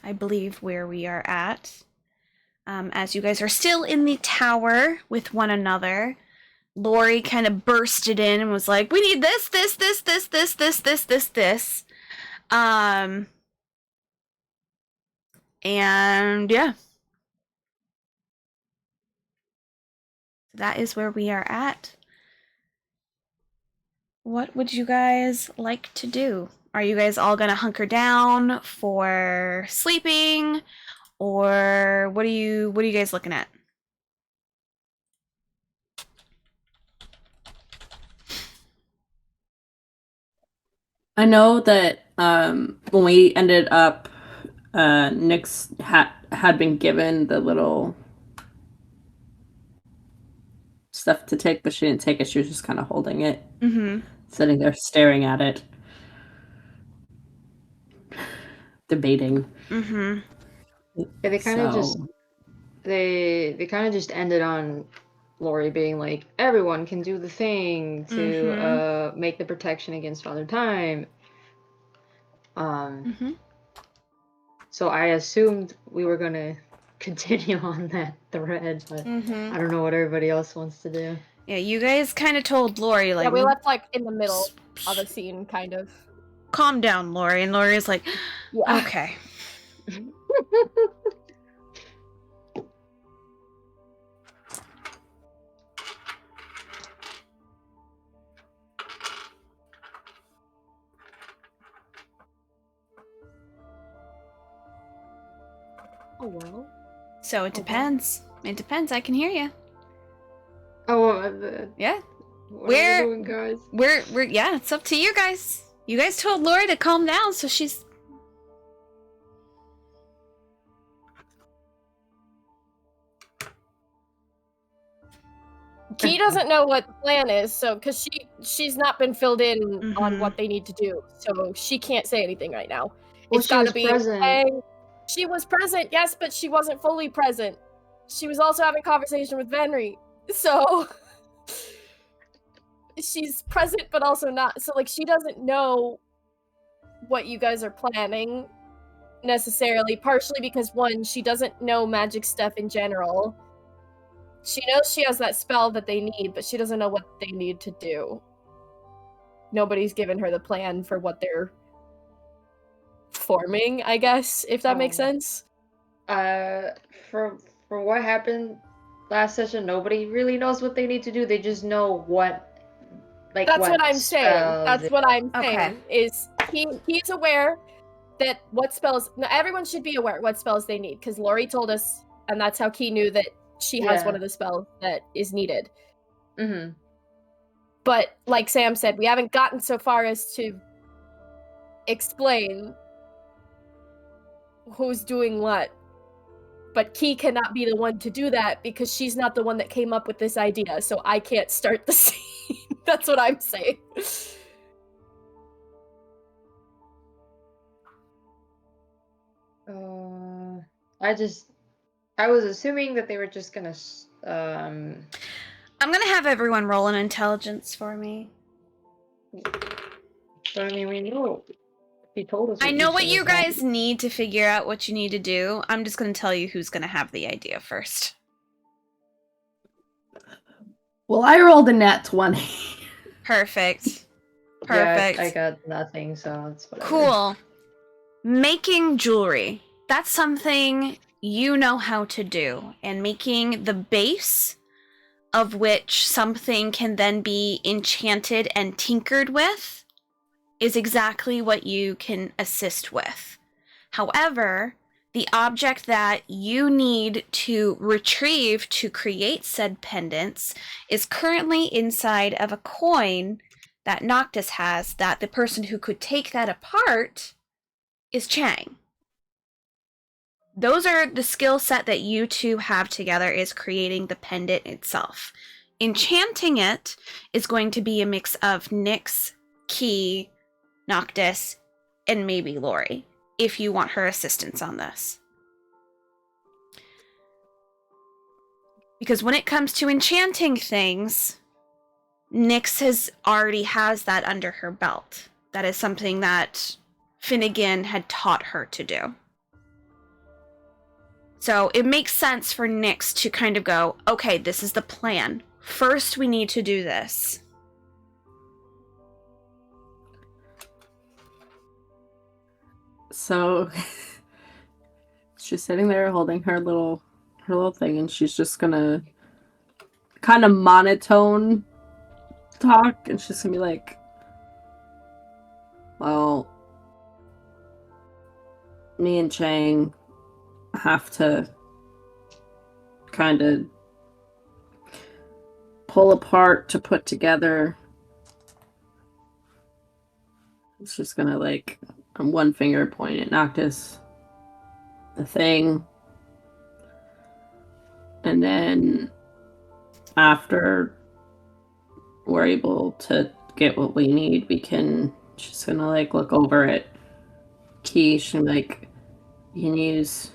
I believe, where we are at. As you guys are still in the tower with one another, Lori kind of bursted in and was like, "We need this, this, this, this, this, this, this, this, this." And yeah. That is where we are at. What would you guys like to do? Are you guys all gonna hunker down for sleeping? Or what are you guys looking at? I know that when we ended up, Nyx had been given the little stuff to take, but she didn't take it. She was just kind of holding it, sitting there staring at it, debating. Mm-hmm. Yeah, they kind of just they kind of just ended on Lori being like, everyone can do the thing to make the protection against Father Time. So I assumed we were gonna continue on that thread, but I don't know what everybody else wants to do. Yeah, you guys kind of told Lori, like... Yeah, we left, like, in the middle of the scene, kind of. Calm down, Lori. And Lori's like, yeah. Okay. Oh, well. So it depends. It depends. I can hear you. Oh, yeah. What are we doing, guys? We're yeah, it's up to you guys. You guys told Lori to calm down, so she's... Key doesn't know what the plan is, so because she's not been filled in on what they need to do, so she can't say anything right now. Well, it's got to be present. Hey, she was present, yes, but she wasn't fully present. She was also having conversation with Venry, so she's present but also not. So like she doesn't know what you guys are planning necessarily. Partially because one, she doesn't know magic stuff in general. She knows she has that spell that they need, but she doesn't know what they need to do. Nobody's given her the plan for what they're forming, I guess, if that makes sense. For what happened last session, nobody really knows what they need to do. They just know what, like, that's what I'm saying. That's what I'm saying. Is he's aware that what spells... Now, everyone should be aware what spells they need, because Lori told us, and that's how Key knew that she has one of the spells that is needed. But, like Sam said, we haven't gotten so far as to explain who's doing what. But Key cannot be the one to do that because she's not the one that came up with this idea, so I can't start the scene. That's what I'm saying. I was assuming that they were just gonna I'm gonna have everyone roll an intelligence for me. But I mean, we know he told us. I know what you guys need to figure out what you need to do. I'm just gonna tell you who's gonna have the idea first. Well, I rolled a nat 20. Perfect. Yeah, I got nothing, so it's whatever. Cool. Making jewelry. That's something you know how to do. And making the base of which something can then be enchanted and tinkered with is exactly what you can assist with. However, the object that you need to retrieve to create said pendants is currently inside of a coin that Noctis has, that the person who could take that apart is Chang. Those are the skill set that you two have together, is creating the pendant itself. Enchanting it is going to be a mix of Nyx, Key, Noctis, and maybe Lori, if you want her assistance on this. Because when it comes to enchanting things, Nyx already has that under her belt. That is something that Finnegan had taught her to do. So it makes sense for Nyx to kind of go, okay, this is the plan. First, we need to do this. So she's sitting there holding her little thing, and she's just gonna kind of monotone talk, and she's gonna be like, well, me and Chang have to kind of pull apart to put together. It's just gonna like on one finger point at Noctis, the thing, and then after we're able to get what we need, we can just gonna like look over at Quiche and like, you can use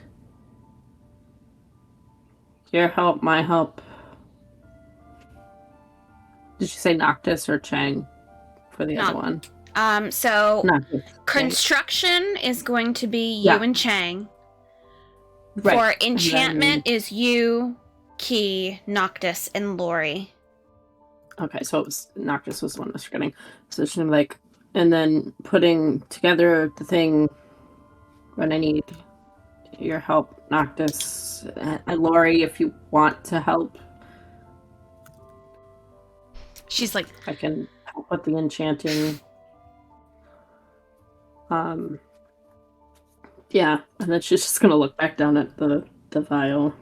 your help, my help. Did you say Noctis or Chang for the other one? So Noctis. construction is going to be you Yeah. and Chang. Right. For enchantment is you, Key, Noctis, and Lori. Okay, so it was Noctis was the one I was forgetting. So she's like, and then putting together the thing when I need your help, Noctis, and Lori, if you want to help. She's like, I can help with the enchanting. Yeah, and then she's just gonna look back down at the vial.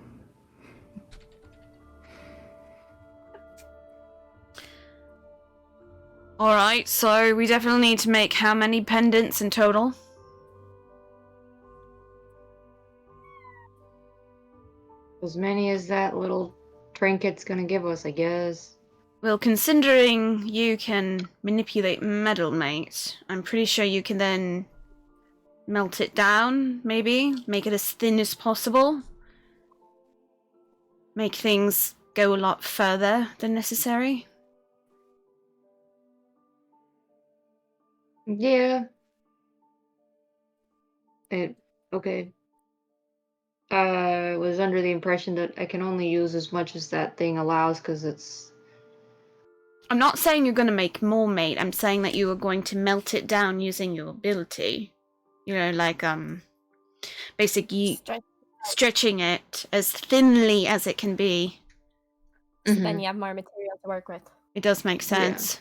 alright, so we definitely need to make how many pendants in total? As many as that little trinket's gonna give us, I guess. Well, considering you can manipulate metal, mate, I'm pretty sure you can then melt it down, maybe? Make it as thin as possible? Make things go a lot further than necessary? Yeah. Okay. I was under the impression that I can only use as much as that thing allows because it's. I'm not saying you're going to make more, mate. I'm saying that you are going to melt it down using your ability. You know, like, basically stretching it as thinly as it can be. Then you have more material to work with. It does make sense.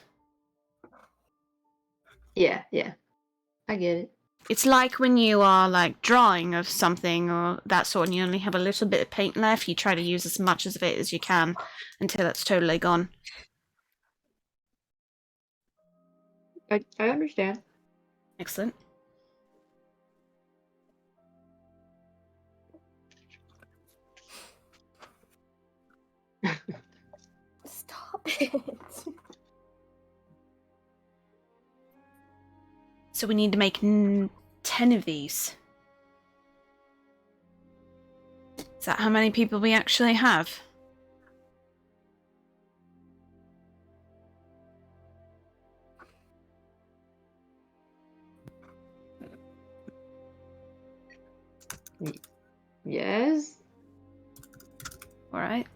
Yeah. I get it. It's like when you are, like, drawing of something or that sort and you only have a little bit of paint left, you try to use as much of it as you can until it's totally gone. I understand. Excellent. Stop it. So we need to make 10 of these. Is that how many people we actually have? Yes. All right.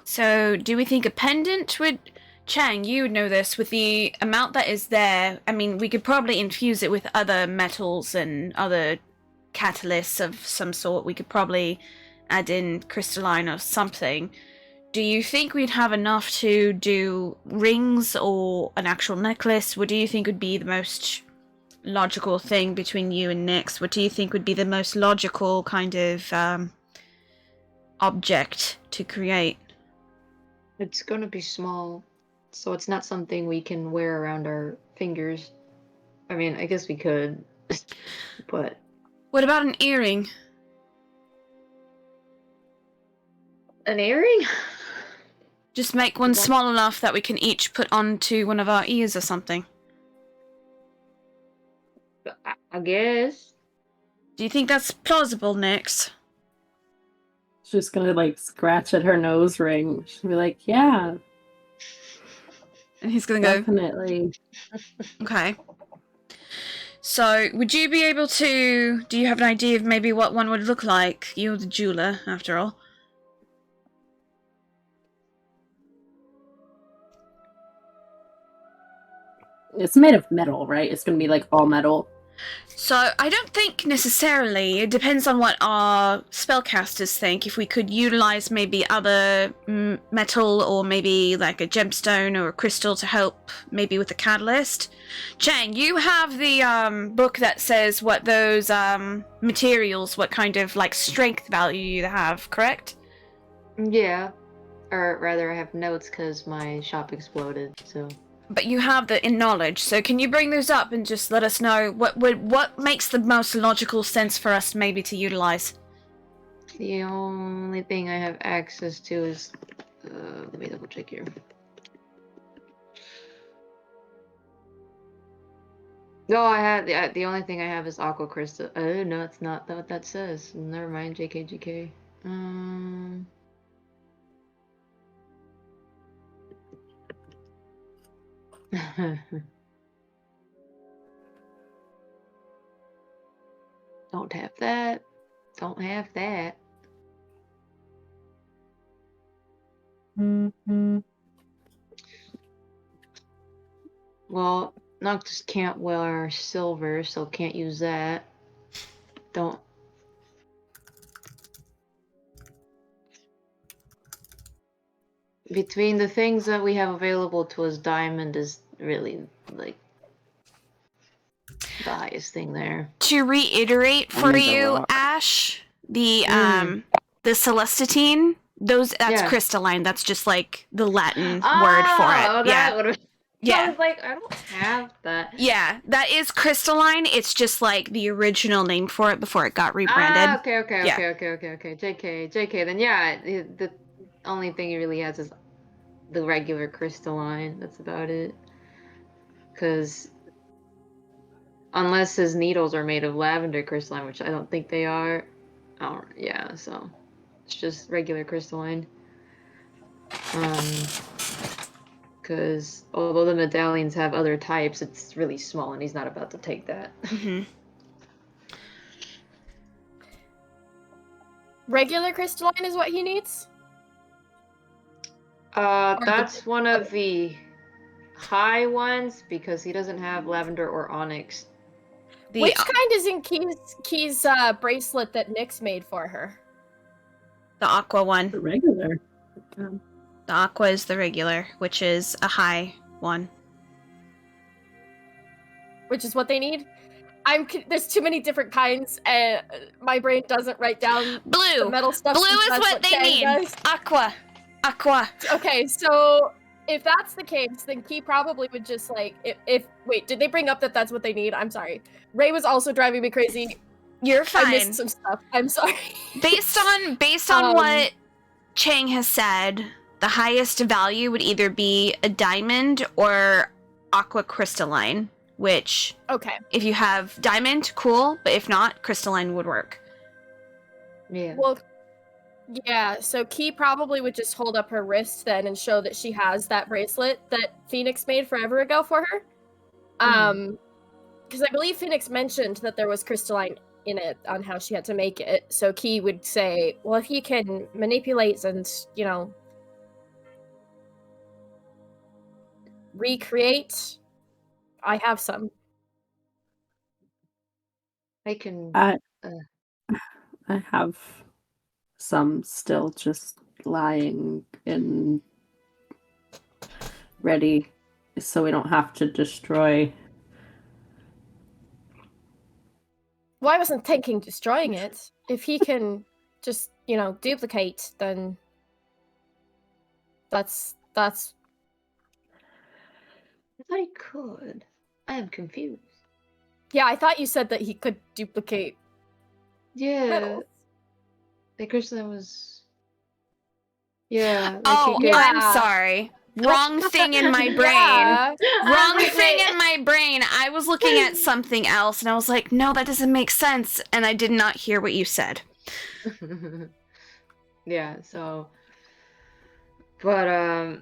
So, do we think a pendant would... Chang, you would know this. With the amount that is there, I mean, we could probably infuse it with other metals and other catalysts of some sort. We could probably add in crystalline or something. Do you think we'd have enough to do rings or an actual necklace? What do you think would be the most logical thing between you and Nyx? What do you think would be the most logical kind of object to create? It's gonna be small, so it's not something we can wear around our fingers. I mean, I guess we could, but... What about an earring? An earring? Just make one small enough that we can each put onto one of our ears or something. I guess. Do you think that's plausible, Nyx? She's gonna like scratch at her nose ring. She'll be like, yeah. And he's gonna go, Definitely. okay. So, would you be able to... Do you have an idea of maybe what one would look like? You're the jeweler, after all. It's made of metal, right? It's gonna be like all metal. So, I don't think necessarily. It depends on what our spellcasters think. If we could utilize maybe other metal or maybe like a gemstone or a crystal to help maybe with the catalyst. Chang, you have the book that says what those materials, what kind of like strength value you have, correct? Yeah. Or rather, I have notes because my shop exploded, so... But you have the in knowledge, so can you bring those up and just let us know what makes the most logical sense for us maybe to utilize? The only thing I have access to is... let me double check here. No, I have... The only thing I have is Aqua Crystal. Oh, no, it's not what that says. Never mind, JK. Don't have that. Don't have that. Well, Noctis can't wear silver, so can't use that. Don't. Between the things that we have available to us, diamond is really like the highest thing there. To reiterate for And the you, rock. Ash, the Celestine, that's Yeah. crystalline. That's just like the Latin word for it. Oh, Yeah. that would have. I Yeah. was like, I don't have that. Yeah, that is crystalline. It's just like the original name for it before it got rebranded. Okay. Yeah. JK. Then yeah, the only thing he really has is the regular crystalline. That's about it. Because unless his needles are made of lavender crystalline, which I don't think they are. Oh yeah, so it's just regular crystalline. Because although the medallions have other types, it's really small, and he's not about to take that. Mm-hmm. Regular crystalline is what he needs? That's one of the high ones because he doesn't have lavender or onyx. Which kind is in Key's bracelet that Nyx made for her? The aqua one. The regular. The aqua is the regular, which is a high one. Which is what they need? There's too many different kinds, and my brain doesn't write down Blue. the metal stuff. Blue is what they need. Aqua. Okay, so if that's the case, then Key probably would just like wait, did they bring up that that's what they need? I'm sorry. Ray was also driving me crazy. You're fine. I missed some stuff. I'm sorry. Based on what Chang has said, the highest value would either be a diamond or aqua crystalline, which Okay. if you have diamond, cool, but if not, crystalline would work. Yeah. Well, yeah, so Key probably would just hold up her wrist then and show that she has that bracelet that Phoenix made forever ago for her. Because I believe Phoenix mentioned that there was crystalline in it on how she had to make it. So Key would say, well, if you can manipulate and, recreate, I have some. I can. I have some still just lying and ready, so we don't have to destroy. Well, I wasn't thinking destroying it. If he can just, duplicate, then that's. I could. I am confused. Yeah, I thought you said that he could duplicate. Yeah. Metals. The crystalline was. Yeah. Like Oh, he could... I'm sorry. Wrong thing in my brain. Yeah. Wrong thing in my brain. I was looking at something else and I was like, no, that doesn't make sense. And I did not hear what you said. Yeah, so. But,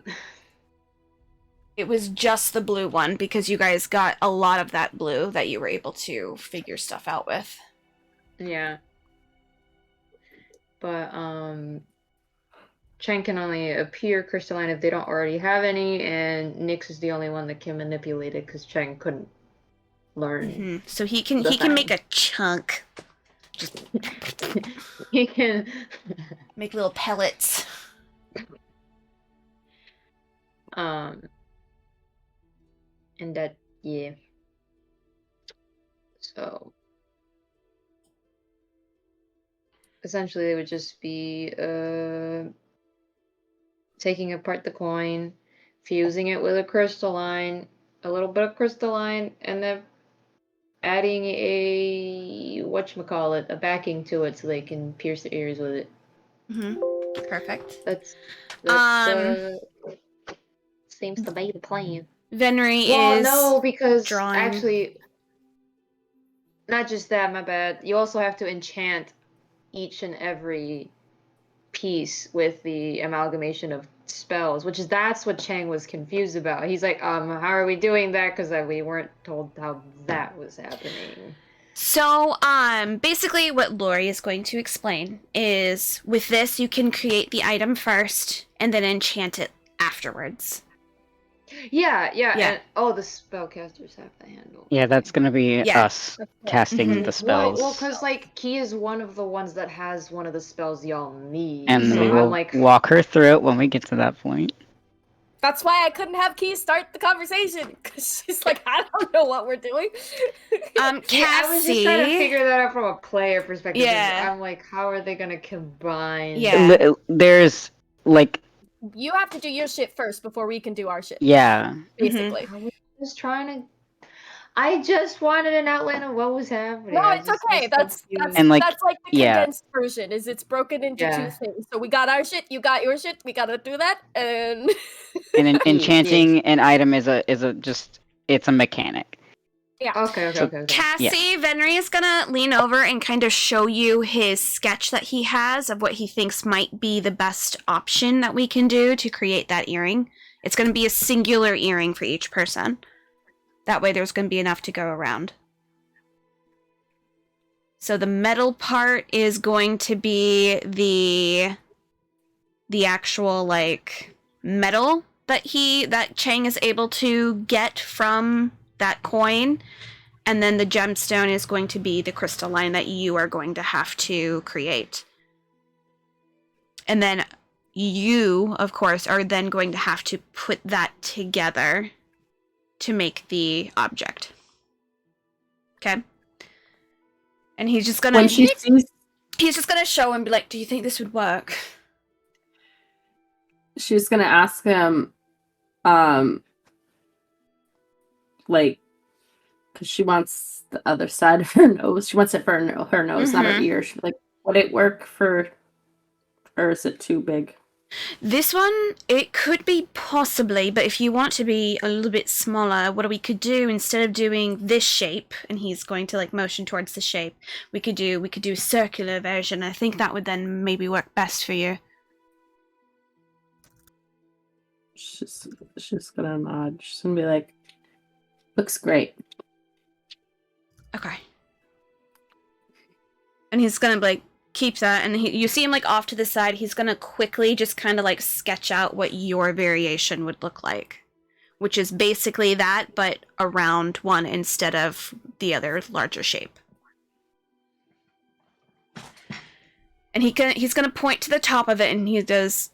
It was just the blue one because you guys got a lot of that blue that you were able to figure stuff out with. Yeah. But Cheng can only appear crystalline if they don't already have any, and Nyx is the only one that can manipulate it because Cheng couldn't learn. Mm-hmm. So he can The make a chunk. Just He can make little pellets. And that, yeah. So essentially it would just be taking apart the coin, fusing it with a crystalline, a little bit of crystalline, and then adding a whatchamacallit, a backing to it so they can pierce the ears with it. Mm-hmm. Perfect. That's seems to be the plan. Venri Well, is no, because drawing. actually, not just that, my bad. You also have to enchant each and every piece with the amalgamation of spells, that's what Chang was confused about. He's like, how are we doing that? Because we weren't told how that was happening. So, basically what Lori is going to explain is with this, you can create the item first and then enchant it afterwards. Yeah. Yeah. And, the spellcasters have the handle. Yeah, that's gonna be Yeah. us casting Mhm. the spells. Well, because Key is one of the ones that has one of the spells y'all need. And so we will I'm walk her through it when we get to that point. That's why I couldn't have Key start the conversation, because she's like, I don't know what we're doing. Cassie. Yeah, I was just trying to figure that out from a player perspective. Yeah. I'm like, how are they gonna combine? Yeah. There's like, You have to do your shit first before we can do our shit. yeah. Basically. I was just trying to. I just wanted an outline of what was happening. No, I it's just okay. was That's confused. And, like, that's like the yeah. condensed version. Is it's broken into Yeah. two things. So we got our shit, you got your shit. We gotta do that, and And enchanting an item is a just it's a mechanic. yeah. Okay. Cassie, Venri is gonna lean over and kind of show you his sketch that he has of what he thinks might be the best option that we can do to create that earring. It's gonna be a singular earring for each person. That way there's gonna be enough to go around. So the metal part is going to be the actual like metal that Chang is able to get from that coin. And then the gemstone is going to be the crystalline that you are going to have to create. And then you, of course, are then going to have to put that together to make the object. Okay? And he's just gonna When she sees, he's just gonna show and be like, do you think this would work? she's gonna ask him, like, because she wants the other side of her nose. She wants it for her nose, not her Mhm. ear. She's like, would it work for, or is it too big? This one, it could be possibly, but if you want to be a little bit smaller, what we could do instead of doing this shape, and he's going to like motion towards the shape, we could do a circular version. I think that would then maybe work best for you. She's gonna nod. She's gonna be like, looks great. Okay. And he's gonna like keep that, and you see him like off to the side. He's gonna quickly just kind of like sketch out what your variation would look like, which is basically that, but a round one instead of the other larger shape. And he's gonna point to the top of it, and he goes,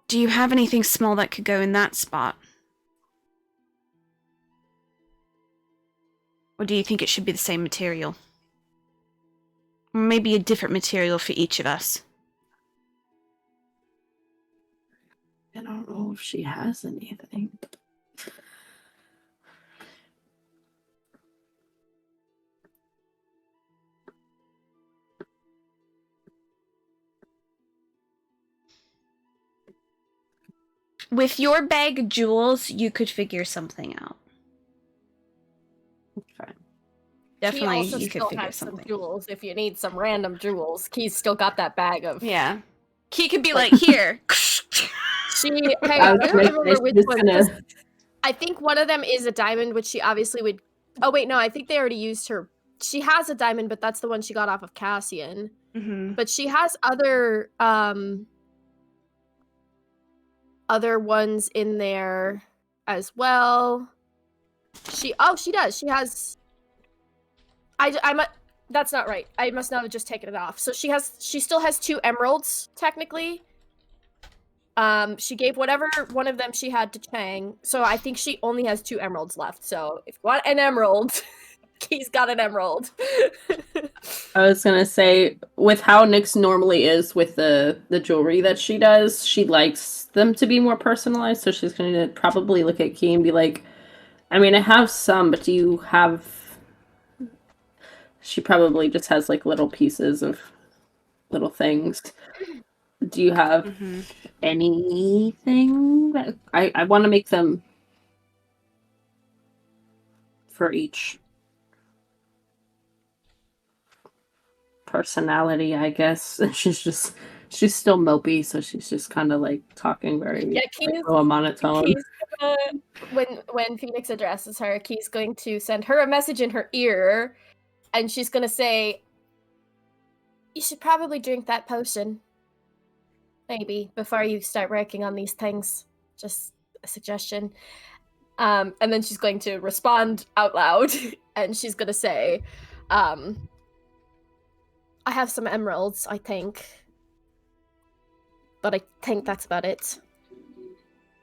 "Do you have anything small that could go in that spot? Or do you think it should be the same material? Or maybe a different material for each of us?" I don't know if she has anything. With your bag of jewels, you could figure something out. Okay. Definitely, He also you could still figure has some something. jewels. If you need some random jewels, Key's still got that bag of. Yeah. He could be like, here. She. Hey, I I was don't gonna say remember she which was one. gonna- I think one of them is a diamond, which she obviously would. Oh wait, no, I think they already used her. She has a diamond, but that's the one she got off of Cassian. Mm-hmm. But she has other ones in there as well. She does. She has. That's not right. I must not have just taken it off. So she still has 2 emeralds technically. She gave whatever one of them she had to Chang, so I think she only has 2 emeralds left. So if you want an emerald, Key's got an emerald. I was gonna say, with how Nyx normally is with the jewelry that she does, she likes them to be more personalized, so she's gonna probably look at Key and be like, I mean, I have some, but do you have... She probably just has, like, little pieces of little things. Do you have Mm-hmm. anything that... I want to make them for each personality, I guess. She's still mopey, so she's just kind of like talking very low monotone. Key's gonna, when Phoenix addresses her, Key's going to send her a message in her ear, and she's gonna say, "You should probably drink that potion, maybe, before you start working on these things. Just a suggestion." And then she's going to respond out loud, and she's gonna say, "I have some emeralds, I think. But I think that's about it.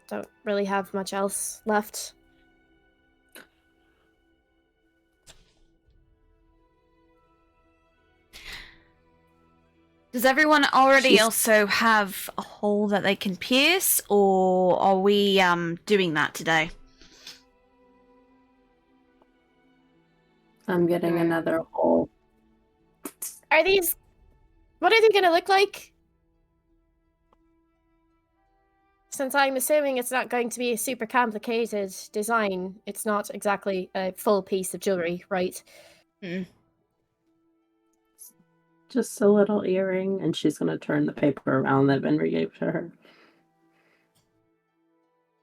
Don't really have much else left." Does everyone already also have a hole that they can pierce, or are we doing that today? I'm getting another hole. Are these... What are they gonna look like? Since I'm assuming it's not going to be a super complicated design, it's not exactly a full piece of jewelry, right? Mm. Just a little earring, and she's gonna turn the paper around that Venri gave to her.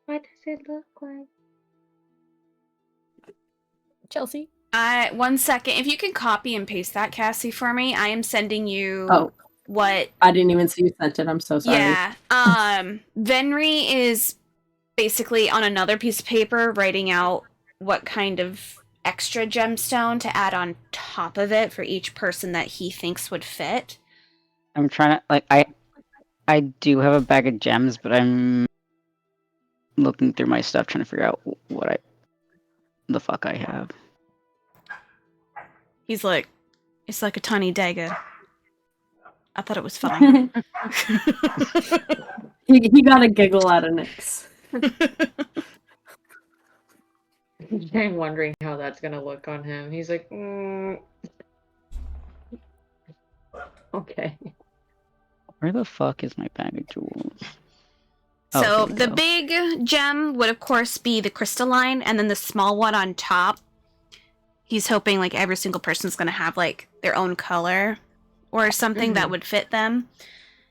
What does it look like? Chelsea? 1 second. If you can copy and paste that, Cassie, for me, I am sending you what... I didn't even see you sent it. I'm so sorry. Yeah. Venri is basically on another piece of paper writing out what kind of extra gemstone to add on top of it for each person that he thinks would fit. I'm trying to, I do have a bag of gems, but I'm looking through my stuff trying to figure out what the fuck I have. He's like, it's like a tiny dagger. I thought it was funny. He got a giggle out of Nyx. I'm wondering how that's gonna look on him. He's like, okay. Where the fuck is my bag of jewels? So the big gem would of course be the crystalline, and then the small one on top, he's hoping like every single person's gonna have like their own color or something that would fit them.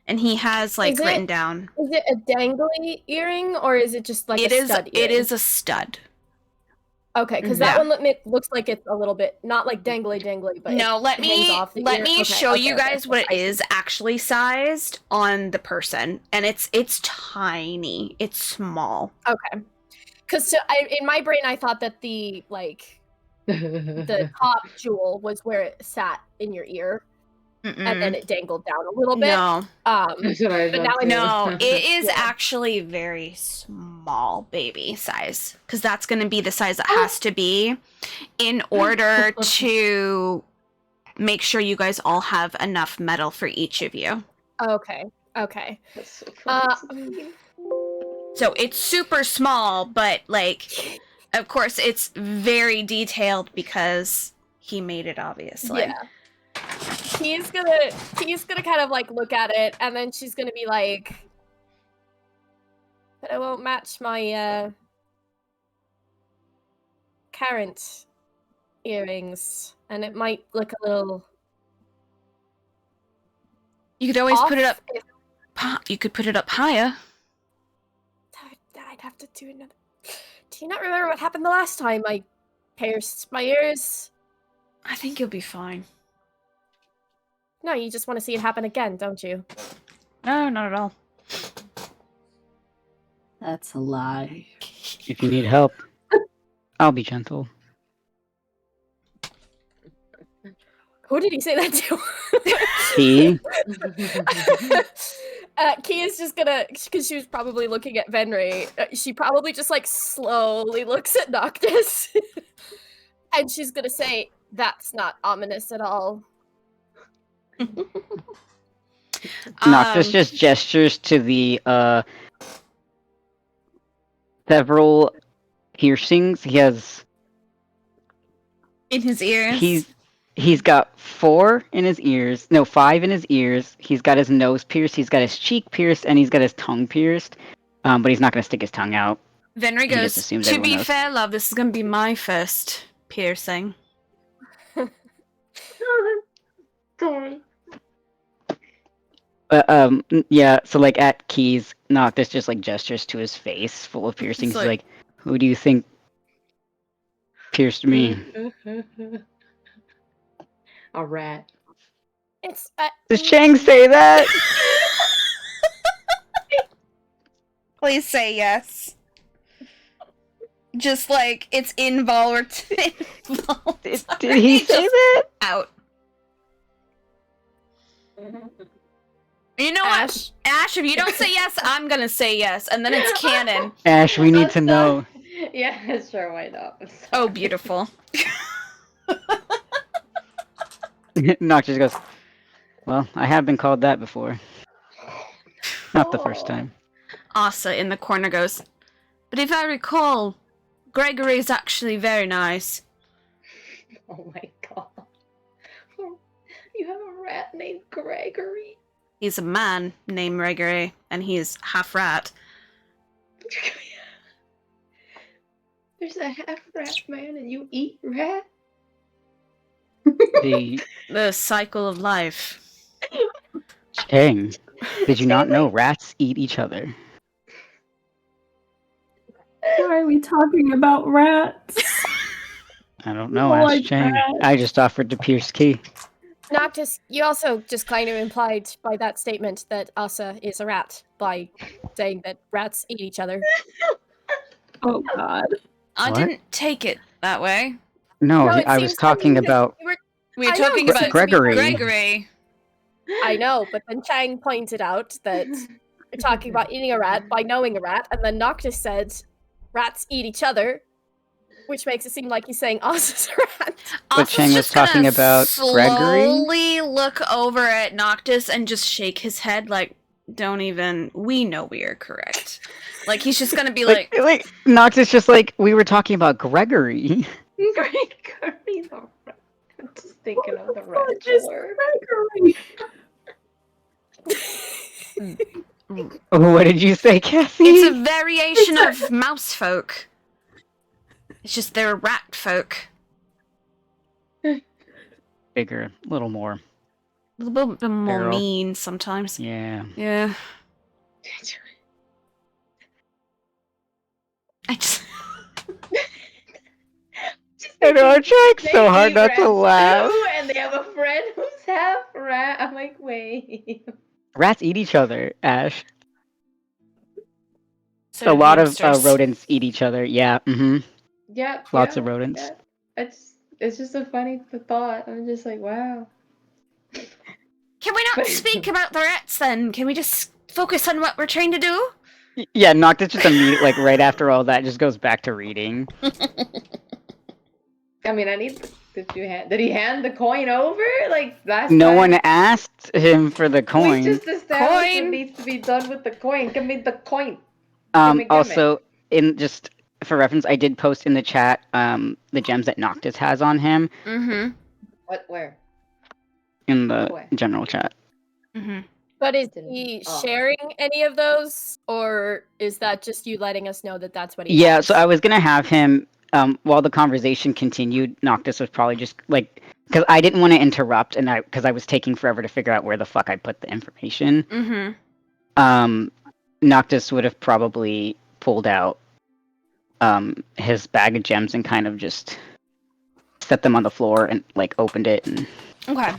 And he has like written down. Is it a dangly earring, or is it just like a stud earring? It is a stud. Okay, because that one looks like it's a little bit not like dangly, but no. Let me okay, show you guys what it is actually sized on the person, and it's tiny. It's small. Okay, because in my brain I thought that the the top jewel was where it sat in your ear. And then it dangled down a little bit. No. But now no, it is actually very small baby size. Because that's going to be the size it has to be in order to make sure you guys all have enough metal for each of you. Okay. That's so funny. So it's super small, but like, of course, it's very detailed because he made it, obviously. Yeah. He's gonna kind of like look at it, and then she's gonna be like, "But it won't match my current earrings, and it might look a little." You could always put it up. You could put it up higher. I'd have to do another. Do you not remember what happened the last time I pierced my ears? I think you'll be fine. No, you just want to see it happen again, don't you? No, not at all. That's a lie. If you need help, I'll be gentle. Who did he say that to? Key? Key is just gonna, because she was probably looking at Venri, she probably just like slowly looks at Noctis. And she's gonna say, that's not ominous at all. Noctis just gestures to the several piercings. He has in his ears. He's got 4 in his ears. No, 5 in his ears. He's got his nose pierced. He's got his cheek pierced, and he's got his tongue pierced. But he's not gonna stick his tongue out. Venri He just goes, assumes to everyone be knows." fair, love, this is gonna be my first piercing. Sorry. Yeah. So like at Keys, Noctis just like gestures to his face, full of piercings. It's He's like, "Who do you think pierced me?" A rat. It's, Does Chang say that? Please say yes. Just like it's involuntary. Did he say that? Out. You know Ash. what? Ash, if you don't say yes, I'm gonna say yes, and then it's canon. Ash, we need That's to know. Yeah, sure, why not? I'm sorry. Oh, beautiful. Noctis goes, "Well, I have been called that before. Not the first Oh. time." Asa in the corner goes, but if I recall, Gregory's actually very nice. Oh my god. You have a rat named Gregory? He's a man named Gregory, and he's half rat. There's a half rat man and you eat rat? The The cycle of life. Chang, did you not know rats eat each other? Why are we talking about rats? I don't know, Oh, ask I Chang. bet. I just offered to pierce Key. Noctis, you also just kind of implied by that statement that Asa is a rat by saying that rats eat each other. Oh god. I What? didn't take it that way. No, No, it I was seems talking funny because about you were- We were I know, talking you about seem to be Gregory. Gregory. I know, but then Chang pointed out that you're talking about eating a rat by knowing a rat, and then Noctis said rats eat each other, which makes it seem like he's saying Asa's a rat. But Asa's Chang was just gonna talking about Gregory? slowly look over at Noctis and just shake his head like, don't even, we know we are correct. Like, he's just gonna be like, Noctis just like, we were talking about Gregory. Gregory the rat. I'm just thinking of the rat Just killer. Gregory. What did you say, Cassie? it's a variation of mouse folk. It's just they're rat folk. Bigger, a little more. A little bit more Feral. mean sometimes. Yeah. Yeah. I just... I know, I'm trying They so hard eat not to rats laugh. too, and they have a friend who's half rat. I'm like, wait. Rats eat each other, Ash. So A lot of hamsters. rodents eat each other. Yeah. Mm-hmm. Yep. Lots of rodents. Yep. It's just a funny thought. I'm just like, wow. Can we not speak about the rats then? Can we just focus on what we're trying to do? Yeah, Noctis just immediately, like right after all that, just goes back to reading. I mean, I need. Did he hand the coin over? Like last No time? one asked him for the We coin. just established Coin. what needs to be done with the coin. Give me the coin. gimme. Also, in just for reference, I did post in the chat the gems that Noctis has on him Mm-hmm. What? Where? in the Where? general chat. Mm-hmm. But is Didn't- he oh. sharing any of those, or is that just you letting us know that that's what he Yeah, has? so I was gonna have him while the conversation continued. Noctis was probably just like, because I didn't want to interrupt, and because I was taking forever to figure out where the fuck I put the information. Mm-hmm. Noctis would have probably pulled out his bag of gems and kind of just set them on the floor and like opened it and Okay.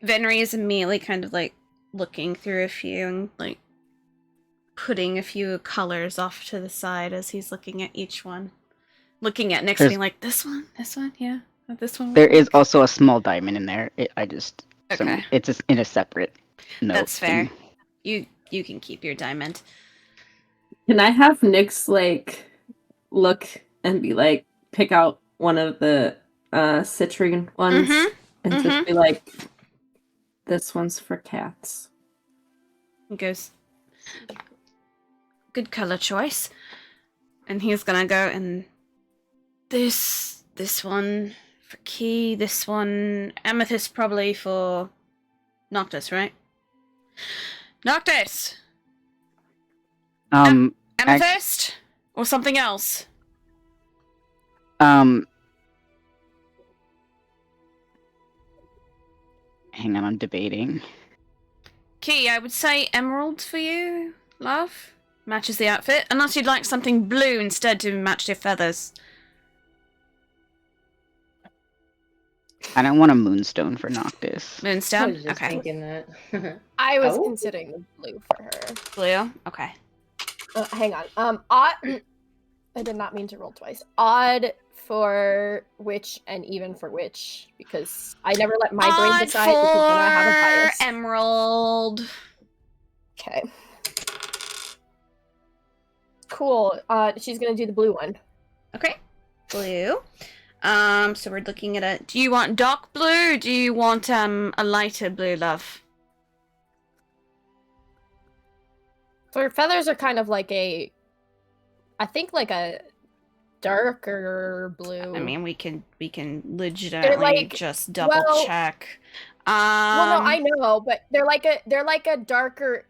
Venry is immediately kind of like looking through a few and like putting a few colors off to the side as he's looking at each one. Looking at Nyx There's- being like, this one, yeah, this one. there will is work." also a small diamond in there. Okay. It's just in a separate note. That's fair. thing. You can keep your diamond. Can I have Nyx like look and be like pick out one of the citrine ones Mhm, and mhm. just be like, this one's for cats. He goes, good color choice. And he's gonna go and this one for Key, this one amethyst probably for Noctis, right? Noctis! Amethyst? Or something else? Hang on, I'm debating. Key, I would say emerald for you, love. Matches the outfit. Unless you'd like something blue instead to match your feathers. I don't want a moonstone for Noctis. I Moonstone? was just Okay. thinking that. I was Oh. considering the blue for her. Blue? Okay. Hang on. Odd. I did not mean to roll twice. Odd for which and even for which, because I never let my brain Odd decide because then I have a for bias. emerald. Okay. Cool. She's gonna do the blue one. Okay. Blue. So we're looking at a... Do you want dark blue or do you want a lighter blue, love? So her feathers are kind of like I think like a darker blue. I mean, we can legitimately They're like- just double well- check. Well, no, I know, but they're like a darker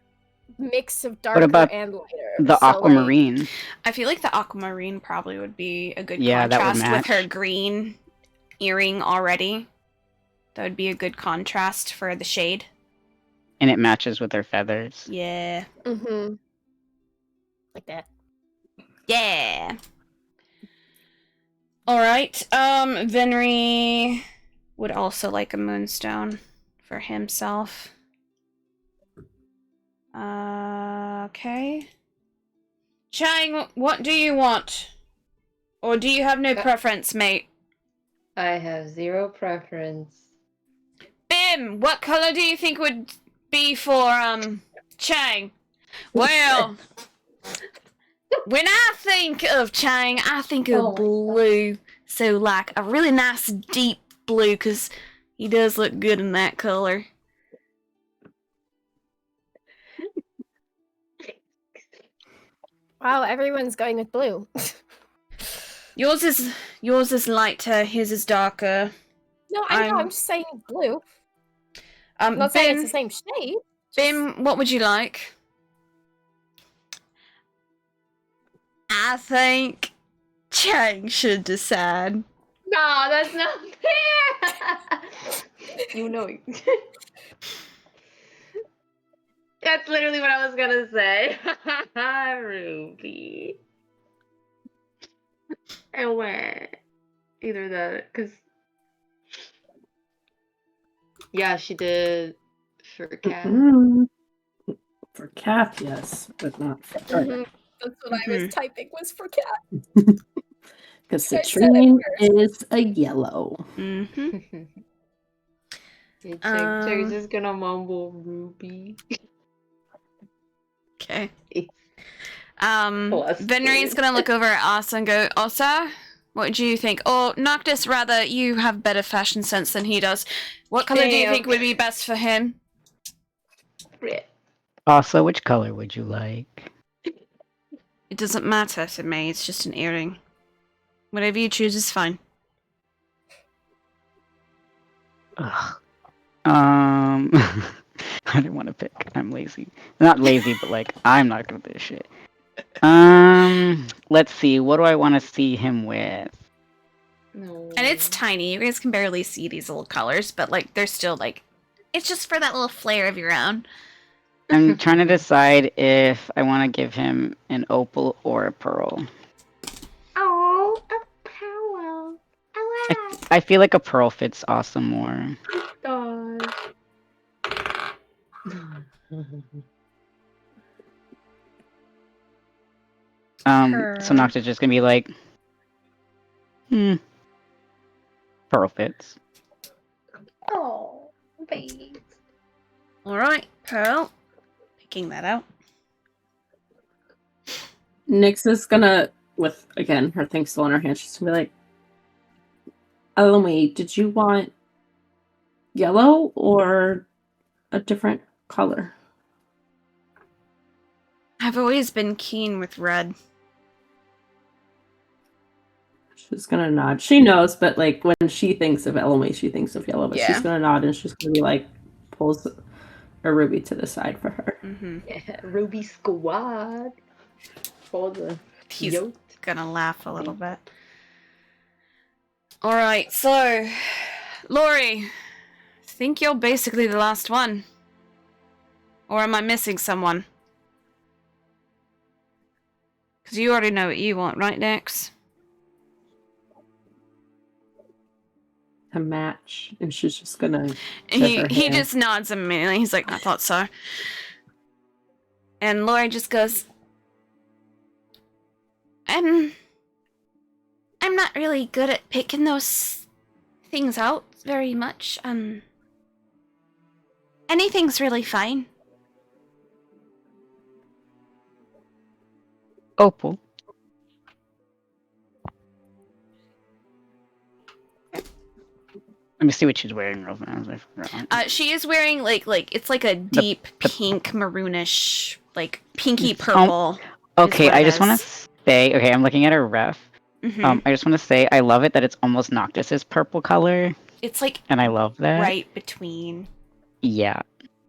mix of darker about and lighter. The So, like, aquamarine. I feel like the aquamarine probably would be a good Yeah, that would contrast with her match. green earring already. That would be a good contrast for the shade. And it matches with her feathers. Yeah. mhm. Like that. Yeah. Alright. Venry would also like a moonstone for himself. Okay. Chang, what do you want? Or do you have no preference, mate? I have zero preference. Bim, what color do you think would be for Chang? Well, when I think of Chang, I think of Oh my blue. So like a really nice deep blue, because he does look good in that color. Wow, everyone's going with blue. Yours is lighter, his is darker. No, I know. I'm- I'm just saying blue. I'm not saying it's the same shade. Bim, what would you like? I think Chang should decide. No, that's not fair. You know. That's literally what I was gonna say. Ruby. I went either that, cause yeah, she did for cat. Mm. For cat, yes, but not for her. Mhm. That's what I was typing was for cat. Because I said it citrine first. is a yellow. Mm-hmm. Jake's just gonna mumble Ruby. Okay. Plus Venry's two. gonna look over at Asa and go, Asa, what do you think? Or Noctis, rather, you have better fashion sense than he does. What color do you Damn. think would be best for him? Also, which color would you like? It doesn't matter to me, it's just an earring. Whatever you choose is fine. Ugh. I didn't want to pick. I'm lazy. Not lazy, but like I'm not good at this shit. Let's see. What do I want to see him with? No. And it's tiny, you guys can barely see these little colors, but like they're still like, it's just for that little flair of your own. I'm trying to decide if I want to give him an opal or a pearl. Oh, a pearl. I feel like a pearl fits awesome more. God. So Noctis just gonna be like, pearl fits. Oh, babes. All right, Pearl. Picking that out. Nyx is gonna, with again her thing still in her hand, she's gonna be like, Elomy, did you want yellow or a different color? I've always been keen with red. She's gonna nod. She knows, but like when she thinks of Elomy, she thinks of yellow. But Yeah. she's gonna nod and she's gonna be like, pulls a ruby to the side for her. Mm-hmm. Yeah, Ruby Squad. For the He's yoke. gonna laugh a little bit. All right, so Lori, I think you're basically the last one. Or am I missing someone? Because you already know what you want, right, Nyx? To match, and she's just gonna. He her hand. just nods immediately. He's like, I thought so. And Lori just goes, I'm not really good at picking those things out very much. Anything's really fine. Opal. Let me see what she's wearing real fast. I forgot. She is wearing like it's like a deep pink maroonish, like pinky It's, purple. Okay, what it I just want is. to say. Okay, I'm looking at her ref. Mhm. I just want to say I love it that it's almost Noctis's purple color, It's like and I love that. right between. Yeah.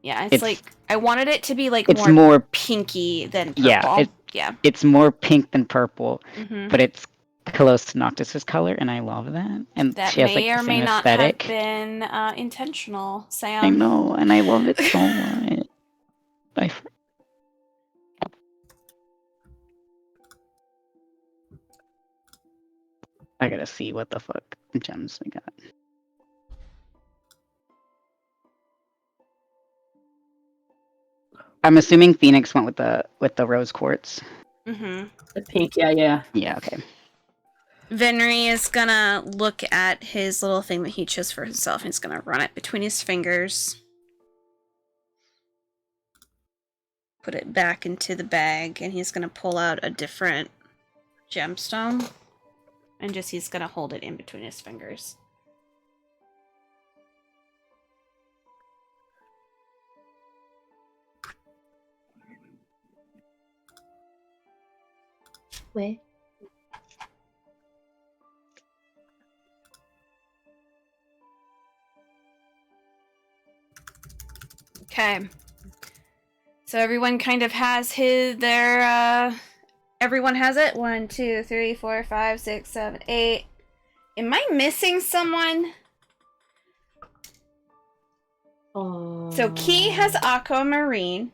Yeah, it's like I wanted it to be like It's more more. pinky than purple. Yeah, yeah. It's more pink than purple, Mhm. but it's close to Noctis's color, and I love that. And That she has may like or the may same not aesthetic. have been intentional, Sam. I know, and I love it so much. I gotta see what the fuck gems we got. I'm assuming Phoenix went with the rose quartz. Mm-hmm. The pink, yeah. Yeah, okay. Venry is gonna look at his little thing that he chose for himself and he's gonna run it between his fingers. Put it back into the bag and he's gonna pull out a different gemstone. And he's gonna hold it in between his fingers. Where? Okay. So everyone kind of has everyone has it? 1, 2, 3, 4, 5, 6, 7, 8. Am I missing someone? So Key has aquamarine.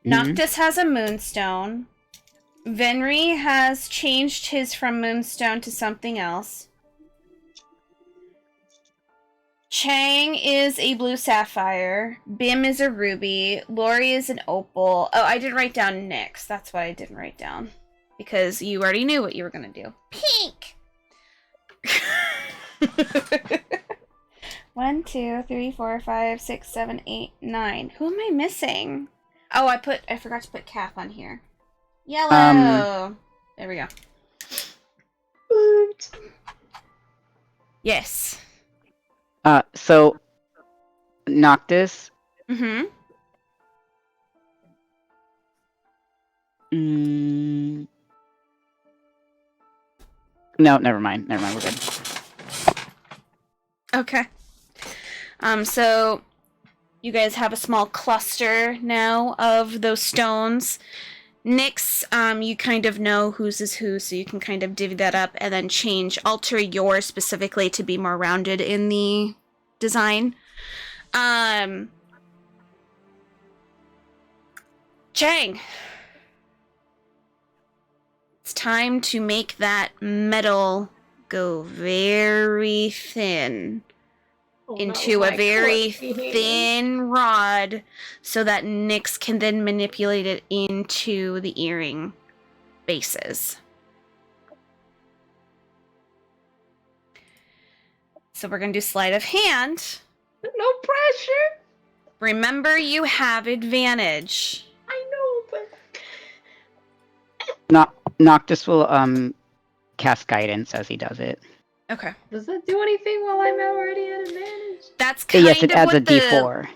Noctis has a moonstone. Venry has changed his from moonstone to something else. Chang is a blue sapphire. Bim is a ruby. Lori is an opal. Oh, I didn't write down Nyx. That's what I didn't write down. Because you already knew what you were going to do. Pink! 1, 2, 3, 4, 5, 6, 7, 8, 9. Who am I missing? Oh, I forgot to put Kath on here. Yellow! There we go. Yes. So Noctis. Mm-hmm. No, never mind. We're good. Okay. So you guys have a small cluster now of those stones. Nyx, you kind of know whose is who, so you can kind of divvy that up and then alter yours specifically to be more rounded in the design. Chang! It's time to make that metal go very thin Oh, into no, a my very clumsy thin rod so that Nyx can then manipulate it into the earring bases. So we're going to do sleight of hand. hand. No pressure. Remember, you have advantage. I know, but Noctis will cast guidance as he does it. Okay. does that do anything while I'm already at advantage? That's kind Yes, it of adds a what the D4.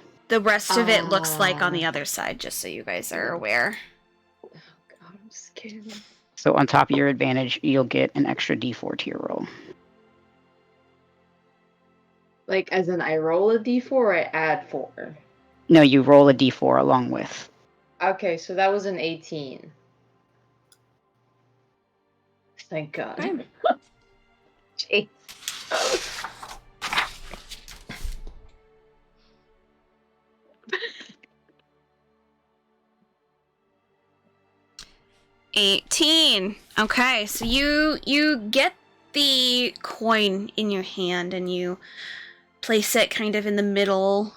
rest of it looks like on the Ah. other side, just so you guys are aware. Oh god, I'm scared. So on top of your advantage, you'll get an extra D4 to your roll. Like, as in I roll a d4 or I add 4? No, you roll a D4 along with. Okay, so that was an 18. Thank god. Okay. Jeez. 18. Okay, so you get the coin in your hand and you place it kind of in the middle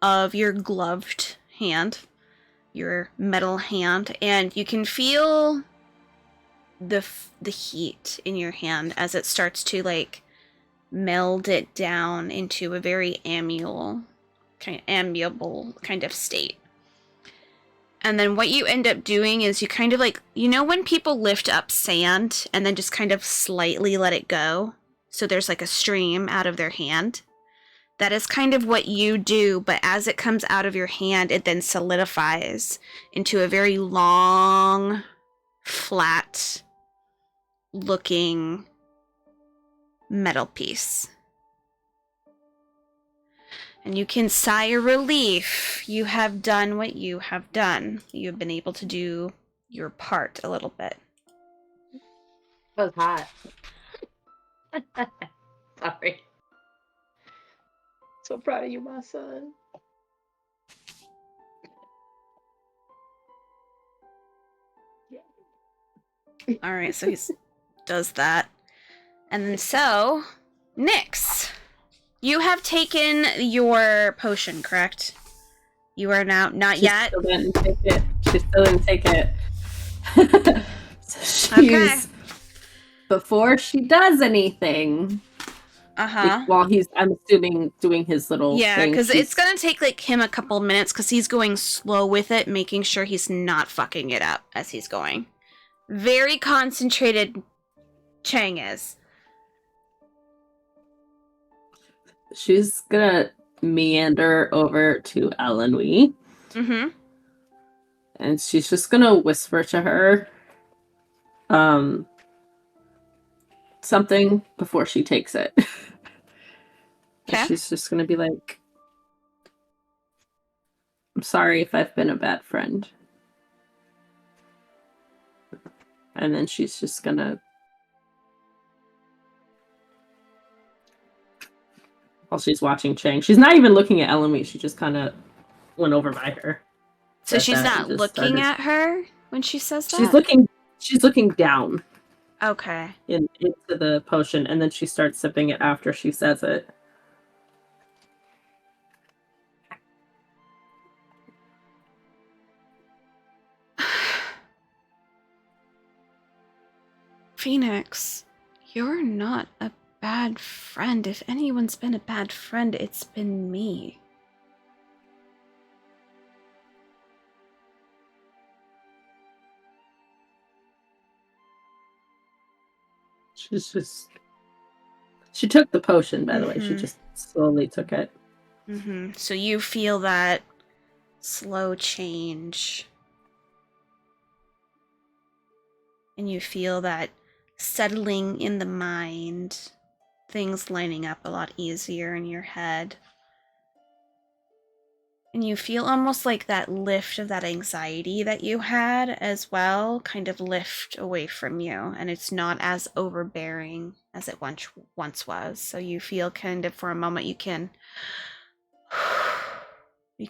of your gloved hand, your metal hand, and you can feel the heat in your hand as it starts to like meld it down into a very amiable kind of state. And then what you end up doing is you kind of like, you know when people lift up sand and then just kind of slightly let it go? So there's like a stream out of their hand. That is kind of what you do, but as it comes out of your hand, it then solidifies into a very long, flat looking metal piece. And you can sigh a relief. You have done what you have done. You have been able to do your part a little bit. That was hot. Sorry. So proud of you, my son. All right, so he does that. And then so, Nyx, you have taken your potion, correct? You are now, not She yet? still didn't take it. She still didn't take it. So Okay. before she does anything, Uh-huh. while he's, I'm assuming, doing his little Yeah, thing, because she's- it's gonna take like him a couple minutes because he's going slow with it, making sure he's not fucking it up as he's going. Very concentrated, Chang is. she's gonna meander over to Elenwe, Mm-hmm. and she's just gonna whisper to her something before she takes it. Okay. She's just gonna be like, I'm sorry if I've been a bad friend. And then she's just gonna, while she's watching Chang, she's not even looking at Elenwe, she just kind of went over by her. So Said she's that not and just looking started- at her when she says that? She's looking down Okay. into the potion, and then she starts sipping it after she says it. Phoenix, you're not a bad friend. If anyone's been a bad friend, it's been me. She took the potion, by the way. She Mhm. just slowly took it. Mm-hmm. So you feel that slow change. And you feel that settling in the mind, things lining up a lot easier in your head. And you feel almost like that lift of that anxiety that you had as well kind of lift away from you. And it's not as overbearing as it once was. So you feel kind of for a moment you can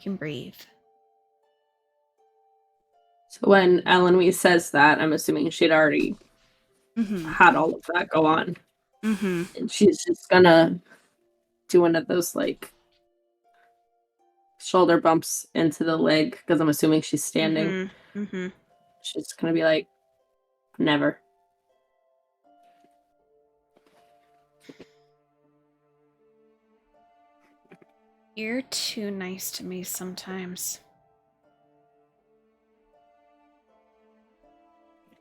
breathe. So when Eloise says that, I'm assuming she'd already Mm-hmm. had all of that go on. Mm-hmm. And she's just gonna do one of those like shoulder bumps into the leg because I'm assuming she's standing. Mm-hmm. Mm-hmm. She's gonna be like, never. You're too nice to me sometimes.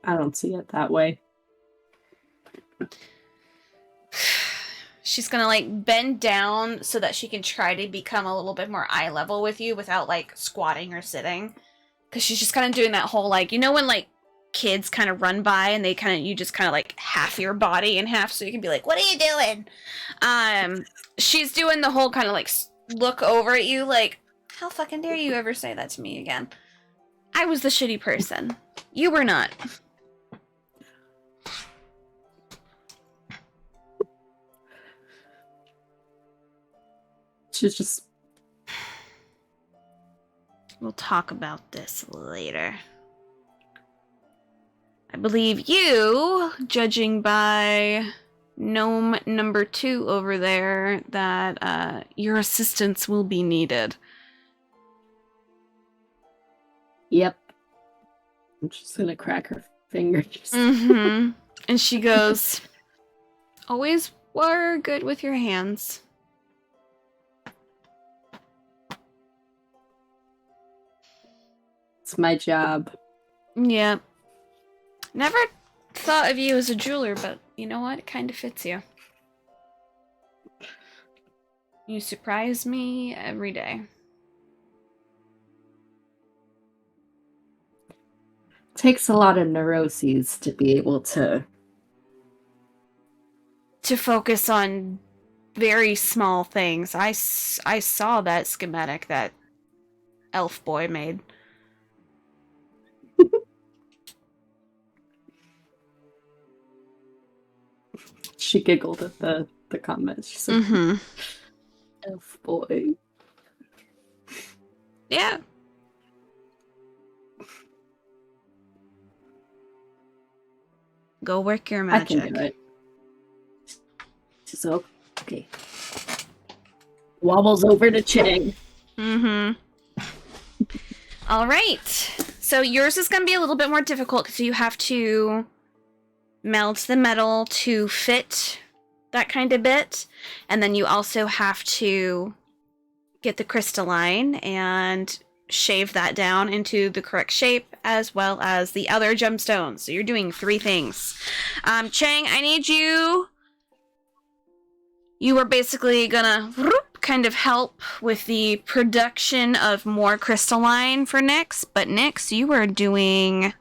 I don't see it that way. She's gonna like bend down so that she can try to become a little bit more eye level with you without like squatting or sitting. Cause she's just kind of doing that whole like, you know when like kids kind of run by and they kind of, you just kind of like half your body in half so you can be like, what are you doing? She's doing the whole kind of like look over at you like, how fucking dare you ever say that to me again? I was the shitty person. You were not. She's just We'll talk about this later. I believe you, judging by gnome number 2 over there, that your assistance will be needed. yep. I'm just gonna crack her fingers. Mm-hmm. And she goes, always were good with your hands. It's my job. Yeah. Never thought of you as a jeweler, but you know what? It kind of fits you. You surprise me every day. Takes a lot of neuroses to be able to Focus on very small things. I saw that schematic that elf boy made. She giggled at the comment. She said, Mm-hmm. elf boy. Yeah. Go work your magic. I can do it. She's okay. Wobbles over to Chang. Mm-hmm. All right. So yours is going to be a little bit more difficult because you have to melt the metal to fit that kind of bit. And then you also have to get the crystalline and shave that down into the correct shape, as well as the other gemstones. So you're doing 3 things. Chang, I need you. You are basically gonna kind of help with the production of more crystalline for Nyx, but Nyx, you are doing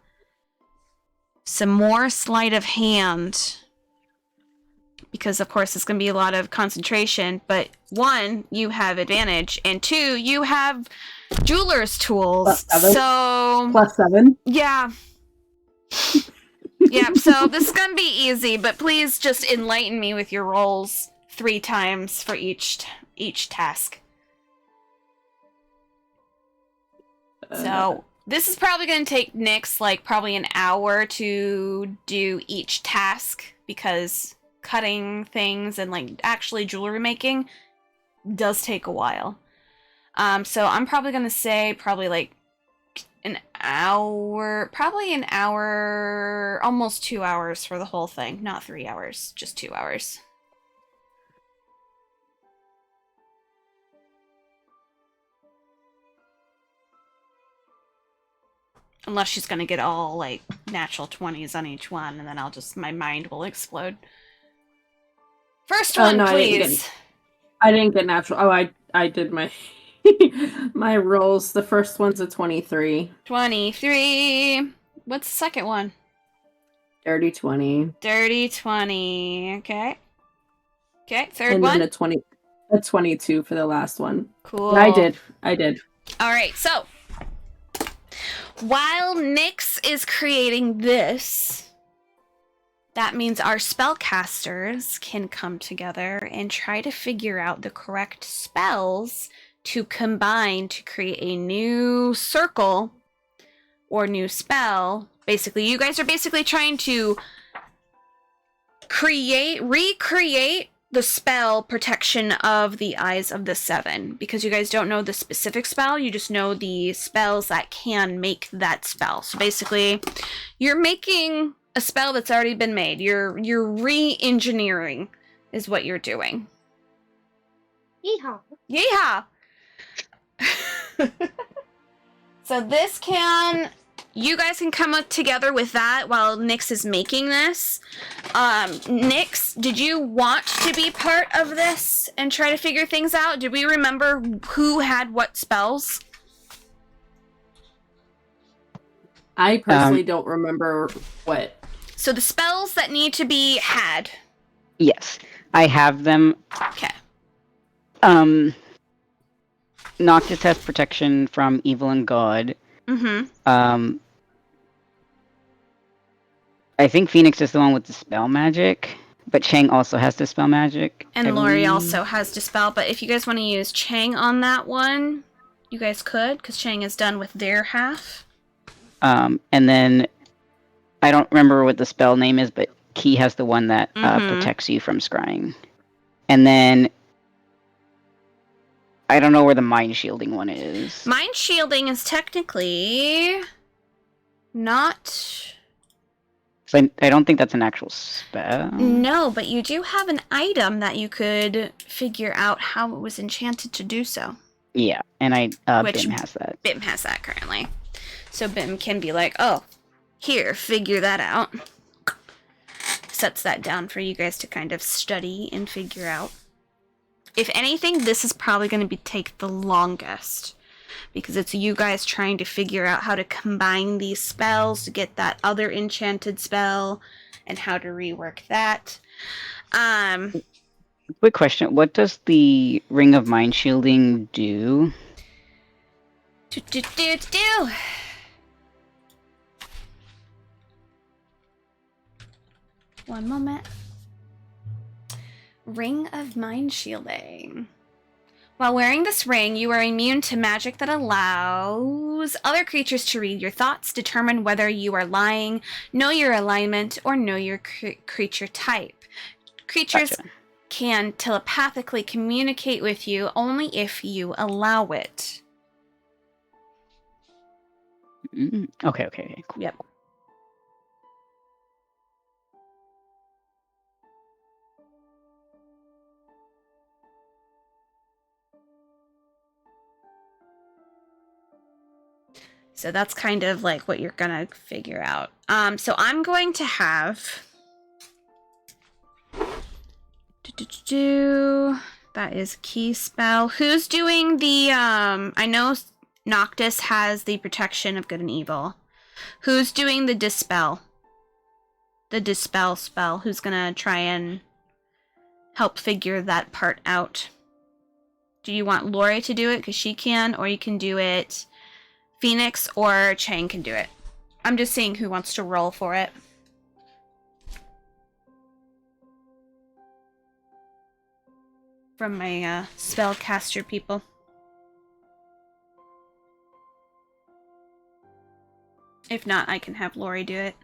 some more sleight of hand. Because, of course, it's going to be a lot of concentration, but 1, you have advantage, and 2, you have jeweler's tools. So, +7. yeah. Yeah, so this is going to be easy, but please just enlighten me with your rolls 3 times for each task. So, this is probably going to take Nyx, like, probably an hour to do each task, because cutting things and, like, actually jewelry making does take a while. So I'm probably going to say probably, like, an hour, almost 2 hours for the whole thing. Not 3 hours, just 2 hours. Unless she's gonna get all, like, natural 20s on each one, and then my mind will explode. First one, no, please. I didn't get natural. Oh, I did my my rolls. The first one's a 23. 23. What's the second one? Dirty 20. Dirty 20. Okay. Okay, third And one. then a 22 for the last one. Cool. I did. Alright, so while Nyx is creating this, that means our spellcasters can come together and try to figure out the correct spells to combine to create a new circle or new spell, basically, you guys are basically trying to recreate the spell protection of the Eyes of the Seven, because you guys don't know the specific spell, you just know the spells that can make that spell. So basically, you're making a spell that's already been made. You're re-engineering is what you're doing. Yeehaw. Yeehaw! So this can... You guys can come up together with that while Nyx is making this. Nyx, did you want to be part of this and try to figure things out? Did we remember who had what spells? I personally don't remember what. So the spells that need to be had. Yes, I have them. Okay. Noctis has protection from evil and god. Mm-hmm. I think Phoenix is the one with the spell magic, but Chang also has the spell magic. And Lori also has Dispel, but if you guys want to use Chang on that one, you guys could, because Chang is done with their half. And then, I don't remember what the spell name is, but Key has the one that protects you from scrying. And then, I don't know where the mind shielding one is. Mind shielding is technically not... So I don't think that's an actual spell. No, but you do have an item that you could figure out how it was enchanted to do so. Yeah, and Which Bim has that. Bim has that currently. So Bim can be like, oh, here, figure that out. Sets that down for you guys to kind of study and figure out. If anything, this is probably going to take the longest. Because it's you guys trying to figure out how to combine these spells to get that other enchanted spell. And how to rework that. Quick question. What does the Ring of Mind Shielding do? One moment. Ring of Mind Shielding. While wearing this ring, you are immune to magic that allows other creatures to read your thoughts, determine whether you are lying, know your alignment, or know your creature type. Creatures Gotcha. can telepathically communicate with you only if you allow it. Okay, cool. Yep. So that's kind of like what you're gonna figure out. So I'm going to have... That is key spell. Who's doing the, I know Noctis has the protection of good and evil. Who's doing the dispel? The dispel spell. Who's gonna try and help figure that part out? Do you want Lori to do it? Because she can, or you can do it... Phoenix or Chang can do it. I'm just seeing who wants to roll for it. From my spellcaster people. If not, I can have Lori do it.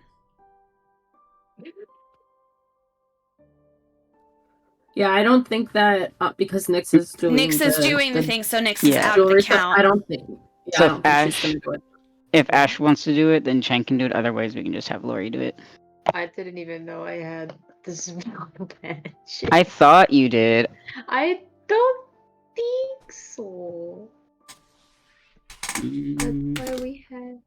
Yeah, I don't think that because Nyx is doing the thing, so Nyx is out of jewelry the stuff, count. I don't think. Yeah, So I don't think she's gonna do it. If Ash wants to do it, then Chang can do it. Otherwise, we can just have Lori do it. I didn't even know I had the spell bench. I thought you did. I don't think so. Mm, That's why we had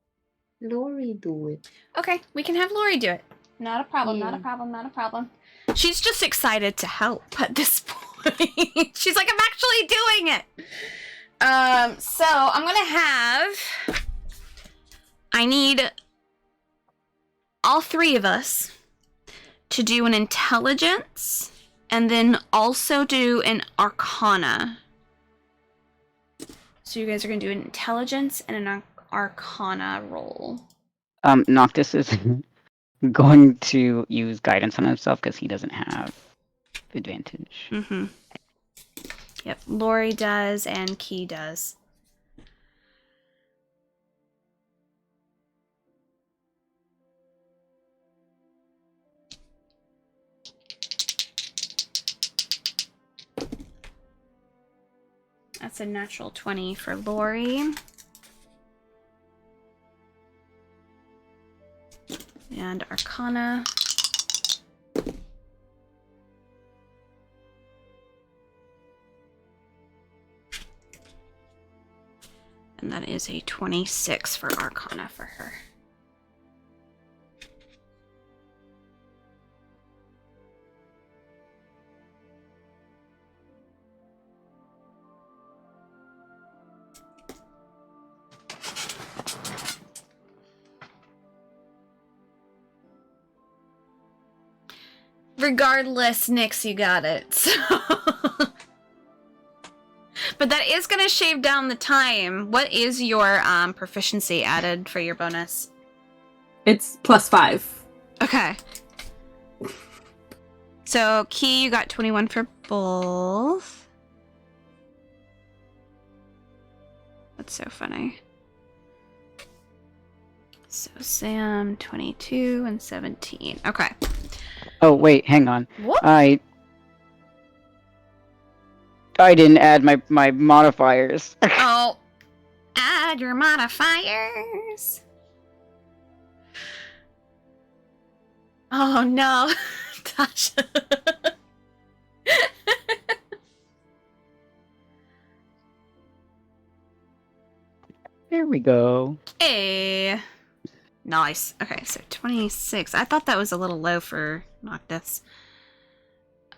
Lori do it. Okay, we can have Lori do it. Not a problem, not a Yeah. problem, not a problem. She's just excited to help at this point. She's like, I'm actually doing it! So I'm gonna have... I need all three of us to do an intelligence and then also do an arcana. So you guys are gonna do an intelligence and an arcana roll. Noctis is going to use guidance on himself because he doesn't have advantage. Mm-hmm. Yep, Lori does, and Key does. a natural 20 for Lori. And Arcana. And that is a 26 for Arcana for her. Regardless, Nyx, you got it. So. But that is going to shave down the time. What is your proficiency added for your bonus? It's +5. Okay. So, Key, you got 21 for both. That's so funny. So, Sam, 22 and 17. Okay. Oh wait, hang on. What? I didn't add my modifiers. Oh, add your modifiers. Oh no, Tasha. There we go. Hey. Nice. Okay, so 26. I thought that was a little low for Noctis.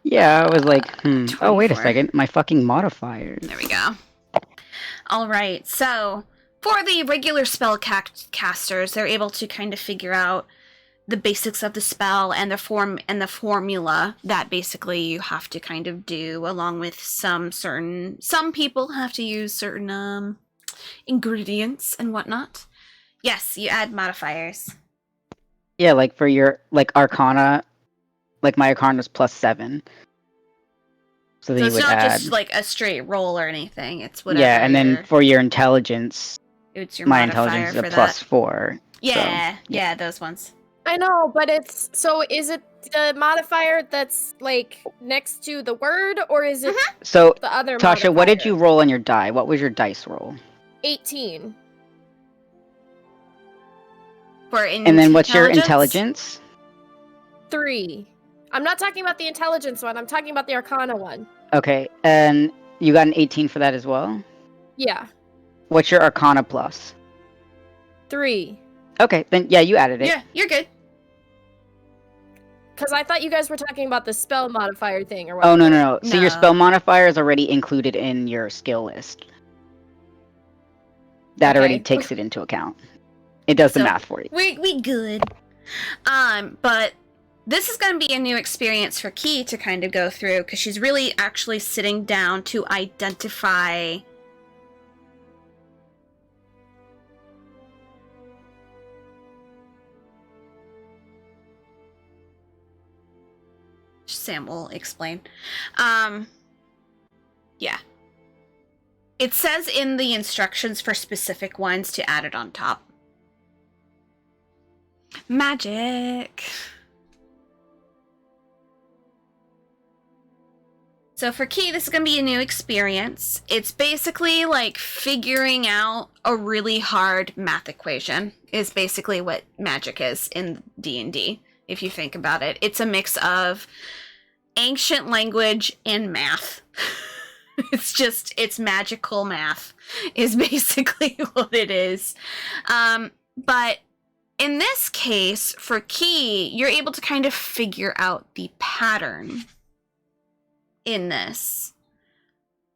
Yeah, I was like, Oh, wait a 24. second. My fucking modifiers. There we go. All right, so for the regular spell casters, they're able to kind of figure out the basics of the spell and the form and the formula that basically you have to kind of do, along with some people have to use certain ingredients and whatnot. Yes, you add modifiers. Yeah, like for your Arcana, like my Arcana is +7. So then So you it's would not add. just like a straight roll or anything. It's whatever. Yeah, and then for your intelligence, it's your my modifier intelligence is for a that. +4. Yeah, so, yeah, those ones. I know, but it's so. Is it the modifier that's like next to the word, or is it So, the other? Tasha, what did modifier? you roll on your die? What was your dice roll? 18. For And then what's your intelligence? 3. I'm not talking about the intelligence one. I'm talking about the Arcana one. Okay, and you got an 18 for that as well? Yeah, What's your Arcana plus? 3. Okay, then yeah, you added it. Yeah, you're good. Because I thought you guys were talking about the spell modifier thing, or what? Oh, no. So your No. spell modifier is already included in your skill list. That already Okay. takes it into account. It does the So- math for you. We good. But this is going to be a new experience for Key to kind of go through, because she's really actually sitting down to identify Sam will explain. Yeah. It says in the instructions for specific ones to add it on top. Magic. So for Key, this is going to be a new experience. It's basically like figuring out a really hard math equation is basically what magic is in D&D, if you think about it. It's a mix of ancient language and math. It's magical math is basically what it is. But in this case, for Key, you're able to kind of figure out the pattern in this.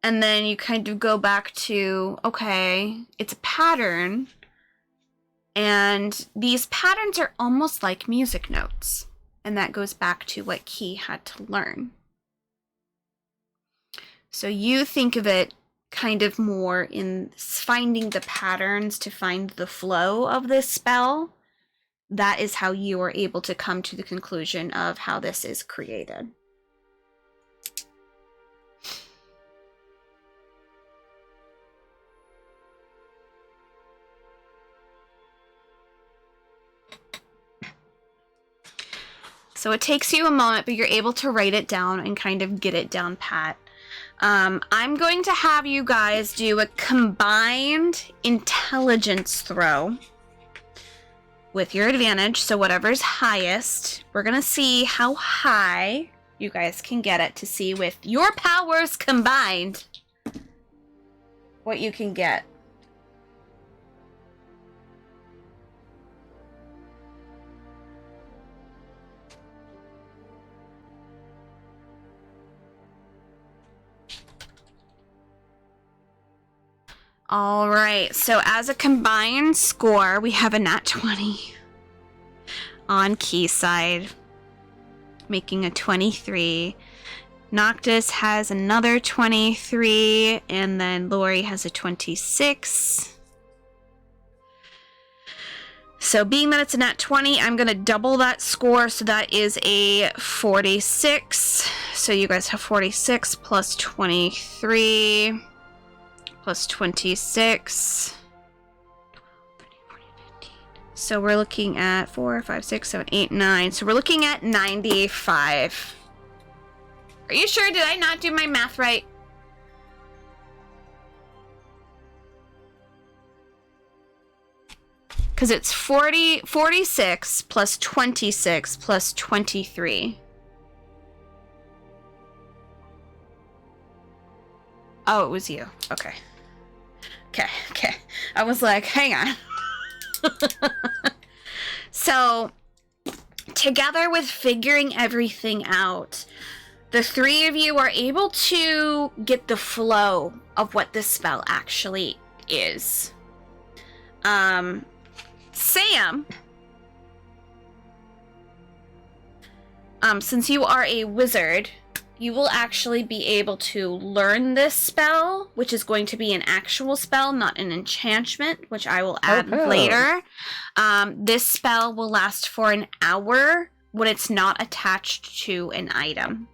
And then you kind of go back to, okay, it's a pattern. And these patterns are almost like music notes. And that goes back to what Key had to learn. So you think of it kind of more in finding the patterns to find the flow of this spell. That is how you are able to come to the conclusion of how this is created. So it takes you a moment, but you're able to write it down and kind of get it down pat. I'm going to have you guys do a combined intelligence throw with your advantage, so whatever's highest. We're gonna see how high you guys can get it to see with your powers combined what you can get. All right, so as a combined score, we have a nat 20 on Quayside, making a 23. Noctis has another 23, and then Lori has a 26. So being that it's a nat 20, I'm going to double that score, so that is a 46. So you guys have 46 plus 23... plus 26. So we're looking at 4, 5, 6, 7, 8, 9. So we're looking at 95. Are you sure? Did I not do my math right? Because it's 46 plus 26 plus 23. Oh, it was you. Okay. Okay. I was like, hang on. So, together with figuring everything out, the three of you are able to get the flow of what this spell actually is. Sam, since you are a wizard, you will actually be able to learn this spell, which is going to be an actual spell, not an enchantment, which I will add later. This spell will last for an hour when it's not attached to an item.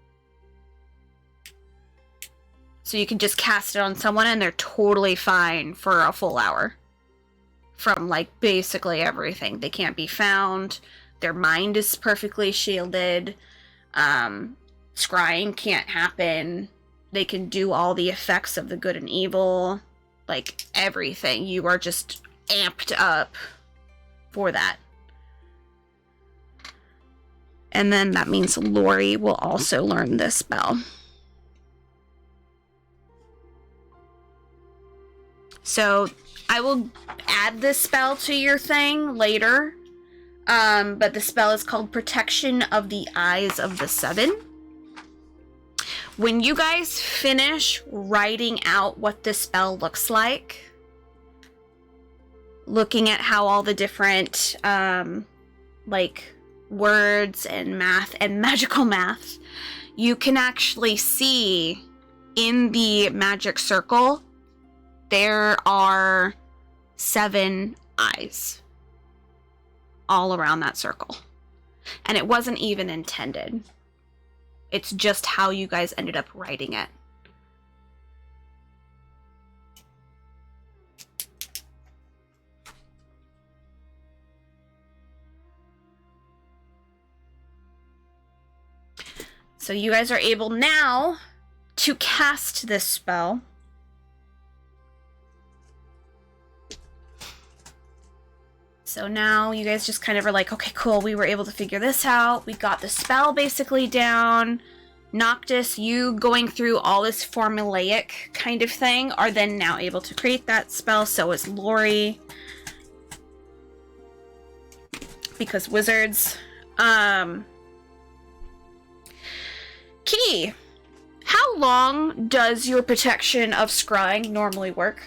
So you can just cast it on someone and they're totally fine for a full hour. From, like, basically everything. They can't be found. Their mind is perfectly shielded. Scrying can't happen. They can do all the effects of the good and evil. Like, everything. You are just amped up for that. And then that means Lori will also learn this spell. So, I will add this spell to your thing later. But the spell is called Protection of the Eyes of the Seven. When you guys finish writing out what the spell looks like, looking at how all the different, like, words and math and magical math, you can actually see in the magic circle, there are 7 eyes all around that circle. And it wasn't even intended. It's just how you guys ended up writing it. So you guys are able now to cast this spell. So now you guys just kind of are like, okay, cool, we were able to figure this out. We got the spell basically down. Noctis, you going through all this formulaic kind of thing are then now able to create that spell. So is Lori. Because wizards. Key, how long does your protection of scrying normally work?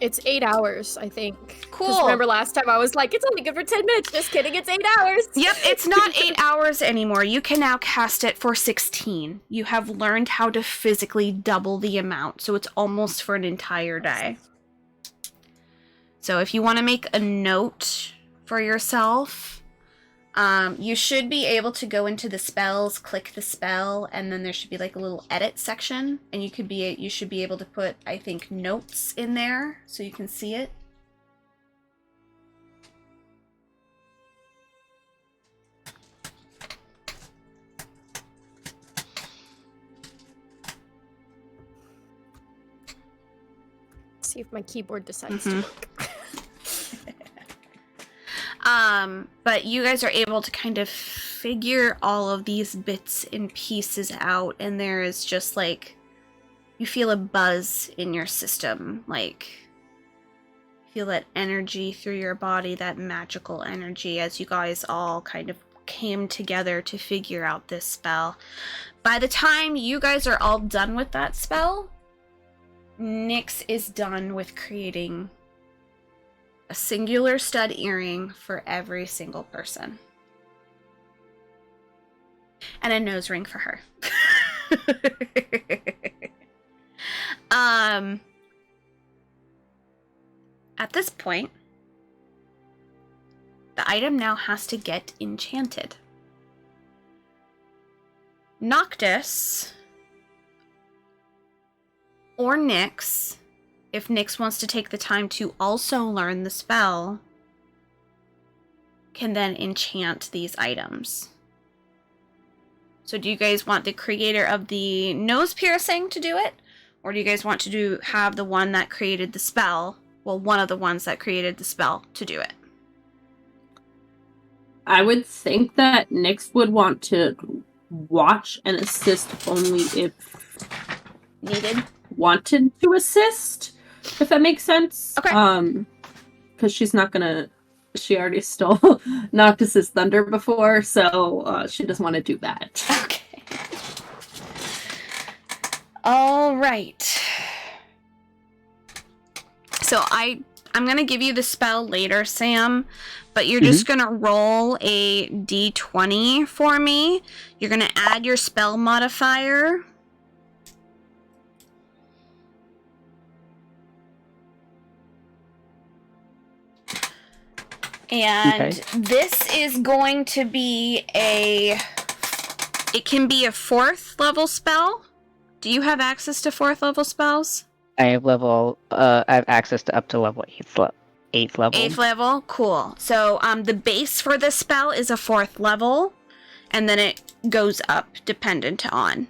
It's 8 hours, I think. Cool. 'Cause remember last time I was like, it's only good for 10 minutes. Just kidding, it's 8 hours. Yep, it's not 8 hours anymore. You can now cast it for 16. You have learned how to physically double the amount, so it's almost for an entire day. So if you want to make a note for yourself, you should be able to go into the spells, click the spell, and then there should be like a little edit section, and you should be able to put, I think, notes in there so you can see it. See if my keyboard decides to Mhm. work. But you guys are able to kind of figure all of these bits and pieces out, and there is just like, you feel a buzz in your system, like, feel that energy through your body, that magical energy, as you guys all kind of came together to figure out this spell. By the time you guys are all done with that spell, Nyx is done with creating a singular stud earring for every single person. And a nose ring for her. At this point, the item now has to get enchanted. Noctis or Nyx, if Nyx wants to take the time to also learn the spell, can then enchant these items. So do you guys want the creator of the nose piercing to do it? Or do you guys want to have the one that created the spell, well, one of the ones that created the spell, to do it? I would think that Nyx would want to watch and assist only if Needed? wanted to assist, if that makes sense. Okay. Because she's not gonna. She already stole Noctis's thunder before, so she doesn't want to do that. Okay. All right. So I'm gonna give you the spell later, Sam, but you're just gonna roll a d20 for me. You're gonna add your spell modifier. And this is going to be it can be a 4th level spell. Do you have access to 4th level spells? I have access to up to level 8th level. 8th level? Cool. So the base for this spell is a 4th level, and then it goes up dependent on.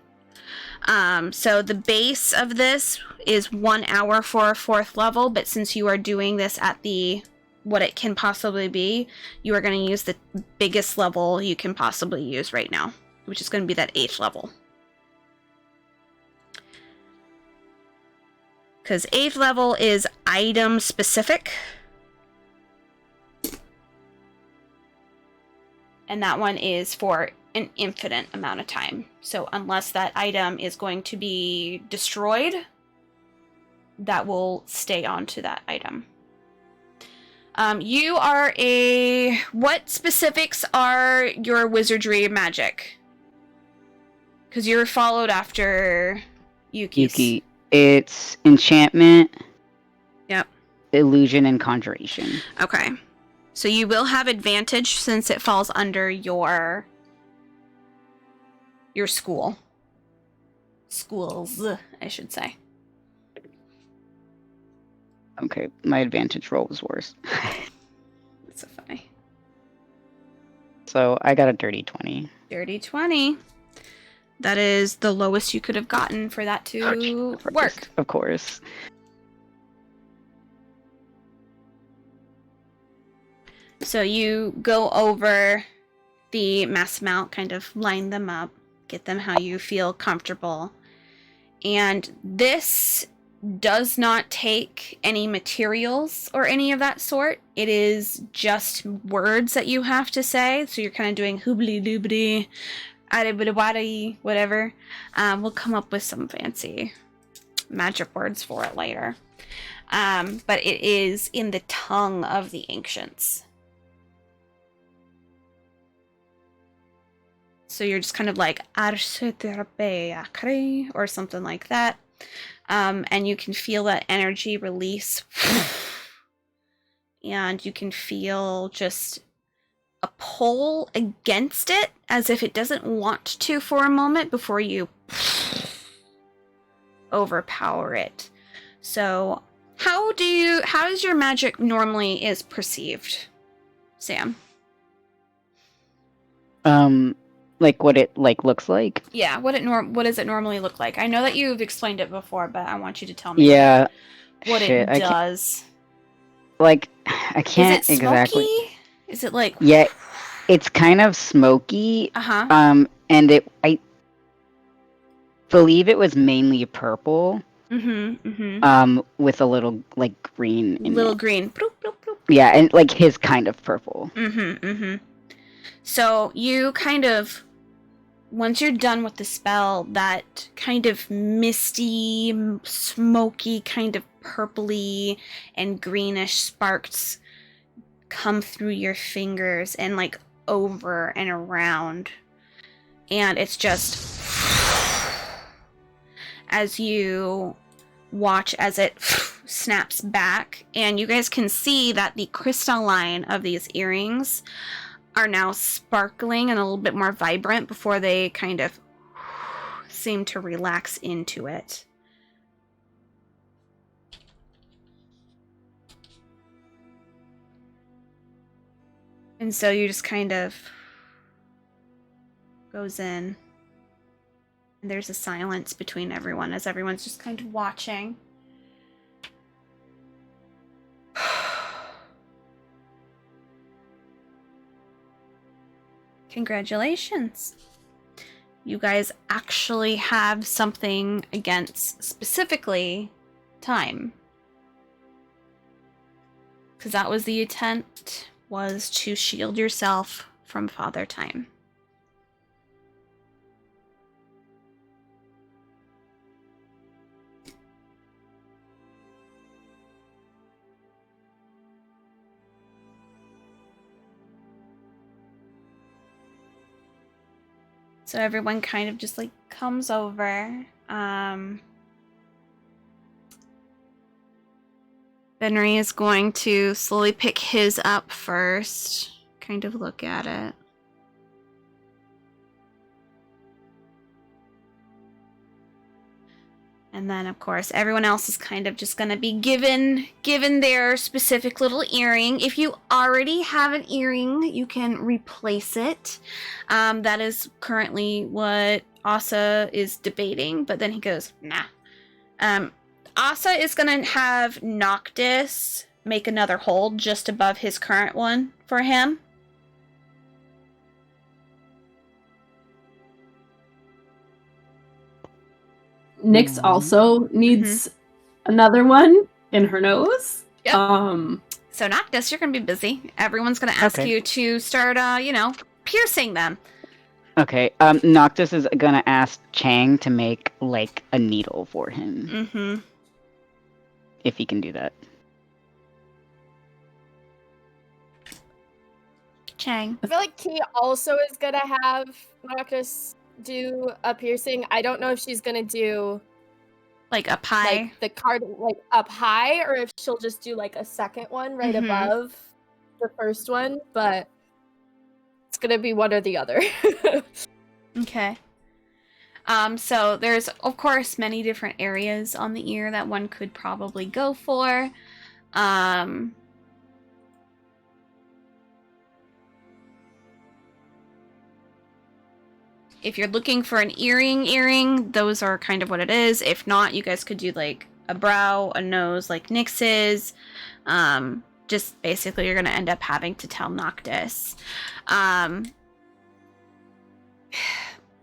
So the base of this is 1 hour for a 4th level, but since you are doing this at what it can possibly be, you are going to use the biggest level you can possibly use right now, which is going to be that 8th level. Because 8th level is item specific. And that one is for an infinite amount of time. So unless that item is going to be destroyed, that will stay onto that item. You are what specifics are your wizardry magic? Because you're followed after Yuki's. Yuki. It's enchantment. Yep. Illusion and conjuration. Okay. So you will have advantage since it falls under your school. Schools, I should say. Okay, my advantage roll was worse. That's so funny. So I got a dirty 20. Dirty 20. That is the lowest you could have gotten for that to work. Of course. So you go over the mass amount, kind of line them up, get them how you feel comfortable. And this does not take any materials or any of that sort. It is just words that you have to say. So you're kind of doing hoobly doobly, adibidibadi, whatever. We'll come up with some fancy magic words for it later. But it is in the tongue of the ancients. So you're just kind of like or something like that. And you can feel that energy release. And you can feel just a pull against it as if it doesn't want to for a moment before you overpower it. So how is your magic normally is perceived, Sam? Like what it looks like? Yeah, what does it normally look like? I know that you've explained it before, but I want you to tell me. Yeah. what Shit, it does. like, I can't Is it exactly. smoky? Is it like Yeah, it's kind of smoky. Uh-huh. And I believe it was mainly purple. With a little like green in Little it. green. Bloop, bloop, bloop. Yeah, and like his kind of purple. So you kind of, once you're done with the spell, that kind of misty, smoky, kind of purpley and greenish sparks come through your fingers and like over and around. And it's just as you watch as it snaps back, and you guys can see that the crystalline of these earrings are now sparkling and a little bit more vibrant before they kind of seem to relax into it. And so you just kind of goes in. And there's a silence between everyone as everyone's just kind of watching. Congratulations. You guys actually have something against specifically time. Because that was the intent, was to shield yourself from Father Time. So everyone kind of just like comes over. Benry is going to slowly pick his up first. Kind of look at it. And then, of course, everyone else is kind of just going to be given their specific little earring. If you already have an earring, you can replace it. That is currently what Asa is debating, but then he goes, nah. Asa is going to have Noctis make another hold just above his current one for him. Nyx also needs another one in her nose. Yep. So Noctis, you're gonna be busy. Everyone's gonna ask you to start, piercing them. Okay. Noctis is gonna ask Chang to make like a needle for him. If he can do that. Chang. I feel like Key also is gonna have Noctis do a piercing. I don't know if she's gonna do like up high, like the card like up high, or if she'll just do like a second one right above the first one, but it's gonna be one or the other. Okay. So there's of course many different areas on the ear that one could probably go for. If you're looking for an earring, those are kind of what it is. If not, you guys could do like a brow, a nose like Nyx's. Just basically you're going to end up having to tell Noctis. I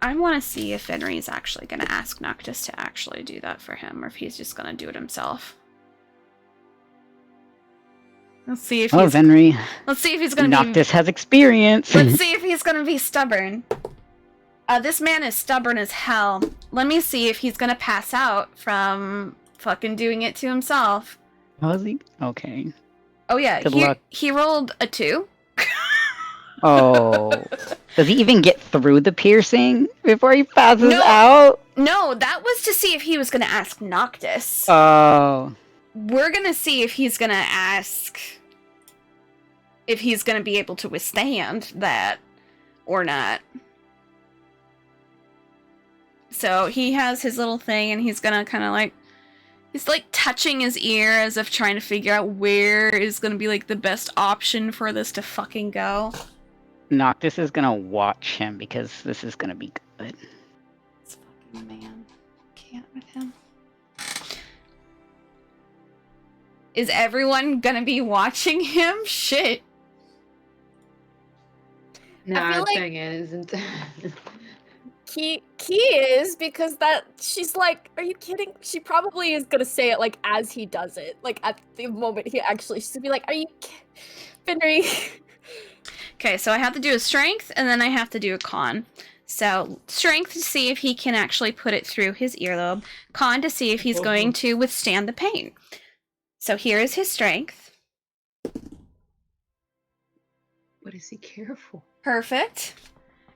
want to see if Henry's actually going to ask Noctis to actually do that for him, or if he's just going to do it himself. Let's see if he's... Henry. Let's see if he's going to be... Noctis has experience. Let's see if he's going to be stubborn. This man is stubborn as hell. Let me see if he's gonna pass out from fucking doing it to himself. How is he? Okay. Oh yeah, Good luck. He rolled a 2. Oh. Does he even get through the piercing before he passes out? No, that was to see if he was gonna ask Noctis. Oh. We're gonna see if he's gonna ask... if he's gonna be able to withstand that or not. So he has his little thing, and he's gonna kind of like... he's like touching his ear as if trying to figure out where is gonna be like the best option for this to fucking go. Noctis is gonna watch him because this is gonna be good. This fucking man. Can't with him. Is everyone gonna be watching him? Shit. Nah, feel like- Chang isn't. Key is because that she's like, are you kidding? She probably is gonna say it like as he does it, like at the moment he actually. She's gonna be like, "Are you, Finnery?" Okay, so I have to do a strength, and then I have to do a con. So, strength to see if he can actually put it through his earlobe. Con to see if he's going to withstand the pain. So here is his strength. What does he care for? Perfect.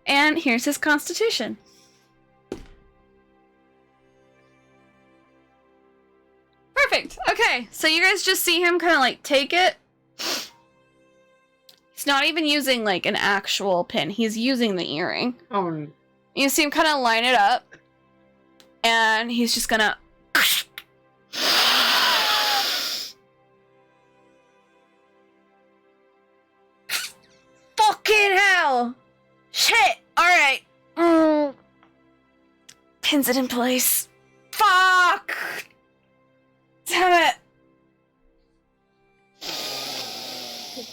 And here's his constitution. Perfect. Okay, so you guys just see him kind of like take it. He's not even using like an actual pin. He's using the earring. Oh, You see him kind of line it up. And he's just gonna... Fucking hell! Shit! Alright. Pins it in place. Fuck! Damn it!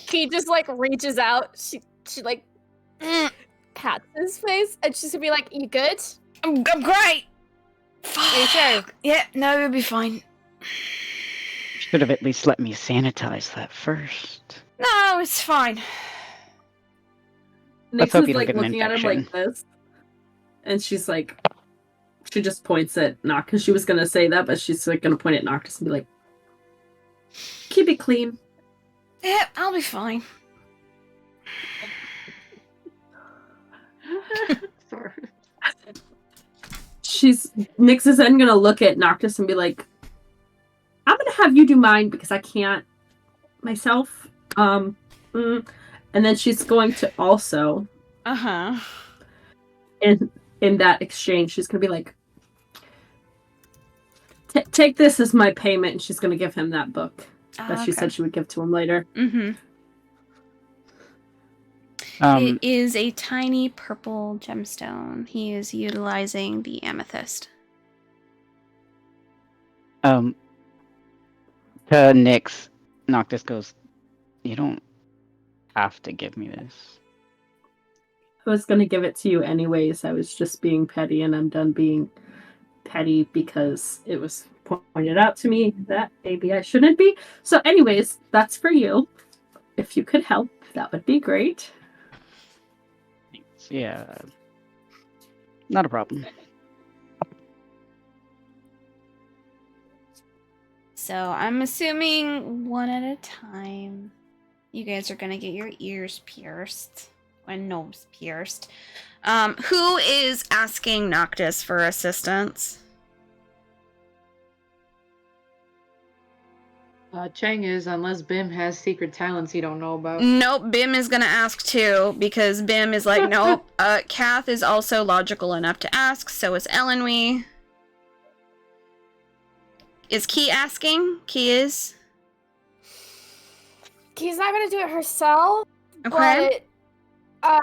Key just like reaches out. She like pats his face, and she's gonna be like, "You good? I'm great! Are you sure?" Yeah, no, it'll be fine. Should have at least let me sanitize that first. No, it's fine. Let's Nyx hope is you don't like get an looking at him like infection. this, and she's like, she just points at Noct because she was gonna say that, but she's like gonna point at Noctis and be like, "Keep it clean." Yeah, I'll be fine. sorry. Nyx is then gonna look at Noctis and be like, "I'm gonna have you do mine because I can't myself." And then she's going to also, Uh-huh. in that exchange, she's gonna be like, "Take this as my payment," and she's gonna give him that book that she said she would give to him later. Mm-hmm. It is a tiny purple gemstone. He is utilizing the amethyst. To Nyx, Noctis goes, "You don't have to give me this." I was gonna give it to you anyways. I was just being petty, and I'm done being petty because it was pointed out to me that maybe I shouldn't be. So anyways, that's for you. If you could help, that would be great. Yeah. Not a problem. So I'm assuming one at a time. You guys are gonna get your ears pierced. And nose pierced. Who is asking Noctis for assistance? Chang is, unless Bim has secret talents you don't know about. Nope, Bim is gonna ask too, because Bim is like, nope. Kath is also logical enough to ask, so is Elenwe. Is Key asking? Key is? Key's not gonna do it herself, Okay. but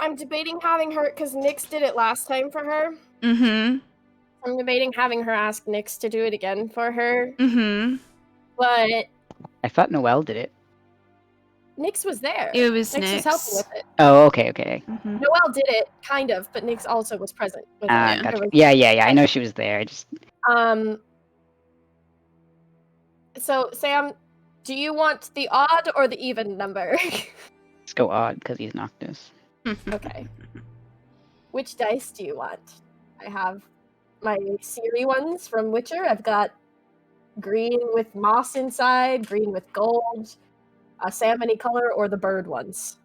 I'm debating having her because Nyx did it last time for her. Mm-hmm. I'm debating having her ask Nyx to do it again for her, Mm-hmm. but I thought Noelle did it. Nyx was there. It was Nyx was helping with it. Oh, okay. Mm-hmm. Noelle did it, kind of, but Nyx also was present with Ah, it. gotcha. Yeah. I know she was there. I just So, Sam, do you want the odd or the even number? let's go odd because he's Noctis. Okay. Which dice do you want? I have my Siri ones from Witcher. I've got green with moss inside, green with gold, a salmony color, or the bird ones.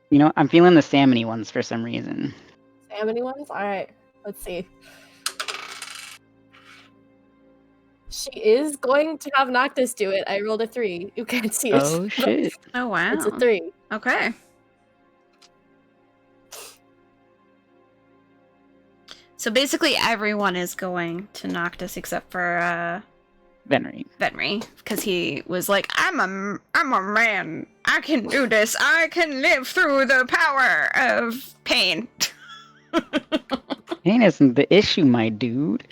You know, I'm feeling the salmony ones for some reason. Salmony ones? Alright, let's see. She is going to have Noctis do it. I rolled a 3. You can't see it. Oh shit. Oh, wow. It's a 3. Okay. So basically everyone is going to Noctis except for Venery. Venry, because he was like, I'm a man. I can do this. I can live through the power of pain. Pain isn't the issue, my dude.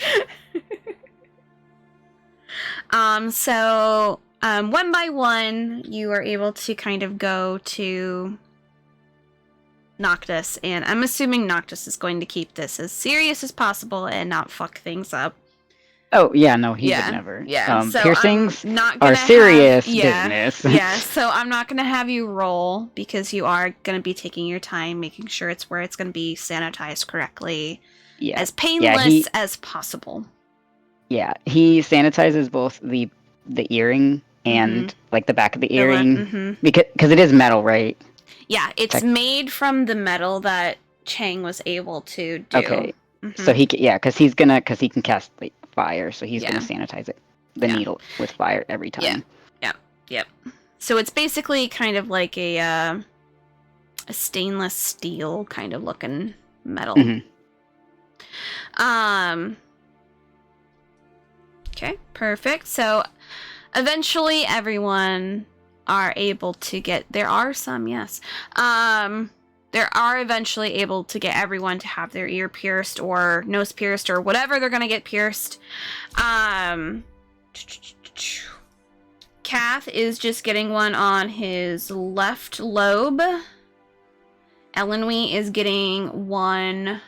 So one by one, you are able to kind of go to Noctis, and I'm assuming Noctis is going to keep this as serious as possible and not fuck things up. Oh yeah, no, he Yeah, would never. yeah. So Piercings I'm not are gonna serious business. business. Yeah, so I'm not gonna have you roll because you are gonna be taking your time, making sure it's where it's gonna be sanitized correctly, Yeah, as painless as possible. yeah, he sanitizes both the earring and like the back of the earring Mm-hmm. because it is metal, right? Yeah, it's made from the metal that Chang was able to do. Okay, Mhm. so he can cast like fire, so he's gonna sanitize the needle with fire every time. Yep. So it's basically kind of like a stainless steel kind of looking metal. Mhm. Okay, perfect. So eventually everyone are able to get, there are some, yes. There are eventually able to get everyone to have their ear pierced or nose pierced or whatever they're gonna get pierced. Kath is just getting one on his left lobe. Elenwy is getting one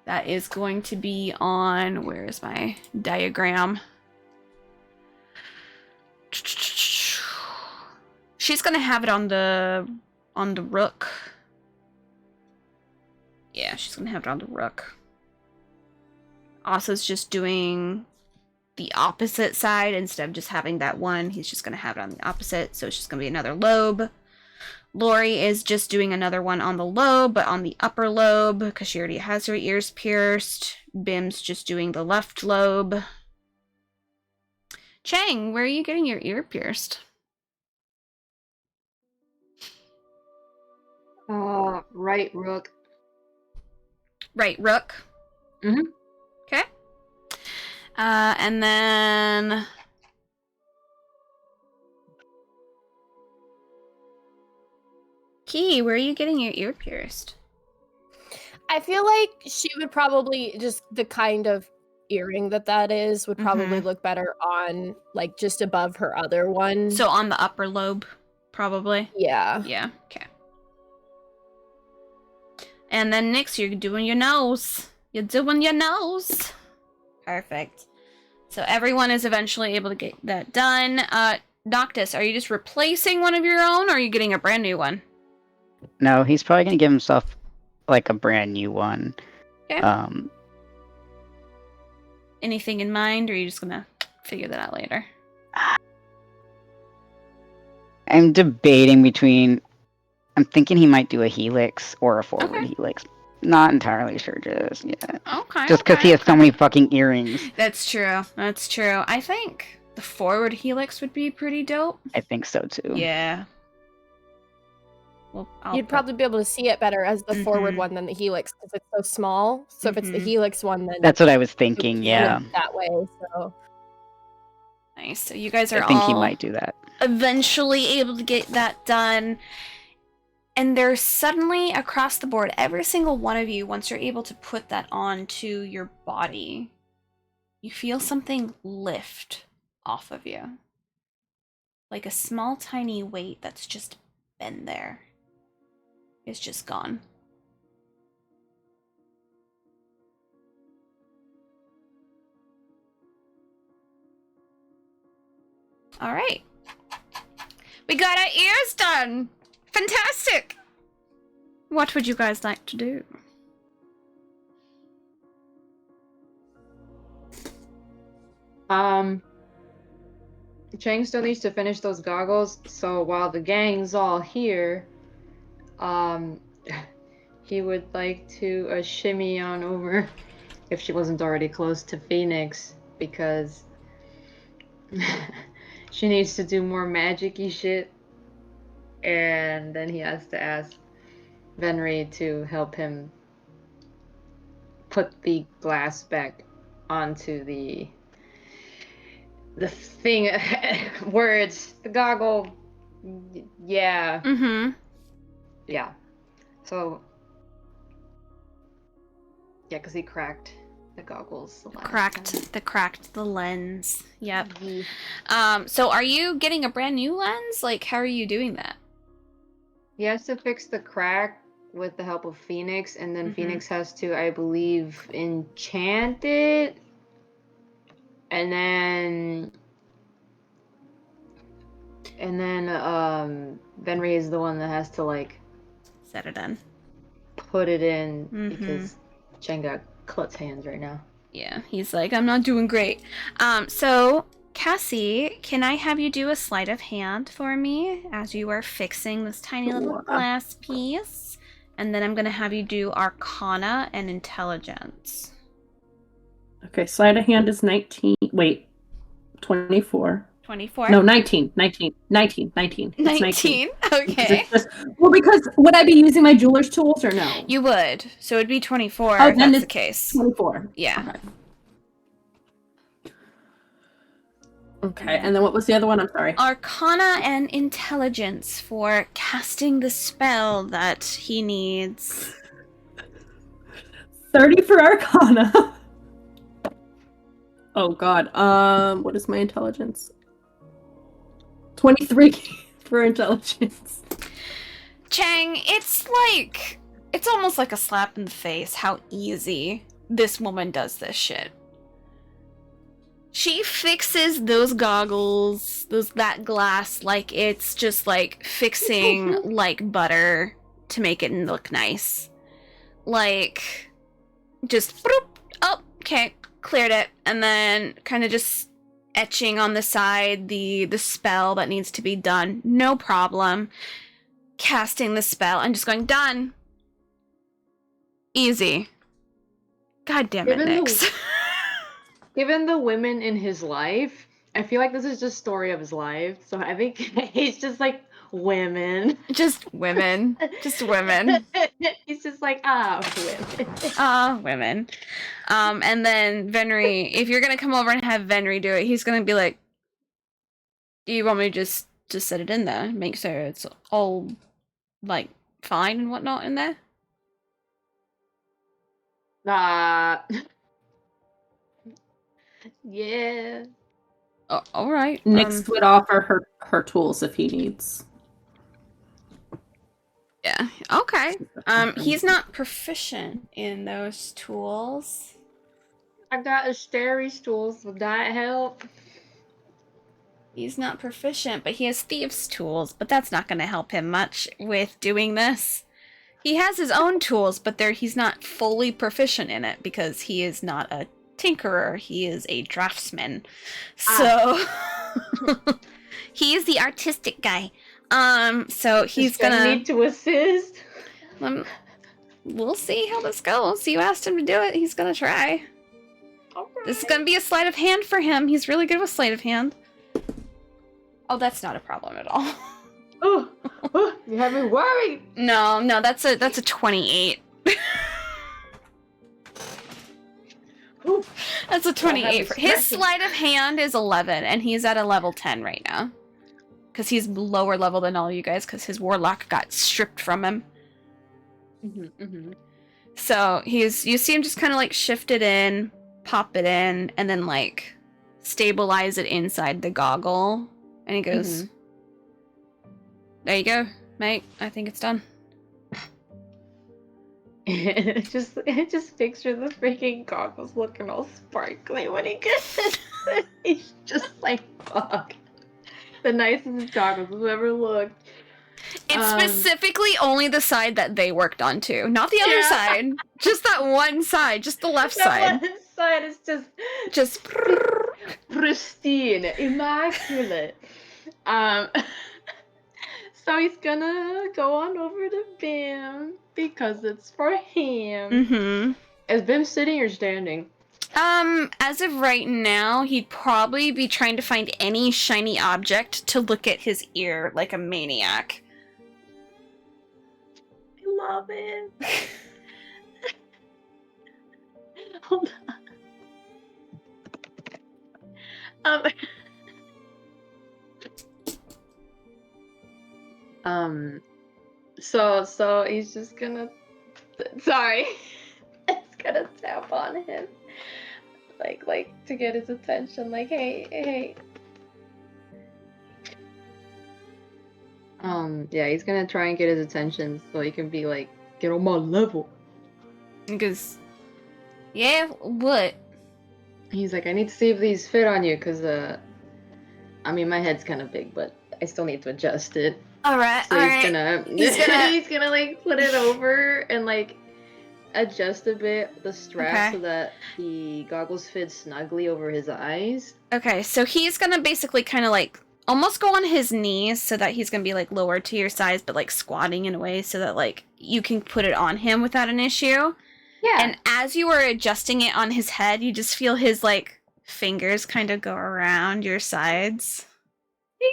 that is going to be on, where is my diagram? She's gonna have it on the rook. Yeah, she's gonna have it on the rook. Asa's just doing the opposite side instead of just having that one. He's just gonna have it on the opposite, so it's just gonna be another lobe. Lori is just doing another one on the lobe, but on the upper lobe because she already has her ears pierced. Bim's just doing the left lobe. Chang, where are you getting your ear pierced? Right rook. Right rook. Mhm. Okay. And then Key, where are you getting your ear pierced? I feel like she would probably just the kind of earring that is would probably look better on like just above her other one. So on the upper lobe, probably. Yeah. Yeah. Okay. And then Nyx, you're doing your nose. You're doing your nose. Perfect. So everyone is eventually able to get that done. Noctis, are you just replacing one of your own, or are you getting a brand new one? No, he's probably gonna give himself like a brand new one. Okay. Anything in mind, or are you just gonna figure that out later? I'm debating between. I'm thinking he might do a helix or a forward helix. Not entirely sure just yet. Okay. Just because he has so many fucking earrings. That's true. That's true. I think the forward helix would be pretty dope. I think so too. Yeah. Well, you'd probably be able to see it better as the forward one than the helix because it's so small. So if it's the helix one, then that's what I was thinking. Yeah. That way. So nice. So you guys are I think all he might do that. Eventually able to get that done. And there's suddenly across the board, every single one of you, once you're able to put that onto your body, you feel something lift off of you. Like a small, tiny weight that's just been there. It's just gone. All right. We got our ears done. Fantastic. What would you guys like to do? Chang still needs to finish those goggles, so while the gang's all here, he would like to shimmy on over, if she wasn't already close to Phoenix, because she needs to do more magic-y shit, and then he has to ask Venri to help him put the glass back onto the thing, words, the goggle, yeah. Mm-hmm. Yeah. So, yeah, because he cracked the goggles. The last cracked the lens. Yep. time. So are you getting a brand new lens? Like, how are you doing that? He has to fix the crack with the help of Phoenix, and then Mhm. Phoenix has to, I believe, enchant it, and then Venry is the one that has to like Set it in. put it in Mhm. because Chen got klutz hands right now. Yeah, he's like, I'm not doing great. So Cassie, can I have you do a sleight of hand for me as you are fixing this tiny little Sure. glass piece? And then I'm gonna have you do Arcana and Intelligence. Okay, sleight of hand is 19. Wait, 24. 24? No, 19. 19. 19. 19. It's 19. 19? Okay. Well, because would I be using my jeweler's tools or no? You would. So it'd be 24 Oh, if then that's the it's case. 24. Yeah. Okay. Okay, and then what was the other one? I'm sorry. Arcana and Intelligence for casting the spell that he needs. 30 for Arcana. Oh God. What is my intelligence? 23 for intelligence. Chang, it's almost like a slap in the face how easy this woman does this shit. She fixes those goggles, that glass like it's just like fixing like butter to make it look nice. Like just boop, oh, okay, cleared it, and then kind of just etching on the side the spell that needs to be done. No problem. Casting the spell and just going done. Easy. God damn it, Nyx. Given the women in his life, I feel like this is just story of his life. So I think he's just like women. Just women. Just women. He's just like women. Women. And then Venry, if you're gonna come over and have Venry do it, he's gonna be like, do you want me to just set it in there? Make sure it's all like fine and whatnot in there? Yeah. Oh, all right. Nyx would offer her tools if he needs. Yeah. Okay. He's not proficient in those tools. I got Asteri's tools. Would that help? He's not proficient, but he has thieves' tools, but that's not going to help him much with doing this. He has his own tools, but he's not fully proficient in it because he is not a tinkerer. He is a draftsman. So he is the artistic guy. So he's gonna need to assist. We'll see how this goes. You asked him to do it. He's gonna try. Okay. This is gonna be a sleight of hand for him. He's really good with sleight of hand. Oh, that's not a problem at all. Oh, you have me worried. No, that's a 28. That's a 28. His sleight of hand is 11, and he's at a level 10 right now. Because he's lower level than all you guys, because his warlock got stripped from him. So you see him just kind of like shift it in, pop it in, and then like stabilize it inside the goggle. And he goes, there you go, mate. I think it's done. just picture the freaking goggles looking all sparkly when he gets it. He's just like, fuck. The nicest goggles I've ever looked. It's specifically only the side that they worked on too, not the other side. Just that one side, just the left side. One side is Just pristine, immaculate. So he's gonna go on over to Bim because it's for him. Is Bim sitting or standing? As of right now, he'd probably be trying to find any shiny object to look at his ear like a maniac. I love it. Hold on. So he's just gonna. Sorry. It's gonna tap on him. like to get his attention. Like, hey. Yeah, he's gonna try and get his attention so he can be like, get on my level. Because, yeah, what? He's like, I need to see if these fit on you, cause I mean, my head's kind of big, but I still need to adjust it. All right, So all he's right. gonna he's gonna like put it over and like adjust a bit the strap Okay. so that the goggles fit snugly over his eyes. Okay, so he's gonna basically kind of like almost go on his knees so that he's gonna be like lower to your size, but like squatting in a way so that like you can put it on him without an issue. Yeah. And as you are adjusting it on his head, you just feel his like fingers kind of go around your sides. He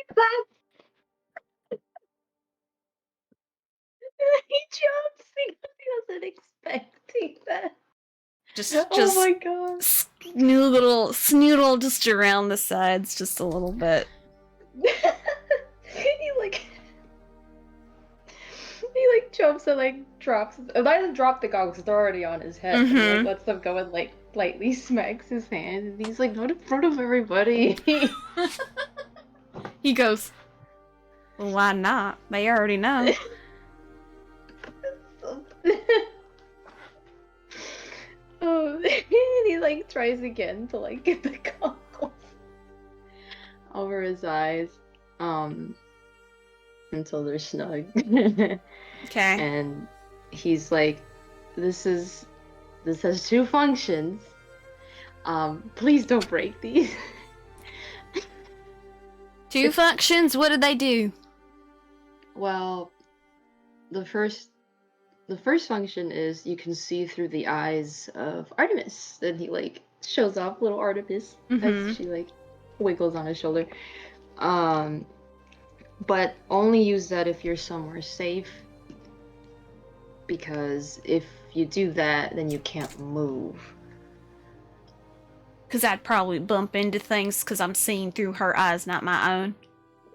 jumps because he wasn't expecting that. Just Oh my god. snoodle just around the sides just a little bit. he like jumps and like drops. Not even drop the goggles; they're already on his head. But he Mhm. like lets them go and like lightly smacks his hand, and he's like, "Not in front of everybody." He goes, well, why not? They already know. Oh, and he like tries again to like get the goggles over his eyes, until they're snug. Okay. And he's like, this has two functions. Please don't break these. Two functions, what did they do? Well, the first function is you can see through the eyes of Artemis. Then he like shows off little Artemis Mhm. as she like wiggles on his shoulder. But only use that if you're somewhere safe. Because if you do that, then you can't move. Because I'd probably bump into things because I'm seeing through her eyes, not my own.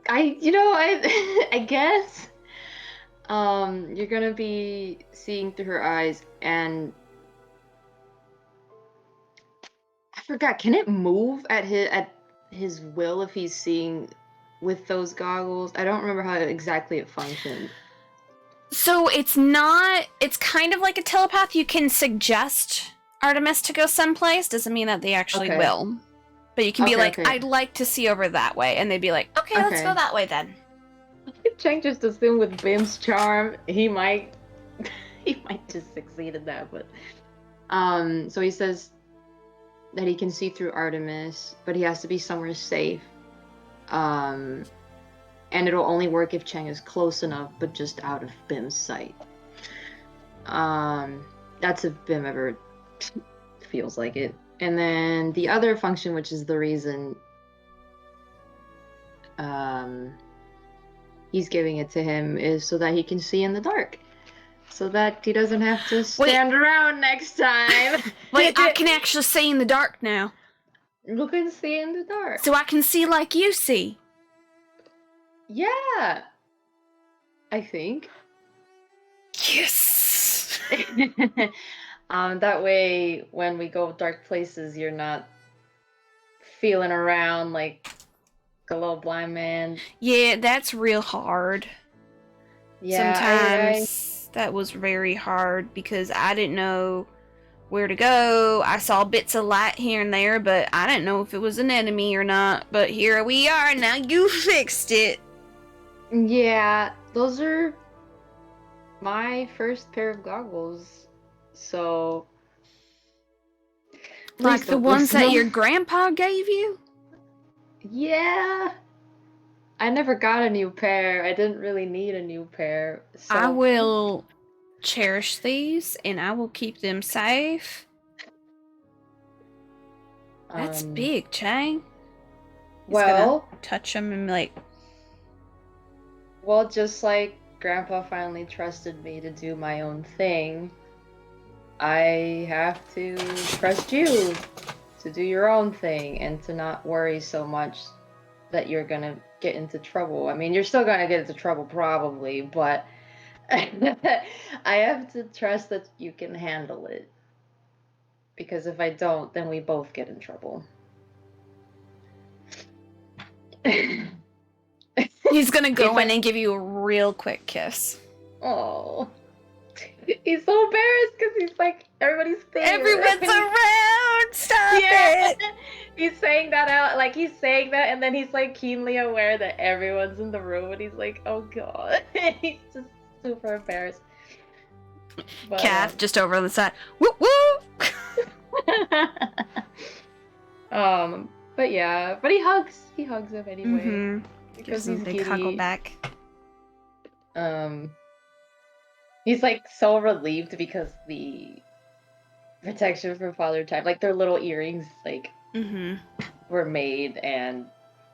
I guess. You're gonna be seeing through her eyes, and I forgot. Can it move at his will if he's seeing with those goggles? I don't remember how exactly it functions. So it's kind of like a telepath. You can suggest Artemis to go someplace. Doesn't mean that they actually Okay. will. But you can be Okay, like, okay. I'd like to see over that way. And they'd be like, okay, let's Okay. go that way then. Chang just assumed with Bim's charm, he might just succeed in that, but so he says that he can see through Artemis, but he has to be somewhere safe. And it'll only work if Chang is close enough, but just out of Bim's sight. That's if Bim ever feels like it. And then the other function, which is the reason he's giving it to him, is so that he can see in the dark. So that he doesn't have to stand around next time. Wait, I can actually see in the dark now. You can see in the dark. So I can see like you see. Yeah. I think. Yes! That way, when we go dark places, you're not feeling around like a little blind man. Yeah, that's real hard. Yeah, Sometimes that was very hard because I didn't know where to go. I saw bits of light here and there, but I didn't know if it was an enemy or not. But here we are, now you fixed it. Yeah, those are my first pair of goggles. So Like please the don't ones listen that to your them. grandpa gave you? Yeah. I never got a new pair. I didn't really need a new pair. So I will cherish these and I will keep them safe. That's big, Chang. He's Well, gonna touch them and be like, well, just like Grandpa finally trusted me to do my own thing, I have to trust you to do your own thing and to not worry so much that you're gonna get into trouble. I mean, you're still gonna get into trouble probably, but I have to trust that you can handle it. Because if I don't, then we both get in trouble. He's gonna go He's like- in and give you a real quick kiss. Oh. He's so embarrassed because he's like, everybody's there. Everyone's around! Stop it! He's saying that out, like he's saying that, and then he's like keenly aware that everyone's in the room, and he's like, oh god. He's just super embarrassed. But, Kath just over on the side. Woo woo! But yeah, but he hugs him anyway. Mm-hmm. Because Gives him a he's big giddy. huggle back. He's like so relieved because the protection from Father Time, like their little earrings, like Mm-hmm. were made, and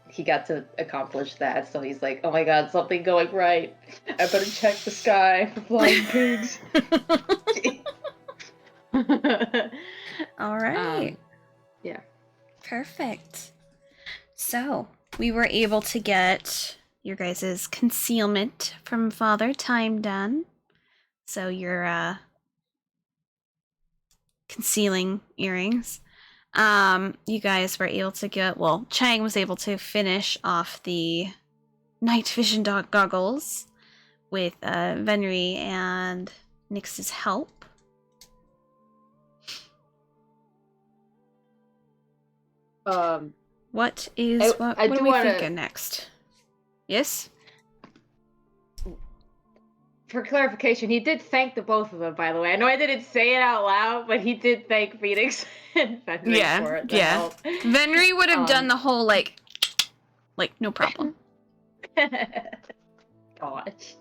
he got to accomplish that. So he's like, "Oh my god, something going right! I better check the sky for flying pigs." All right. Yeah. Perfect. So, we were able to get your guys' concealment from Father Time done. So, you're concealing earrings. You guys were able to get, well, Chang was able to finish off the night vision goggles with Venri and Nyx's help. What is what I are do we wanna- thinking next? Yes? For clarification, he did thank the both of them, by the way. I know I didn't say it out loud, but he did thank Phoenix and Fenrir Yeah, for it. yeah. Help. Venri would have done the whole like no problem. Gosh.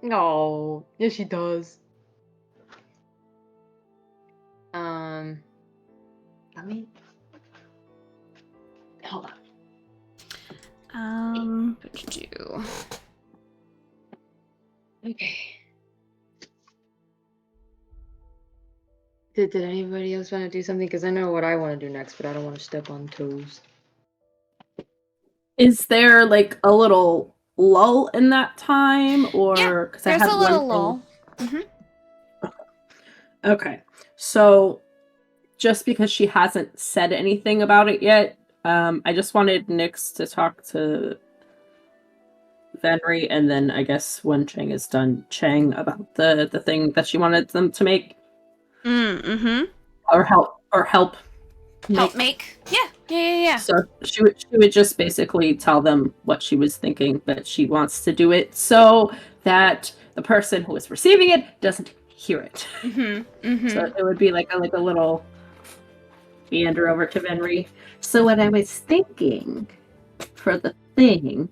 No. Yes, she does. Let me. Hold on. What to do? Okay. Did anybody else want to do something? Because I know what I want to do next, but I don't want to step on toes. Is there like a little lull in that time, or Yeah, because There's a little lull. Okay, so just because she hasn't said anything about it yet, I just wanted Nyx to talk to Venri, and then I guess when Chang is done, Chang about the thing that she wanted them to make Mm-hmm. or help Make. Yeah. So she would just basically tell them what she was thinking, that she wants to do it so that the person who is receiving it doesn't hear it. Mm-hmm. Mm-hmm. So it would be like a little meander over to Venri. So what I was thinking for the thing,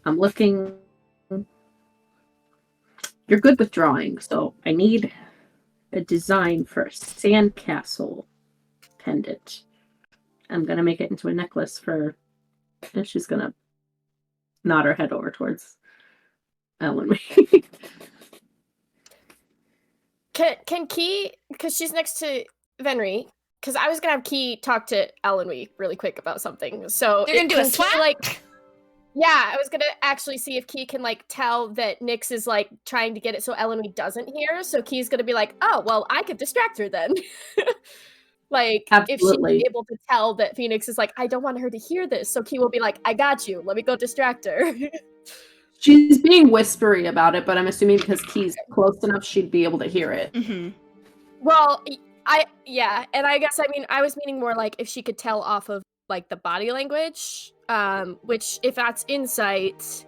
I'm looking. You're good with drawing, so I need a design for a sandcastle pendant. I'm gonna make it into a necklace for. And she's gonna nod her head over towards Ellen. Can Key, because she's next to Venri, because I was gonna have Key talk to Alan really quick about something. So You're gonna do a can Key, swap? like, yeah, I was gonna actually see if Key can like tell that Nyx is like trying to get it so Ellen doesn't hear. So Key's gonna be like, oh well, I could distract her then. Like Absolutely. if she's able to tell that Phoenix is like, I don't want her to hear this. So Key will be like, I got you. Let me go distract her. She's being whispery about it, but I'm assuming because Key's close enough, she'd be able to hear it. Mm-hmm. Well, yeah, and I guess I was meaning more like if she could tell off of like the body language, which if that's insight,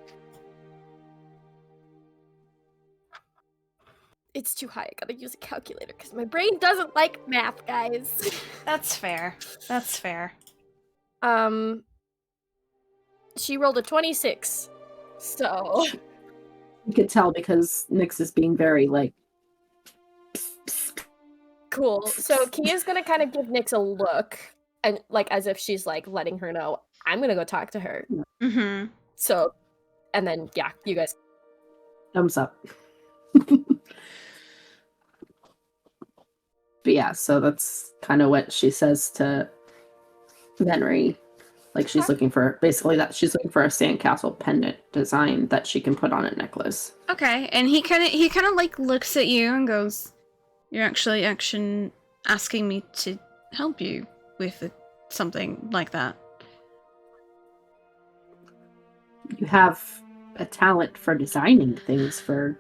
it's too high. I gotta use a calculator because my brain doesn't like math, guys. That's fair. That's fair. She rolled a 26, so You could tell because Nyx is being very like. cool. So Kia's gonna kind of give Nyx a look, and like as if she's like letting her know I'm gonna go talk to her. Mm-hmm. So, and then yeah, you guys. Thumbs up. But yeah, so that's kind of what she says to Venri. Like she's looking for basically that she's looking for a sandcastle pendant design that she can put on a necklace. Okay, and he kind of like looks at you and goes, You're actually asking me to help you with something like that. You have a talent for designing things. For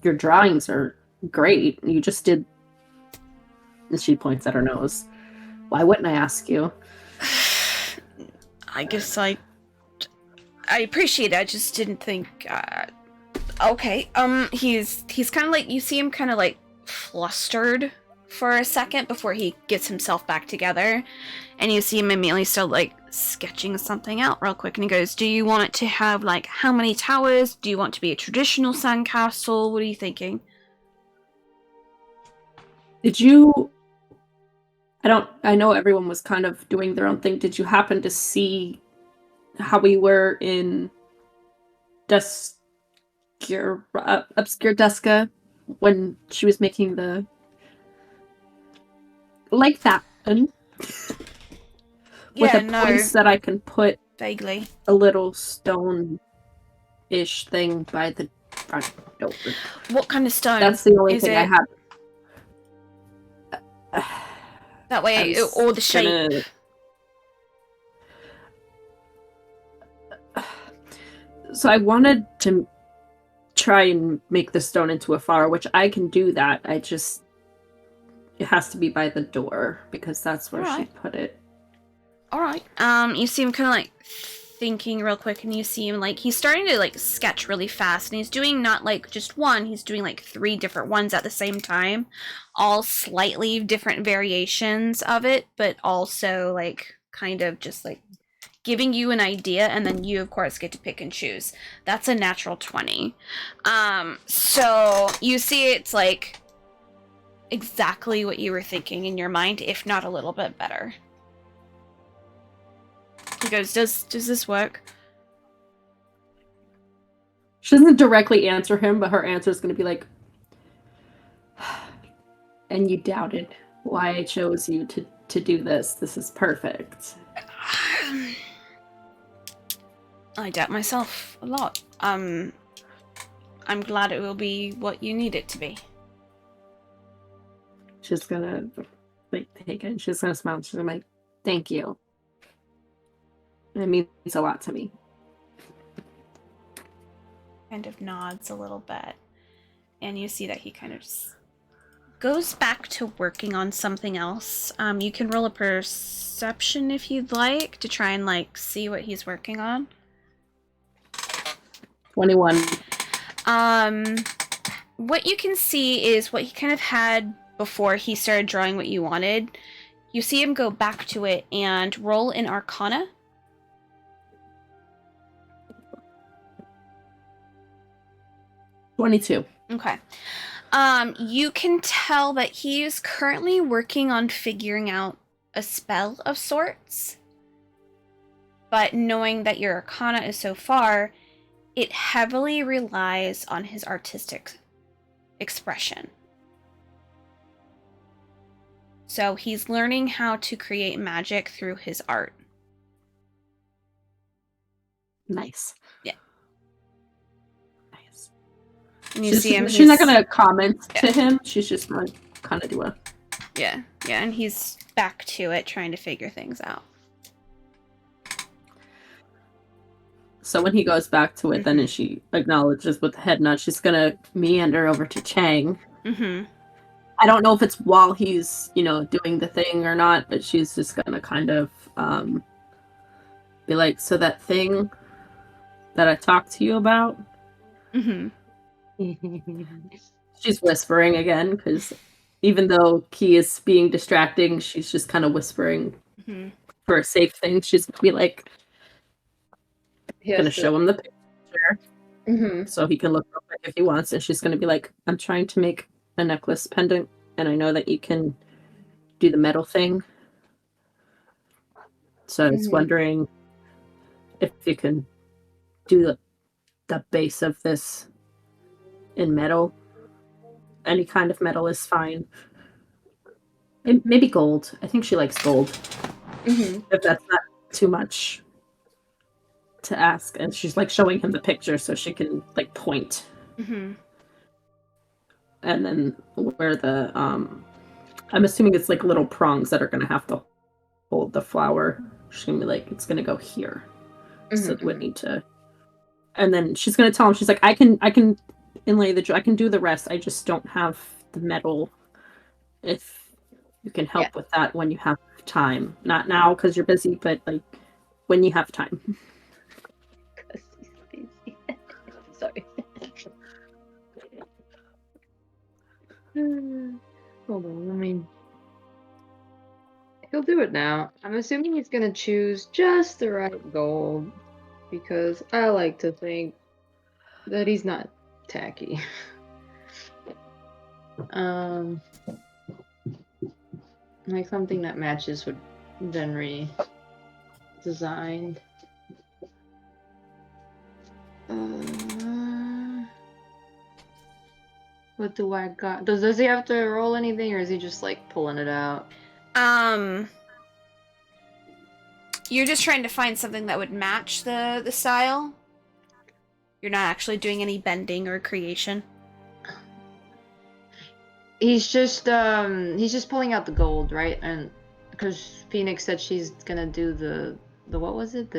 your drawings are great. You just did. And she points at her nose. Why wouldn't I ask you? I guess I appreciate it. I just didn't think. Okay. He's kind of like, you see him kind of like flustered for a second before he gets himself back together, and you see him immediately start like sketching something out real quick, and he goes, "Do you want it to have like how many towers? Do you want it to be a traditional sandcastle? What are you thinking?" Did you? I know everyone was kind of doing their own thing. Did you happen to see how we were in Obscure Duska when she was making the like that one? With a place that I can put vaguely a little stone-ish thing by the front door. What kind of stone? That's the only thing I have. That way, or the shape. So I wanted to try and make the stone into a flower, which I can do that. It has to be by the door because that's where she put it. All right. You see him kind of like thinking real quick, and you see him like he's starting to like sketch really fast, and he's doing not like just one, he's doing like 3 different ones at the same time, all slightly different variations of it, but also like kind of just like giving you an idea, and then you of course get to pick and choose. That's a natural 20. So you see it's like exactly what you were thinking in your mind, if not a little bit better. He goes, does this work? She doesn't directly answer him, but her answer is going to be like, and you doubted why I chose you to do this. This is perfect. I doubt myself a lot. I'm glad it will be what you need it to be. She's gonna like take it and she's gonna smile and she's gonna be like, thank you. It means a lot to me. Kind of nods a little bit. And you see that he kind of just goes back to working on something else. You can roll a perception if you'd like to try and like see what he's working on. 21. What you can see is what he kind of had before he started drawing what you wanted. You see him go back to it and roll an Arcana. 22. Okay. You can tell that he is currently working on figuring out a spell of sorts. But knowing that your Arcana is so far, it heavily relies on his artistic expression. So he's learning how to create magic through his art. Nice. Yeah. Nice. And you see him. She's not gonna comment to him. She's just gonna kind of do a. Yeah, and he's back to it, trying to figure things out. So when he goes back to it, then she acknowledges with the head nod. She's gonna meander over to Chang. Mm-hmm. I don't know if it's while he's, doing the thing or not, but she's just gonna kind of be like, so that thing that I talked to you about? Mm-hmm. She's whispering again, because even though he is being distracting, she's just kind of whispering for a safe thing. She's gonna be like, gonna show him the picture so he can look real quick if he wants, and she's gonna be like, I'm trying to make a necklace pendant, and I know that you can do the metal thing, so I was wondering if you can do the base of this in metal. Any kind of metal is fine. Maybe gold. I think she likes gold. If that's not too much to ask. And she's like showing him the picture so she can like point. and then where the I'm assuming it's like little prongs that are gonna have to hold the flower. She's gonna be like, it's gonna go here. So it would need to. And then she's gonna tell him, she's like, I can inlay the I can do the rest. I just don't have the metal. If you can help with that when you have time, not now because you're busy, but like when you have time. Because he's busy. Sorry. Hold on, I mean, he'll do it now. I'm assuming he's gonna choose just the right gold because I like to think that he's not tacky. Like something that matches what Venri designed. What do I got? Does he have to roll anything, or is he just like pulling it out? You're just trying to find something that would match the style. You're not actually doing any bending or creation. He's just pulling out the gold, right? And because Phoenix said she's gonna do the what was it?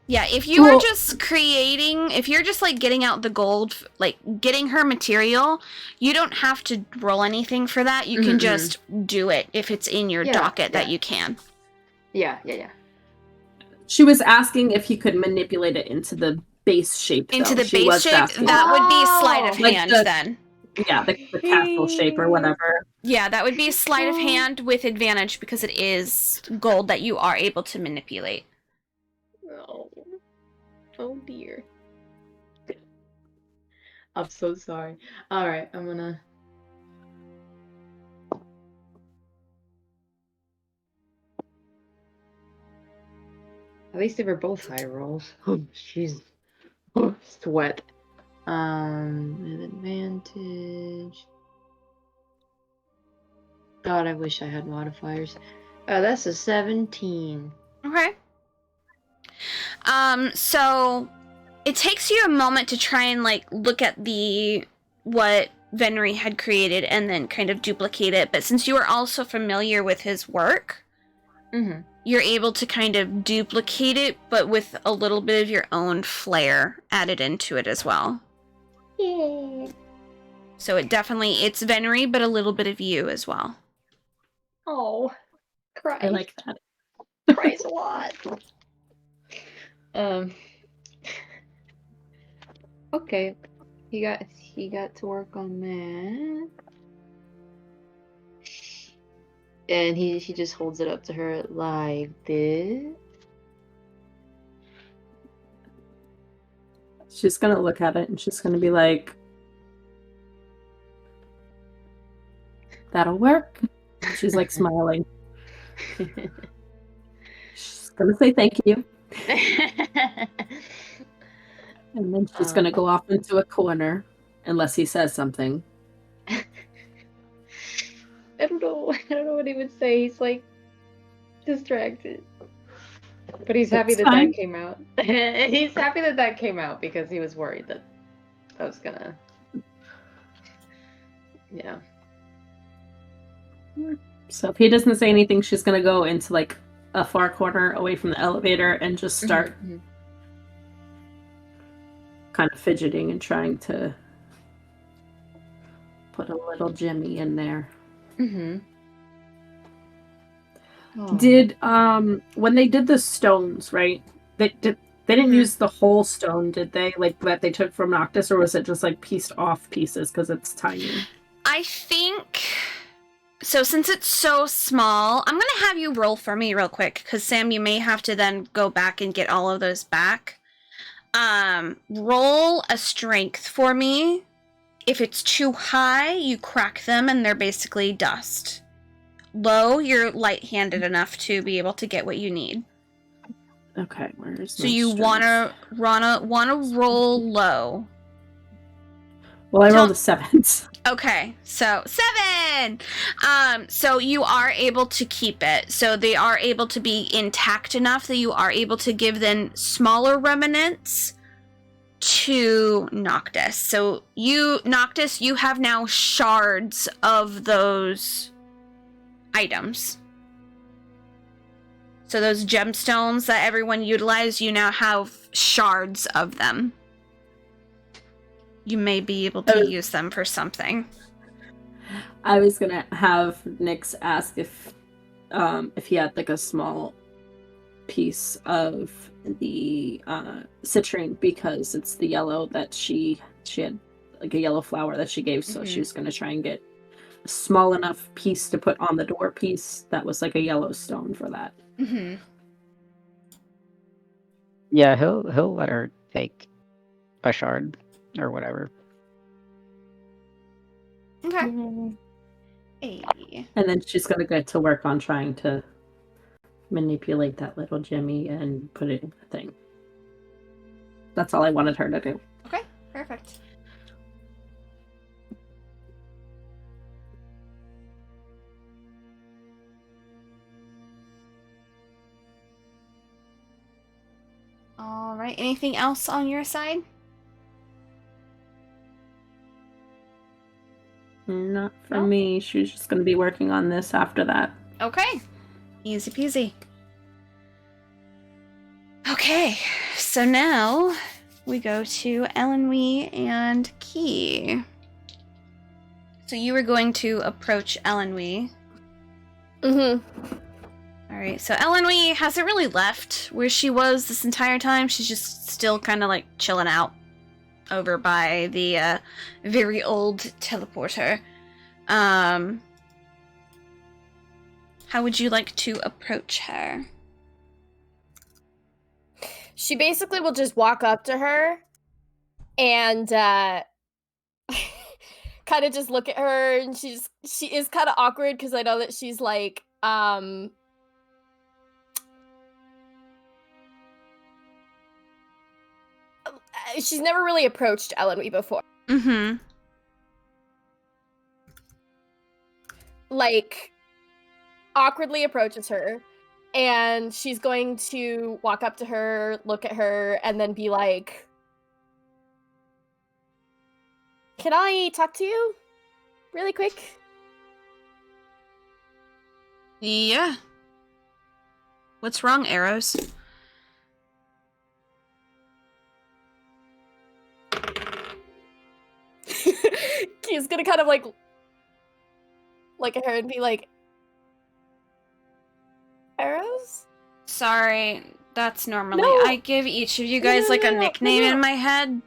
Yeah, if you were just creating, if you're just like getting out the gold, like getting her material, you don't have to roll anything for that. You can just do it if it's in your docket that you can. Yeah. She was asking if he could manipulate it into the base shape. Into though. the She base was shape? asking. That would be sleight of Like hand the- then. Yeah, the castle shape or whatever. Yeah, that would be sleight of hand with advantage because it is gold that you are able to manipulate. Oh dear. I'm so sorry. Alright, I'm gonna... At least they were both high rolls. Oh, jeez. Oh, sweat. With advantage. God, I wish I had modifiers. That's a 17. Okay. So it takes you a moment to try and like look at what Venri had created and then kind of duplicate it, but since you are also familiar with his work, you're able to kind of duplicate it, but with a little bit of your own flair added into it as well. Yeah. So it's Venri, but a little bit of you as well. Oh, Christ. I like that. Cries a lot. Okay, he got to work on that, and he just holds it up to her like this. She's gonna look at it and she's gonna be like, "That'll work." She's like smiling. She's gonna say thank you. And then she's gonna go off into a corner unless he says something. I don't know what he would say. He's like distracted. But he's happy that that came out. He's happy that that came out because he was worried that I was gonna... Yeah. So if he doesn't say anything, she's gonna go into like a far corner away from the elevator and just start kind of fidgeting and trying to put a little Jimmy in there. Did when they did the stones, right? They didn't use the whole stone, did they? Like that they took from Noctis, or was it just like pieced off pieces because it's tiny? I think so. Since it's so small, I'm gonna have you roll for me real quick because Sam, you may have to then go back and get all of those back. Roll a strength for me. If it's too high, you crack them and they're basically dust. Low, you're light-handed enough to be able to get what you need. Okay, where's so you wanna roll low. Well, I rolled a 7. Okay, so 7! So you are able to keep it. So they are able to be intact enough that you are able to give them smaller remnants to Noctis. So Noctis, you have now shards of those items. So those gemstones that everyone utilized, you now have shards of them. You may be able to use them for something. I was gonna have Nyx ask if he had like a small piece of the citrine, because it's the yellow that she had, like a yellow flower that she gave, so she was gonna try and get a small enough piece to put on the door piece that was like a yellow stone for that. Mm-hmm. Yeah, he'll let her take a shard or whatever. Okay. Hey. And then she's gonna get to work on trying to manipulate that little Jimmy and put it in the thing. That's all I wanted her to do. Okay, perfect. All right, anything else on your side? Not for No? me. She's just gonna be working on this after that. Okay. Easy peasy. Okay, so now we go to Elenwe and Key. So you were going to approach Elenwe. Mm-hmm. Alright, so Elenwe hasn't really left where she was this entire time. She's just still kind of like chilling out over by the very old teleporter. How would you like to approach her? She basically will just walk up to her and kind of just look at her, and she is kind of awkward because I know that she's like she's never really approached Elenwe before. Mm-hmm. Like, awkwardly approaches her, and she's going to walk up to her, look at her, and then be like, "Can I talk to you really quick?" Yeah. What's wrong, Arrows? He's gonna kind of like look at her and be like, "Arrows?" Sorry, that's normally. No. I give each of you guys like a nickname in my head.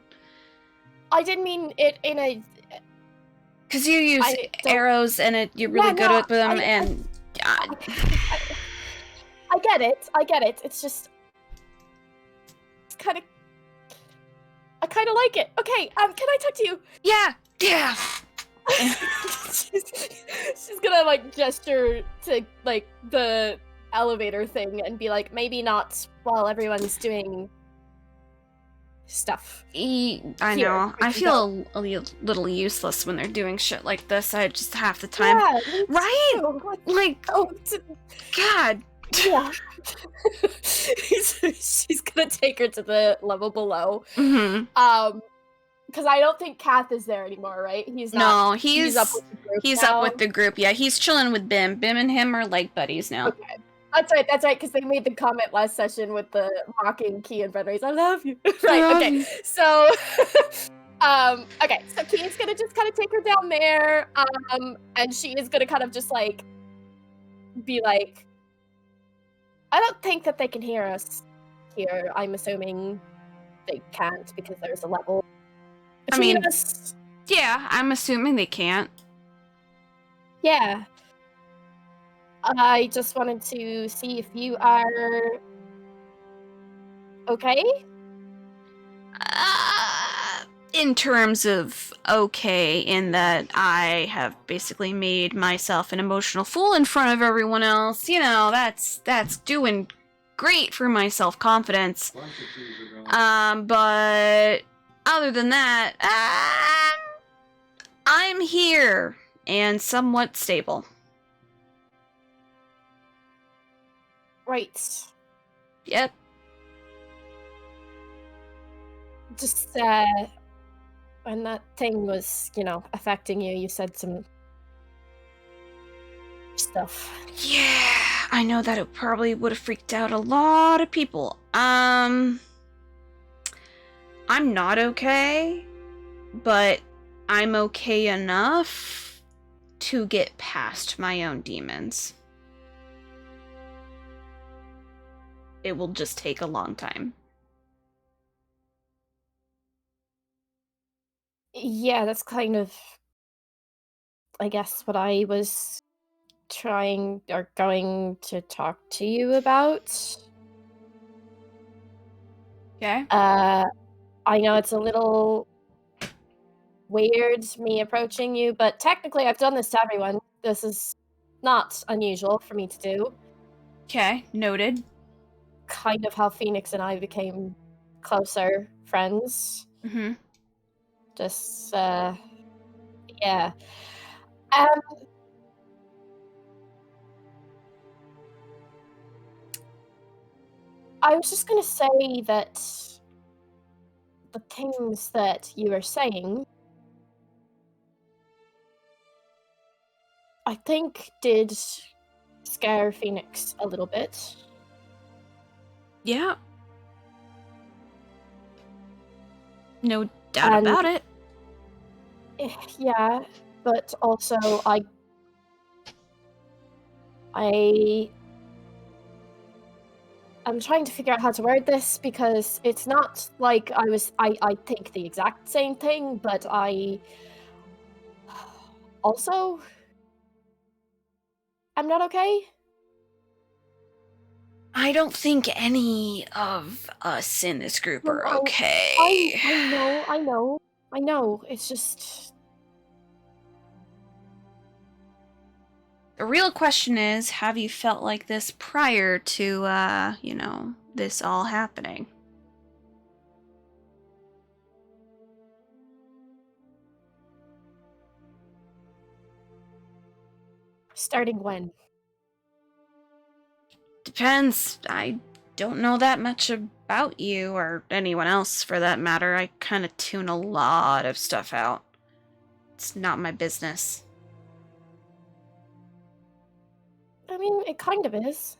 I didn't mean it in a. Because you use I don't- arrows and you're really good no, at them, and. I get it. I get it. It's just. It's kind of. I kind of like it. Okay, can I talk to you? Yeah! Yeah! she's gonna like gesture to like the elevator thing and be like, maybe not while everyone's doing stuff. I Here, know. we I can feel a little useless when they're doing shit like this. I just half the time. Yeah, me Right? too. Like, Oh, God. yeah. She's gonna take her to the level below. Mm-hmm. Because I don't think Kath is there anymore, right? He's not. No, he's up with the group he's now. up with the group. Yeah, he's chilling with Bim. Bim and him are like buddies now. Okay. That's right, because they made the comment last session with the mocking Key and Fenris. I love you. Right, love okay. you. So okay, so Key's gonna just kind of take her down there, and she is gonna kind of just like be like, I don't think that they can hear us here. I'm assuming they can't because there's a level between mean- us. Yeah, I'm assuming they can't. Yeah. I just wanted to see if you are okay. In terms of okay, in that I have basically made myself an emotional fool in front of everyone else. You know, that's doing great for my self-confidence. But other than that, I'm here and somewhat stable. Right. Yep. just, when that thing was, affecting you, you said some stuff. Yeah, I know that it probably would have freaked out a lot of people. I'm not okay, but I'm okay enough to get past my own demons. It will just take a long time. Yeah, that's kind of, I guess, what I was trying or going to talk to you about. Okay. I know it's a little weird, me approaching you, but technically I've done this to everyone. This is not unusual for me to do. Okay, noted. Kind of how Phoenix and I became closer friends. Mm-hmm. Just, yeah. Um, I was just gonna say that the things that you were saying, I think, did scare Phoenix a little bit. Yeah. No doubt And- about it. Yeah, but also I'm trying to figure out how to word this because it's not like I think the exact same thing, but I also I'm not okay. I don't think any of us in this group No, are I okay. I know. It's just The real question is, have you felt like this prior to, this all happening? starting when. Depends. I don't know that much about you, or anyone else for that matter. I kind of tune a lot of stuff out. It's not my business. I mean, it kind of is.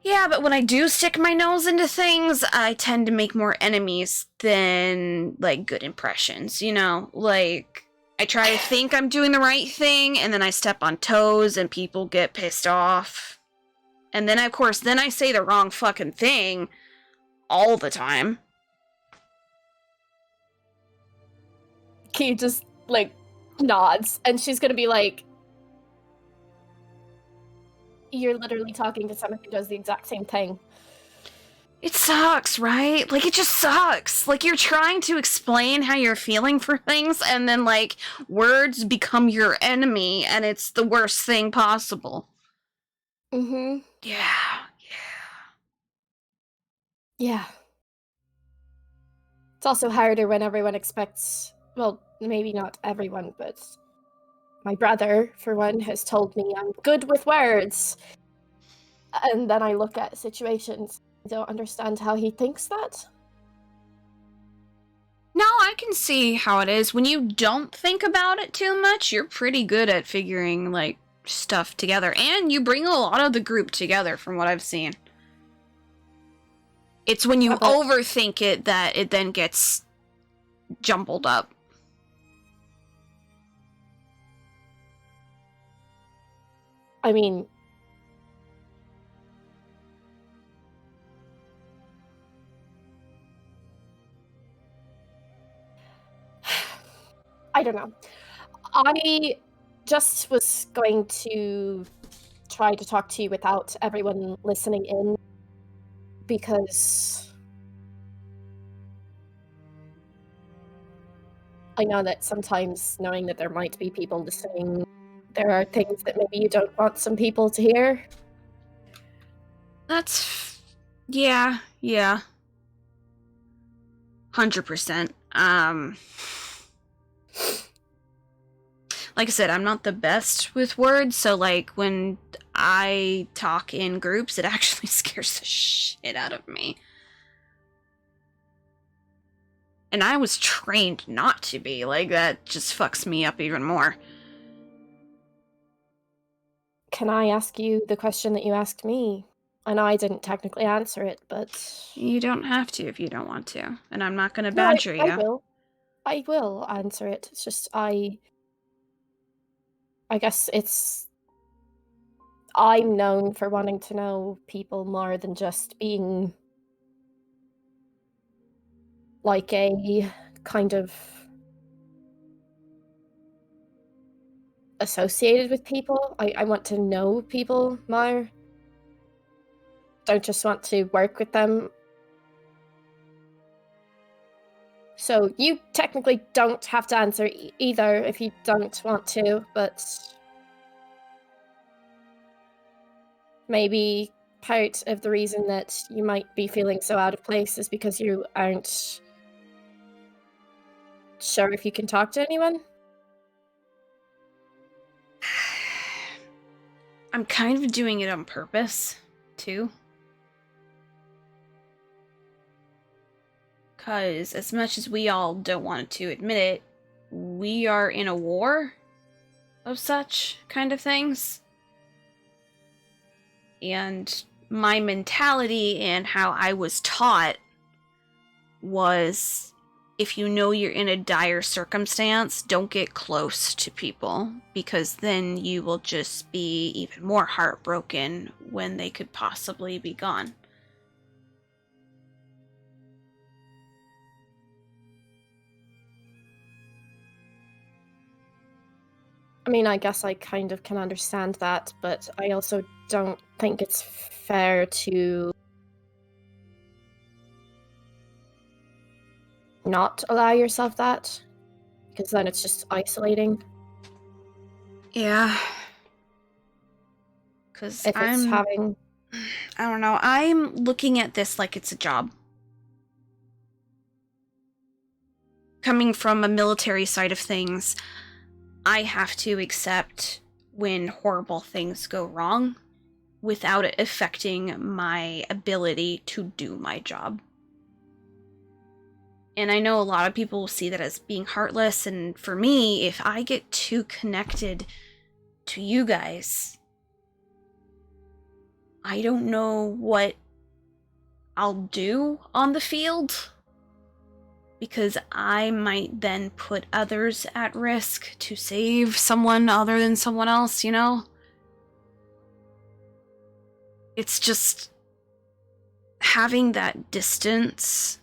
Yeah, but when I do stick my nose into things, I tend to make more enemies than, good impressions, Like, I try to think I'm doing the right thing, and then I step on toes, and people get pissed off. And then, of course, I say the wrong fucking thing all the time. Key just, nods, and she's gonna be like, you're literally talking to someone who does the exact same thing. It sucks, right? It just sucks. You're trying to explain how you're feeling for things, and then, words become your enemy, and it's the worst thing possible. Mm-hmm. Yeah. It's also harder when everyone expects, well, maybe not everyone, but my brother, for one, has told me I'm good with words. And then I look at situations, I don't understand how he thinks that. No, I can see how it is. When you don't think about it too much, you're pretty good at figuring, stuff together. And you bring a lot of the group together, from what I've seen. It's when you overthink it that it then gets jumbled up. I mean, I don't know. I just was going to try to talk to you without everyone listening in, because I know that sometimes knowing that there might be people listening, there are things that maybe you don't want some people to hear. That's... Yeah. 100%. Like I said, I'm not the best with words, so, when I talk in groups, it actually scares the shit out of me. And I was trained not to be. Like, that just fucks me up even more. Can I ask you the question that you asked me? And I didn't technically answer it, but... You don't have to if you don't want to. And I'm not gonna No, badger I you. will. I will answer it. It's just I guess it's... I'm known for wanting to know people more than just being like a kind of associated with people. I want to know people more. Don't just want to work with them. So you technically don't have to answer either if you don't want to, but maybe part of the reason that you might be feeling so out of place is because you aren't sure if you can talk to anyone. I'm kind of doing it on purpose, too. Because as much as we all don't want to admit it, we are in a war of such kind of things. And my mentality and how I was taught was, if you know you're in a dire circumstance, don't get close to people, because then you will just be even more heartbroken when they could possibly be gone. I mean, I guess I kind of can understand that, but I also don't think it's fair to not allow yourself that, because then it's just isolating. Yeah. Because If it's having... I don't know, I'm looking at this like it's a job. Coming from a military side of things, I have to accept when horrible things go wrong without it affecting my ability to do my job. And I know a lot of people will see that as being heartless, and for me, if I get too connected to you guys, I don't know what I'll do on the field, because I might then put others at risk to save someone other than someone else, you know? It's just having that distance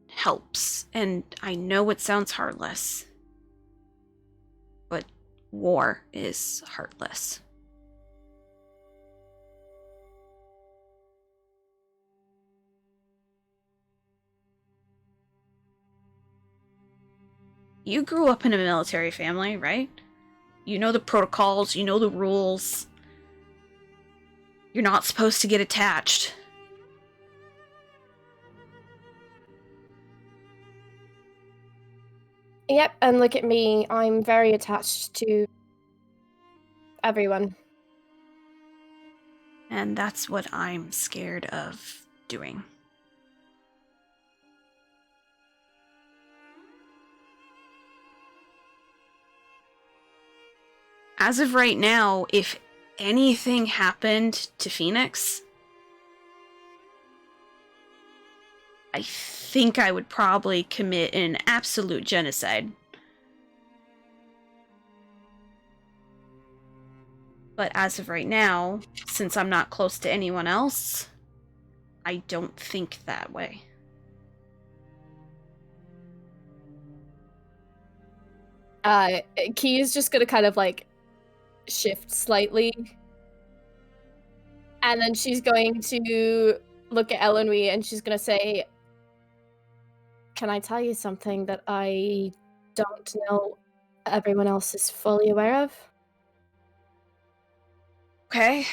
helps. And I know it sounds heartless, but war is heartless. You grew up in a military family, right? You know the protocols, you know the rules. You're not supposed to get attached. Yep, and look at me. I'm very attached to everyone. And that's what I'm scared of doing. As of right now, if anything happened to Phoenix, I think I would probably commit an absolute genocide. But as of right now, since I'm not close to anyone else, I don't think that way. Key is just gonna kind of like shift slightly. And then she's going to look at Elenwy and she's gonna say, can I tell you something that I don't know everyone else is fully aware of? Okay.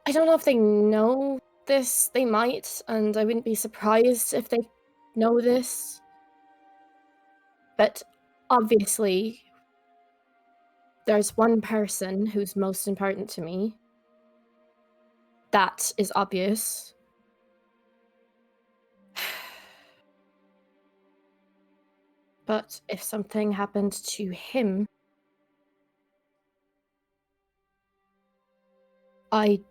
I don't know if they know this. They might, and I wouldn't be surprised if they know this. But obviously, there's one person who's most important to me. that is obvious. But if something happened to him, I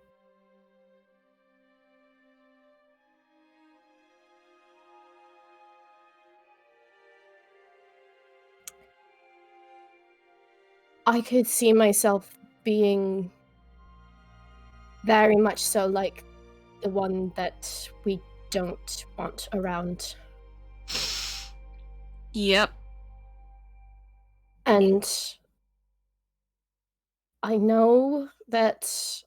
could see myself being very much so like the one that we don't want around. Yep. And I know that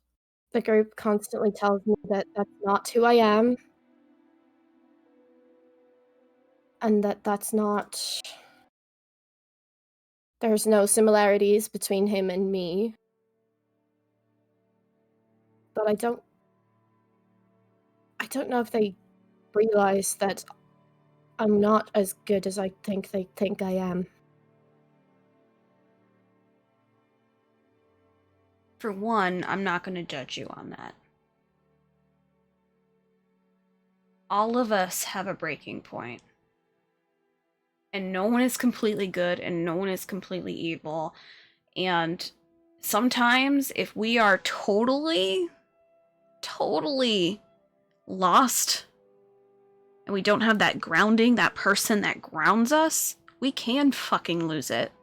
the group constantly tells me that that's not who I am. And that that's not... There's no similarities between him and me. But I don't know if they realize that I'm not as good as I think they think I am. For one, I'm not going to judge you on that. All of us have a breaking point. And no one is completely good and no one is completely evil. And sometimes if we are totally lost and we don't have that grounding, that person that grounds us, we can fucking lose it.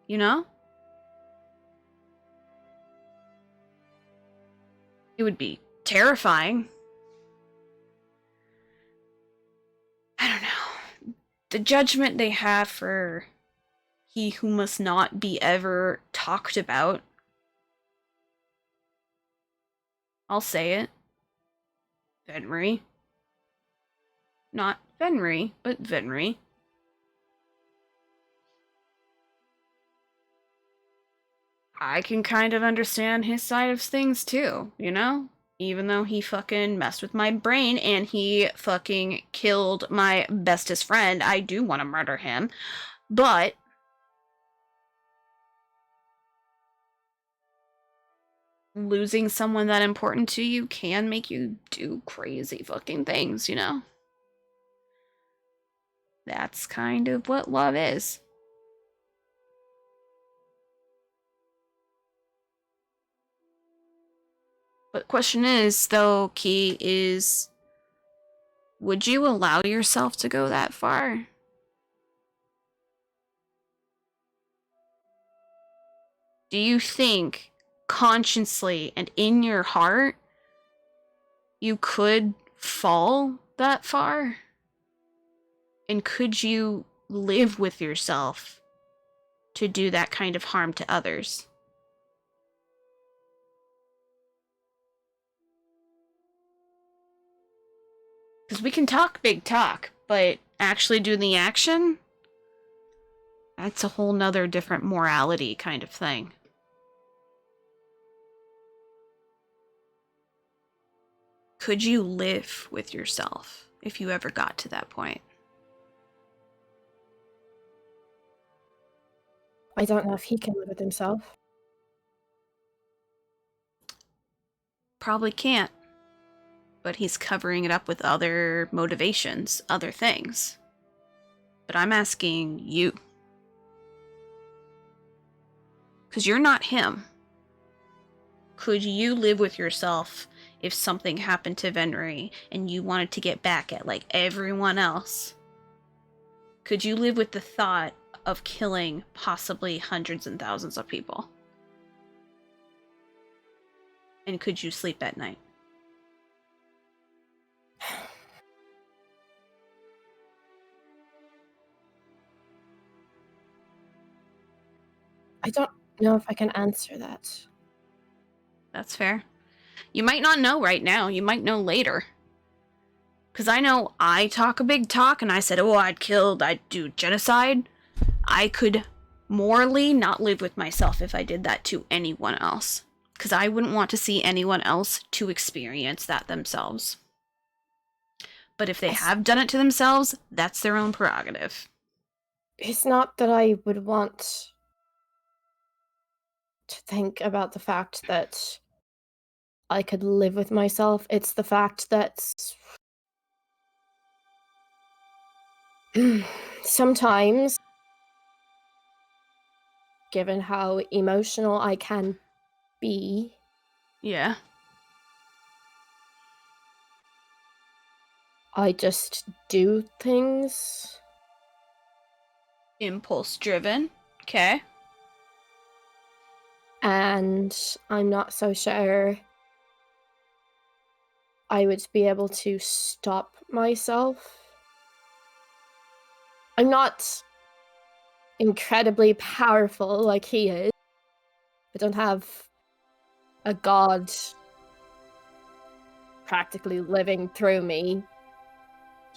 You know? It would be terrifying. I don't know. The judgment they have for he who must not be ever talked about. I'll say it. Venri. Not Venri, but Venri. I can kind of understand his side of things too, you know? Even though he fucking messed with my brain and he fucking killed my bestest friend, I do want to murder him. But losing someone that important to you can make you do crazy fucking things, you know? That's kind of what love is. But the question is, though, Key, is would you allow yourself to go that far? Do you think consciously and in your heart you could fall that far? And could you live with yourself to do that kind of harm to others? Because we can talk big talk, but actually do the action? That's a whole nother different morality kind of thing. Could you live with yourself if you ever got to that point? I don't know if he can live with himself. Probably can't. But he's covering it up with other motivations, other things. But I'm asking you. Because you're not him. Could you live with yourself if something happened to Venri and you wanted to get back at, like, everyone else? Could you live with the thought of killing possibly hundreds and thousands of people? And could you sleep at night? I don't know if I can answer that. That's fair. You might not know right now. You might know later. Because I know I talk a big talk and I said, oh, I'd do genocide. I could morally not live with myself if I did that to anyone else. Because I wouldn't want to see anyone else to experience that themselves. But if they have done it to themselves, that's their own prerogative. It's not that I would want to think about the fact that I could live with myself. It's the fact that sometimes, given how emotional I can be, Yeah. I just do things. Impulse driven. Okay. And I'm not so sure I would be able to stop myself. I'm not incredibly powerful like he is. I don't have a god practically living through me.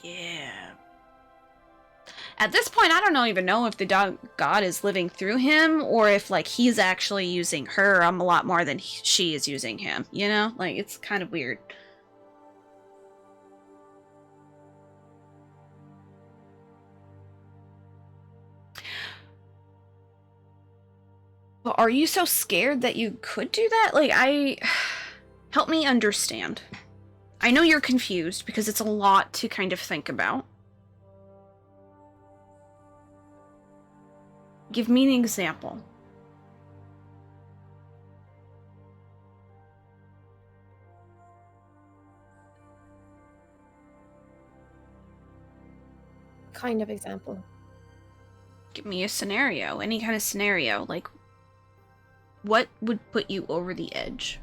Yeah. At this point, I don't even know if the god is living through him, or if, like, he's actually using her a lot more than she is using him, you know? Like, it's kind of weird. But are you so scared that you could do that? Like, help me understand. I know you're confused, because it's a lot to kind of think about. Give me an example. Kind of example. Give me a scenario. Any kind of scenario. Like, what would put you over the edge?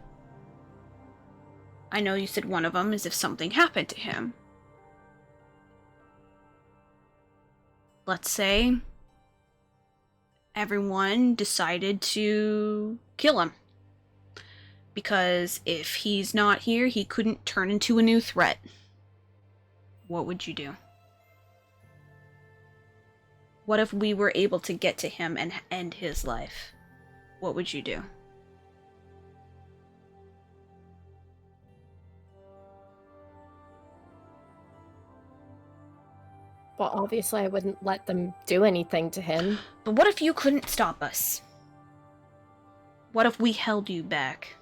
I know you said one of them is if something happened to him. Let's say everyone decided to kill him. Because if he's not here, he couldn't turn into a new threat. What would you do? What if we were able to get to him and end his life? What would you do? Well, obviously I wouldn't let them do anything to him. But what if you couldn't stop us? What if we held you back?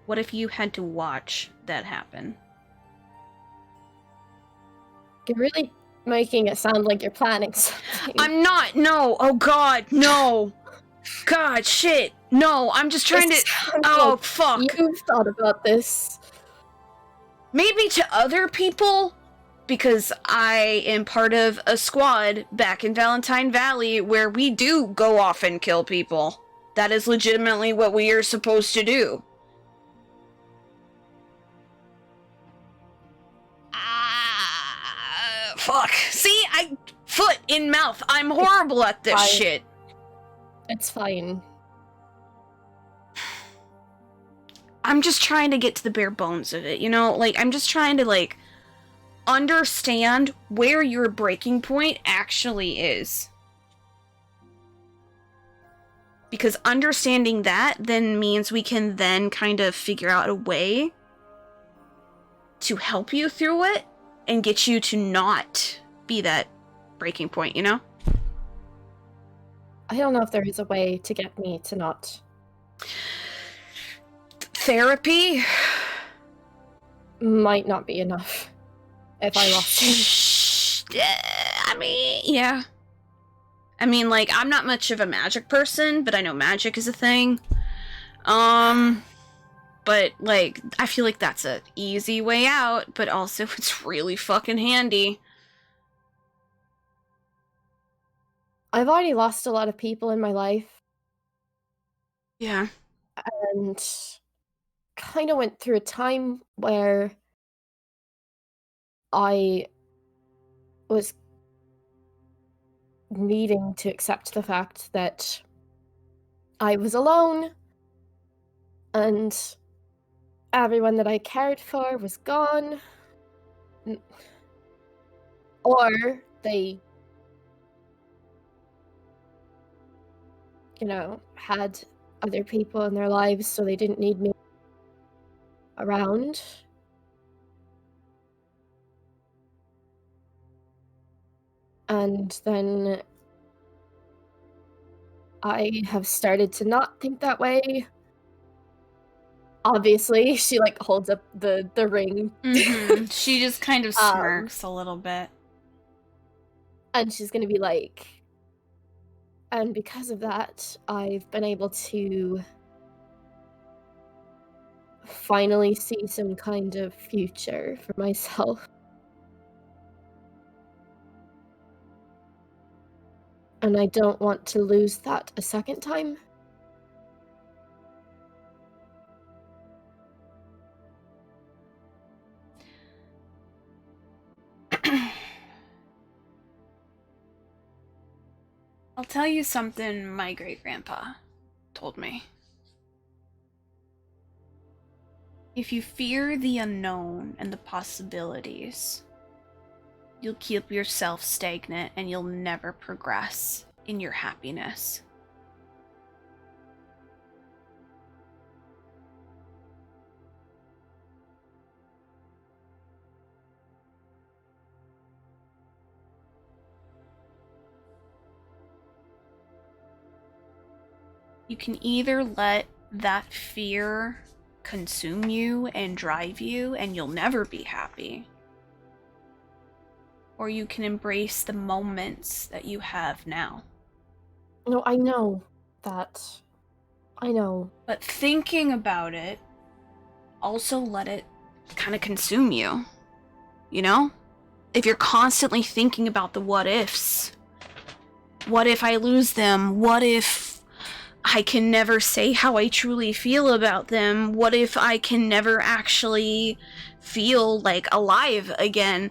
What if you had to watch that happen? You're really making it sound like you're planning something. I'm not! No! Oh god, no! God, shit! No, I'm just trying It to... sounds Oh, like fuck! You've thought about this. Maybe to other people, because I am part of a squad back in Valentine Valley where we do go off and kill people. That is legitimately what we are supposed to do. Fuck. See, foot in mouth. I'm horrible at this Fine. shit. It's fine. I'm just trying to get to the bare bones of it, you know? Like, I'm just trying to, like, understand where your breaking point actually is. Because understanding that then means we can then kind of figure out a way to help you through it and get you to not be that breaking point, you know? I don't know if there is a way to get me to not. Therapy? Might not be enough if I lost him. I mean, yeah. I mean, like, I'm not much of a magic person, but I know magic is a thing. But, like, I feel like that's an easy way out, but also it's really fucking handy. I've already lost a lot of people in my life Yeah. and kind of went through a time where I was needing to accept the fact that I was alone and everyone that I cared for was gone. Or they, had other people in their lives, so they didn't need me around. And then I have started to not think that way. Obviously, she like holds up the ring. She just kind of smirks a little bit. And she's gonna be like, and because of that, I've been able to finally see some kind of future for myself. And I don't want to lose that a second time. I'll tell you something my great-grandpa told me. If you fear the unknown and the possibilities, you'll keep yourself stagnant and you'll never progress in your happiness. You can either let that fear consume you and drive you and you'll never be happy, or you can embrace the moments that you have now. No, I know that. I know. But thinking about it, also let it kind of consume you. You know? If you're constantly thinking about the what ifs, what if I lose them? What if I can never say how I truly feel about them? What if I can never actually feel like alive again?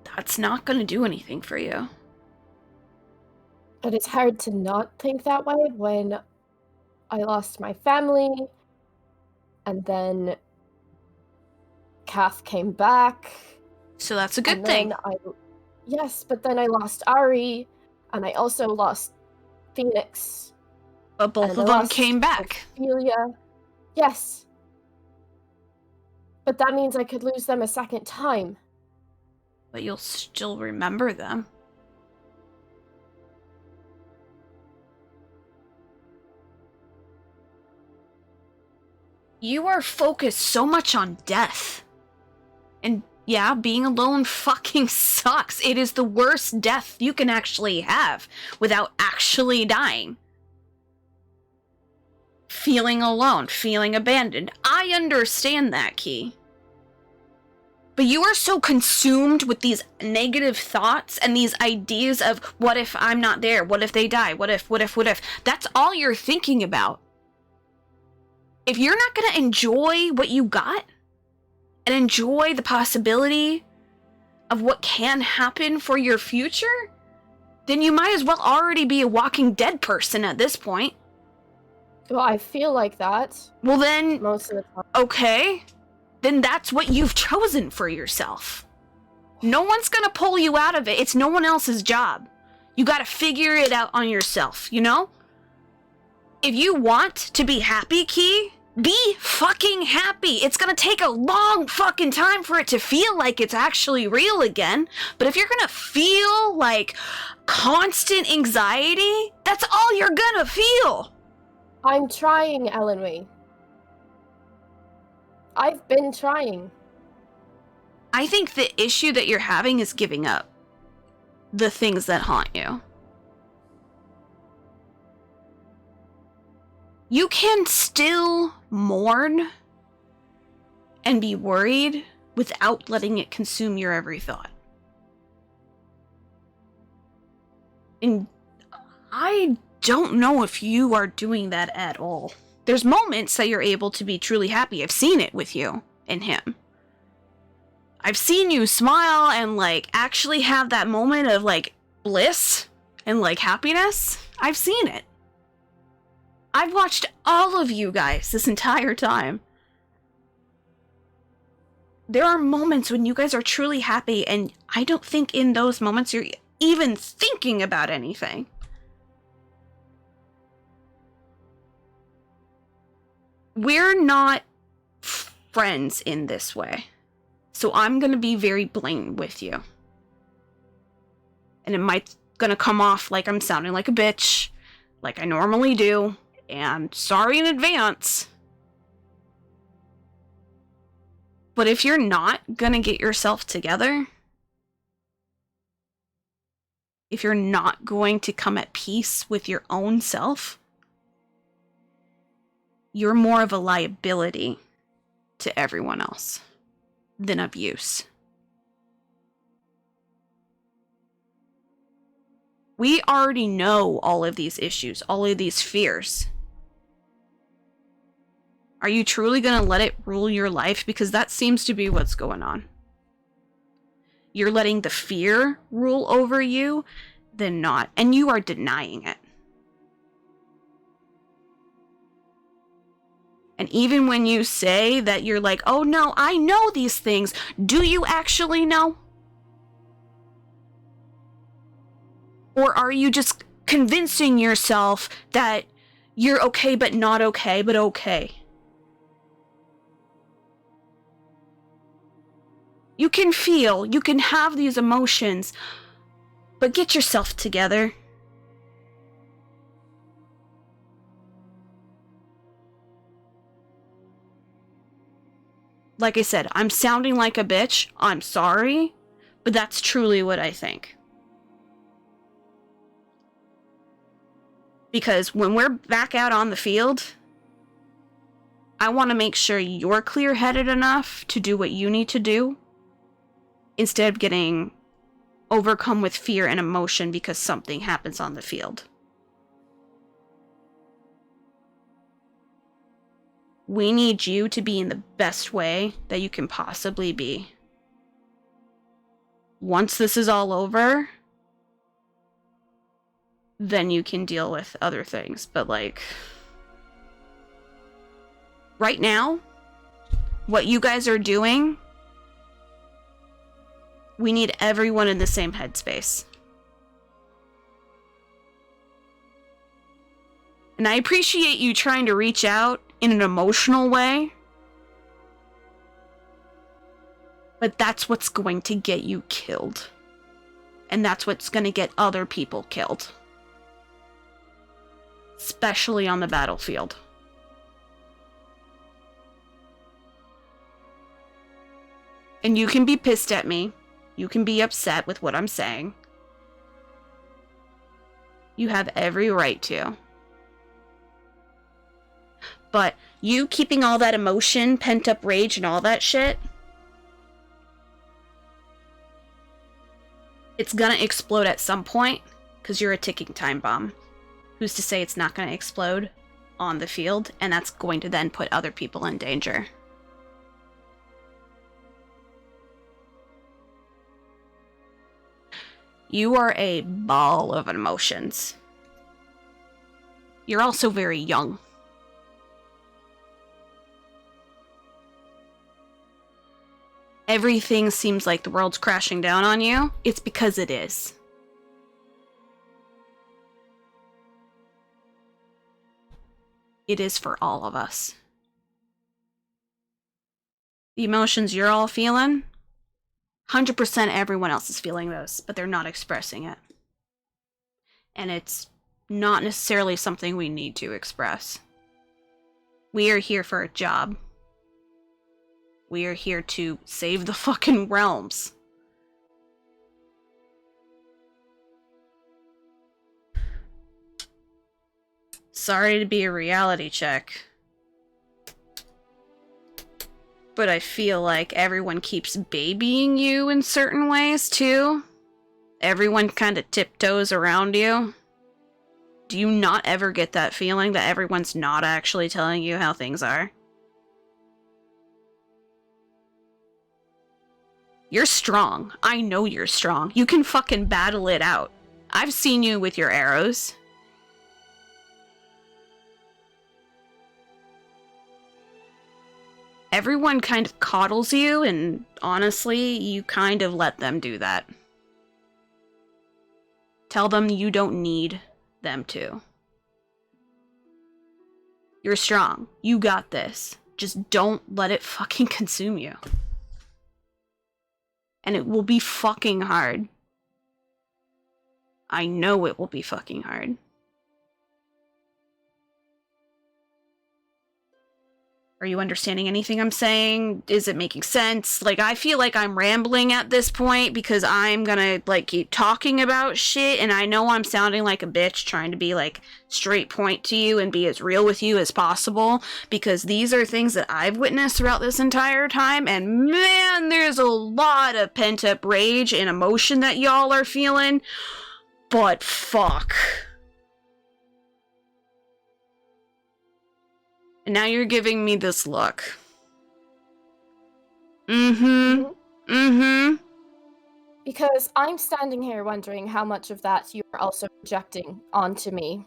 That's not going to do anything for you. But it's hard to not think that way when I lost my family, and then Kath came back. So that's a good and thing. then Yes, but then I lost Ari, and I also lost Phoenix. But both and of I them lost came back. Ophelia. Yes. But that means I could lose them a second time. But you'll still remember them. You are focused so much on death. And yeah, being alone fucking sucks. It is the worst death you can actually have without actually dying. Feeling alone, feeling abandoned. I understand that, Key. But you are so consumed with these negative thoughts and these ideas of what if I'm not there? What if they die? What if? That's all you're thinking about. If you're not going to enjoy what you got and enjoy the possibility of what can happen for your future, then you might as well already be a Walking Dead person at this point. Well, I feel like that. Well then, most of the time. Okay, then that's what you've chosen for yourself. No one's gonna pull you out of it. It's no one else's job. You gotta figure it out on yourself, you know? If you want to be happy, Key, be fucking happy. It's gonna take a long fucking time for it to feel like it's actually real again. But if you're gonna feel like constant anxiety, that's all you're gonna feel. I'm trying, Elenwee. I've been trying. I think the issue that you're having is giving up the things that haunt you. You can still mourn and be worried without letting it consume your every thought. And I don't know if you are doing that at all. There's moments that you're able to be truly happy. I've seen it with you and him. I've seen you smile and like actually have that moment of like bliss and like happiness. I've seen it. I've watched all of you guys this entire time. There are moments when you guys are truly happy, and I don't think in those moments you're even thinking about anything. We're not friends in this way. So I'm going to be very blatant with you. And it might gonna come off like I'm sounding like a bitch, like I normally do, and sorry in advance. But if you're not gonna get yourself together, if you're not going to come at peace with your own self, you're more of a liability to everyone else than of use. We already know all of these issues, all of these fears. Are you truly going to let it rule your life? Because that seems to be what's going on. You're letting the fear rule over you, then not. And you are denying it. And even when you say that you're like, oh no, I know these things, do you actually know? Or are you just convincing yourself that you're okay but not okay, but okay? You can feel, you can have these emotions, but get yourself together. Like I said, I'm sounding like a bitch. I'm sorry, but that's truly what I think. Because when we're back out on the field, I want to make sure you're clear-headed enough to do what you need to do, instead of getting overcome with fear and emotion because something happens on the field. We need you to be in the best way that you can possibly be. Once this is all over, then you can deal with other things. But like, right now, what you guys are doing, we need everyone in the same headspace. And I appreciate you trying to reach out in an emotional way, but that's what's going to get you killed. And that's what's going to get other people killed. Especially on the battlefield. And you can be pissed at me. You can be upset with what I'm saying. You have every right to. But you keeping all that emotion, pent-up rage, and all that shit, it's gonna explode at some point, because you're a ticking time bomb. Who's to say it's not gonna explode on the field, and that's going to then put other people in danger. You are a ball of emotions. You're also very young. Everything seems like the world's crashing down on you. It's because it is. It is for all of us. The emotions you're all feeling, 100% everyone else is feeling those, but they're not expressing it. And it's not necessarily something we need to express. We are here for a job. We are here to save the fucking realms. Sorry to be a reality check, but I feel like everyone keeps babying you in certain ways, too. Everyone kind of tiptoes around you. Do you not ever get that feeling that everyone's not actually telling you how things are? You're strong. I know you're strong. You can fucking battle it out. I've seen you with your arrows. Everyone kind of coddles you, and honestly, you kind of let them do that. Tell them you don't need them to. You're strong. You got this. Just don't let it fucking consume you. And it will be fucking hard. I know it will be fucking hard. Are you understanding anything I'm saying? Is it making sense? Like, I feel like I'm rambling at this point because I'm gonna, like, keep talking about shit, and I know I'm sounding like a bitch trying to be, like, straight point to you and be as real with you as possible, because these are things that I've witnessed throughout this entire time, and man, there's a lot of pent-up rage and emotion that y'all are feeling, but fuck. And now you're giving me this look. Because I'm standing here wondering how much of that you are also projecting onto me.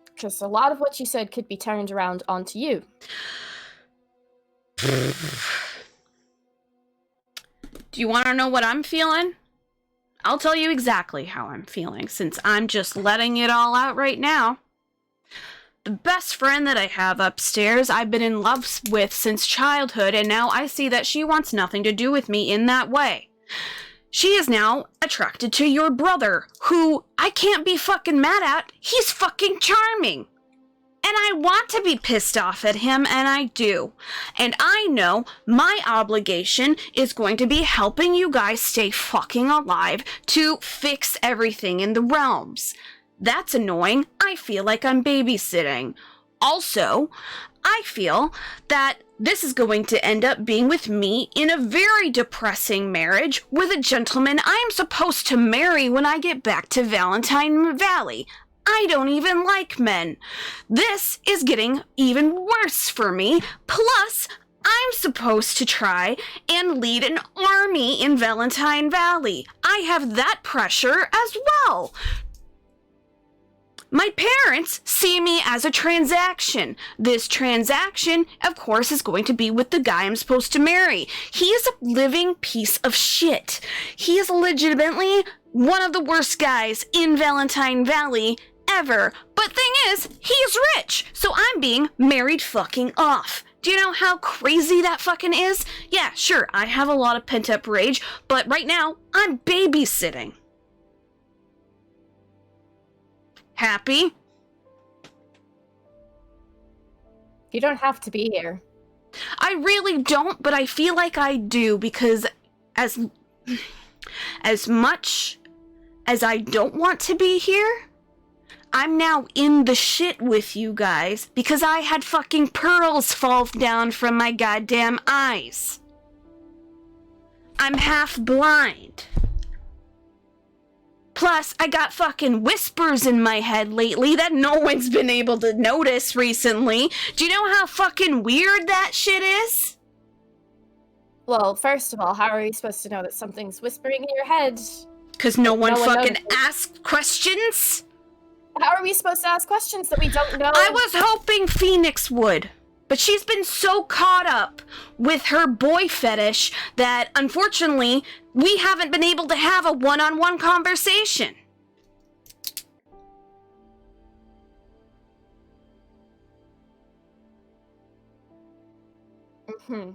Because a lot of what you said could be turned around onto you. Do you want to know what I'm feeling? I'll tell you exactly how I'm feeling, since I'm just letting it all out right now. The best friend that I have upstairs, I've been in love with since childhood, and now I see that she wants nothing to do with me in that way. She is now attracted to your brother, who I can't be fucking mad at. He's fucking charming. And I want to be pissed off at him, and I do. And I know my obligation is going to be helping you guys stay fucking alive to fix everything in the realms. That's annoying. I feel like I'm babysitting. Also, I feel that this is going to end up being with me in a very depressing marriage with a gentleman I am supposed to marry when I get back to Valentine Valley. I don't even like men. This is getting even worse for me. Plus, I'm supposed to try and lead an army in Valentine Valley. I have that pressure as well. My parents see me as a transaction. This transaction, of course, is going to be with the guy I'm supposed to marry. He is a living piece of shit. He is legitimately one of the worst guys in Valentine Valley ever. But thing is, he's rich, so I'm being married fucking off. Do you know how crazy that fucking is? Yeah, sure, I have a lot of pent-up rage, but right now, I'm babysitting. Happy? You don't have to be here. I really don't, but I feel like I do, because as much as I don't want to be here, I'm now in the shit with you guys because I had fucking pearls fall down from my goddamn eyes. I'm half blind. Plus, I got fucking whispers in my head lately that no one's been able to notice recently. Do you know how fucking weird that shit is? Well, first of all, how are you supposed to know that something's whispering in your head? Because no one fucking notices. asked questions? How are we supposed to ask questions that we don't know? I was hoping Phoenix would. But she's been so caught up with her boy fetish that, unfortunately, we haven't been able to have a one-on-one conversation. Mm-hmm.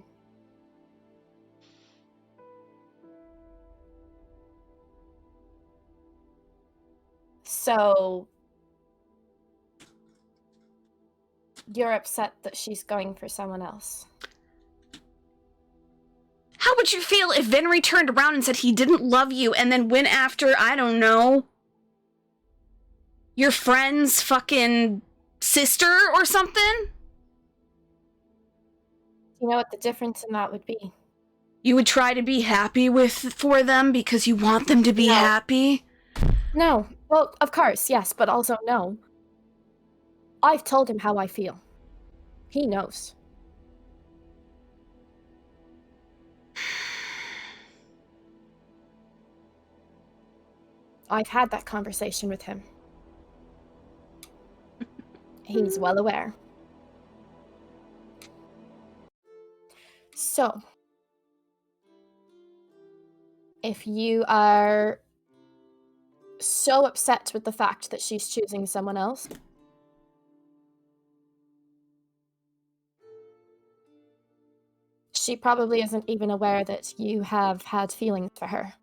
So, you're upset that she's going for someone else. How would you feel if Venry turned around and said he didn't love you and then went after, I don't know, your friend's fucking sister or something? You know what the difference in that would be? You would try to be happy for them because you want them to be No. happy? No. Well, of course, yes, but also no. I've told him how I feel. He knows. I've had that conversation with him. He's well aware. So, if you are so upset with the fact that she's choosing someone else, she probably isn't even aware that you have had feelings for her.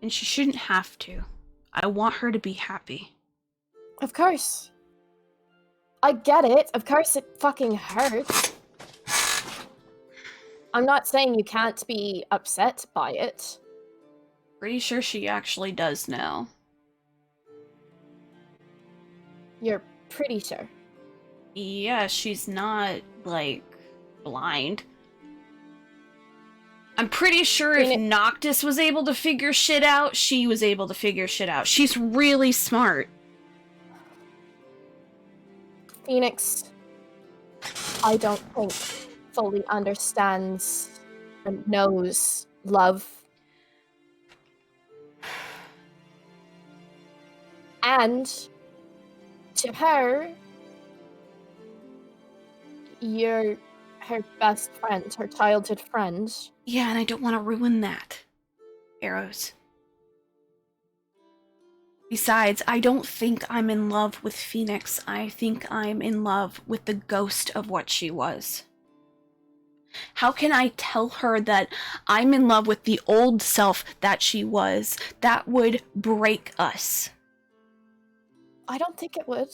And she shouldn't have to. I want her to be happy. Of course. I get it. Of course it fucking hurts. I'm not saying you can't be upset by it. Pretty sure she actually does know. You're pretty sure. Yeah, she's not, like, blind. I'm pretty sure if Noctis was able to figure shit out, she was able to figure shit out. She's really smart. Phoenix, I don't think fully understands and knows love. And to her, you're her best friend, her childhood friend. Yeah, and I don't want to ruin that. Arrows. Besides, I don't think I'm in love with Phoenix. I think I'm in love with the ghost of what she was. How can I tell her that I'm in love with the old self that she was? That would break us. I don't think it would.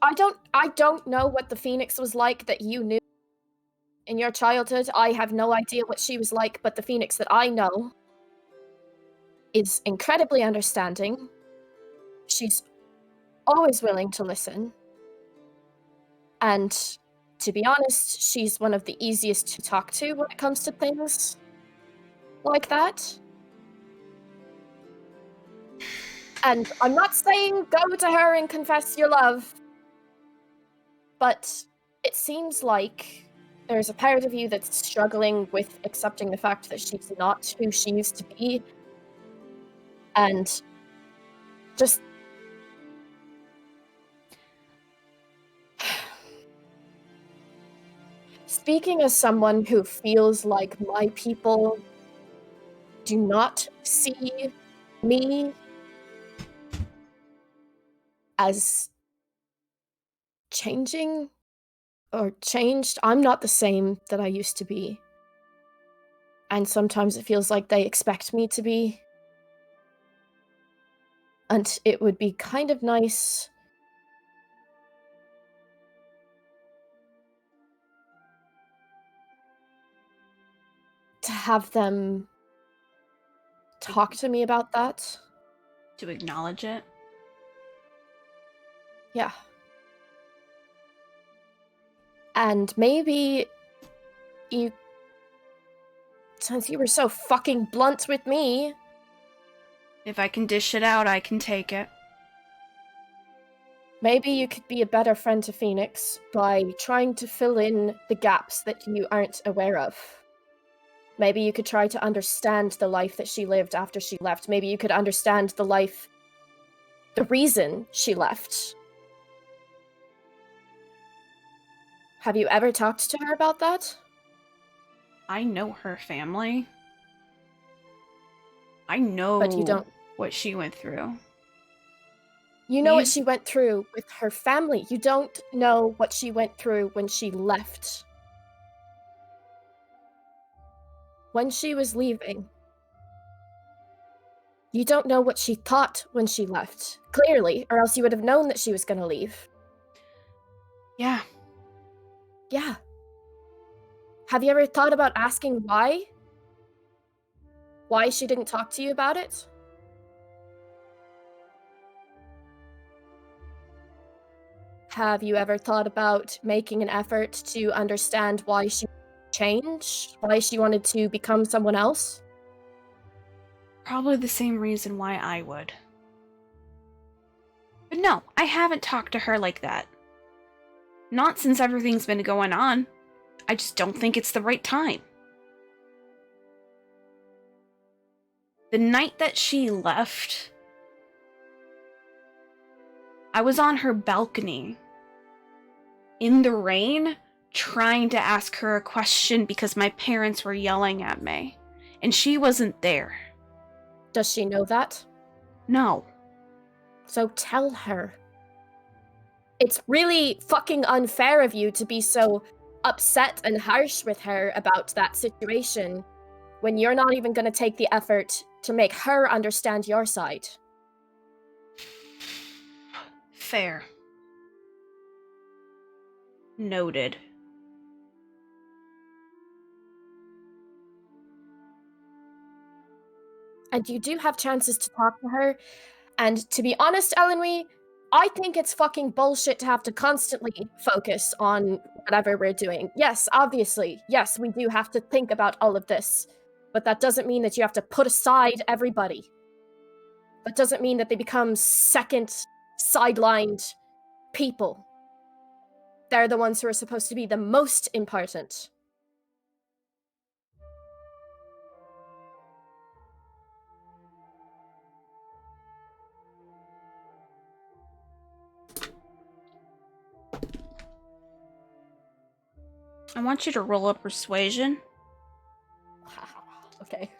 I don't know what the Phoenix was like that you knew in your childhood. I have no idea what she was like, but the Phoenix that I know is incredibly understanding. She's always willing to listen. And to be honest, she's one of the easiest to talk to when it comes to things like that. And I'm not saying go to her and confess your love, but it seems like there's a part of you that's struggling with accepting the fact that she's not who she used to be. And just speaking as someone who feels like my people do not see me as changing or changed, I'm not the same that I used to be. And sometimes it feels like they expect me to be. And it would be kind of nice to have them talk to me about that. To acknowledge it. Yeah. And maybe you, since you were so fucking blunt with me, If I can dish it out, I can take it. maybe you could be a better friend to Phoenix by trying to fill in the gaps that you aren't aware of. Maybe you could try to understand the life that she lived after she left. Maybe you could understand the reason she left. Have you ever talked to her about that? I know her family. I know But you don't. what she went through. You know what You- she went through with her family. You don't know what she went through when she left. When she was leaving. You don't know what she thought when she left. Clearly, or else you would have known that she was going to leave. Yeah. Yeah. Have you ever thought about asking why? Why she didn't talk to you about it? Have you ever thought about making an effort to understand why she changed? Why she wanted to become someone else? Probably the same reason why I would. But no, I haven't talked to her like that. Not since everything's been going on. I just don't think it's the right time. The night that she left, I was on her balcony in the rain trying to ask her a question because my parents were yelling at me, and she wasn't there. Does she know that? No. So tell her. It's really fucking unfair of you to be so upset and harsh with her about that situation when you're not even going to take the effort to make her understand your side. Fair. Noted. And you do have chances to talk to her. And to be honest, Elenwe, I think it's fucking bullshit to have to constantly focus on whatever we're doing. Yes, obviously, yes, we do have to think about all of this. But that doesn't mean that you have to put aside everybody. That doesn't mean that they become second, sidelined people. They're the ones who are supposed to be the most important. I want you to roll a persuasion. Okay.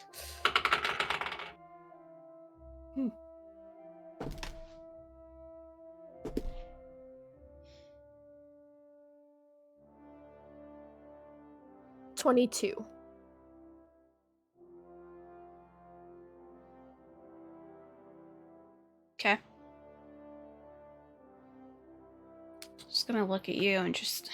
22. Okay. Just gonna look at you and just...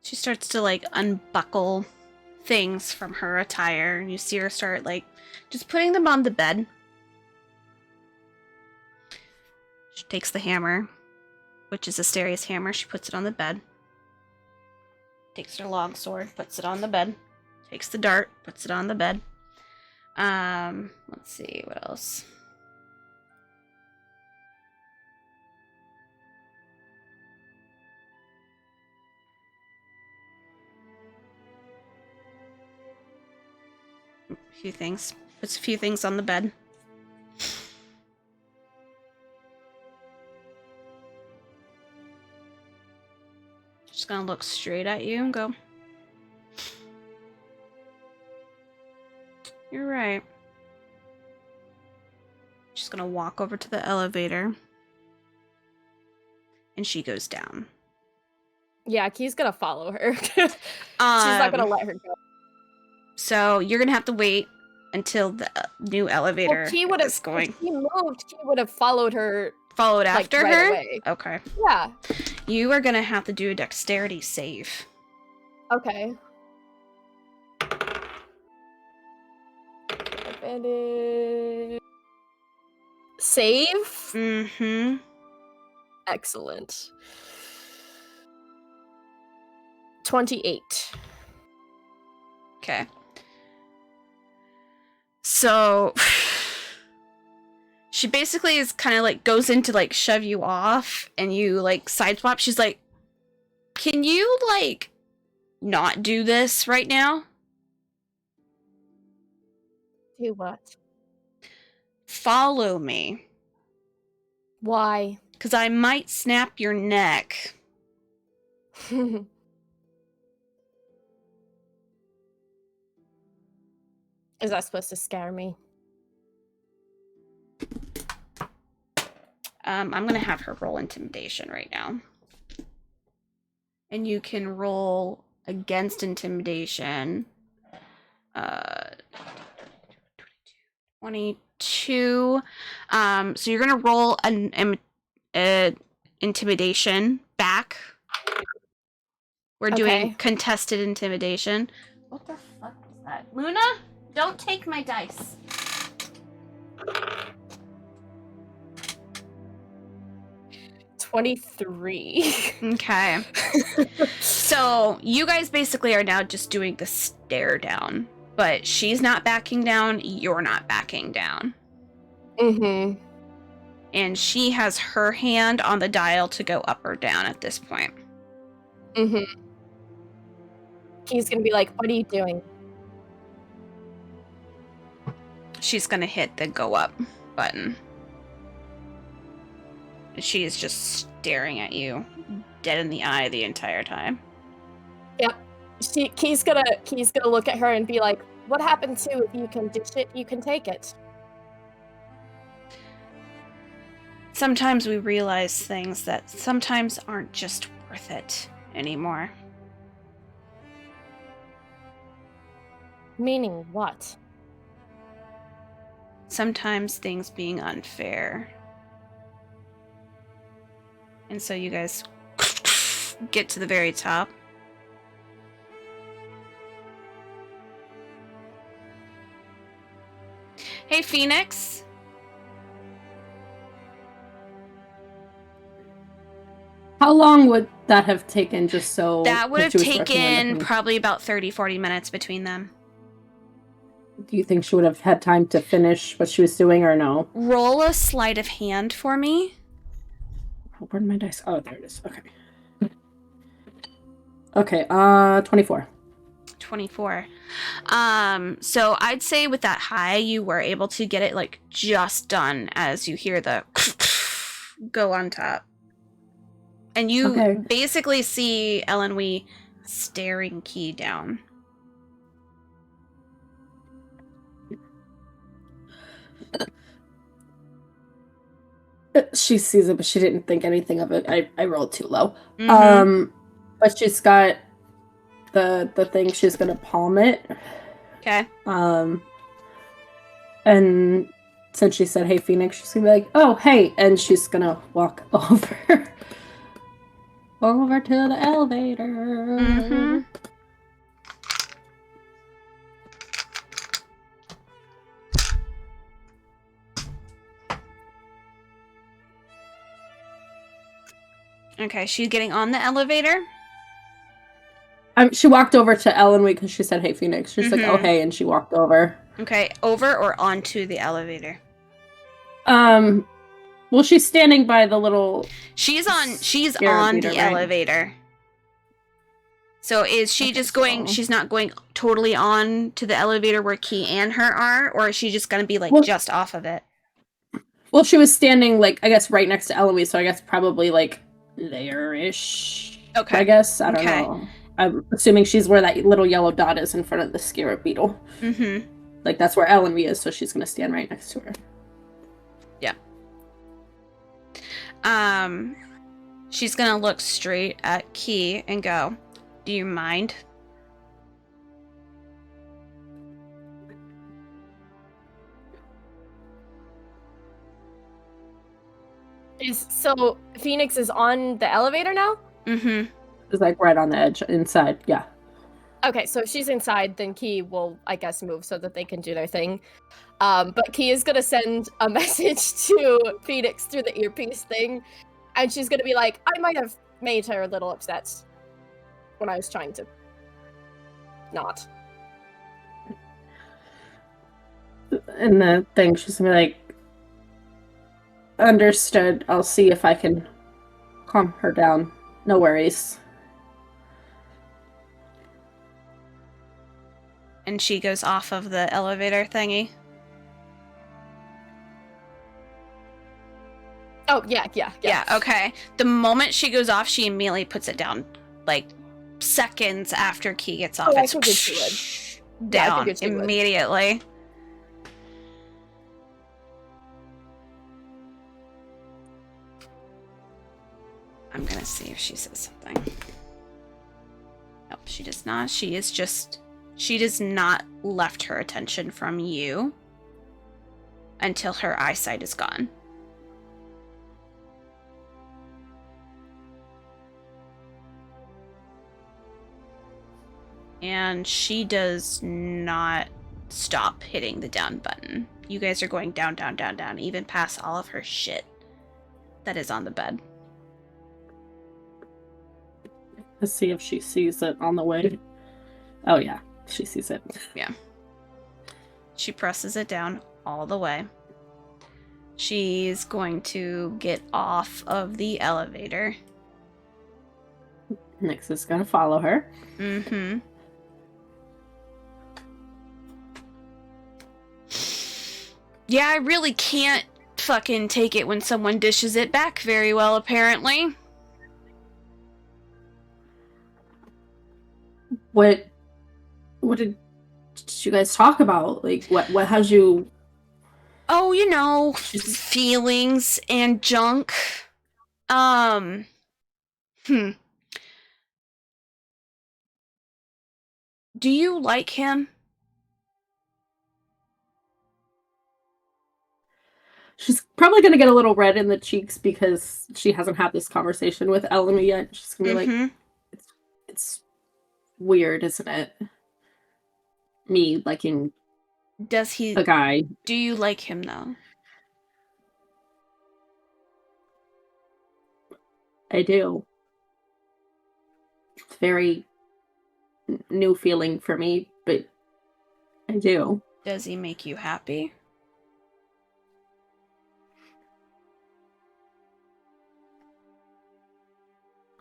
She starts to, like, unbuckle things from her attire, and you see her start, like, just putting them on the bed. She takes the hammer, which is Asteria's hammer. She puts it on the bed. Takes her longsword, puts it on the bed. Takes the dart, puts it on the bed. Let's see, what else? A few things. Puts a few things on the bed. Just gonna look straight at you and go, "You're right." She's gonna walk over to the elevator. And she goes down. Yeah, Key's gonna follow her. She's not gonna let her go. So you're gonna have to wait until the new elevator Well, Key would have is going. If Key moved, Key would have followed her. Followed like, after right her? away. Okay. Yeah. You are gonna have to do a dexterity save. Okay. Advantage. Save? Mm-hmm. Excellent. 28. Okay. So she basically is kind of like goes in to like shove you off and you like side swap. She's like, "Can you like not do this right now?" Do what? Follow me. Why? Because I might snap your neck. Is that supposed to scare me? I'm gonna have her roll intimidation right now. And you can roll against intimidation. 22. So you're gonna roll an intimidation back. We're doing Okay. contested intimidation. What the fuck is that? Luna, don't take my dice. $23. Okay. So you guys basically are now just doing the stare down, but she's not backing down, you're not backing down. Mm-hmm. And she has her hand on the dial to go up or down at this point. Mm-hmm. He's gonna be like, what are you doing? She's gonna hit the go up button. And she is just staring at you dead in the eye the entire time. Yep. Key's gonna look at her and be like, what happened to if you can dish it, you can take it? Sometimes we realize things that sometimes aren't just worth it anymore. Meaning what? Sometimes things being unfair. And so you guys get to the very top. Hey, Phoenix. How long would that have taken just so... That would have she was working on the taken thing? probably about 30, 40 minutes between them. Do you think she would have had time to finish what she was doing or no? Roll a sleight of hand for me. Where'd my dice? Oh, there it is. Okay. Okay, 24. 24. So I'd say with that high, you were able to get it like just done as you hear the go on top. And you Okay. basically see Ellen Wee staring Key down. She sees it, but she didn't think anything of it. I rolled too low. Mhm. But she's got the thing. She's gonna palm it. Okay. And since she said, "Hey, Phoenix," she's gonna be like, "Oh, hey," and she's gonna walk over, over to the elevator. Mhm. Okay, she's getting on the elevator. She walked over to Ellen because she said, "Hey, Phoenix." She's like, "Oh, Mhm. hey," and she walked over. Okay, over or onto the elevator? Well, she's standing by the little. She's on Scarometer, the right? elevator. So is she Okay, just going, so- she's not going totally on to the elevator where Key and her are, or is she just going to be like Well- just off of it? Well, she was standing like I guess right next to Eloise, so I guess probably like there-ish. Okay. I guess I don't Okay. know. I'm assuming she's where that little yellow dot is in front of the scarab beetle. Mm-hmm. Like that's where Ellen Wee is, so she's gonna stand right next to her. She's going to look straight at Key and go, "Do you mind?" So Phoenix is on the elevator now? Mm-hmm. It's like right on the edge inside. Yeah. Okay, so if she's inside, then Key will, I guess, move so that they can do their thing. But Key is gonna send a message to Phoenix through the earpiece thing, and she's gonna be like, "I might have made her a little upset when I was trying to not." And the thing, she's gonna be like, "Understood. I'll see if I can calm her down. No worries." And she goes off of the elevator thingy. Oh, yeah. Yeah, okay. The moment she goes off, she immediately puts it down. Like, seconds after Key gets off, Oh, I it's figured she would. Yeah, I down figured she would. immediately. I'm gonna see if she says something. Nope, she does not. She does not left her attention from you until her eyesight is gone. And she does not stop hitting the down button. You guys are going down, down, down, down, even past all of her shit that is on the bed. Let's see if she sees it on the way. Oh yeah, she sees it. She presses it down all the way. She's going to get off of the elevator. Nyx is gonna follow her. Mm-hmm. Yeah, I really can't fucking take it when someone dishes it back very well, apparently. What did you guys talk about? Like, what has you? Oh, you know, She's- feelings and junk. Hmm. Do you like him? She's probably gonna get a little red in the cheeks because she hasn't had this conversation with Elena yet. She's gonna be like, Mm-hmm. it's weird, isn't it? Me liking Does he? a guy. Do you like him though? I do. It's very new feeling for me, but I do. Does he make you happy?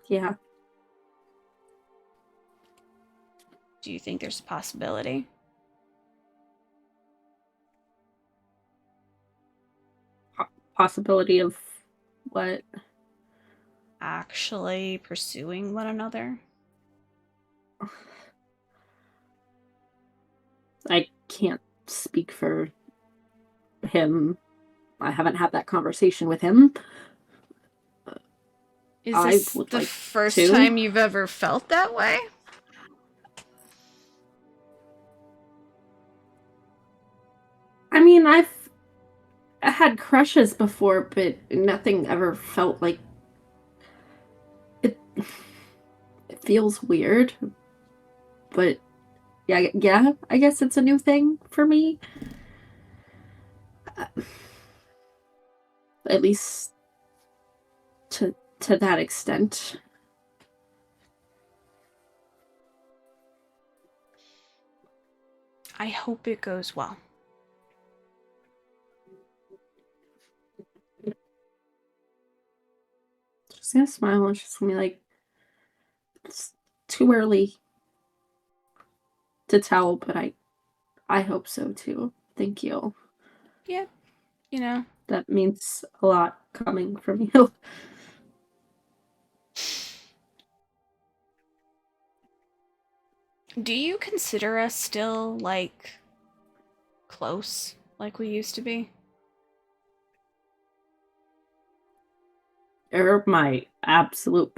Yeah. Do you think there's a possibility? Possibility of what? Actually pursuing one another? I can't speak for him. I haven't had that conversation with him. Is I this would the like first to. time you've ever felt that way? I mean, I've had crushes before, but nothing ever felt like it. It feels weird, but yeah, I guess it's a new thing for me. At least to that extent. I hope it goes well. She's gonna smile and she's gonna be like, it's too early to tell, but I hope so too. Thank you. Yeah, you know. That means a lot coming from you. Do you consider us still, like, close, like we used to be? You're my absolute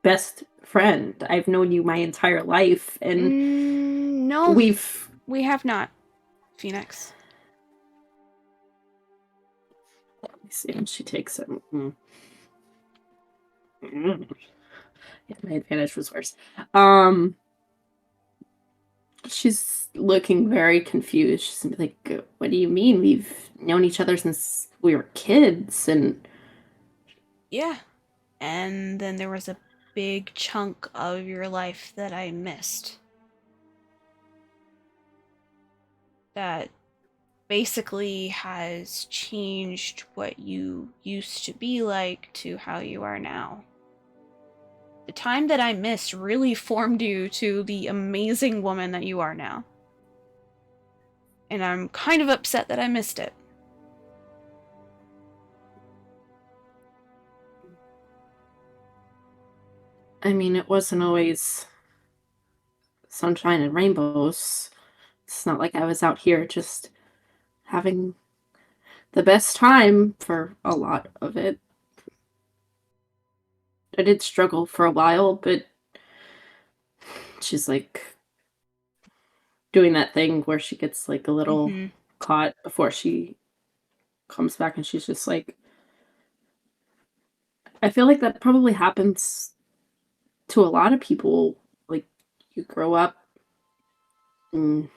best friend. I've known you my entire life, and No, we've we have not, Phoenix. let me see, and she takes it. Yeah, my advantage was worse. She's looking very confused. She's gonna be like, "What do you mean? We've known each other since we were kids." And Yeah. And then there was a big chunk of your life that I missed. That basically has changed what you used to be like to how you are now. The time that I missed really formed you to the amazing woman that you are now. And I'm kind of upset that I missed it. I mean, it wasn't always sunshine and rainbows. It's not like I was out here just having the best time for a lot of it. I did struggle for a while, but she's like doing that thing where she gets like a little caught before she comes back, and she's just like, I feel like that probably happens to a lot of people. Like, you grow up, and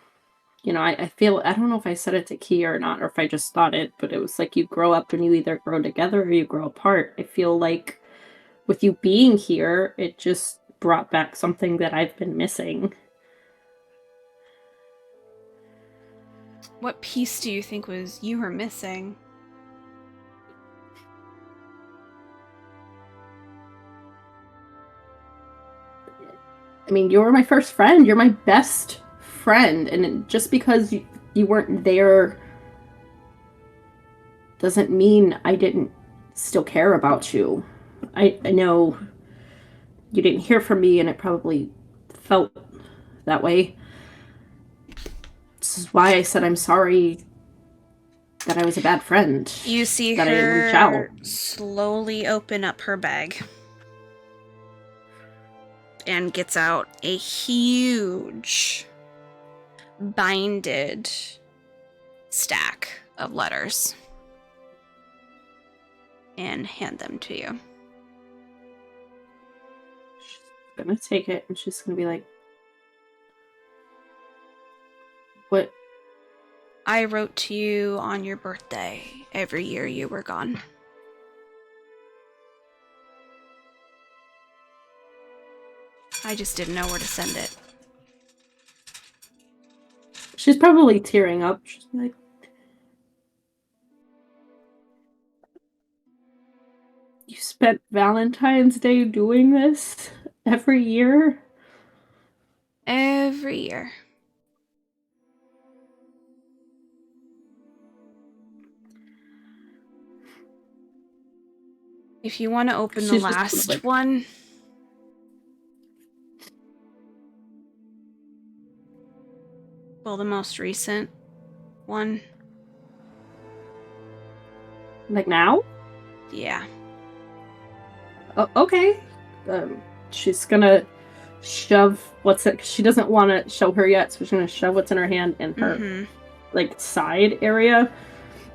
I feel, I don't know if I said it to Kia or not, or if I just thought it, but it was like you grow up and you either grow together or you grow apart. I feel like with you being here, it just brought back something that I've been missing. What piece do you think was you were missing? I mean, you're my first friend. You're my best friend. And just because you weren't there doesn't mean I didn't still care about you. I know you didn't hear from me, and it probably felt that way. This is why I said I'm sorry that I was a bad friend. You see that I didn't reach out. her slowly open up her bag and gets out a huge binded stack of letters and hand them to you. She's gonna take it and she's gonna be like, what? I wrote to you on your birthday every year you were gone. I just didn't know where to send it. She's probably tearing up. She's like, you spent Valentine's Day doing this every year? Every year. If you want to open the She's just last like- one. Well, the most recent one. Like now? Yeah. Oh, okay. She's gonna shove what's it. She doesn't want to show her yet, so she's gonna shove what's in her hand in her Mhm. like side area,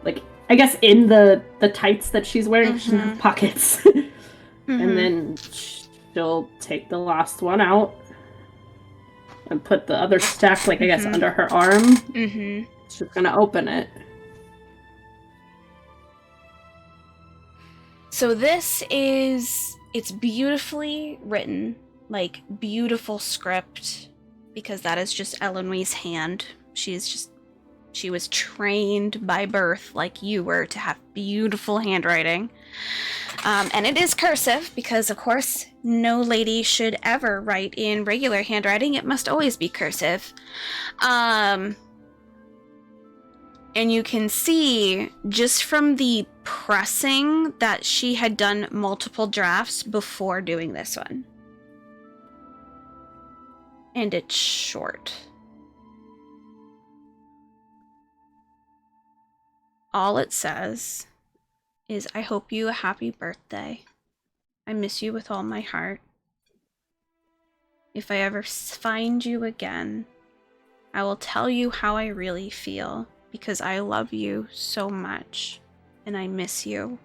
like I guess in the tights that she's wearing. She doesn't have Mhm. pockets, Mhm. and then she'll take the last one out and put the other stack, like I guess, Mhm. under her arm. Mhm. She's gonna open it. So this is, it's beautifully written, like beautiful script, because that is just Eloise' hand. She was trained by birth, like you were, to have beautiful handwriting. And it is cursive, because of course no lady should ever write in regular handwriting. It must always be cursive. And you can see just from the pressing that she had done multiple drafts before doing this one. And it's short. All it says is, I hope you a happy birthday. I miss you with all my heart. If I ever find you again, I will tell you how I really feel, because I love you so much and I miss you.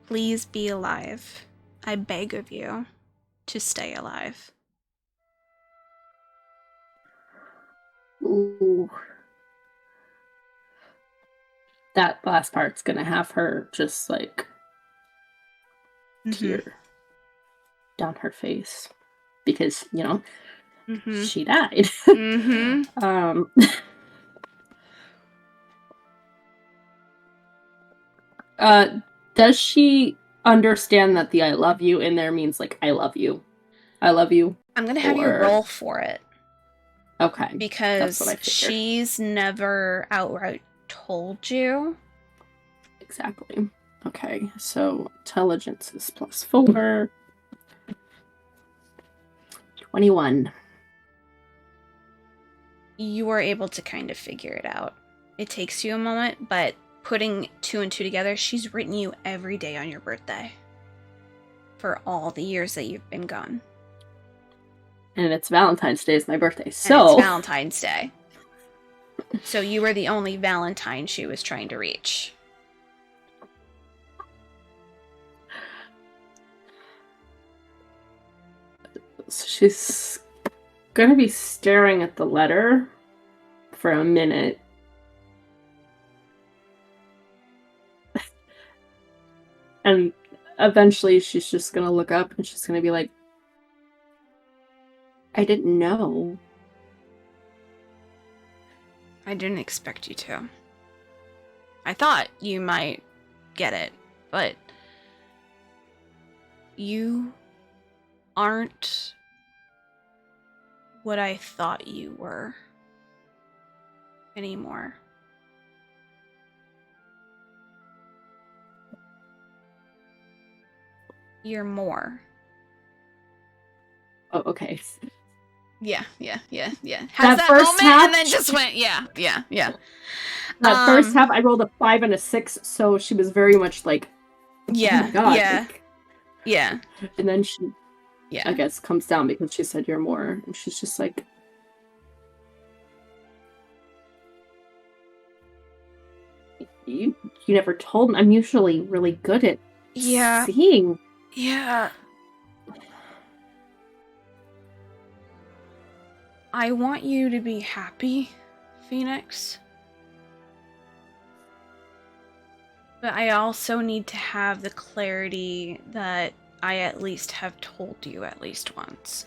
Please be alive. I beg of you to stay alive. Ooh. That last part's gonna have her just like tear down her face because, you know, Mm-hmm. she died. Mm-hmm. Does she understand that the I love you in there means like I love you? I love you. I'm gonna have you Or- roll for it, Okay. That's what because I figured. she's never outright told you. Exactly. Okay, so intelligence is +4. 21. You are able to kind of figure it out. It takes you a moment, but putting 2 and 2 together, she's written you every day on your birthday for all the years that you've been gone. And it's Valentine's Day is my birthday. And So it's Valentine's Day. So you were the only Valentine she was trying to reach. she's gonna be staring at the letter for a minute. And eventually she's just gonna look up and she's gonna be like, I didn't know. I didn't expect you to. I thought you might get it, but you aren't what I thought you were anymore. you're more. Oh, okay. Yeah. Has That that first moment half- and then just went, yeah. That first half, I rolled a 5 and a 6, so she was very much like, oh Yeah, my god. yeah. like- Yeah. and then she, I Yeah. guess, comes down because she said you're more, and she's just like, you never told me. I'm usually really good at Yeah. seeing. Yeah. I want you to be happy, Phoenix. But I also need to have the clarity that I at least have told you at least once.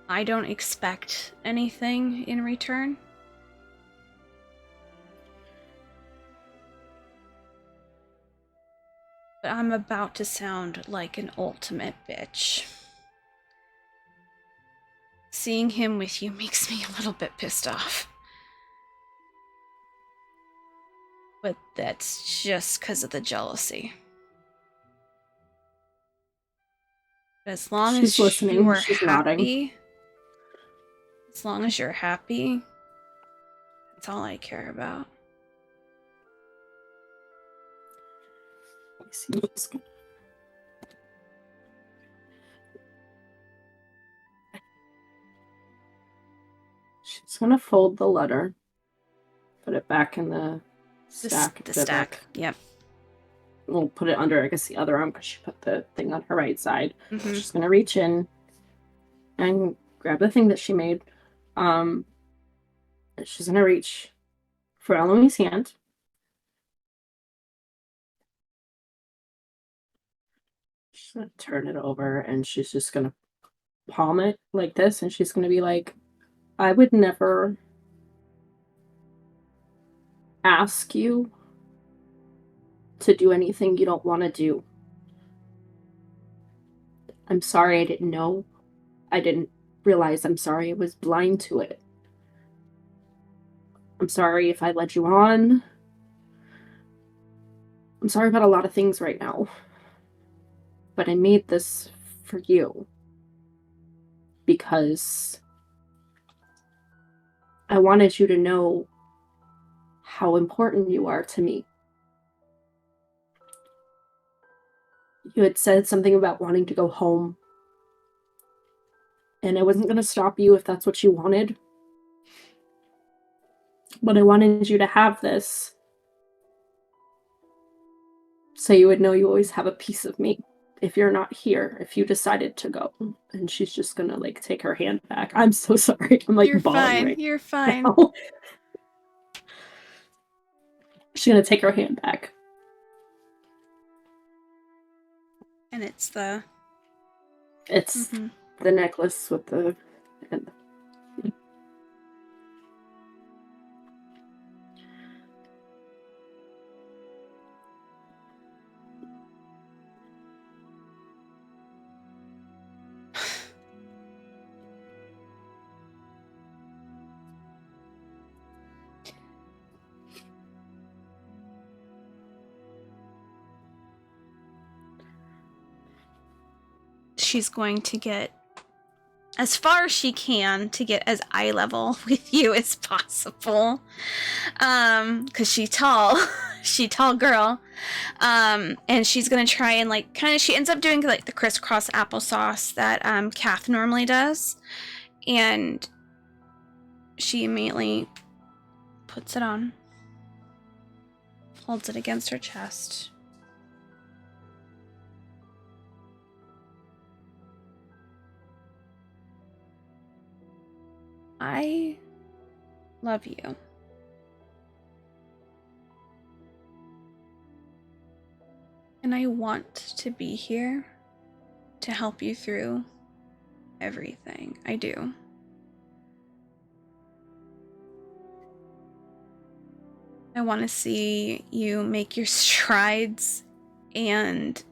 I don't expect anything in return. But I'm about to sound like an ultimate bitch. Seeing him with you makes me a little bit pissed off. But that's just because of the jealousy. As long She's as listening, you are she's happy, nodding. as long as you're happy, that's all I care about. She's gonna fold the letter, put it back in the stack. The stack. Yep. We'll put it under, I guess, the other arm because she put the thing on her right side. Mhm. She's gonna reach in and grab the thing that she made. She's gonna reach for Eloise's hand. She's gonna turn it over and she's just gonna palm it like this, and she's gonna be like, I would never ask you to do anything you don't want to do. I'm sorry I didn't know. I didn't realize. I'm sorry I was blind to it. I'm sorry if I led you on. I'm sorry about a lot of things right now. But I made this for you. Because I wanted you to know how important you are to me. You had said something about wanting to go home. And I wasn't going to stop you if that's what you wanted. But I wanted you to have this. So you would know you always have a piece of me. If you're not here, if you decided to go. And she's just going to, like, take her hand back. I'm so sorry. I'm, like, You're bawling fine. right You're fine. now. She's going to take her hand back. And it's the. It's Mhm. the necklace with the... And She's going to get as far as she can to get as eye level with you as possible. Cause she's tall. She tall girl. And she's gonna try and like kind of she ends up doing like the crisscross applesauce that Kath normally does. And she immediately puts it on. Holds it against her chest. I love you. And I want to be here to help you through everything. I do. I want to see you make your strides and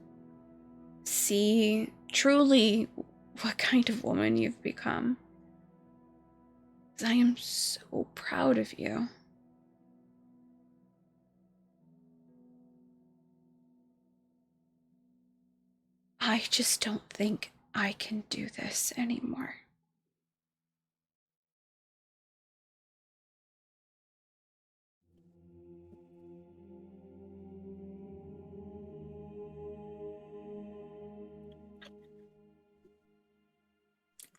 see truly what kind of woman you've become. 'Cause I am so proud of you. I just don't think I can do this anymore.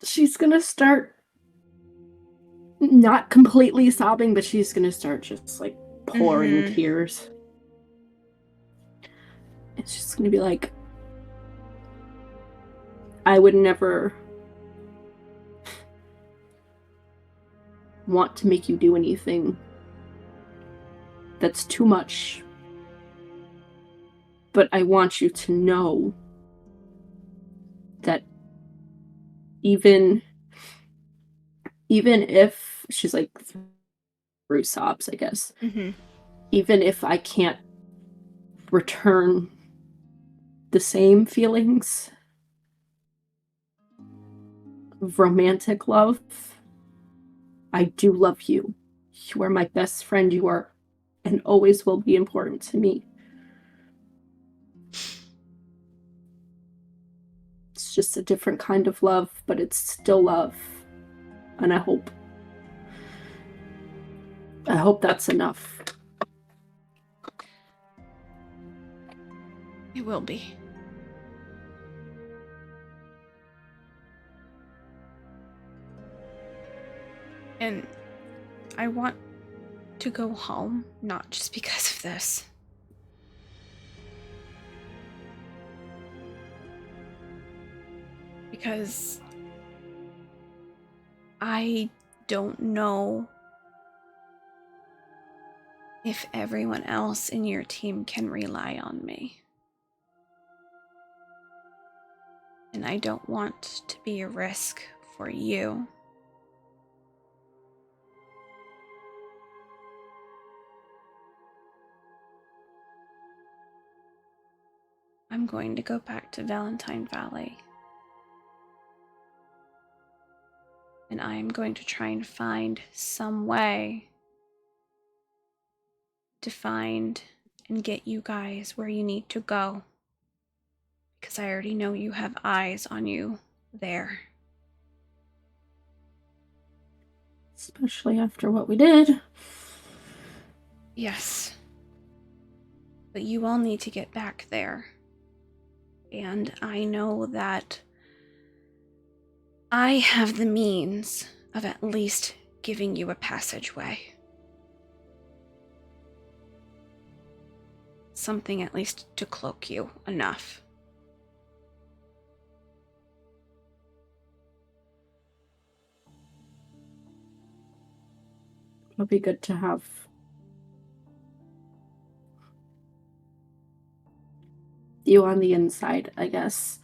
She's gonna start not completely sobbing, but she's gonna start just like pouring tears. And she's gonna be like, I would never want to make you do anything that's too much. But I want you to know that even if she's like through sobs, I guess, even if I can't return the same feelings of romantic love, I do love you. You are my best friend. You are and always will be important to me. It's just a different kind of love, but it's still love. And I hope that's enough. It will be. And I want to go home, not just because of this. Because I don't know if everyone else in your team can rely on me. And I don't want to be a risk for you. I'm going to go back to Valentine Valley. And I am going to try and find some way to find and get you guys where you need to go. Because I already know you have eyes on you there. Especially after what we did. Yes. But you all need to get back there. And I know that I have the means of at least giving you a passageway. Something at least to cloak you enough. It'll be good to have you on the inside, I guess.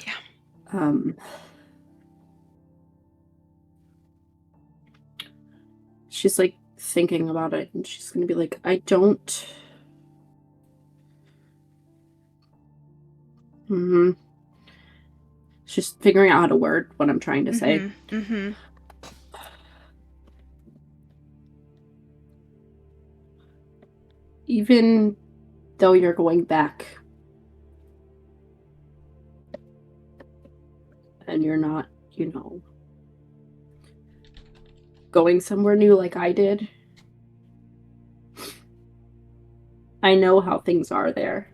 Yeah. She's like thinking about it, and she's gonna be like, I don't. She's figuring out how to word what I'm trying to say. Even though you're going back and you're not, going somewhere new like I did, I know how things are there.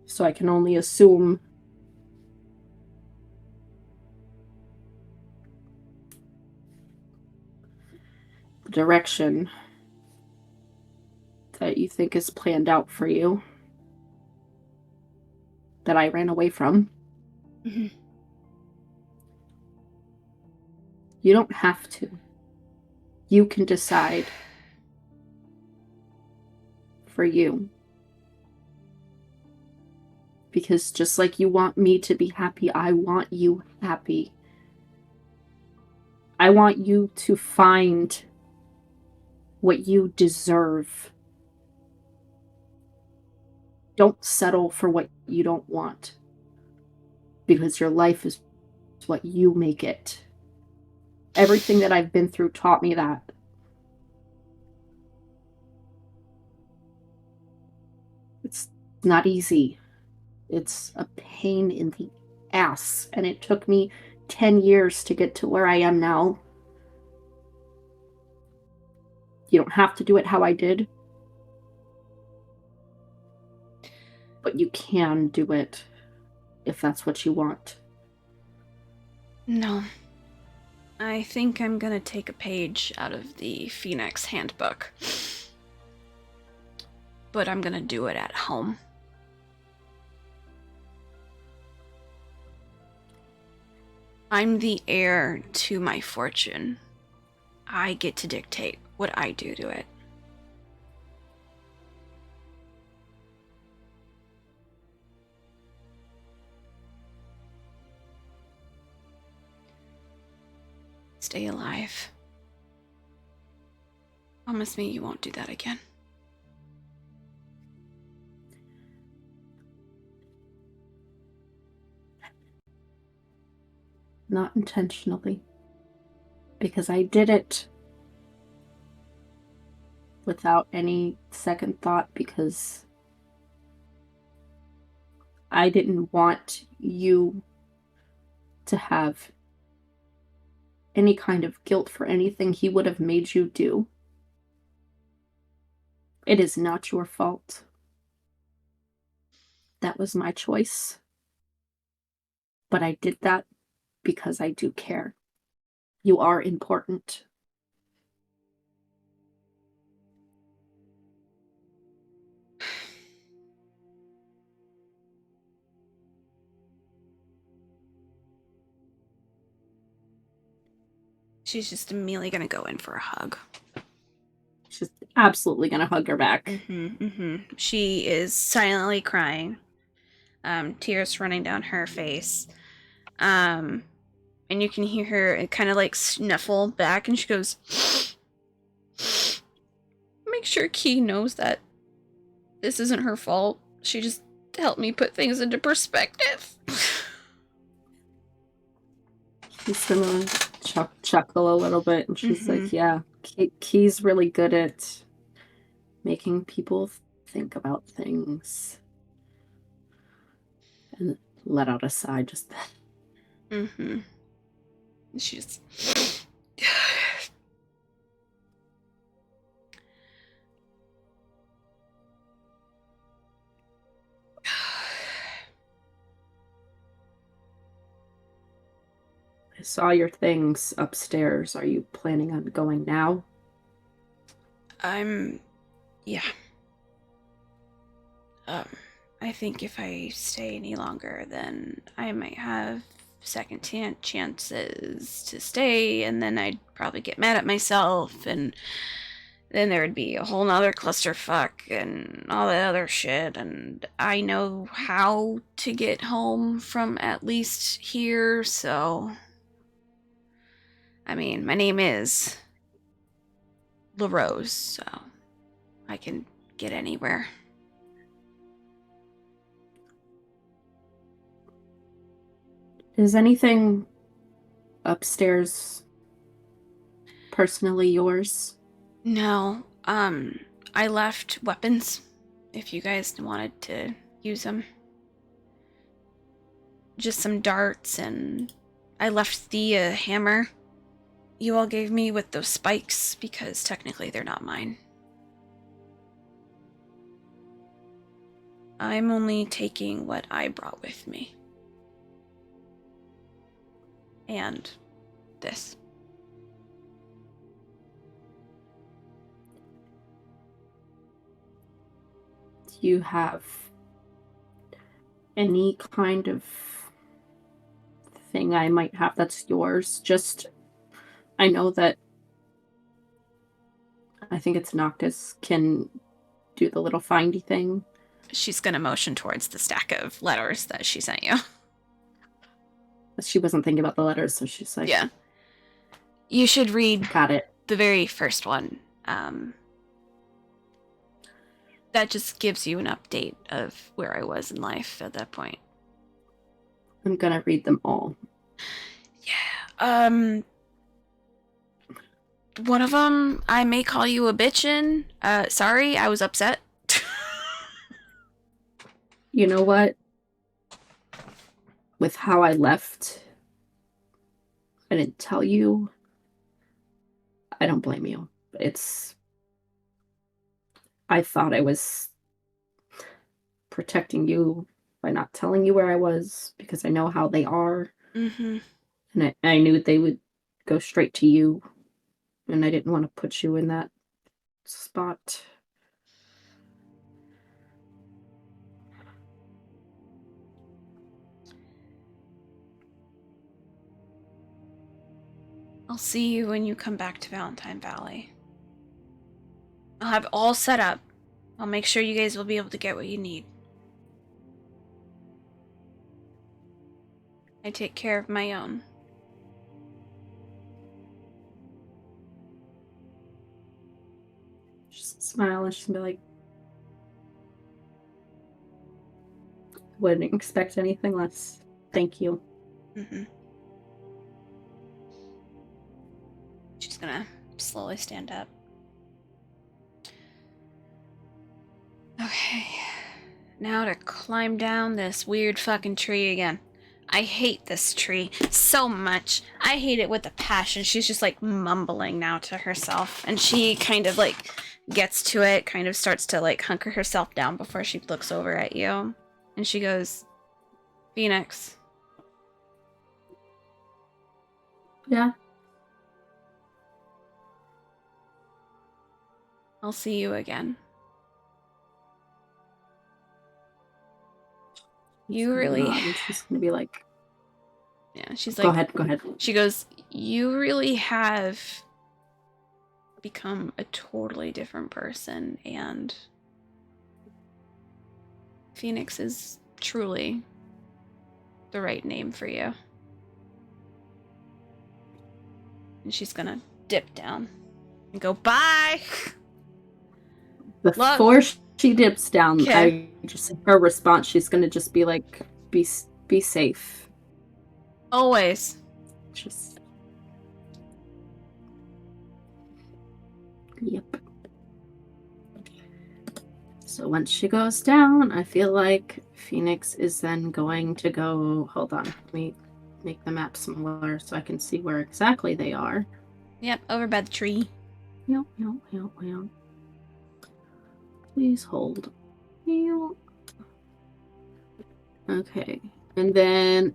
So I can only assume the direction that you think is planned out for you that I ran away from. You don't have to. You can decide for you. Because just like you want me to be happy, I want you happy. I want you to find what you deserve. Don't settle for what you don't want. Because your life is what you make it. Everything that I've been through taught me that. It's not easy. It's a pain in the ass, and it took me 10 years to get to where I am now. You don't have to do it how I did, but you can do it if that's what you want. No. I think I'm gonna take a page out of the Phoenix Handbook. But I'm gonna do it at home. I'm the heir to my fortune. I get to dictate what I do to it. Stay alive. Promise me you won't do that again. Not intentionally. Because I did it without any second thought, because I didn't want you to have any kind of guilt for anything he would have made you do. It is not your fault. That was my choice. But I did that because I do care. You are important. She's just immediately gonna go in for a hug. She's absolutely gonna hug her back. She is silently crying. Tears running down her face. And you can hear her kind of like sniffle back, and she goes, "Make sure Key knows that this isn't her fault. She just helped me put things into perspective." She's gonna chuckle a little bit, and she's like, yeah, Key's really good at making people think about things. And let out a sigh, just... She's... I saw your things upstairs. Are you planning on going now? Yeah. I think if I stay any longer, then I might have second chances to stay, and then I'd probably get mad at myself, and then there would be a whole nother clusterfuck and all that other shit, and I know how to get home from at least here, so... I mean, my name is LaRose, so I can get anywhere. Is anything upstairs personally yours? No, I left weapons, if you guys wanted to use them. Just some darts, and I left the hammer you all gave me with those spikes, because technically they're not mine. I'm only taking what I brought with me. And this. Do you have any kind of thing I might have that's yours? Just, I know that I think it's Noctis can do the little findy thing. She's gonna motion towards the stack of letters that she sent you. She wasn't thinking about the letters, so she's like, Yeah. You should read got it. the very first one. That just gives you an update of where I was in life at that point. I'm gonna read them all. Yeah. One of them, I may call you a bitchin'. Sorry, I was upset. You know what? with how I left, I didn't tell you. I don't blame you. I thought I was protecting you by not telling you where I was because I know how they are. Mm-hmm. And I knew they would go straight to you. And I didn't want to put you in that spot. I'll see you when you come back to Valentine Valley. I'll have it all set up. I'll make sure you guys will be able to get what you need. I take care of my own. Just smile and just be like, wouldn't expect anything less. Thank you. Mm-hmm. She's gonna slowly stand up. Okay. Now to climb down this weird fucking tree again. I hate this tree so much. I hate it with a passion. She's just like mumbling now to herself. And she kind of like gets to it, kind of starts to like hunker herself down before she looks over at you. And she goes, Phoenix. Yeah. I'll see you again. You really... And she's gonna be like... Yeah, she's Go like... ahead. She goes, you really have become a totally different person, and Phoenix is truly the right name for you. And she's gonna dip down and go, bye! Before she dips down, Okay. her response, she's gonna just be like, be safe. Always. Just... Yep. So once she goes down, I feel like Phoenix is then going to go... Hold on, let me make the map smaller so I can see where exactly they are. Yep, over by the tree. Yep. Please hold. Yep. Okay. And then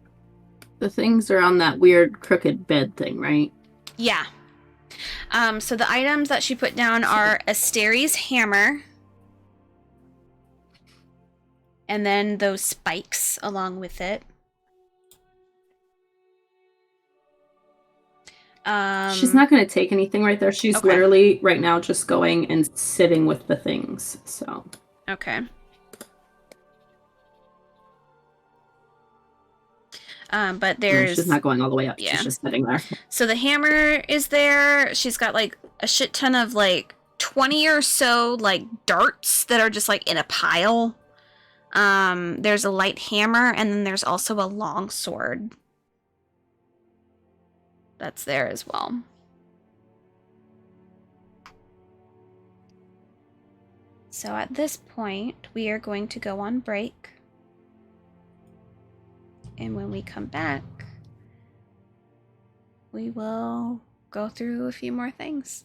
the things are on that weird crooked bed thing, right? Yeah. So the items that she put down are Asteri's hammer. And then those spikes along with it. She's not going to take anything right there. She's okay. literally right now just going and sitting with the things. So okay. But there's... she's not going all the way up. Yeah. She's just sitting there. So the hammer is there. She's got like a shit ton of like 20 or so like darts that are just like in a pile. There's a light hammer, and then there's also a long sword that's there as well. So at this point, we are going to go on break. And when we come back, we will go through a few more things.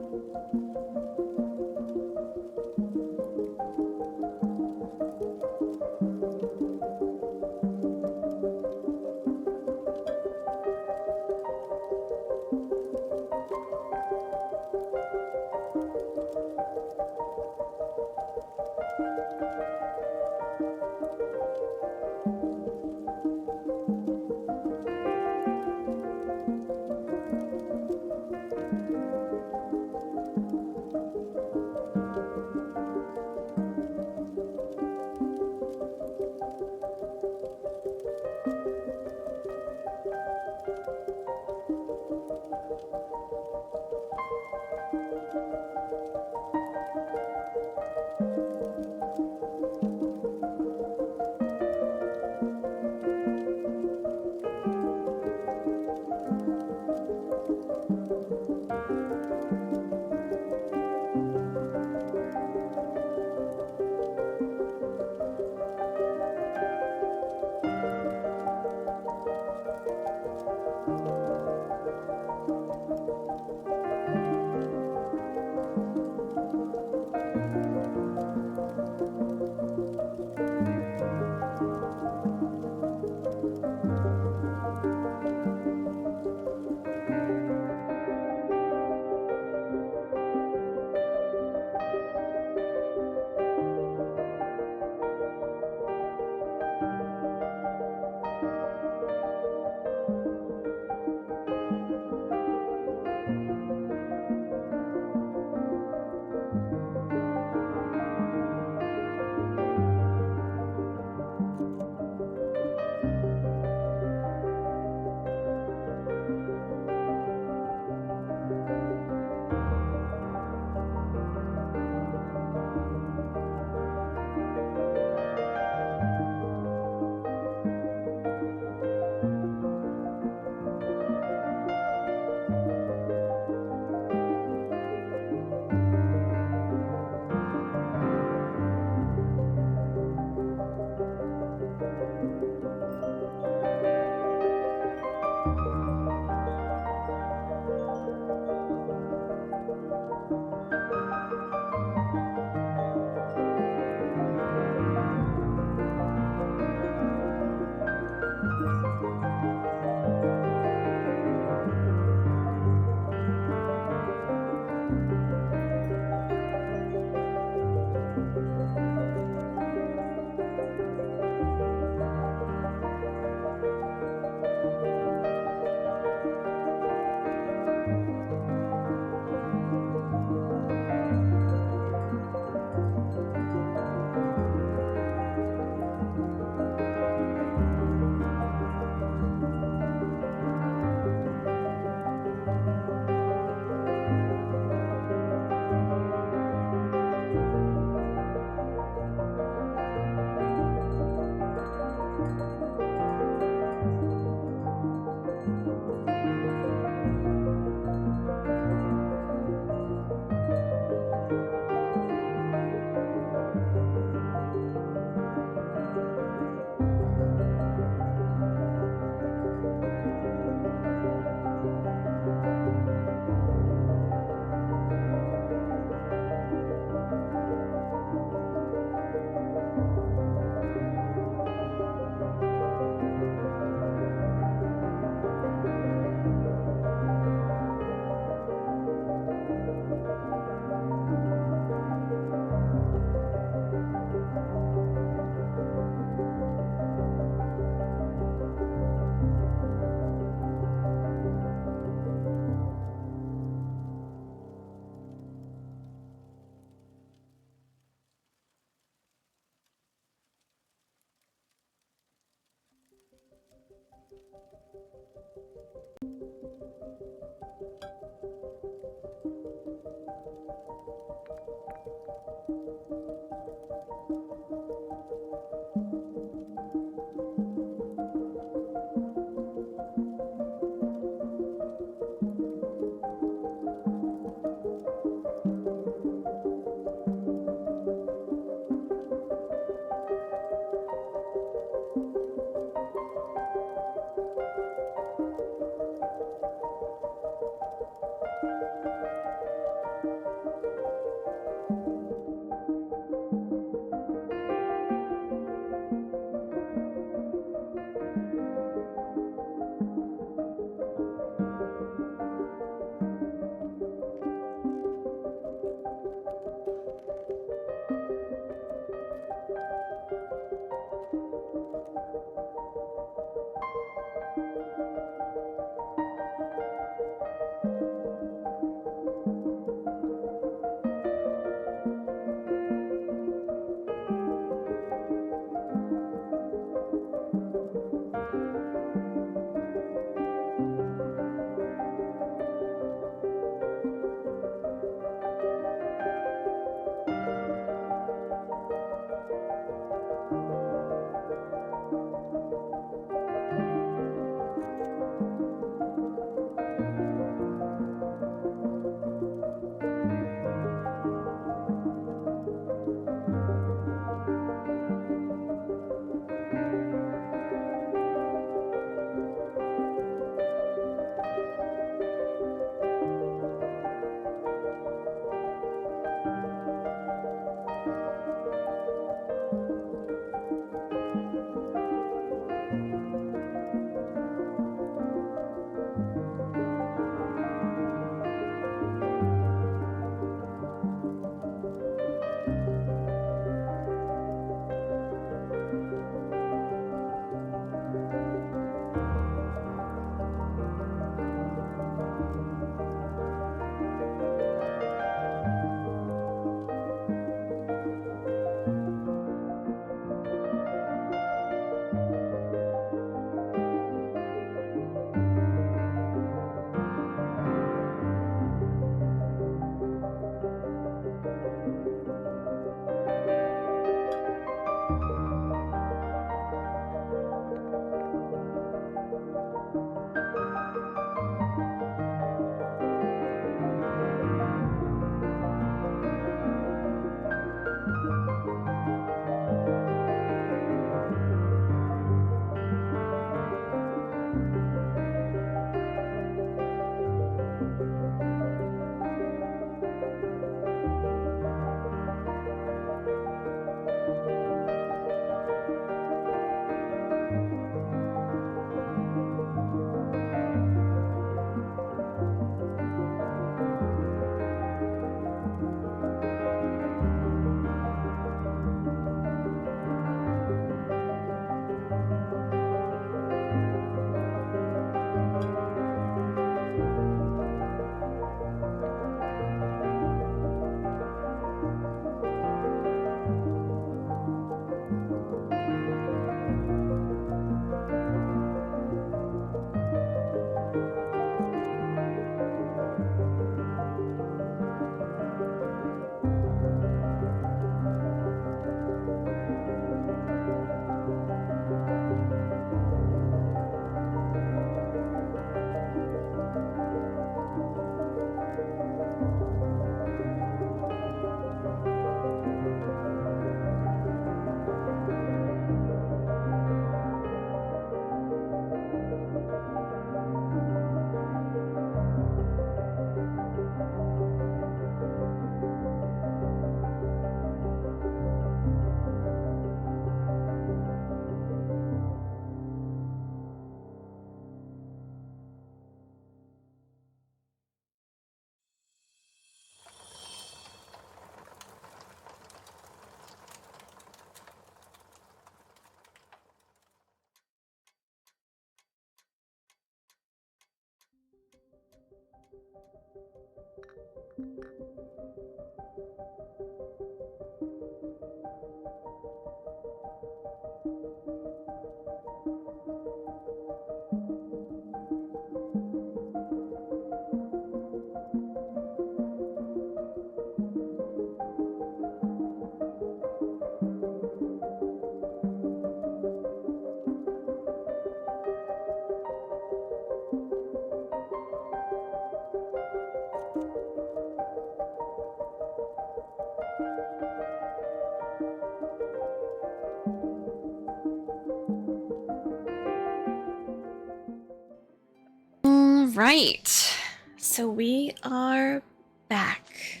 Right. So we are back.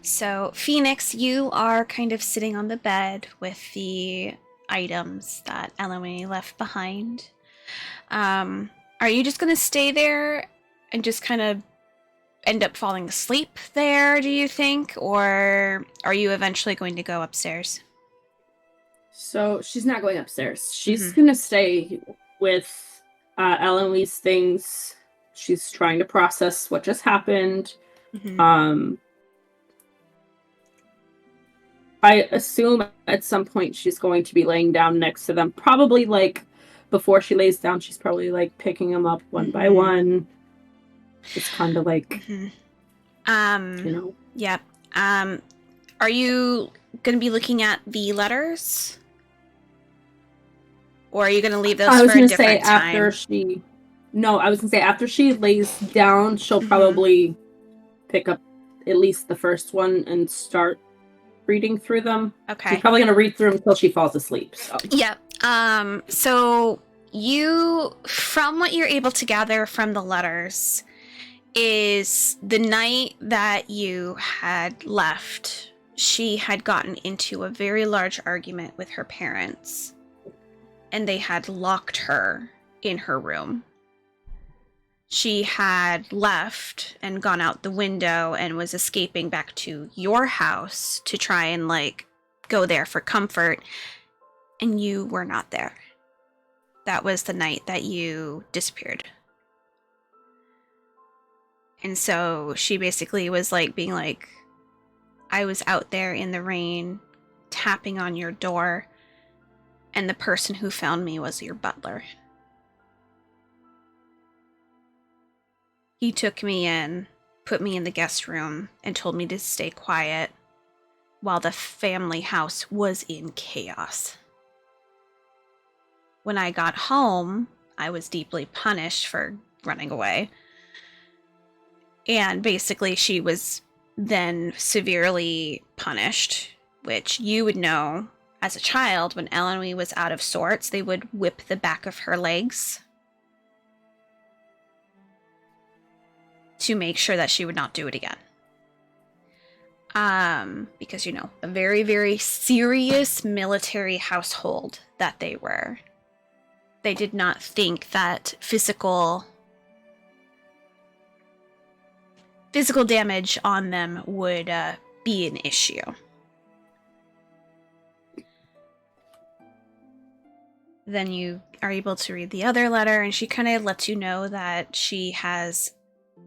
So, Phoenix, you are kind of sitting on the bed with the items that Eloise left behind. Are you just going to stay there and just kind of end up falling asleep there, do you think? Or are you eventually going to go upstairs? So she's not going upstairs. She's gonna stay with Eloise things. She's trying to process what just happened. I assume at some point she's going to be laying down next to them. Probably like before she lays down, she's probably like picking them up one by one. It's kind of like, you know. Yeah. Are you going to be looking at the letters? Or are you going to leave those for a different time? I was going to say after she lays down, she'll probably pick up at least the first one and start reading through them. Okay. She's probably going to read through them until she falls asleep. So. Yeah. So you, from what you're able to gather from the letters, is the night that you had left, she had gotten into a very large argument with her parents, and they had locked her in her room. She had left and gone out the window and was escaping back to your house to try and, like, go there for comfort, and you were not there. That was the night that you disappeared. And so she basically was, like, being like, I was out there in the rain, tapping on your door, and the person who found me was your butler. He took me in, put me in the guest room, and told me to stay quiet while the family house was in chaos. When I got home, I was deeply punished for running away. And basically, she was then severely punished, which you would know as a child, when Eloise was out of sorts, they would whip the back of her legs to make sure that she would not do it again. Because, you know, a very, very serious military household that they were. They did not think that physical damage on them would be an issue. Then you are able to read the other letter, and she kind of lets you know that she has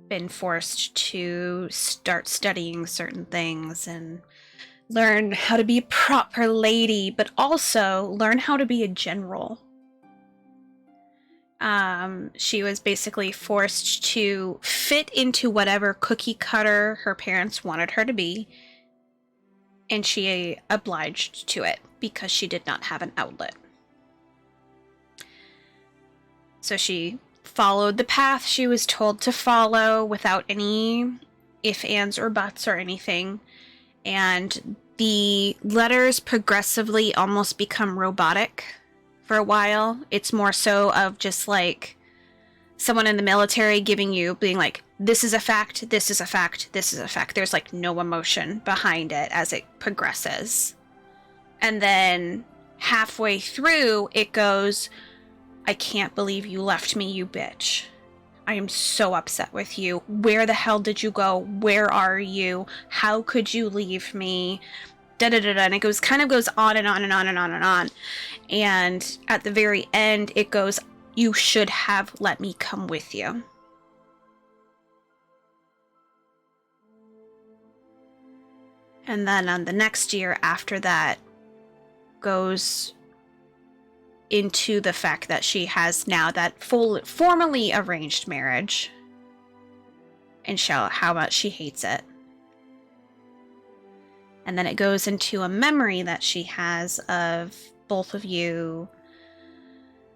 been forced to start studying certain things and learn how to be a proper lady, but also learn how to be a general. She was basically forced to fit into whatever cookie cutter her parents wanted her to be, and she obliged to it because she did not have an outlet. So she followed the path she was told to follow without any ifs, ands, or buts or anything. And the letters progressively almost become robotic for a while. It's more so of just like someone in the military being like, this is a fact, this is a fact, this is a fact. There's like no emotion behind it as it progresses. And then halfway through, it goes, I can't believe you left me, you bitch. I am so upset with you. Where the hell did you go? Where are you? How could you leave me? Da-da-da-da. And it goes on and on and on and on and on. And at the very end, it goes, you should have let me come with you. And then on the next year after that goes into the fact that she has now that formally arranged marriage and how much she hates it. And then it goes into a memory that she has of both of you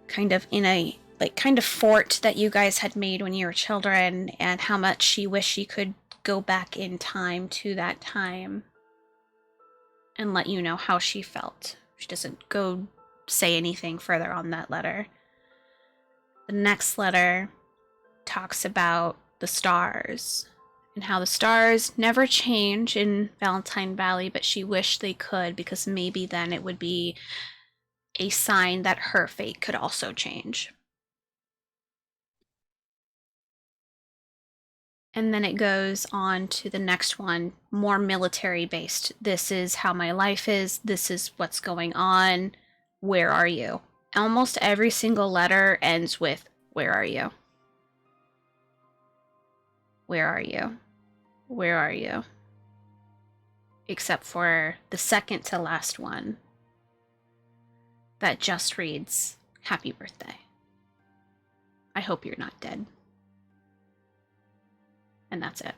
kind of in a kind of fort that you guys had made when you were children, and how much she wished she could go back in time to that time and let you know how she felt. She doesn't go say anything further on that letter. The next letter talks about the stars and how the stars never change in Valentine Valley, but she wished they could, because maybe then it would be a sign that her fate could also change. And then it goes on to the next one, more military based. This is how my life is. This is what's going on. Where are you? Almost every single letter ends with, where are you? Where are you? Where are you? Except for the second to last one that just reads, happy birthday. I hope you're not dead. And that's it.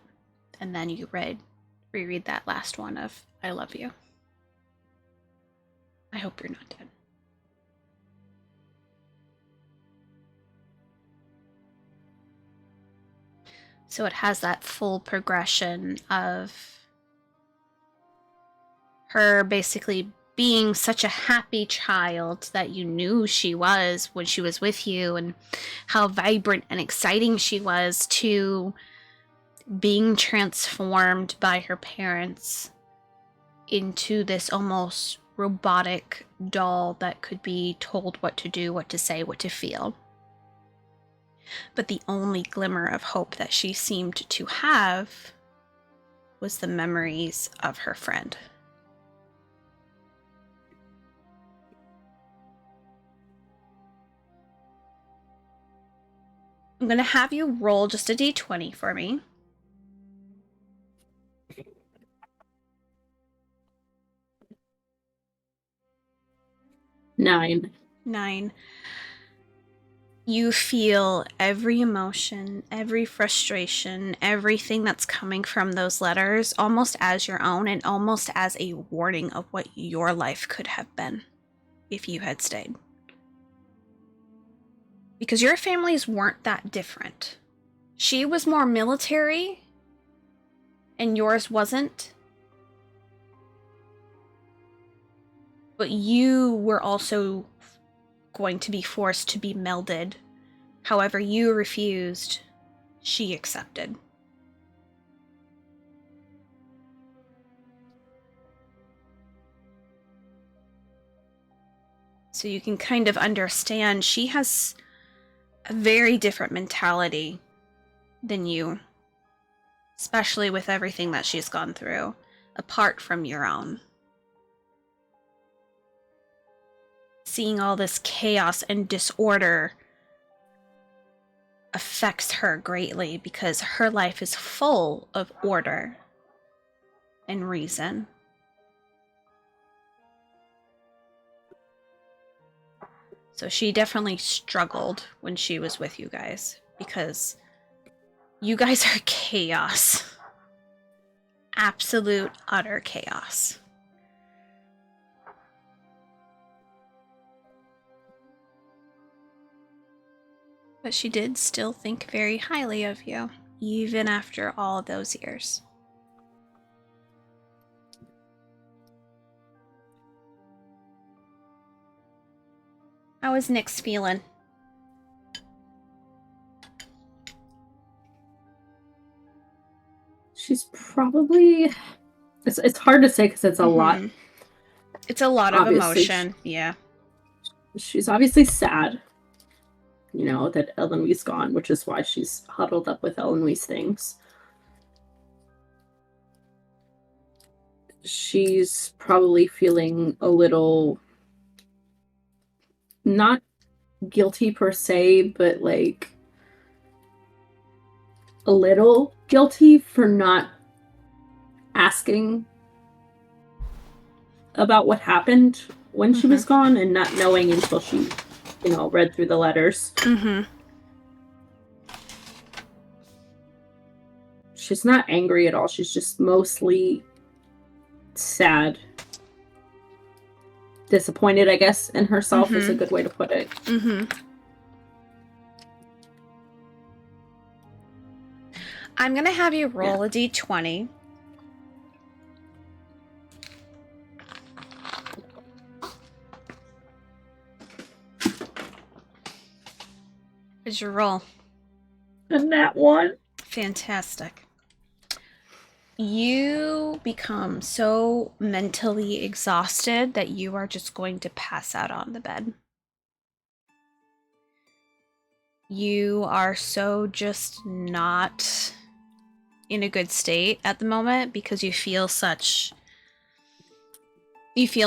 And then you reread that last one of, I love you. I hope you're not dead. So it has that full progression of her basically being such a happy child that you knew she was when she was with you, and how vibrant and exciting she was, to being transformed by her parents into this almost robotic doll that could be told what to do, what to say, what to feel. But the only glimmer of hope that she seemed to have was the memories of her friend. I'm going to have you roll just a d20 for me. 9. 9. You feel every emotion, every frustration, everything that's coming from those letters almost as your own, and almost as a warning of what your life could have been if you had stayed. Because your families weren't that different. She was more military, and yours wasn't. But you were also going to be forced to be melded. However, you refused, she accepted. So you can kind of understand she has a very different mentality than you, especially with everything that she's gone through, apart from your own. Seeing all this chaos and disorder affects her greatly, because her life is full of order and reason. So she definitely struggled when she was with you guys, because you guys are chaos. Absolute, utter chaos. But she did still think very highly of you, even after all those years. How is Nyx feeling? She's probably... It's hard to say because it's a lot. It's a lot of Obviously, emotion, yeah. She's obviously sad, you know, that Eloise gone, which is why she's huddled up with Eloise things. She's probably feeling a little, not guilty per se, but like a little guilty for not asking about what happened when she was gone and not knowing until she, read through the letters. Mm-hmm. She's not angry at all. She's just mostly sad. Disappointed, I guess, in herself is a good way to put it. Mm-hmm. I'm gonna have you roll a d20. What's your roll? And that one. Fantastic. You become so mentally exhausted that you are just going to pass out on the bed. You are so just not in a good state at the moment because you feel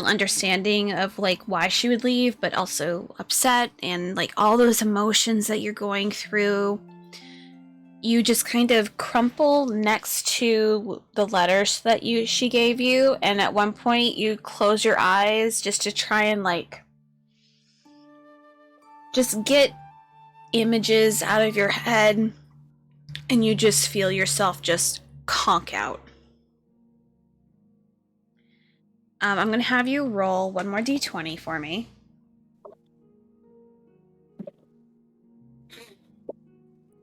understanding of like why she would leave, but also upset and like all those emotions that you're going through. You just kind of crumple next to the letters that she gave you, and at one point you close your eyes just to try and like just get images out of your head, and you just feel yourself just conk out. I'm gonna have you roll one more d20 for me.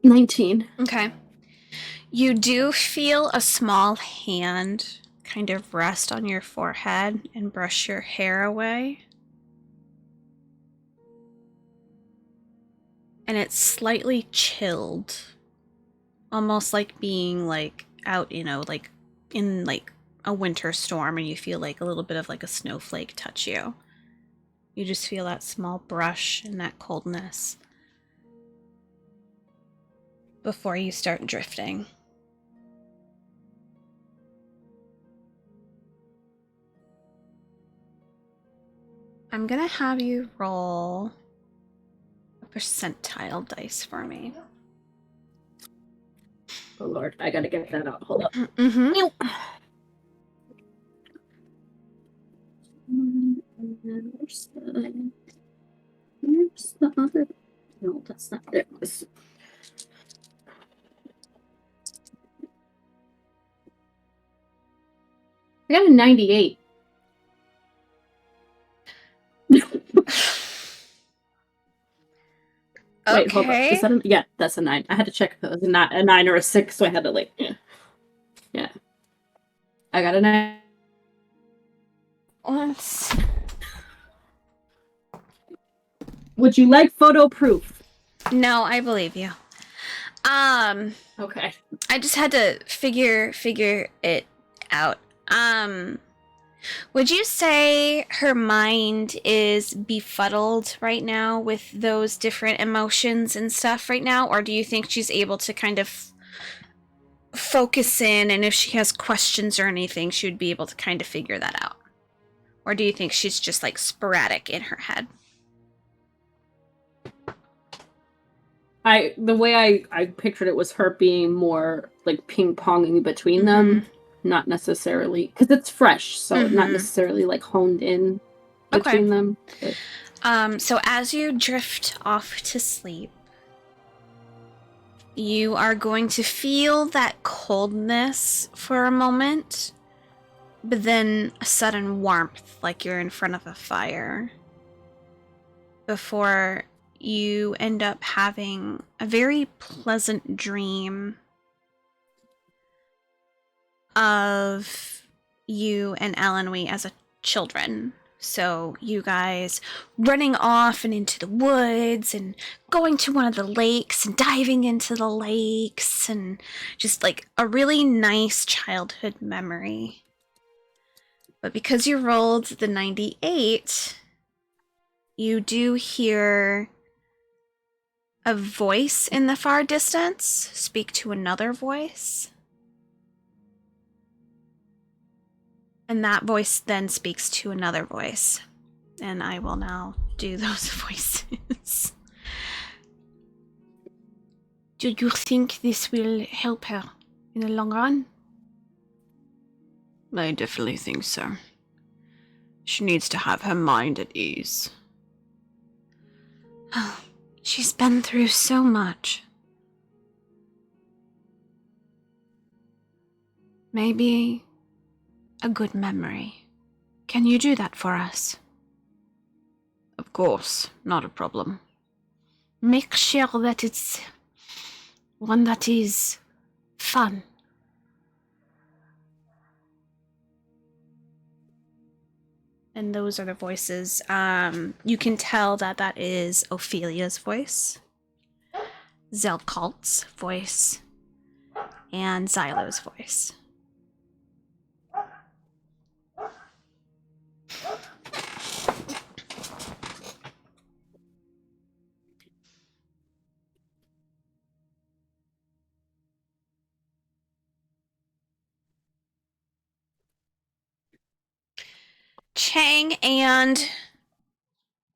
$19. Okay. You do feel a small hand kind of rest on your forehead and brush your hair away. And it's slightly chilled. Almost like being like out, like in like a winter storm and you feel like a little bit of like a snowflake touch you. You just feel that small brush and that coldness before you start drifting. I'm gonna have you roll a percentile dice for me. Oh Lord, I gotta get that out. Hold up. Mm-hmm. Where's the other? No, that's not there. I got a 98. Wait, hold up. Is that yeah, that's a 9. I had to check if it was a 9 or a 6, so I had to like, yeah. I got a 9. Would you like photo proof? No, I believe you. Okay. I just had to figure it out. Would you say her mind is befuddled right now with those different emotions and stuff right now? Or do you think she's able to kind of focus in, and if she has questions or anything, she would be able to kind of figure that out? Or do you think she's just like sporadic in her head? The way I pictured it was her being more like ping-ponging between them. Not necessarily, because it's fresh, so not necessarily like honed in between them. But... So as you drift off to sleep, you are going to feel that coldness for a moment, but then a sudden warmth, like you're in front of a fire, before you end up having a very pleasant dream of you and Elenwe as children. So you guys running off and into the woods and going to one of the lakes and diving into the lakes, and just like a really nice childhood memory. But because you rolled the 98, you do hear a voice in the far distance speak to another voice. And that voice then speaks to another voice. And I will now do those voices. Do you think this will help her in the long run? I definitely think so. She needs to have her mind at ease. Oh, she's been through so much. Maybe a good memory. Can you do that for us? Of course, not a problem. Make sure that it's one that is fun. And those are the voices. You can tell that that is Ophelia's voice, Zelkalt's voice, and Xylo's voice. Chang and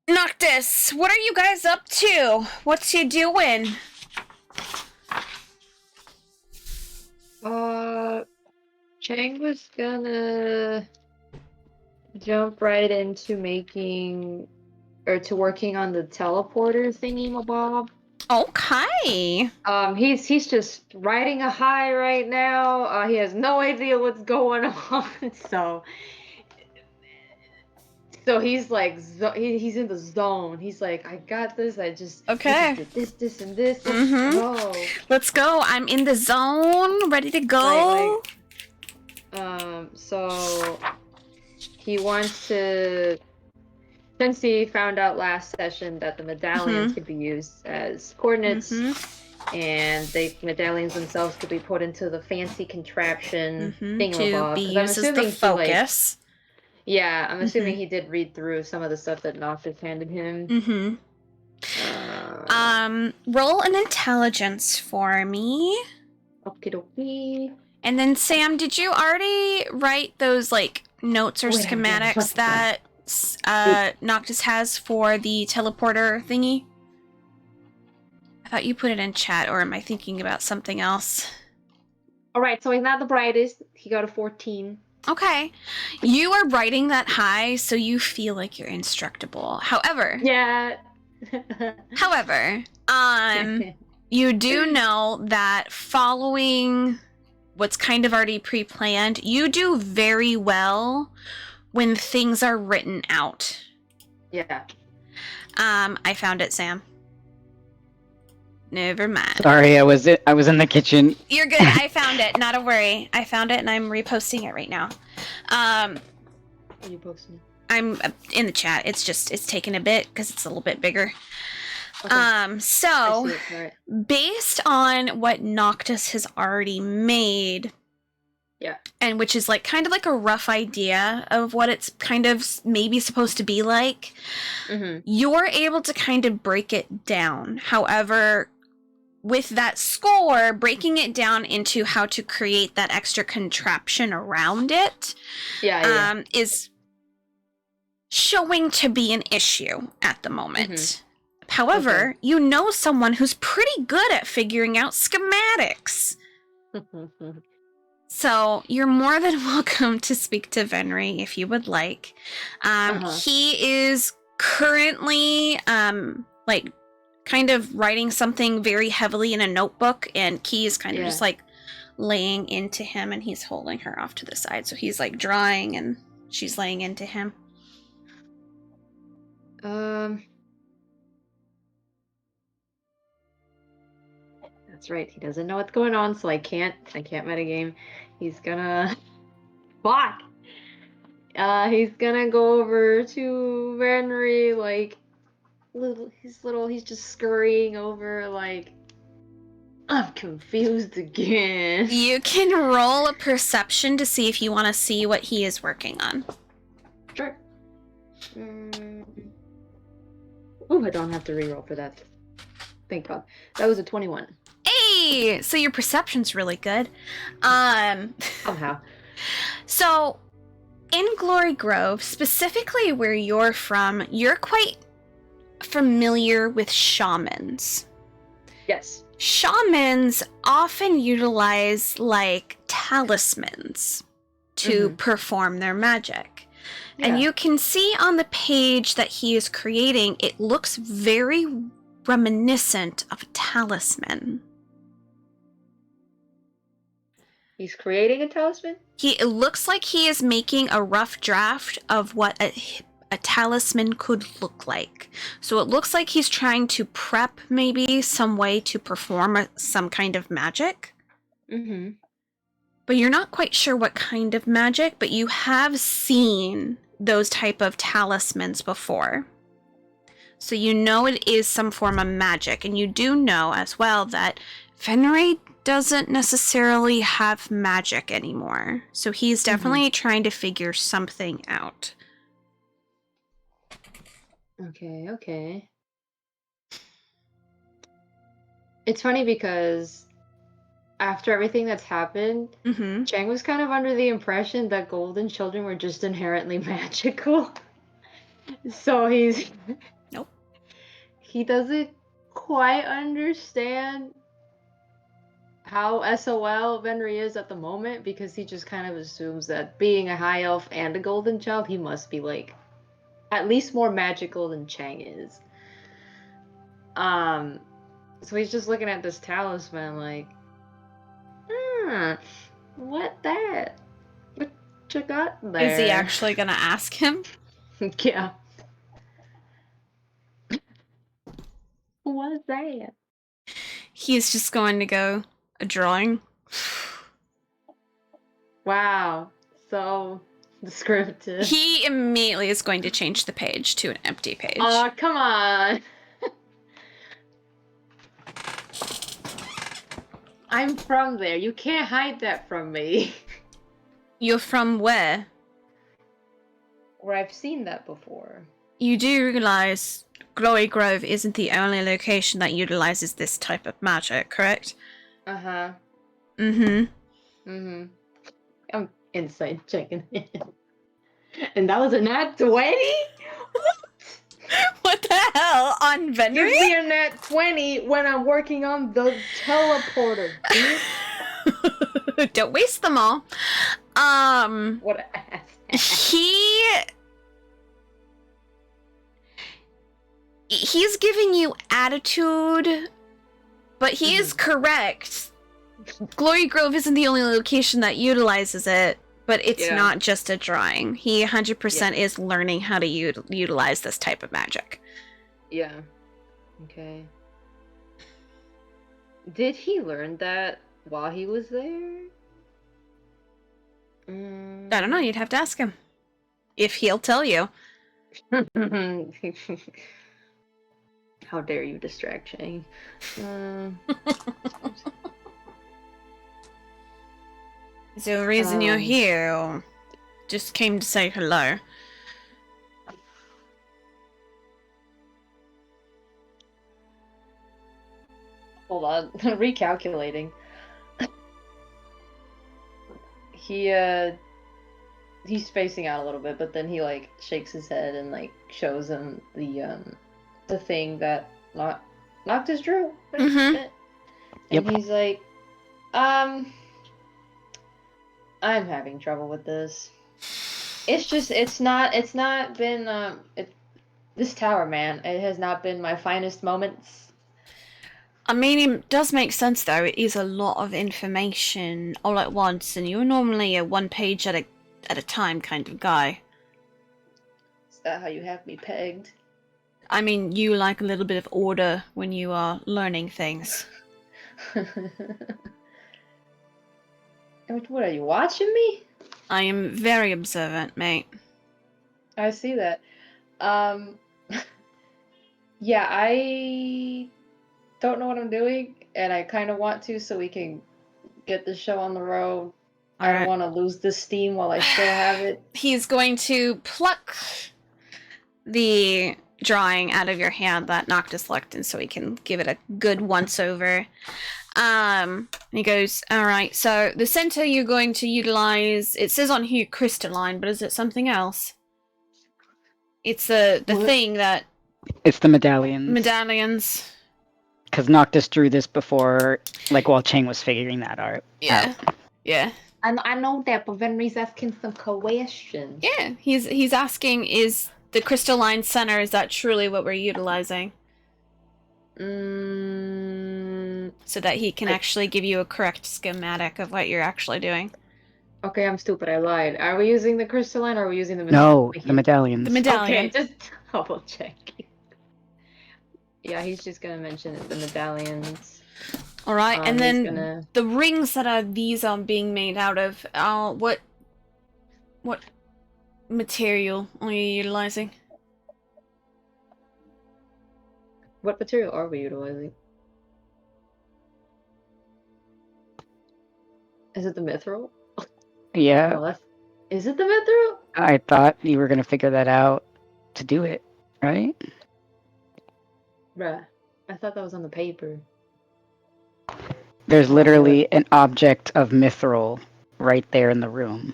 Noctis, what are you guys up to? What's you doing? Chang was gonna jump right into making or to working on the teleporter thingy mabob. Okay. He's just riding a high right now. He has no idea what's going on, so he's like he's in the zone. He's like, I got this. I just did this, and this. Let's go. Let's go. I'm in the zone, ready to go. So he wants to. Since he found out last session that the medallions could be used as coordinates, and the medallions themselves could be put into the fancy contraption thingamabob. To be used as the focus. Yeah, I'm assuming he did read through some of the stuff that Noctis handed him. Roll an intelligence for me. Okie dokie. And then Sam, did you already write those like notes or schematics that Noctis has for the teleporter thingy? I thought you put it in chat, or am I thinking about something else? Alright, so he's not the brightest. He got a 14. Okay. You are writing that high, so you feel like you're instructable. However, you do know that following what's kind of already pre-planned, you do very well when things are written out. Yeah. I found it, Sam. Never mind. Sorry, I was in the kitchen. You're good. I found it. Not a worry. I found it, and I'm reposting it right now. Are you posting it? I'm in the chat. It's taking a bit because it's a little bit bigger. Okay. So Right. based on what Noctis has already made, and which is like kind of like a rough idea of what it's kind of maybe supposed to be like, you're able to kind of break it down. However, with that score, breaking it down into how to create that extra contraption around it is showing to be an issue at the moment. However, you know someone who's pretty good at figuring out schematics. So you're more than welcome to speak to Venry if you would like. He is currently like kind of writing something very heavily in a notebook, and Key is kind of just like laying into him, and he's holding her off to the side. So he's like drawing and she's laying into him. That's right. He doesn't know what's going on, so I can't metagame. He's gonna fuck. He's gonna go over to Venry, like he's just scurrying over, like, I'm confused again. You can roll a perception to see if you want to see what he is working on. Sure. Ooh, I don't have to reroll for that. Thank God. That was a 21. Hey! So your perception's really good. Somehow. So, in Glory Grove, specifically where you're from, you're quite familiar with shamans. Yes. Shamans often utilize, like, talismans to perform their magic. And Yeah. you can see on the page that he is creating, it looks very reminiscent of a talisman. He's creating a talisman? It looks like he is making a rough draft of what a talisman could look like. So it looks like he's trying to prep maybe some way to perform some kind of magic. Mm-hmm. But you're not quite sure what kind of magic, but you have seen those type of talismans before. So you know it is some form of magic, and you do know as well that Fenrir doesn't necessarily have magic anymore. So he's definitely trying to figure something out. Okay. It's funny because after everything that's happened, Mm-hmm. Chang was kind of under the impression that golden children were just inherently magical. So Nope. he doesn't quite understand how SOL Venri is at the moment, because he just kind of assumes that being a high elf and a golden child, he must be like at least more magical than Chang is. So he's just looking at this talisman like, what that? What you got there? Is he actually gonna ask him? Yeah. What's that? He's just going to go, a drawing. Wow. So descriptive. He immediately is going to change the page to an empty page. Oh, come on. I'm from there. You can't hide that from me. You're from where? Where I've seen that before. You do realize Glory Grove isn't the only location that utilizes this type of magic, correct? Uh-huh. Mm-hmm. Mm-hmm. I'm insight checking it. And that was a nat 20? What the hell? On Give Venry? me a nat 20 when I'm working on the teleporter, dude. Don't waste them all. What an ass. He's giving you attitude, but he is correct. Glory Grove isn't the only location that utilizes it, but it's Yeah. not just a drawing. He 100% is learning how to utilize this type of magic. Yeah. Okay. Did he learn that while he was there? I don't know, you'd have to ask him. If he'll tell you. How dare you distract Chang? Is there a reason you're Um, here, or just came to say hello? Hold on, recalculating. He's spacing out a little bit, but then he like shakes his head and like shows him the thing that Noctis drew. Mhm. And Yep. he's like, I'm having trouble with this. It's not been this tower, man. It has not been my finest moments. I mean, it does make sense though. It is a lot of information all at once, and you're normally a one page at a time kind of guy. Is that how you have me pegged? I mean, you like a little bit of order when you are learning things. What are you watching me? I am very observant, mate. I see that. Yeah, I don't know what I'm doing, and I kind of want to, so we can get the show on the road. I don't Alright. want to lose the steam while I still have it. He's going to pluck the drawing out of your hand that Noctis left in so he can give it a good once over. And he goes, alright, so the center you're going to utilize, it says on here crystalline, but is it something else? It's the What? thing that It's the medallions. medallions. Because Noctis drew this before, like while Chang was figuring that out. Yeah. Yeah. I know that, but Venry's asking some questions. Yeah, he's asking, is the crystalline center, is that truly what we're utilizing? So that he can actually give you a correct schematic of what you're actually doing. Okay, I'm stupid. I lied. Are we using the crystalline or are we using the No, medallion? the medallions. The medallion. Okay, just double checking. Yeah, he's just gonna mention it, the medallions. All right, and he's then gonna... the rings that are these are being made out of. What material are you utilizing? What material are we utilizing? Is it the mithril? Yeah, No, that's... Is it the mithril? I thought you were gonna figure that out to do it, right? Bruh, I thought that was on the paper. There's Oh, literally an object of mithril right there in the room.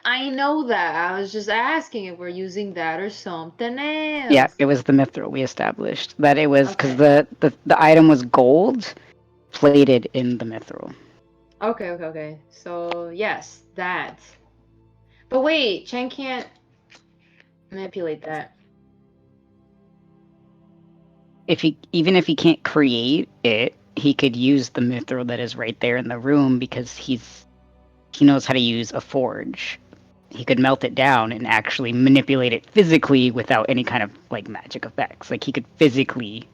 I know that. I was just asking if we're using that or something else. Yeah, it was the mithril. We established that it was because Okay. the item was gold plated in the mithril. Okay. So, yes, that. But wait, Chen can't manipulate that. Even if he can't create it, he could use the mithril that is right there in the room because he knows how to use a forge. He could melt it down and actually manipulate it physically without any kind of like magic effects. Like he could physically.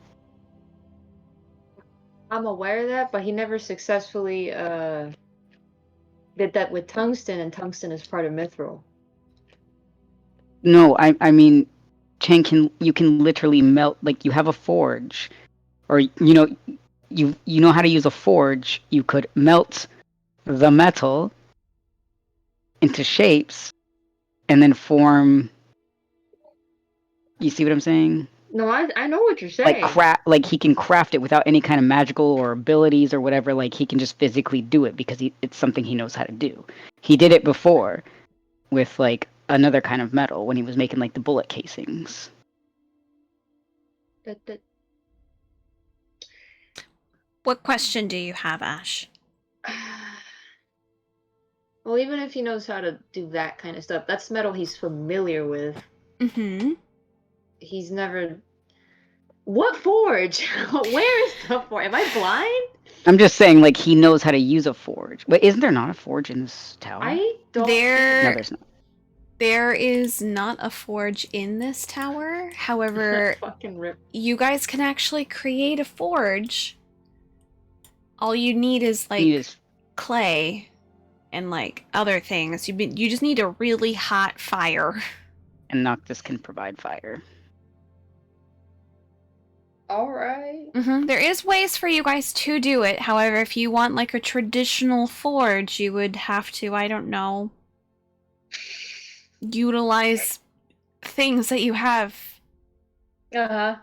I'm aware of that, but he never successfully did that with tungsten, and tungsten is part of mithril. No, I mean, you can literally melt, like you have a forge, or you know how to use a forge. You could melt the metal into shapes and then form. You see what I'm saying? No, I know what you're saying. Like he can craft it without any kind of magical or abilities or whatever. Like he can just physically do it because it's something he knows how to do. He did it before with like another kind of metal when he was making like the bullet casings. What question do you have, Ash? Well, even if he knows how to do that kind of stuff, that's metal he's familiar with. Mm-hmm. He's never... What forge? Where is the forge? Am I blind? I'm just saying, like, he knows how to use a forge. But isn't there not a forge in this tower? I don't... No, There there's not. There is not a forge in this tower. However, Fucking rip. you guys can actually create a forge. All you need is like He is clay and like other things. You just need a really hot fire. and Noctis can provide fire. Alright. There is ways for you guys to do it. However, if you want like a traditional forge, you would have to, I don't know, utilize things that you have. Uh-huh.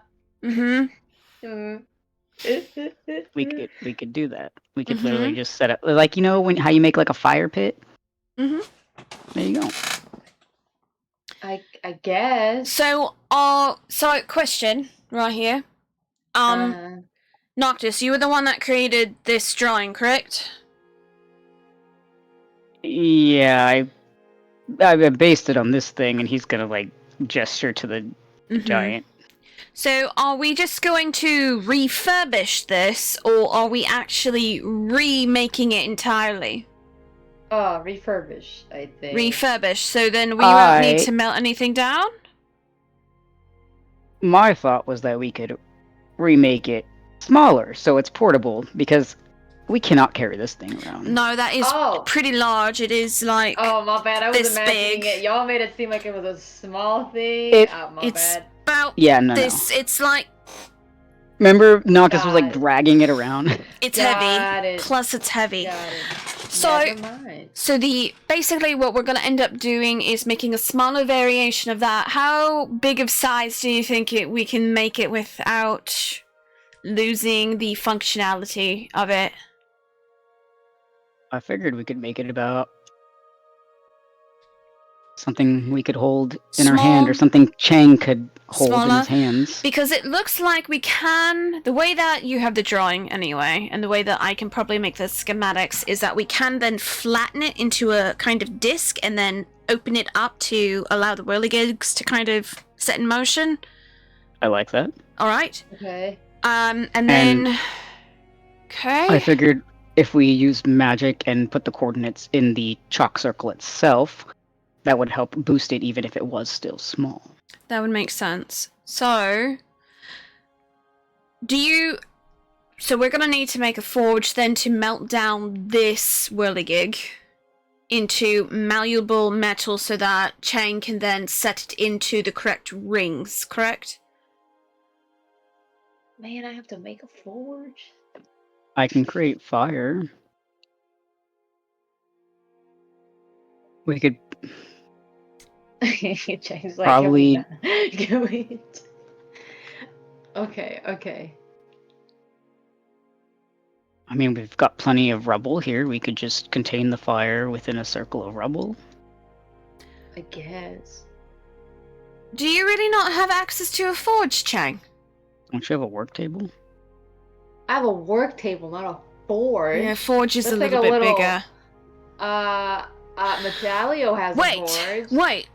We could do that. We could literally just set up, like, you know, how you make like a fire pit. There you go. I guess. So question right here. Noctis, you were the one that created this drawing, correct? Yeah, I based it on this thing, and he's gonna like gesture to the giant. So are we just going to refurbish this, or are we actually remaking it entirely? Refurbish, I think. Refurbish, so then we won't need to melt anything down? My thought was that we could remake it smaller, so it's portable, because we cannot carry this thing around. No, that is pretty large. It is like oh, my bad. I was this imagining big. it. Y'all made it seem like it was a small thing. My It's bad. about no. It's like... Remember, Noctis was like dragging it around. It's heavy. Plus, it's heavy. So basically what we're gonna end up doing is making a smaller variation of that. How big of size do you think we can make it without losing the functionality of it? I figured we could make it about Something we could hold in our hand, or Small. something Chang could hold in Smaller. his hands. Because it looks like we can, the way that you have the drawing anyway, and the way that I can probably make the schematics is that we can then flatten it into a kind of disc and then open it up to allow the whirligigs to kind of set in motion. I like that. Alright. Okay. And then... Okay. I figured if we used magic and put the coordinates in the chalk circle itself, that would help boost it even if it was still small. That would make sense. So... So we're gonna need to make a forge then to melt down this whirligig into malleable metal so that Chang can then set it into the correct rings, correct? Man, I have to make a forge. I can create fire. We could James like, Probably- Can we? Okay. I mean, we've got plenty of rubble here. We could just contain the fire within a circle of rubble. I guess. Do you really not have access to a forge, Chang? Don't you have a work table? I have a work table, not a forge. Yeah, forge is a That's like little a bit little- bigger. Metalio has a forge. Wait.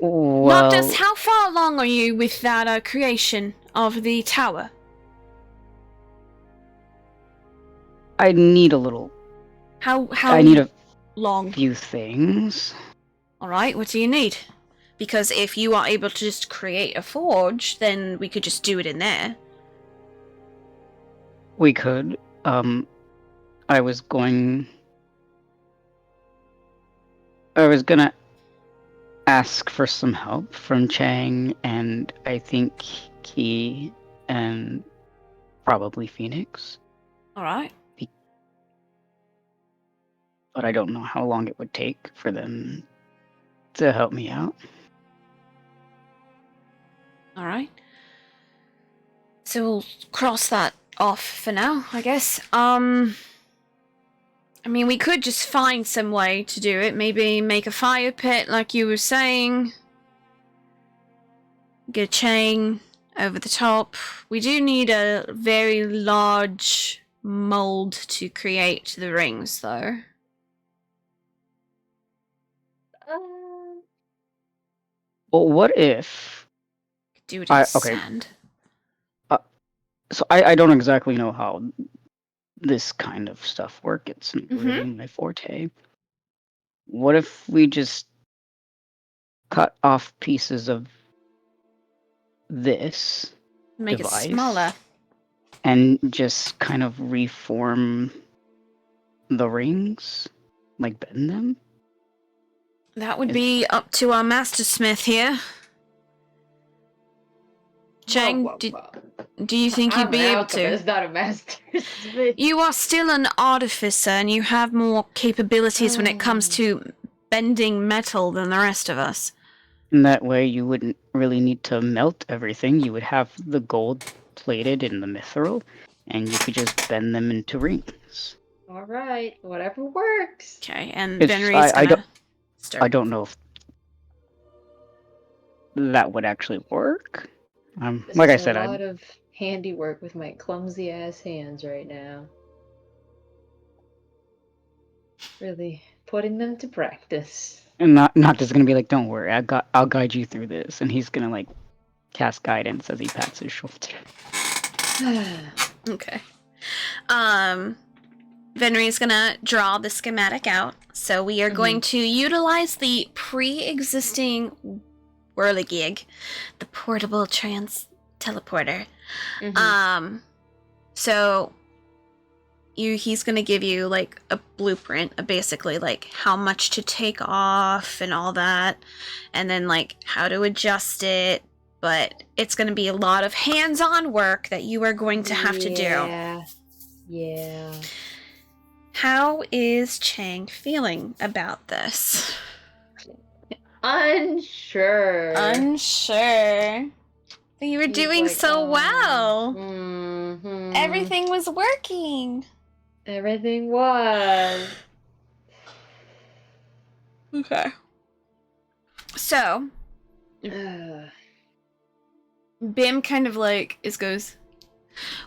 Well, Noctis, how far along are you with that creation of the tower? I need a little. How I need a long? few things. Alright, what do you need? Because if you are able to just create a forge, then we could just do it in there. We could. I was gonna ask for some help from Chang and I think Key and probably Phoenix, Alright. but I don't know how long it would take for them to help me out. Alright. So we'll cross that off for now, I guess. I mean, we could just find some way to do it. Maybe make a fire pit, like you were saying. Get a chain over the top. We do need a very large mold to create the rings, though. Well, what if... Do it in okay. sand. So I don't exactly know how this kind of stuff works. It's not Mhm. really my forte. What if we just cut off pieces of this Make device it smaller. and just kind of reform the rings? Like bend them? That would Is- be up to our master smith here. Chang, do you think you'd I'm be an able alchemist, to? not a master smith. You are still an artificer and you have more capabilities when it comes to bending metal than the rest of us. And that way you wouldn't really need to melt everything. You would have the gold plated in the mithril, and you could just bend them into rings. All right, whatever works. Okay, and It's- Benry's I gonna don't- start. I don't know if that would actually work. This Like I is said, a lot of handiwork with my clumsy ass hands right now. Really putting them to practice. and not just gonna be like, don't worry, I'll guide you through this, and he's gonna like cast guidance as he pats his shoulder. Okay. Venry's gonna draw the schematic out. So we are going to utilize the pre-existing whirligig, the portable teleporter. So he's gonna give you like a blueprint, basically like how much to take off and all that, and then like how to adjust it. But it's gonna be a lot of hands-on work that you are going to have to do. Yeah. How is Chang feeling about this? Unsure. Unsure. But you were He's doing like, so well. Mhm. Everything was working. Everything was. Okay. So, Bim kind of like goes,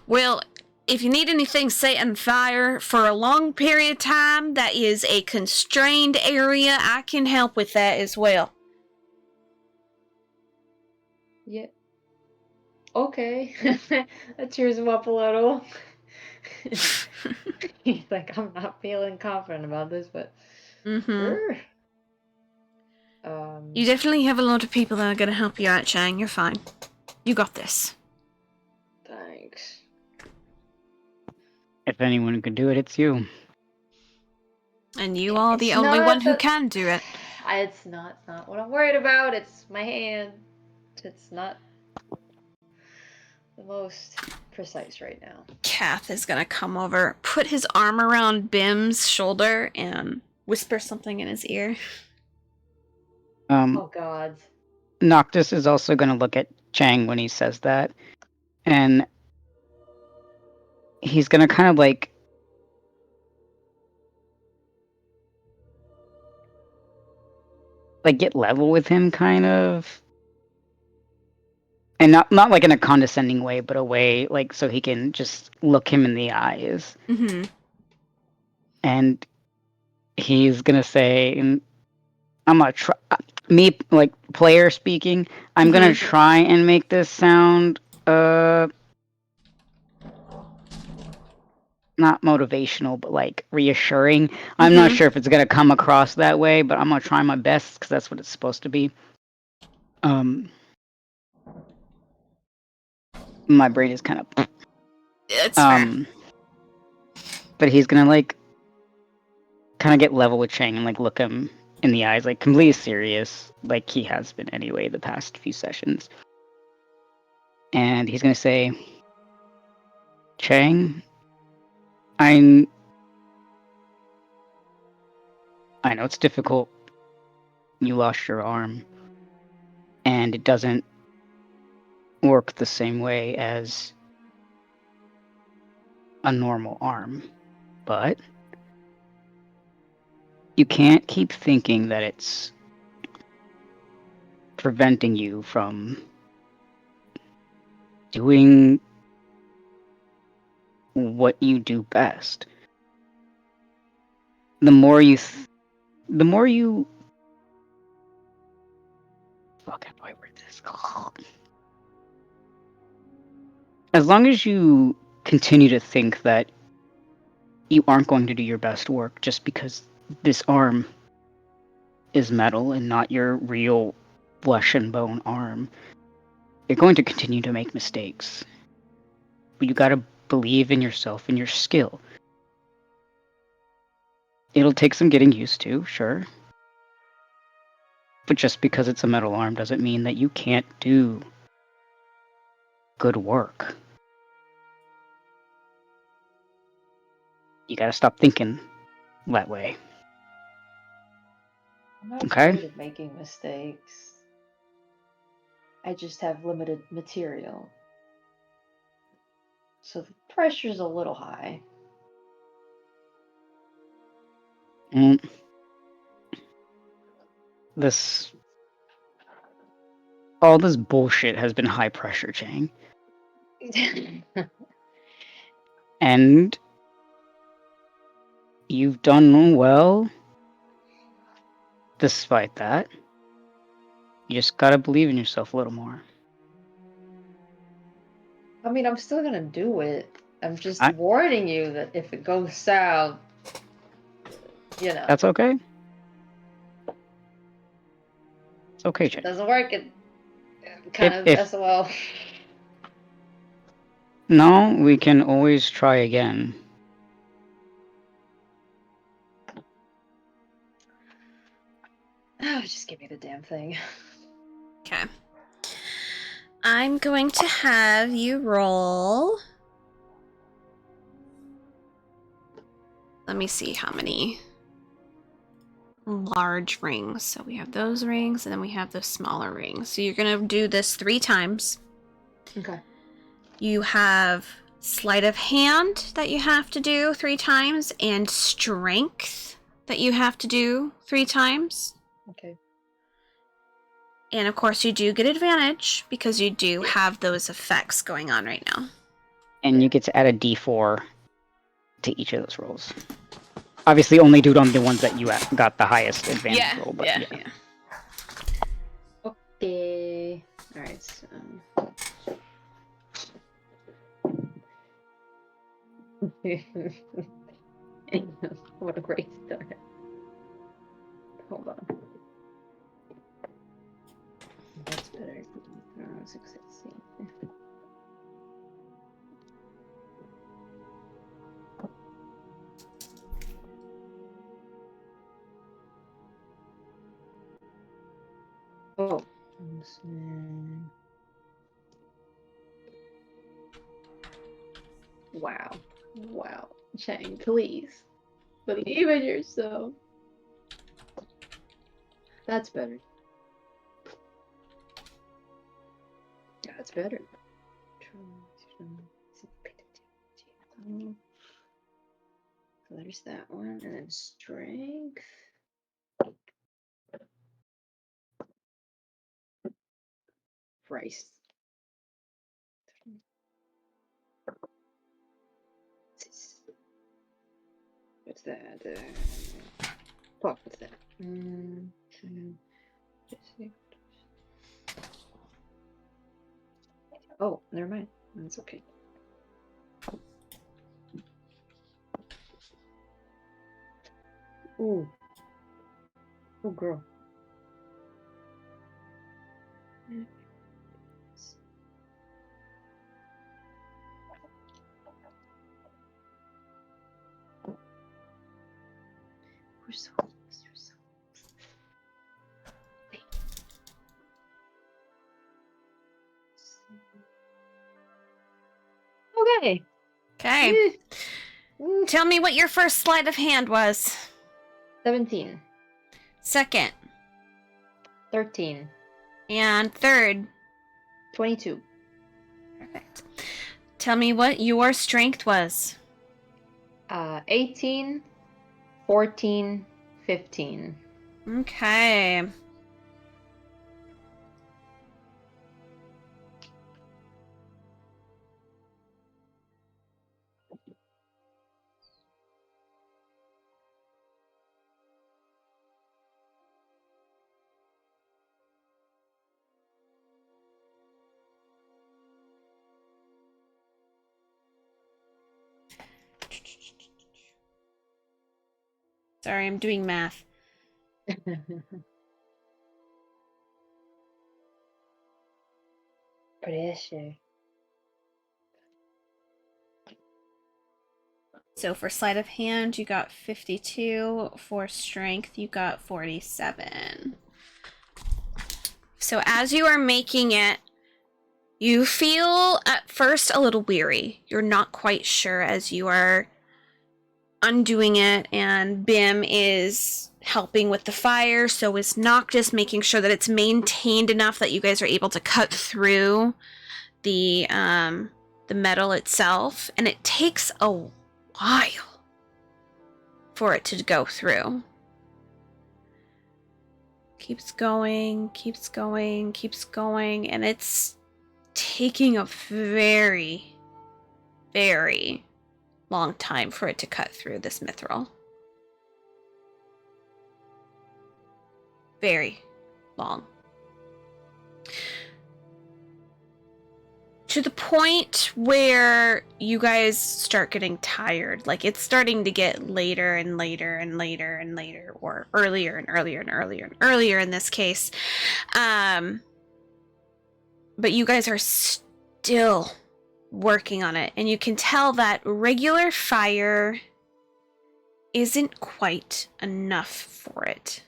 well, if you need anything set on fire for a long period of time that is a constrained area, I can help with that as well. Yeah. Okay. That cheers him up a little. He's like, I'm not feeling confident about this, but sure. You definitely have a lot of people that are going to help you out, Chang. You're fine. You got this. Thanks. If anyone could do it, it's you. And you are the It's only not one who that- can do it. It's not what I'm worried about. It's my hand. It's not the most precise right now. Kath is going to come over, put his arm around Bim's shoulder, and whisper something in his ear. Oh God. Noctis is also going to look at Chang when he says that, and he's going to kind of like get level with him, kind of, and not like in a condescending way, but a way like so he can just look him in the eyes. Mm-hmm. And he's gonna say, I'm gonna try, me, like, player speaking, I'm gonna try and make this sound, not motivational, but, like, reassuring. I'm not sure if it's gonna come across that way, but I'm gonna try my best, because that's what it's supposed to be. My brain is kind of... It's fair. But he's gonna, like, kind of get level with Chang and, like, look him in the eyes, like, completely serious, like he has been anyway the past few sessions. And he's gonna say, Chang, I know it's difficult. You lost your arm, and it doesn't work the same way as a normal arm, but you can't keep thinking that it's preventing you from doing what you do best. The more you fuck, how do I word this? As long as you continue to think that you aren't going to do your best work just because this arm is metal and not your real flesh and bone arm, you're going to continue to make mistakes. But you gotta believe in yourself and your skill. It'll take some getting used to, sure. But just because it's a metal arm doesn't mean that you can't do good work. You gotta stop thinking that way. I'm not Okay. afraid of making mistakes. I just have limited material. So the pressure's a little high. All this bullshit has been high pressure, Chang. And you've done well despite that. You just gotta believe in yourself a little more. I mean, I'm still gonna do it. I'm just I- warning you that if it goes south, you know, That's okay. It's okay, it Chang. doesn't work, it kind of If- SOL. No, we can always try again. Oh, just give me the damn thing. Okay. I'm going to have you roll. Let me see how many large rings. So we have those rings, and then we have the smaller rings. So you're going to do this 3 times. Okay. You have sleight of hand that you have to do 3 times, and strength that you have to do 3 times. Okay. And of course, you do get advantage because you do have those effects going on right now. And you get to add a d4 to each of those rolls. Obviously, only do it on the ones that you got the highest advantage roll. But yeah. Okay. Alright, so... What a great start. Hold on. That's better. Success. Oh. Wow. Wow. Chang, please. Believe in yourself. That's better. Yeah, that's better. So there's that one, and then strength. Price. What's that? Fuck, what's that? Oh, never mind. That's okay. Ooh. Oh, girl. We're so close. You're so close. Okay. Okay. Tell me what your first sleight of hand was. 17. Second. 13. And third. 22. Perfect. Tell me what your strength was. 18. 14. 15. Okay. Sorry, I'm doing math. Pressure. So for sleight of hand, you got 52. For strength, you got 47. So as you are making it, you feel at first a little weary. You're not quite sure as you are undoing it, and Bim is helping with the fire, so is Noctis, making sure that it's maintained enough that you guys are able to cut through the metal itself, and it takes a while for it to go through. Keeps going, keeps going, keeps going, and it's taking a very, very long time for it to cut through this mithril. Very long. To the point where you guys start getting tired. Like, it's starting to get later and later and later and later, or earlier and earlier and earlier and earlier in this case. But you guys are still working on it, and you can tell that regular fire isn't quite enough for it.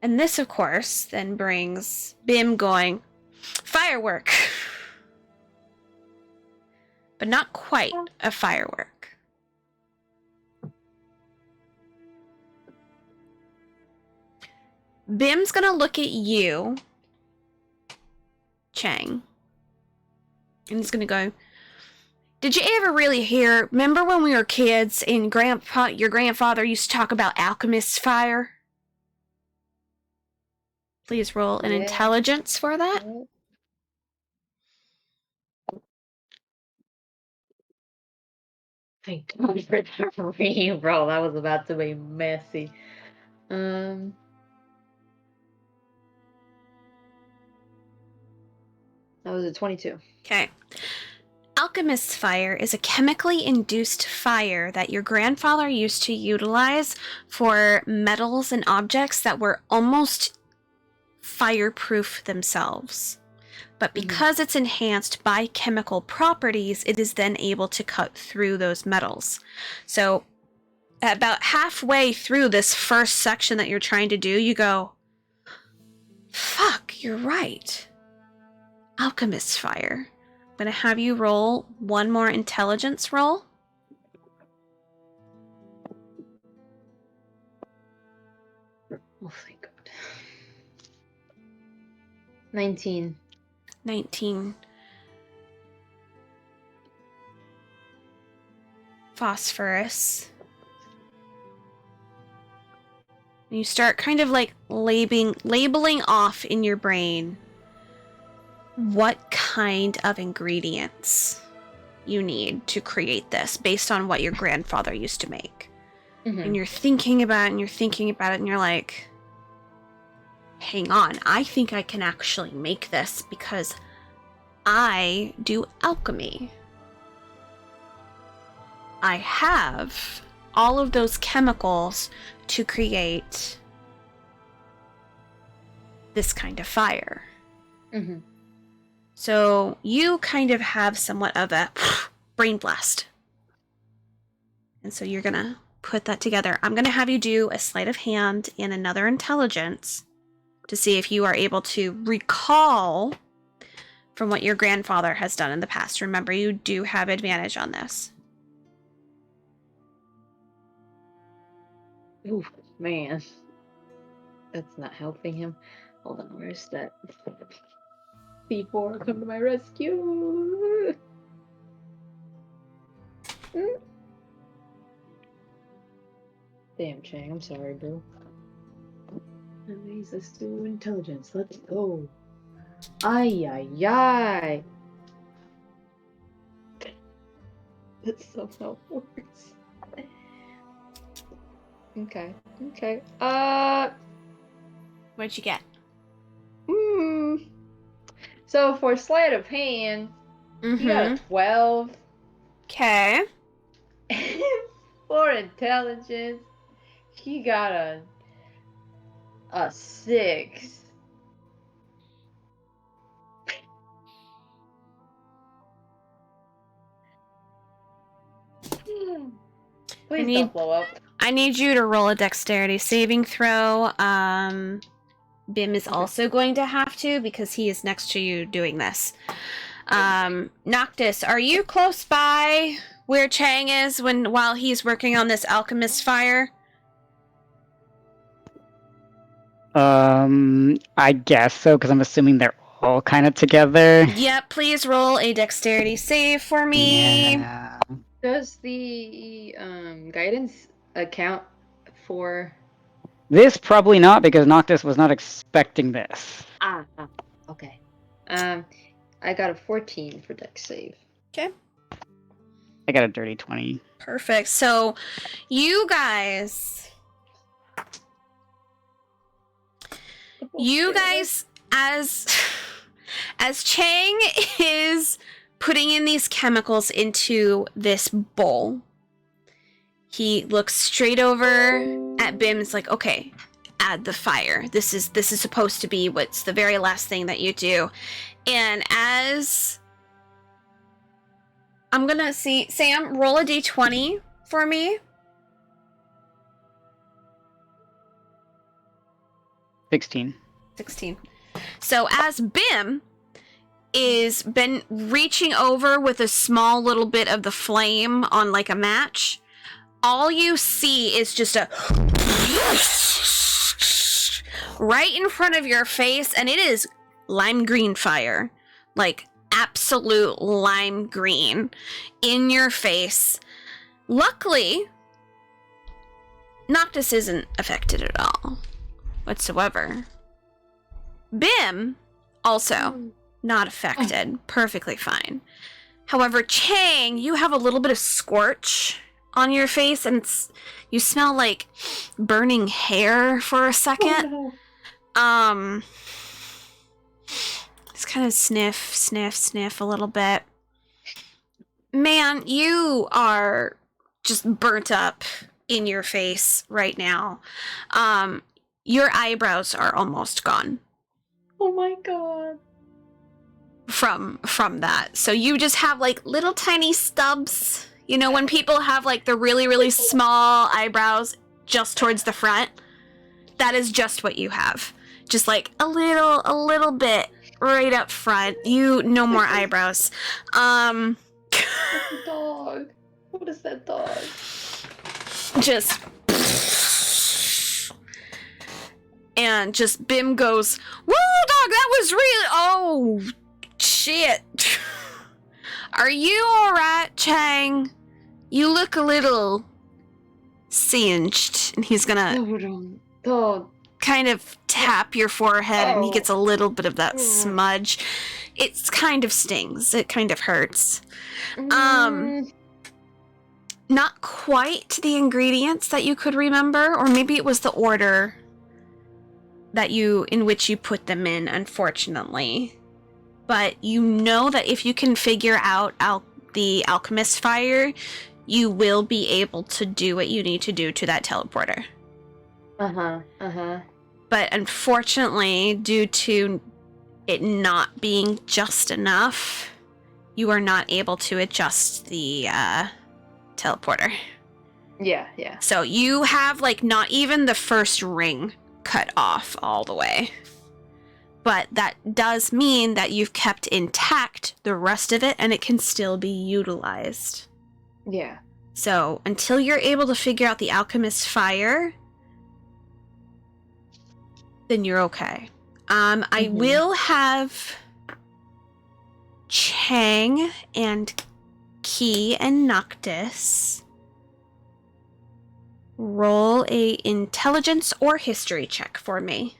And this, of course, then brings Bim going, firework! But not quite a firework. Bim's gonna look at you, Chang, and he's gonna go, did you ever really hear, remember when we were kids and your grandfather used to talk about alchemist's fire? Please roll an Yeah. intelligence for that. Thank God for that re-roll. That was about to be messy. That was a 22. Okay. Alchemist's fire is a chemically induced fire that your grandfather used to utilize for metals and objects that were almost fireproof themselves. But because it's enhanced by chemical properties, it is then able to cut through those metals. So about halfway through this first section that you're trying to do, you go, fuck, you're right. Alchemist's fire. I'm going to have you roll one more intelligence roll. Oh, thank God. 19. 19. Phosphorus. And you start kind of like labeling off in your brain what kind of ingredients you need to create this based on what your grandfather used to make. And you're thinking about it and you're thinking about it and you're like, hang on, I think I can actually make this because I do alchemy. I have all of those chemicals to create this kind of fire. So you kind of have somewhat of a brain blast. And so you're gonna put that together. I'm gonna have you do a sleight of hand and another intelligence to see if you are able to recall from what your grandfather has done in the past. Remember, you do have advantage on this. Ooh, man. That's not helping him. Hold on, where's that? C4, come to my rescue! Damn, Chang, I'm sorry, bro. That leads us to intelligence. Let's go. Ay, ay, ay. That somehow works. Okay. What'd you get? So for sleight of hand, he got a 12. Okay. For intelligence, he got a 6. Please don't blow up. I need you to roll a dexterity saving throw. Bim is also going to have to because he is next to you doing this. Noctis, are you close by where Chang is while he's working on this alchemist fire? I guess so, because I'm assuming they're all kind of together. Yep, please roll a dexterity save for me. Yeah. Does the guidance account for... This probably not, because Noctis was not expecting this. Okay. I got a 14 for dex save. Okay. I got a dirty 20. Perfect. So, you guys, as Chang is putting in these chemicals into this bowl, he looks straight over at Bim. It's like, okay, add the fire. This is supposed to be what's the very last thing that you do. And as I'm gonna see, Sam, roll a d20 for me. 16. 16. So as Bim is been reaching over with a small little bit of the flame on like a match, all you see is just a right in front of your face, and it is lime green fire. Like absolute lime green in your face. Luckily, Noctis isn't affected at all whatsoever. Bim, also not affected. Perfectly fine. However, Chang, you have a little bit of scorch on your face, and you smell like burning hair for a second. Just kind of sniff a little bit. Man, you are just burnt up in your face right now. Your eyebrows are almost gone. Oh my god. From that. So you just have like little tiny stubs. You know, when people have like the really, really small eyebrows just towards the front, that is just what you have. Just like a little bit right up front. You no more eyebrows. Dog. What is that dog? Just and just Bim goes, "Whoa, dog, that was really oh shit. Are you alright, Chang? You look a little singed." And he's gonna kind of tap your forehead, and he gets a little bit of that smudge. It's kind of stings. It kind of hurts. Not quite the ingredients that you could remember, or maybe it was the order in which you put them in, unfortunately. But you know that if you can figure out the alchemist fire, you will be able to do what you need to do to that teleporter. But unfortunately, due to it not being just enough, you are not able to adjust the teleporter. Yeah. So you have like not even the first ring cut off all the way. But that does mean that you've kept intact the rest of it, and it can still be utilized. Yeah. So until you're able to figure out the alchemist fire, then you're okay. I will have Chang and Key and Noctis roll a intelligence or history check for me.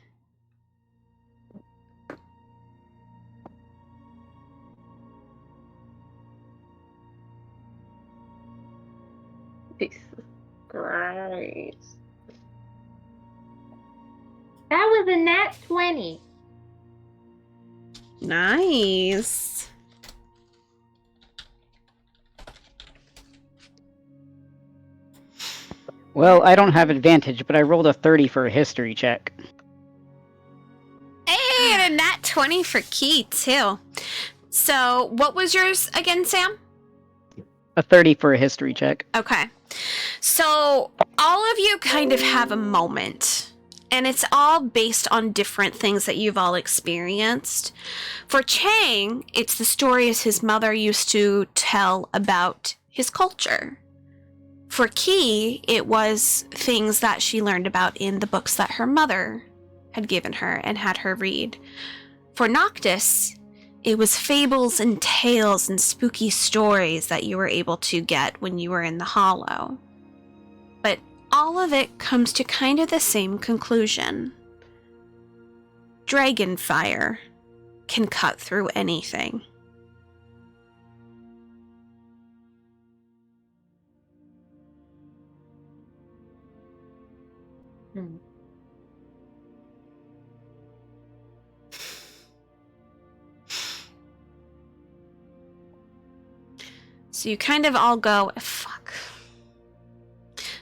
Jesus Christ. That was a nat 20. Nice. Well, I don't have advantage, but I rolled a 30 for a history check. Hey, and a nat 20 for Key, too. So, what was yours again, Sam? A 30 for a history check. Okay. So, all of you kind of have a moment, and it's all based on different things that you've all experienced. For Chang, it's the stories his mother used to tell about his culture. For Key, it was things that she learned about in the books that her mother had given her and had her read. For Noctis, it was fables and tales and spooky stories that you were able to get when you were in the Hollow. But all of it comes to kind of the same conclusion. Dragon fire can cut through anything. So you kind of all go, fuck.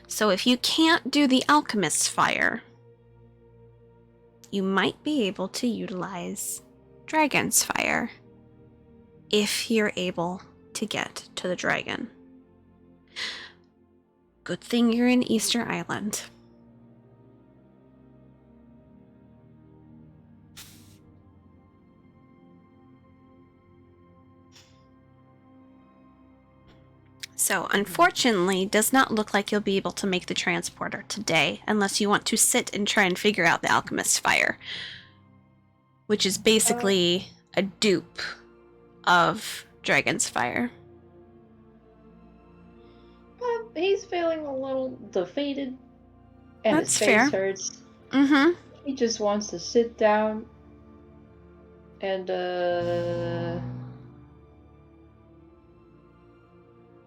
So if you can't do the alchemist's fire, you might be able to utilize dragon's fire if you're able to get to the dragon. Good thing you're in Easter Island. So, unfortunately, does not look like you'll be able to make the transporter today unless you want to sit and try and figure out the alchemist's fire, which is basically a dupe of dragon's fire. He's feeling a little defeated, and That's his face fair. hurts. Mm-hmm. He just wants to sit down And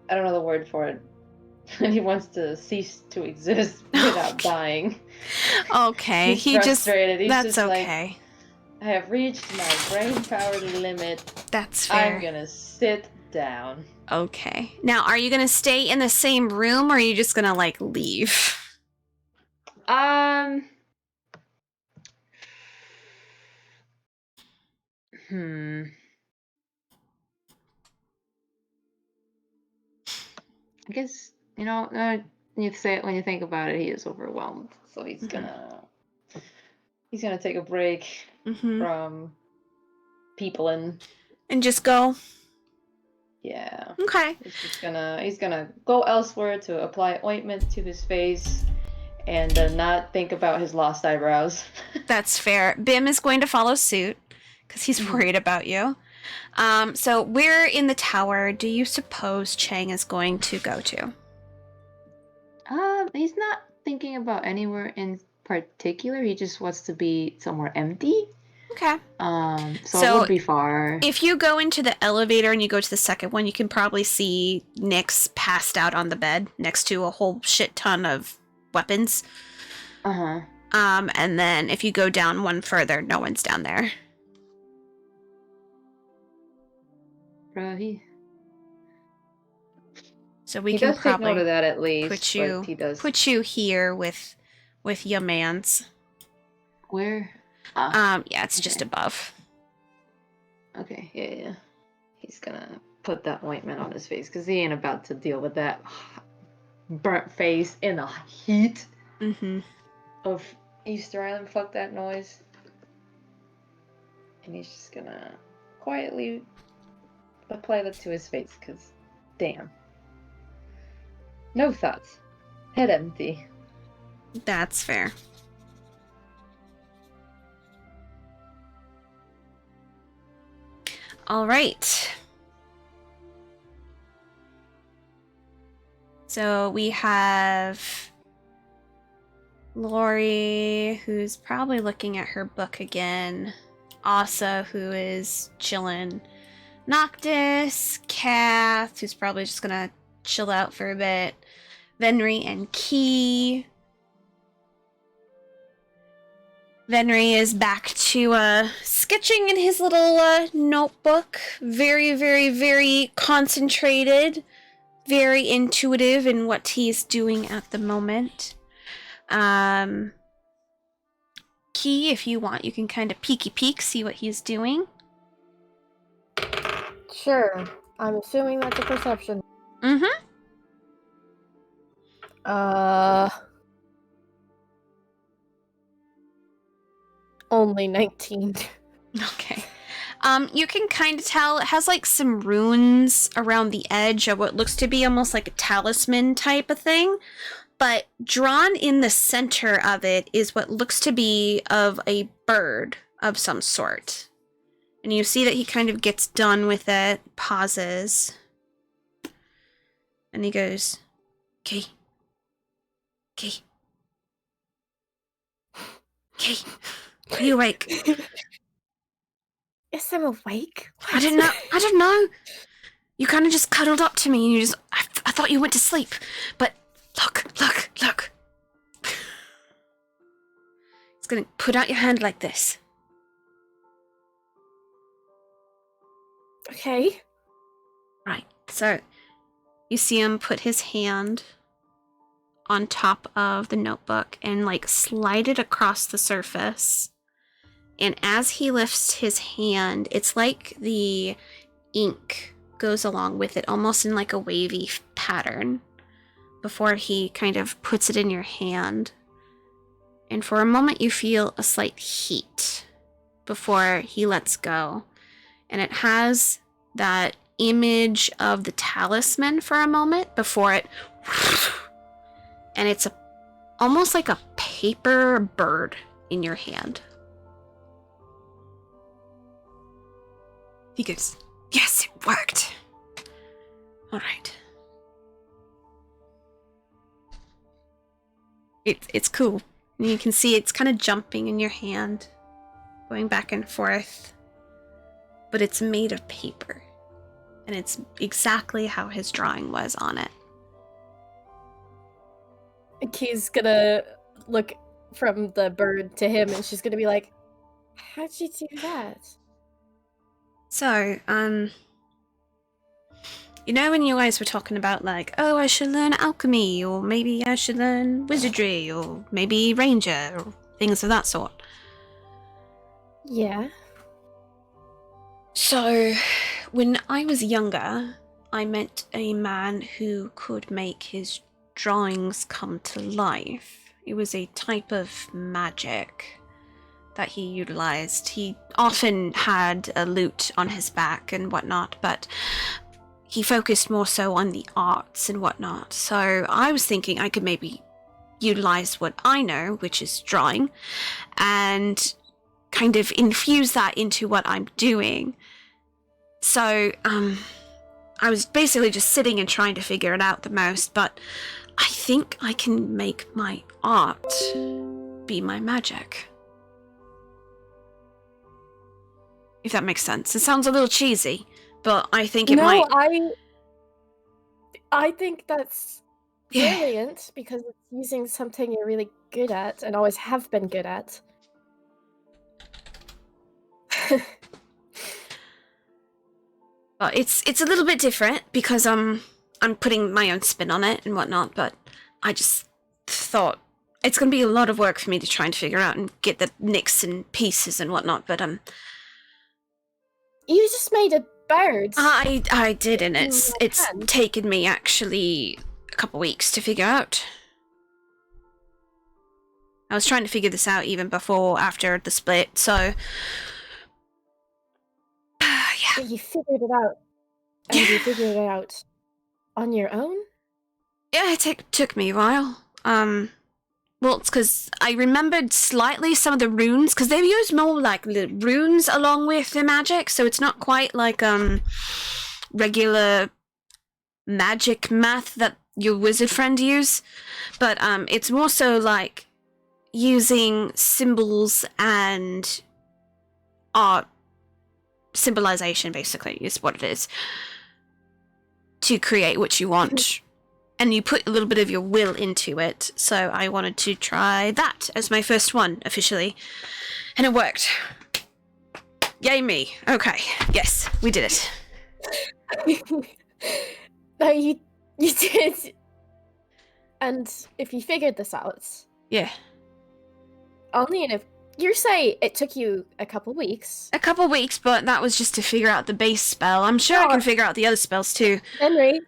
I don't know the word for it. And he wants to cease to exist without dying. Okay, He's he just. frustrated. He's That's just like, okay. I have reached my brain power limit. That's fair. I'm gonna sit down. Okay. Now, are you gonna stay in the same room, or are you just gonna like leave? I guess, you know, you say it when you think about it, he is overwhelmed. So he's gonna take a break Mm-hmm. from people and And just go. yeah. Okay. He's gonna go elsewhere to apply ointment to his face and not think about his lost eyebrows. That's fair. Bim is going to follow suit because he's worried about you. So where in the tower do you suppose Chang is going to go to? He's not thinking about anywhere in particular. He just wants to be somewhere empty. Okay. So it would be far. If you go into the elevator and you go to the second one, you can probably see Nyx passed out on the bed next to a whole shit ton of weapons. Uh-huh. And then if you go down one further, no one's down there. Bro, So we he can does take note probably of that at least. put you here with your mans. Where? Yeah, it's okay. just above. Okay, yeah. He's gonna put that ointment on his face because he ain't about to deal with that burnt face in the heat of Easter Island. Fuck that noise. And he's just gonna quietly apply that to his face because, damn. No thoughts. Head empty. That's fair. All right. So we have Lori, who's probably looking at her book again. Asa, who is chilling. Noctis, Kath, who's probably just gonna chill out for a bit. Venri and Key. Venri is back to sketching in his little notebook. Very, very, very concentrated. Very intuitive in what he's doing at the moment. Key, if you want, you can kind of peeky peek, see what he's doing. Sure. I'm assuming that's a perception. Mm-hmm. Only 19. Okay. You can kind of tell it has like some runes around the edge of what looks to be almost like a talisman type of thing. But drawn in the center of it is what looks to be of a bird of some sort. And you see that he kind of gets done with it, pauses. And he goes, Key. Key. Key. Are you awake? Yes, I'm awake. I don't know. You kind of just cuddled up to me and you just... I thought you went to sleep. But look. It's gonna put out your hand like this. Okay. Right. So, you see him put his hand on top of the notebook and, like, slide it across the surface. And as he lifts his hand, it's like the ink goes along with it, almost in like a wavy pattern, before he kind of puts it in your hand. And for a moment you feel a slight heat before he lets go. And it has that image of the talisman for a moment before it... And it's almost like a paper bird in your hand. He goes, yes, it worked. All right. It's cool. And you can see it's kind of jumping in your hand, going back and forth. but it's made of paper. And it's exactly how his drawing was on it. Key's gonna look from the bird to him, and she's gonna be like, "How'd you do that?" So, you know when you guys were talking about, like, oh, I should learn alchemy, or maybe I should learn wizardry, or maybe ranger, or things of that sort. Yeah. So, when I was younger, I met a man who could make his drawings come to life. It was a type of magic that he utilized. He often had a lute on his back and whatnot, but he focused more so on the arts and whatnot. So I was thinking I could maybe utilize what I know, which is drawing, and kind of infuse that into what I'm doing. So, I was basically just sitting and trying to figure it out the most, but I think I can make my art be my magic. If that makes sense. It sounds a little cheesy, but I think it might. I think that's Yeah. brilliant because it's using something you're really good at and always have been good at. But it's a little bit different because I'm putting my own spin on it and whatnot, but I just thought it's gonna be a lot of work for me to try and figure out and get the nicks and pieces and whatnot, but You just made a bird. I did, and it's Oh, it's man. taken me actually a couple weeks to figure out. I was trying to figure this out even after the split, so yeah. You figured it out. And you figured it out on your own? Yeah, it took me a while. Well, it's because I remembered slightly some of the runes, because they use more like the runes along with the magic, so it's not quite like regular magic math that your wizard friend use, but it's more so like using symbols and art symbolization, basically, is what it is, to create what you want. And you put a little bit of your will into it, so I wanted to try that as my first one, officially. And it worked. Yay me. Okay, yes, we did it. No, you did. And if you figured this out, Yeah. only if you say it took you a couple weeks. A couple weeks, but that was just to figure out the base spell. I'm sure I can figure out the other spells too. Henry,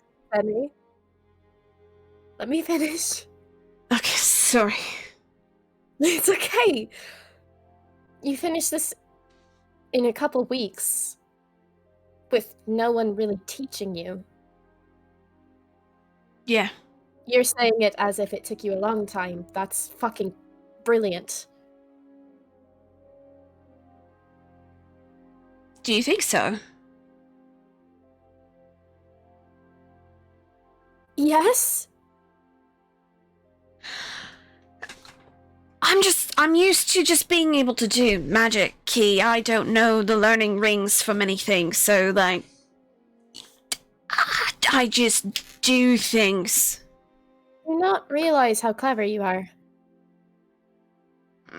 let me finish. Okay, sorry. It's okay. You finished this in a couple weeks with no one really teaching you. Yeah. You're saying it as if it took you a long time. That's fucking brilliant. Do you think so? Yes? I'm used to just being able to do magic, Key. I don't know the learning rings from anything, so, like, I just do things. Do not realize how clever you are.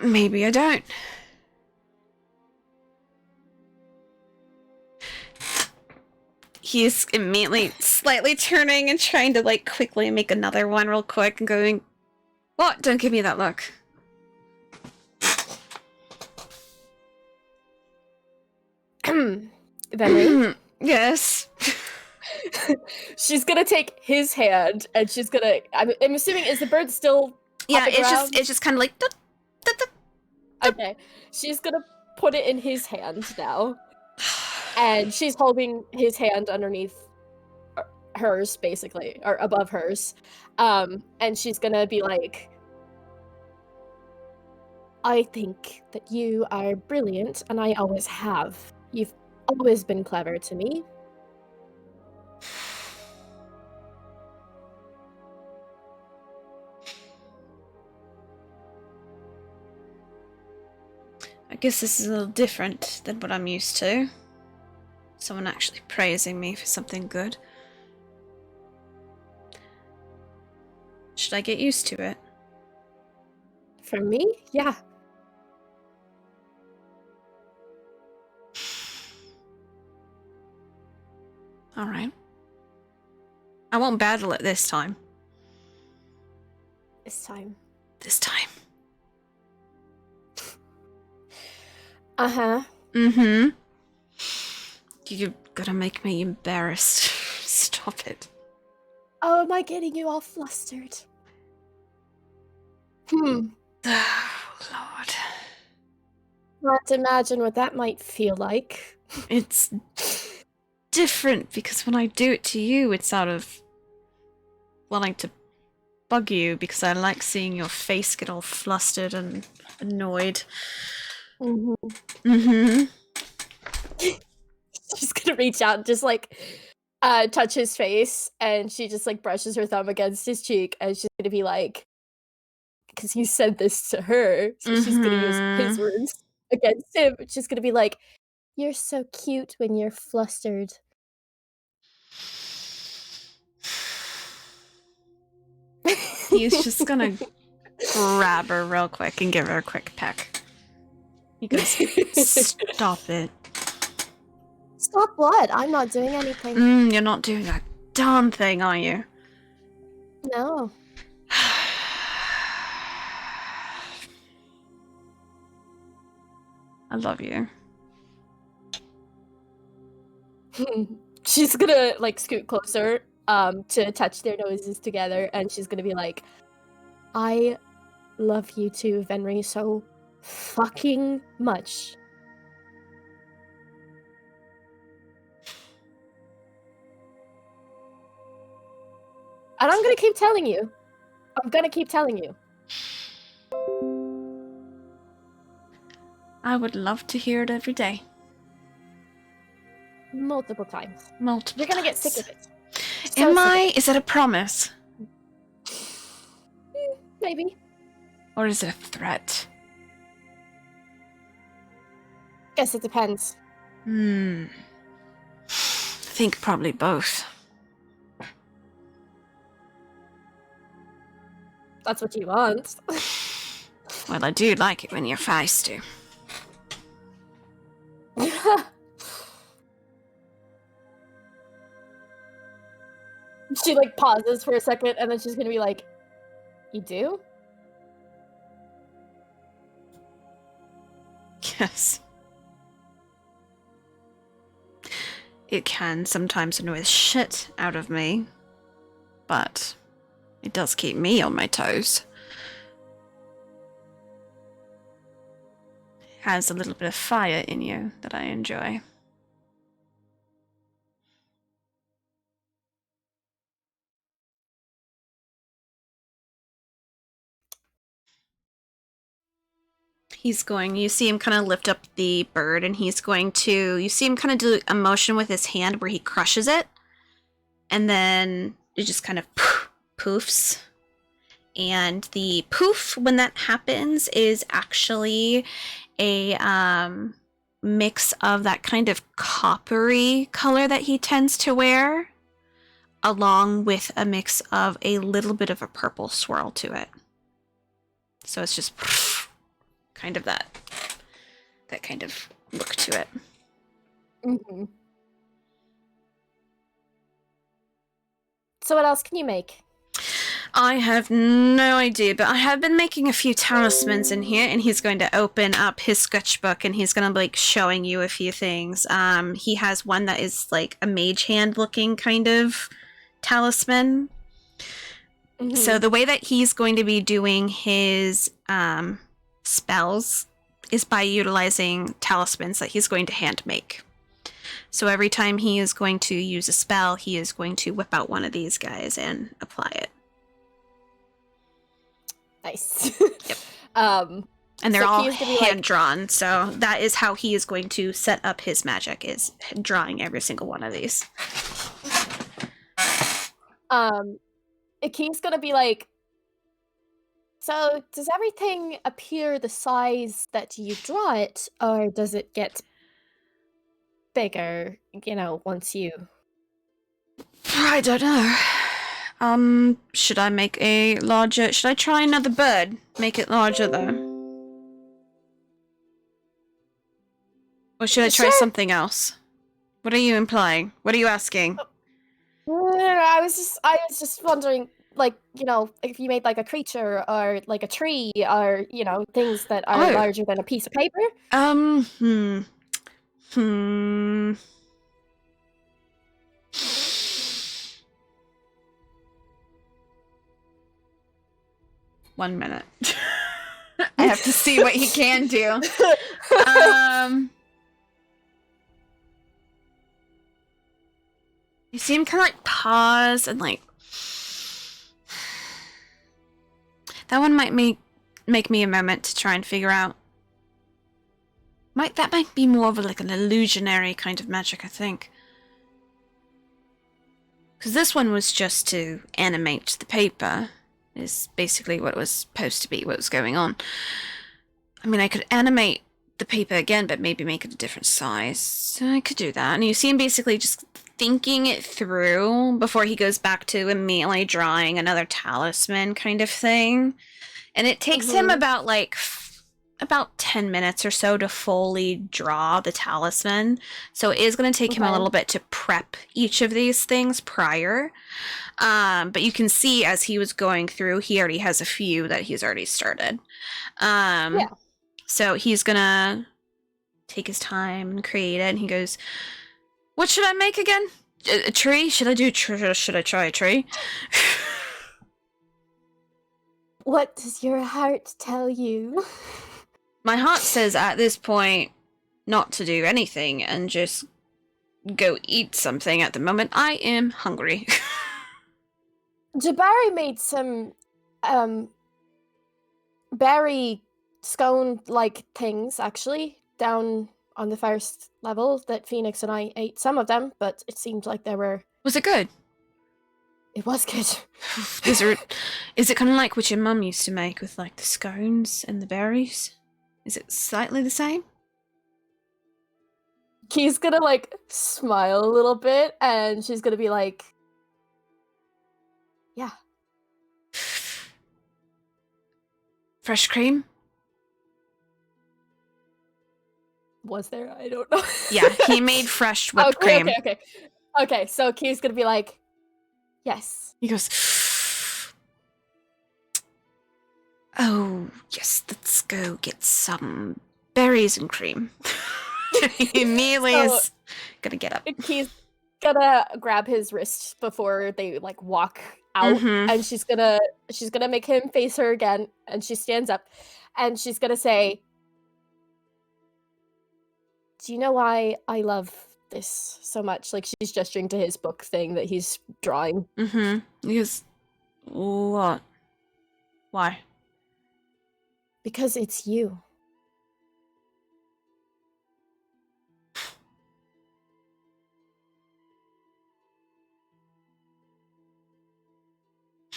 Maybe I don't. He is immediately slightly turning and trying to, like, quickly make another one real quick and going, what? Don't give me that look. Venry, Yes. she's gonna take his hand and she's gonna. I'm assuming, is the bird still? Yeah, hopping around? it's just kind of like. Okay, she's gonna put it in his hand now, and she's holding his hand underneath hers, basically, or above hers, and she's gonna be like, I think that you are brilliant, and I always have. You've always been clever to me. I guess this is a little different than what I'm used to. Someone actually praising me for something good. Should I get used to it? For me? Yeah. Alright. I won't battle it this time. This time. This time. Uh-huh. Mm-hmm. You're gonna make me embarrassed. Stop it. Oh, am I getting you all flustered? Oh, Lord. Can't imagine what that might feel like. It's different because when I do it to you, it's out of wanting to bug you because I like seeing your face get all flustered and annoyed. Mm-hmm. Mm-hmm. She's gonna reach out and just like touch his face, and she just like brushes her thumb against his cheek, and she's gonna be like, because you said this to her, so she's gonna use his Mhm. words against him. She's gonna be like, "You're so cute when you're flustered." He's just gonna grab her real quick and give her a quick peck. He goes, stop it. Stop what? I'm not doing anything. You're not doing a darn thing, are you? No. I love you. She's gonna like scoot closer to touch their noses together, and she's gonna be like, I love you too, Venri, so fucking much. And I'm gonna keep telling you. I'm gonna keep telling you. I would love to hear it every day. Multiple times. Multiple You're gonna get times. sick of it. Am I? Is that a promise? Maybe. Or is it a threat? Guess it depends. Think probably both. That's what you want. Well, I do like it when you're feisty. She like pauses for a second, and then she's gonna be like, "You do?" Yes. It can sometimes annoy the shit out of me, but it does keep me on my toes. It has a little bit of fire in you that I enjoy. You see him kind of lift up the bird, and you see him kind of do a motion with his hand where he crushes it, and then it just kind of poofs. And the poof, when that happens, is actually a mix of that kind of coppery color that he tends to wear, along with a mix of a little bit of a purple swirl to it. So it's just kind of that kind of look to it. Mm-hmm. So what else can you make? I have no idea, but I have been making a few talismans in here, and he's going to open up his sketchbook, and he's going to be like showing you a few things. He has one that is like a mage hand looking kind of talisman. Mm-hmm. So the way that he's going to be doing his spells is by utilizing talismans that he's going to hand make. So every time he is going to use a spell, he is going to whip out one of these guys and apply it. Nice. Yep. And they're So all he is gonna be like- hand drawn, so that is how he is going to set up his magic, is drawing every single one of these. Akim's gonna be like, so does everything appear the size that you draw it, or does it get bigger, once you... I don't know. Should I make a larger... Should I try another bird? Make it larger, though. Or should I try Sure. something else? What are you implying? What are you asking? No, I was just wondering, like, if you made like a creature or like a tree or, things that are Oh. larger than a piece of paper. Hmm. 1 minute. I have to see what he can do. You see him kind of like pause and like. That one might make me a moment to try and figure out. That might be more of like an illusionary kind of magic, I think. Because this one was just to animate the paper, is basically what it was supposed to be, what was going on. I mean, I could animate the paper again, but maybe make it a different size. So I could do that. And you see him basically just thinking it through before he goes back to immediately drawing another talisman kind of thing. And it takes him about 10 minutes or so to fully draw the talisman. So it is going to take him a little bit to prep each of these things prior. But you can see as he was going through, he already has a few that he's already started. Yeah. So he's going to take his time and create it. And he goes, what should I make again? A tree? Should I try a tree? What does your heart tell you? My heart says at this point not to do anything and just go eat something at the moment. I am hungry. Jabari made some berry scone-like things, actually, down on the first level that Phoenix and I ate some of them, but it seemed like there were... Was it good? It was good. Is it kind of like what your mum used to make with like the scones and the berries? Is it slightly the same? Key's gonna like smile a little bit and she's gonna be like, yeah. Fresh cream? Was there? I don't know. Yeah, he made fresh whipped cream. Okay, so Key's gonna be like, yes. He goes, oh, yes, let's go get some berries and cream. He immediately is gonna get up. Key's gonna grab his wrist before they like walk out, and she's gonna make him face her again, and she stands up, and she's gonna say, do you know why I love this so much? Like, she's gesturing to his book thing that he's drawing. He goes, what? Why? Because it's you.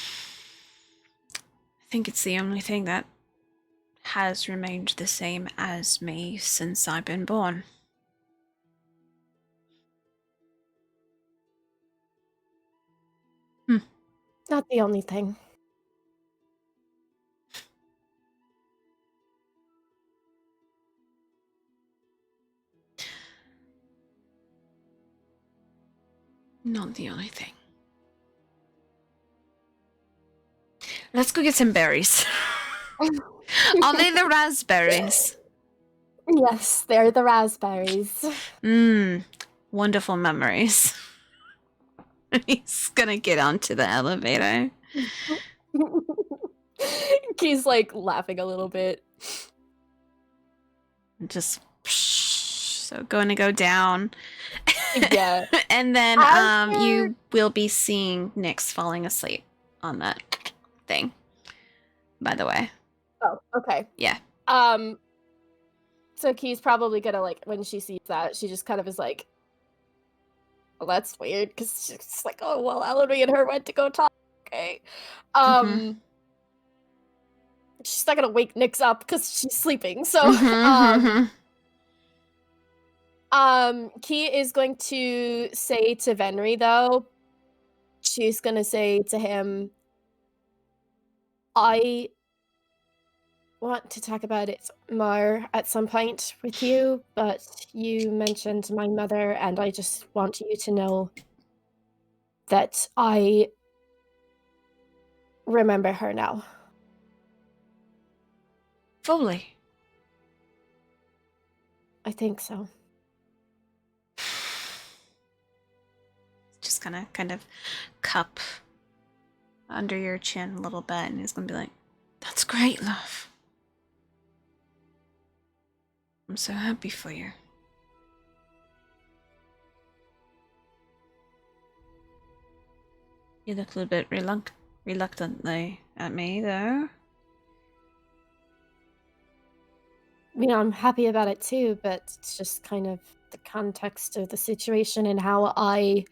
I think it's the only thing that has remained the same as me since I've been born. Not the only thing. Not the only thing. Let's go get some berries. Are they the raspberries? Yes, they're the raspberries. Wonderful memories. He's gonna get onto the elevator. Key's like laughing a little bit. Just so going to go down. Yeah. And then After- you will be seeing Nyx falling asleep on that thing. By the way. Oh, okay. Yeah. So Key's probably gonna, like, when she sees that, she just kind of is like, well, that's weird, because she's like, oh, well, Ellery and her went to go talk, okay. She's not gonna wake Nyx up, because she's sleeping, so, Key is going to say to Venry, though, she's gonna say to him, I want to talk about it more at some point with you, but you mentioned my mother, and I just want you to know that I remember her now. Fully. I think so. Just gonna kind of cup under your chin a little bit, and he's gonna be like, "That's great, love. I'm so happy for you." You look a little bit reluctantly at me, though. I mean, I'm happy about it too, but it's just kind of the context of the situation and how I.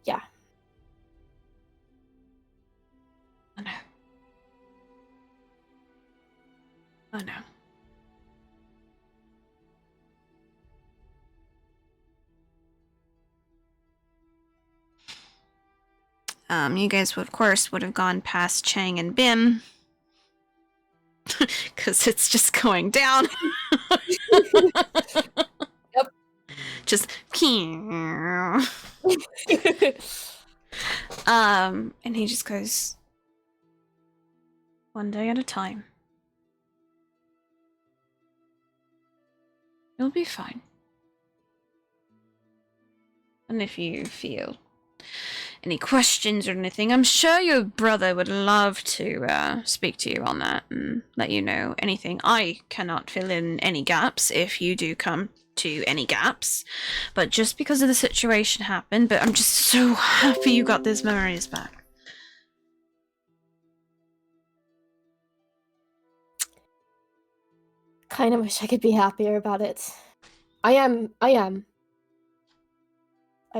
Yeah. I know. I know. You guys would, of course, would have gone past Chang and Bim. Because it's just going down. Yep. Just and he just goes, one day at a time. You'll be fine. And if you feel any questions or anything, I'm sure your brother would love to speak to you on that and let you know anything. I cannot fill in any gaps if you do come to any gaps, but just because of the situation happened, but I'm just so happy you got those memories back. Kind of wish I could be happier about it. I am. I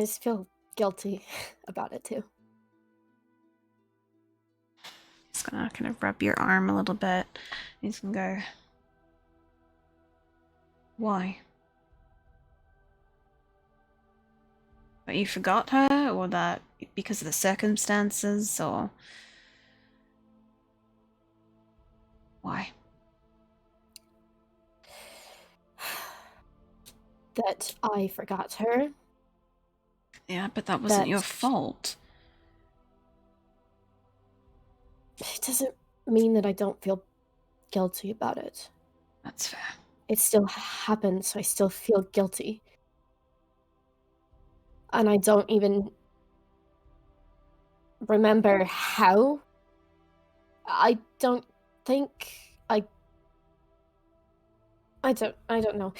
just feel guilty about it too. He's gonna kind of rub your arm a little bit. He's gonna go, why? That you forgot her, or that because of the circumstances, or why? That I forgot her. Yeah, but that wasn't your That- fault. It doesn't mean that I don't feel guilty about it. That's fair. It still happened, so I still feel guilty. And I don't even remember how. I don't think I don't know.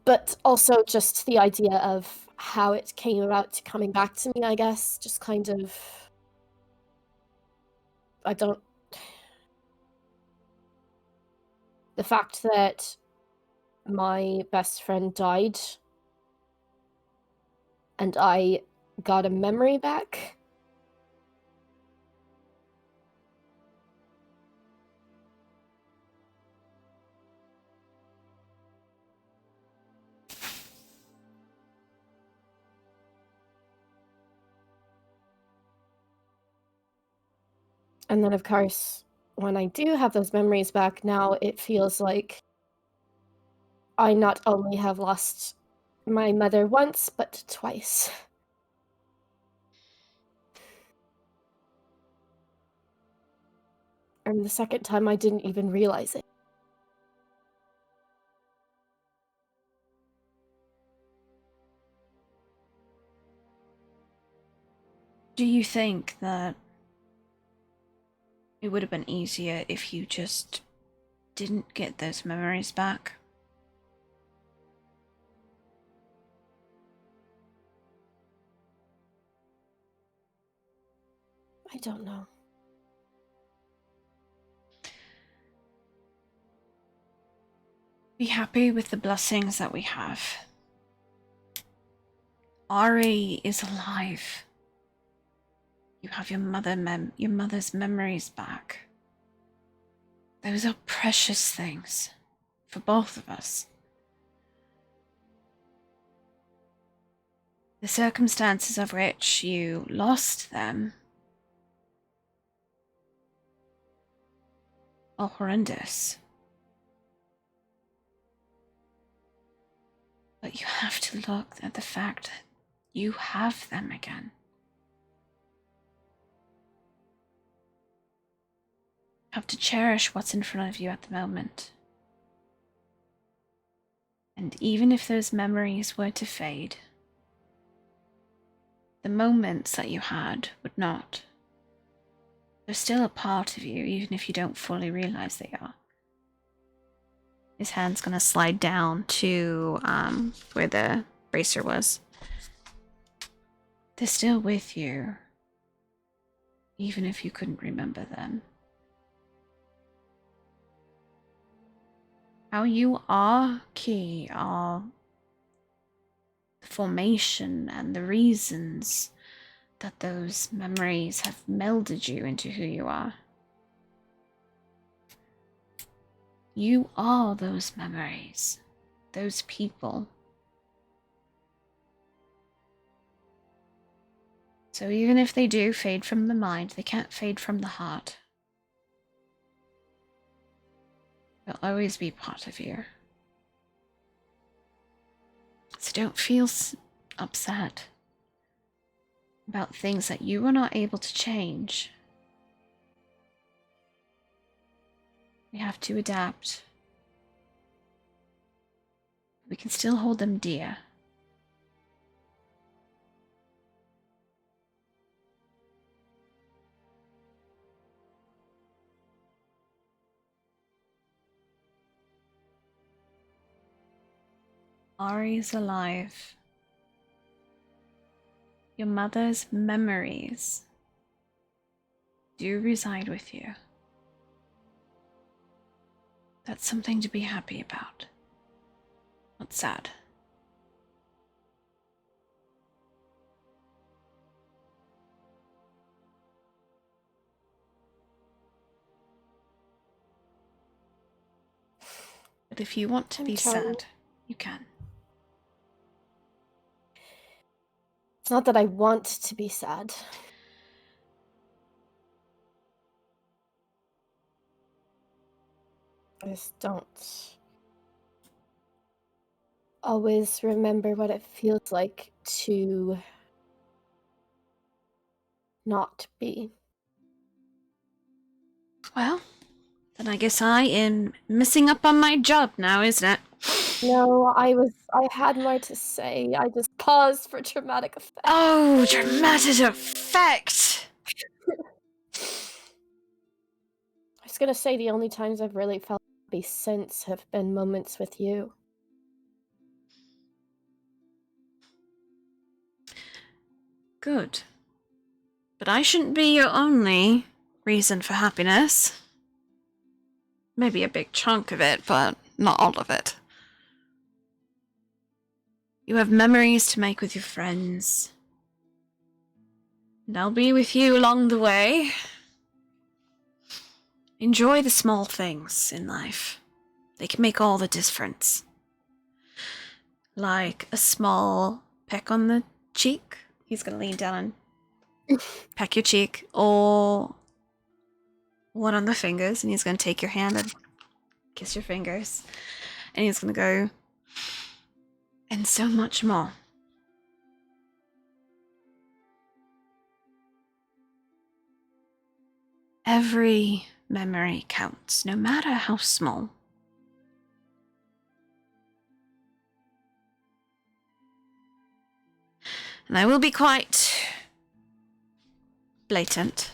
But also just the idea of how it came about to coming back to me, I guess, just kind of I don't the fact that my best friend died and I got a memory back. And then, of course, when I do have those memories back now, it feels like I not only have lost my mother once, but twice. And the second time, I didn't even realize it. Do you think that it would have been easier if you just didn't get those memories back? I don't know. Be happy with the blessings that we have. Ari is alive. You have your mother's memories back. Those are precious things for both of us. The circumstances of which you lost them are horrendous. But you have to look at the fact that you have them again. You have to cherish what's in front of you at the moment. And even if those memories were to fade, the moments that you had would not. They're still a part of you, even if you don't fully realize they are. His hand's gonna slide down to where the bracer was. They're still with you, even if you couldn't remember them. How you are key are the formation and the reasons that those memories have melded you into who you are. You are those memories, those people. So even if they do fade from the mind, they can't fade from the heart. They'll always be part of you. So don't feel upset about things that you were not able to change. We have to adapt. We can still hold them dear. Ari is alive. Your mother's memories do reside with you. That's something to be happy about. Not sad. But if you want to be sad, you can. It's not that I want to be sad. I just don't always remember what it feels like to not be. Well, then I guess I am missing up on my job now, isn't it? No, I had more to say. I just paused for dramatic effect. Oh, dramatic effect! I was gonna say the only times I've really felt happy since have been moments with you. Good. But I shouldn't be your only reason for happiness. Maybe a big chunk of it, but not all of it. You have memories to make with your friends. And I'll be with you along the way. Enjoy the small things in life. They can make all the difference. Like a small peck on the cheek. He's gonna lean down and peck your cheek. Or one on the fingers. And he's gonna take your hand and kiss your fingers. And he's gonna go... And so much more. Every memory counts, no matter how small. And I will be quite blatant.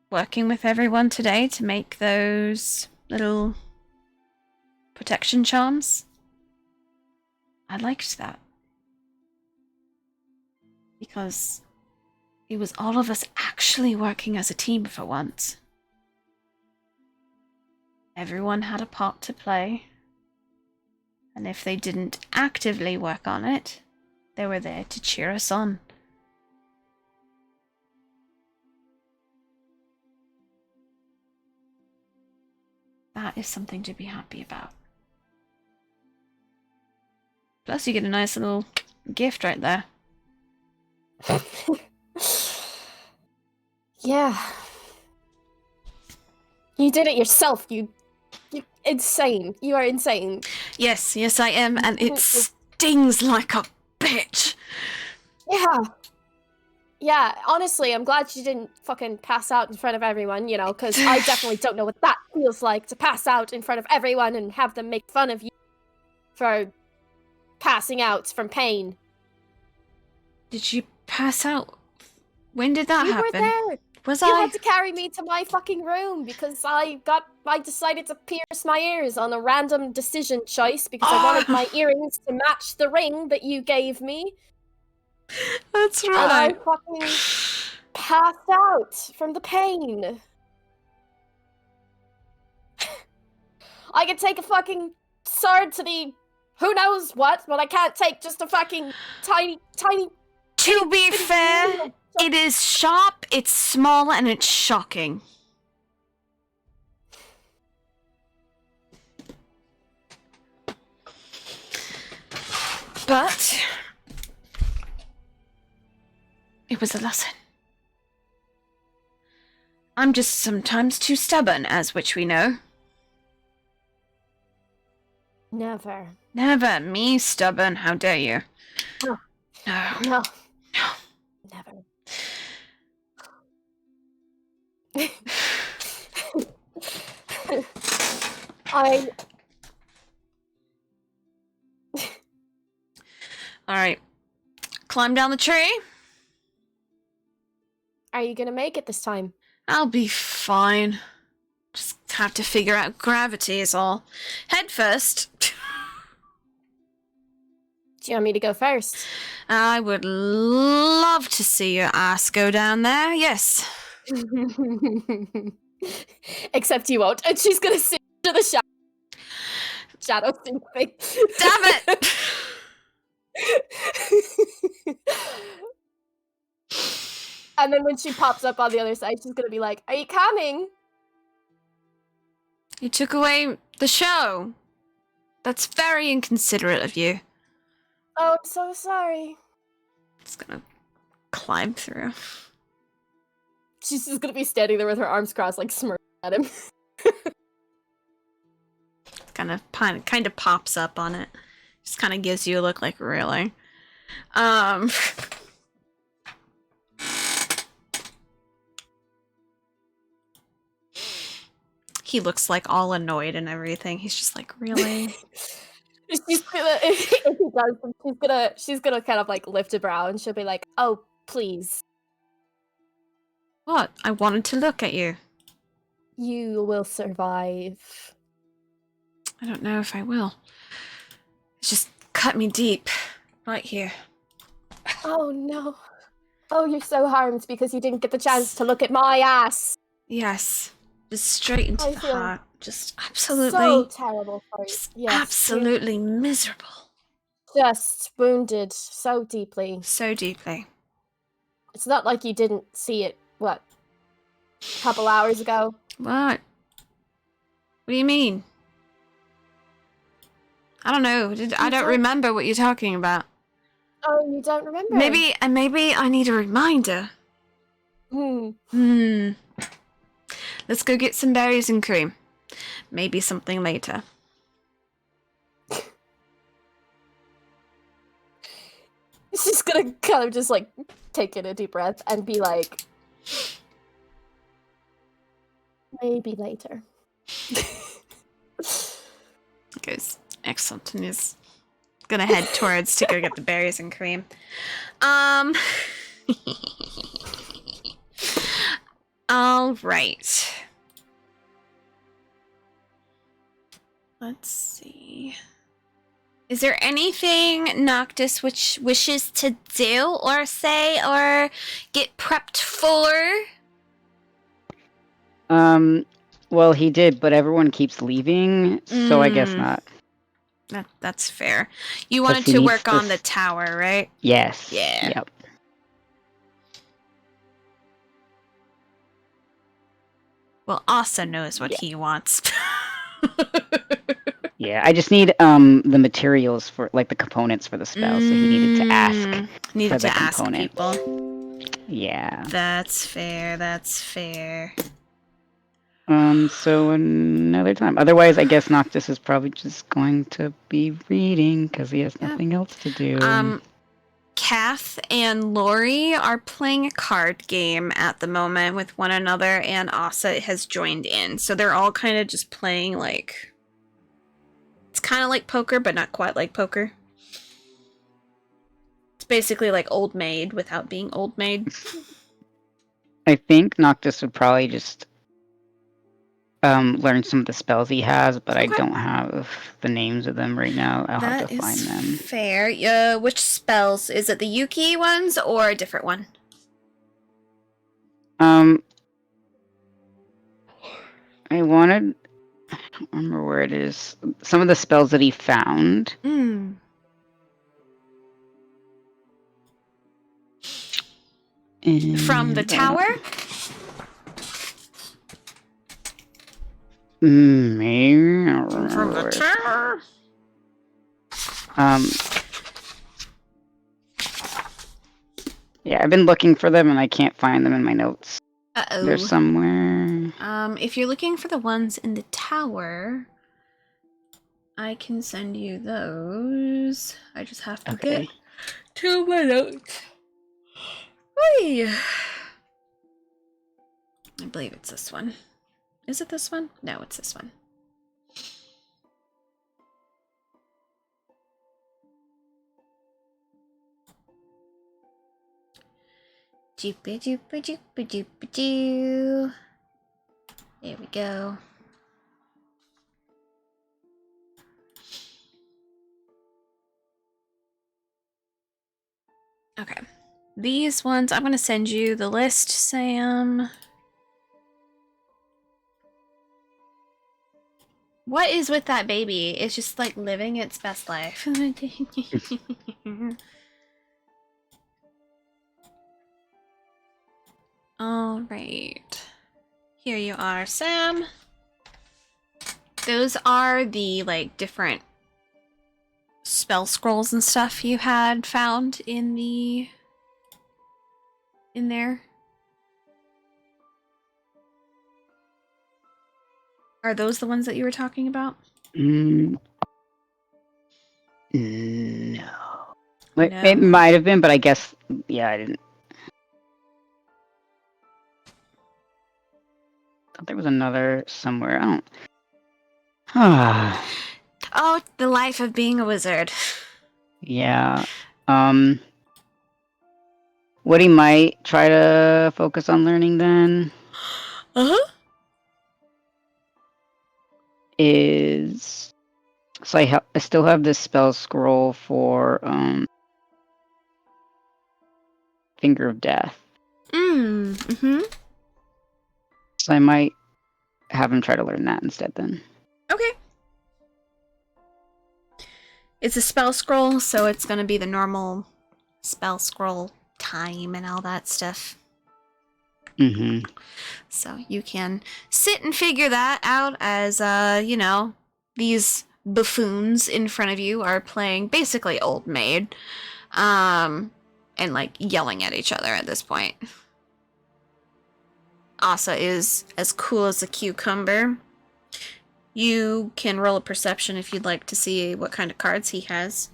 Working with everyone today to make those little protection charms. I liked that. Because it was all of us actually working as a team for once. Everyone had a part to play. And if they didn't actively work on it, they were there to cheer us on. That is something to be happy about. Plus, you get a nice little gift right there. Yeah. You did it yourself, you insane. You are insane. Yes, yes, I am, and it stings like a bitch. Yeah. Yeah, honestly, I'm glad she didn't fucking pass out in front of everyone, you know, because I definitely don't know what that feels like, to pass out in front of everyone and have them make fun of you for passing out from pain. Did you pass out? When did that You happen? were there. Was You I? had to carry me to my fucking room because I decided to pierce my ears on a random decision choice because I wanted my earrings to match the ring that you gave me. That's And I right. fucking passed out from the pain. I could take a fucking sword to the who knows what, but I can't take just a fucking tiny. To be fair, it is sharp, it's small, and it's shocking. But it was a lesson. I'm just sometimes too stubborn, as which we know. Never. Never me stubborn, how dare you? No. No. No. No. Never. Alright. Climb down the tree. Are you gonna make it this time? I'll be fine. Just have to figure out gravity is all. Head first. Do you want me to go first? I would love to see your ass go down there, yes. Except you won't. And she's gonna sit to the shadow thing. Damn it! And then when she pops up on the other side, she's gonna be like, "Are you coming?" You took away the show. That's very inconsiderate of you. Oh, I'm so sorry. Just gonna climb through. She's just gonna be standing there with her arms crossed, like smirking at him. Kind of pops up on it. Just kind of gives you a look like, really? He looks like all annoyed and everything. He's just like, really? She's gonna, if he does, she's gonna kind of like lift a brow and she'll be like, "Oh, please, What? I wanted to look at you. you will survive." I don't know if I will. It's just cut me deep. Right here. Oh no. Oh, you're so harmed because you didn't get the chance to look at my ass. Yes. Just straight into I the feel heart. Just absolutely. So terrible for you. Just Yes, you're absolutely miserable. just wounded so deeply. So deeply. It's not like you didn't see it, what, a couple hours ago? What? What do you mean? I don't know. I don't remember what you're talking about. Oh, you don't remember? Maybe I need a reminder. Let's go get some berries and cream. Maybe something later. She's gonna kind of just like take in a deep breath and be like, maybe later. Goes excellent, and is gonna head towards to go get the berries and cream. All right. Let's see. Is there anything Noctis which wishes to do or say or get prepped for? Well, he did, but everyone keeps leaving, so I guess not. That's fair. You wanted he to needs work on the tower, right? Yes. Yeah. Yep. Well, Asa knows what he wants. Yeah, I just need the materials for like the components for the spell, so he needed to ask Needed for the to ask components. people. Yeah. That's fair. That's fair. So another time. Otherwise, I guess Noctis is probably just going to be reading because he has Yeah. nothing else to do. Kath and Lori are playing a card game at the moment with one another, and Asa has joined in. So they're all kind of just playing like... It's kind of like poker, but not quite like poker. It's basically like Old Maid without being Old Maid. I think Noctis would probably just learn some of the spells he has, but I Okay. don't have the names of them right now. I'll have That to find is them. fair. Which spells? Is it the Yuki ones or a different one? I wanted... I don't remember where it is. Some of the spells that he found. Mm. From the And, tower? Maybe. I don't remember From the where. tower? Yeah, I've been looking for them and I can't find them in my notes. Uh-oh. They're somewhere. If you're looking for the ones in the tower, I can send you those. I just have to Okay. get to my notes. Oy. I believe it's this one. Is it this one? No, it's this one. Doopy doopy doopy doopy doo. There we go. Okay. These ones, I'm going to send you the list, Sam. What is with that baby? It's just like living its best life. All right. Here you are, Sam. Those are the like different spell scrolls and stuff you had found in there. Are those the ones that you were talking about? No. Wait, No. it might have been, but I guess, yeah, I didn't. Thought there was another somewhere. I don't. Oh, the life of being a wizard. Yeah. What he might try to focus on learning then Uh-huh. is... So I still have this spell scroll for Finger of Death. Mm-hmm. So I might have him try to learn that instead then. Okay. It's a spell scroll, so it's gonna be the normal spell scroll time and all that stuff. Mm-hmm. So you can sit and figure that out as, these buffoons in front of you are playing basically Old Maid. And, like, yelling at each other at this point. Asa is as cool as a cucumber. You can roll a perception if you'd like to see what kind of cards he has.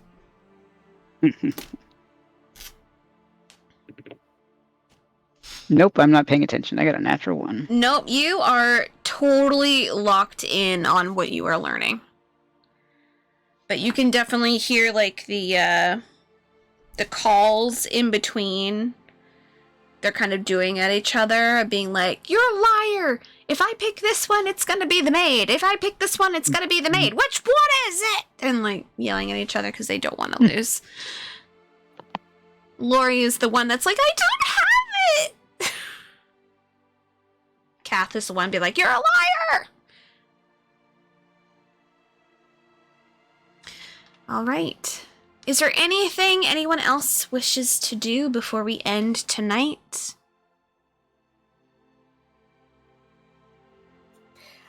Nope, I'm not paying attention. I got a natural 1. Nope, you are totally locked in on what you are learning. But you can definitely hear, like, the calls in between. They're kind of doing at each other, being like, "You're a liar! If I pick this one, it's gonna be the maid. If I pick this one, it's gonna be the maid. Which one is it?" And, like, yelling at each other because they don't want to lose. Lori is the one that's like, "I don't have it!" Kath is the one be like, "You're a liar!" Alright. Is there anything anyone else wishes to do before we end tonight?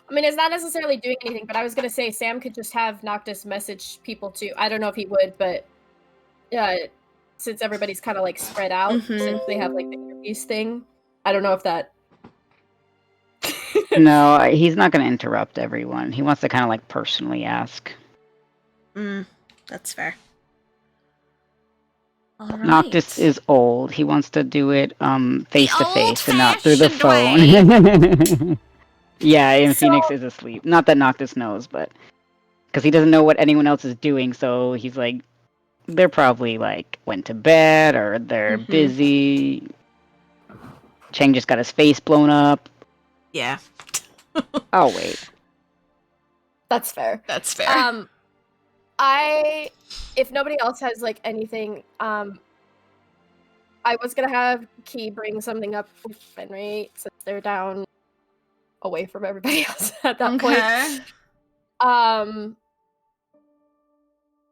I mean, it's not necessarily doing anything, but I was gonna say Sam could just have Noctis message people too. I don't know if he would, but since everybody's kind of like spread out, since they have like the earpiece thing, I don't know if that. No, he's not going to interrupt everyone. He wants to kind of like personally ask. That's fair. All right. Noctis is old. He wants to do it face to face and not through the old-fashioned phone. Yeah, and Phoenix is asleep. Not that Noctis knows, but because he doesn't know what anyone else is doing, so he's like, they're probably like went to bed or they're busy. Cheng just got his face blown up. Yeah. I'll wait. That's fair. That's fair. If nobody else has like anything, I was gonna have Key bring something up with Henry since they're down away from everybody else at that point.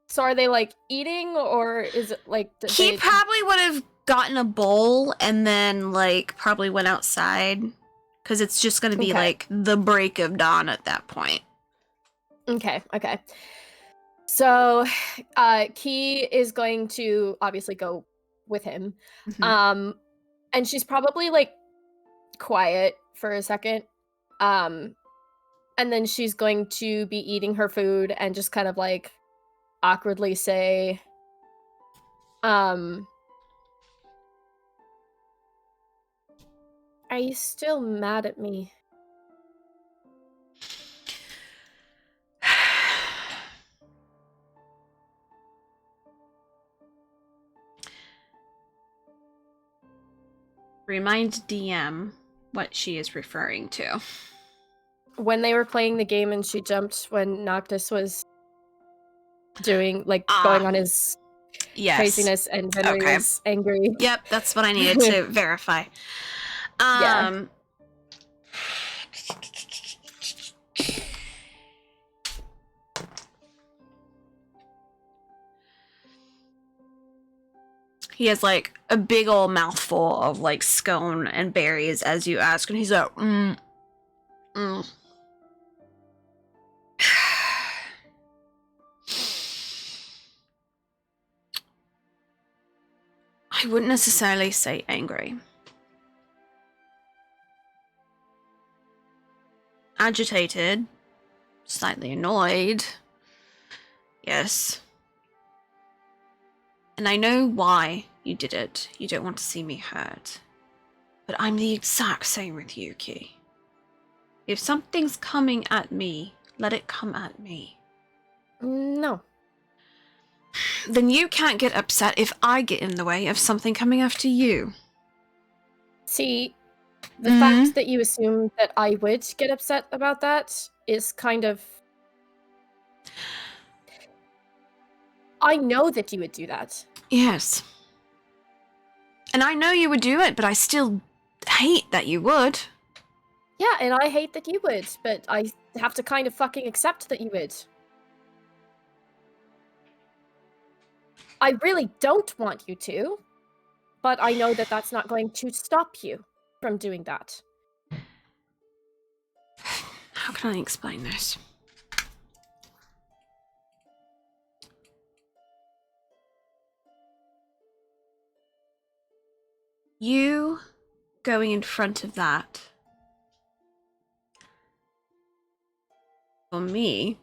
So are they like eating, or is it like He probably would have gotten a bowl and then like probably went outside because it's just gonna be like the break of dawn at that point. Okay. So, Key is going to obviously go with him. And she's probably like quiet for a second. And then she's going to be eating her food and just kind of like awkwardly say, are you still mad at me? Remind DM what she is referring to. When they were playing the game and she jumped when Noctis was doing like going on his craziness and Henry was angry. Yep, that's what I needed to verify. Yeah. He has like a big old mouthful of like scone and berries as you ask, and he's like, I wouldn't necessarily say angry. Agitated, slightly annoyed. Yes. And I know why you did it. You don't want to see me hurt. But I'm the exact same with Yuki. If something's coming at me, let it come at me. No. Then you can't get upset if I get in the way of something coming after you. See, the fact that you assume that I would get upset about that is kind of... I know that you would do that. Yes. And I know you would do it, but I still hate that you would. Yeah, and I hate that you would, but I have to kind of fucking accept that you would. I really don't want you to, but I know that that's not going to stop you from doing that. How can I explain this? You going in front of that, for me,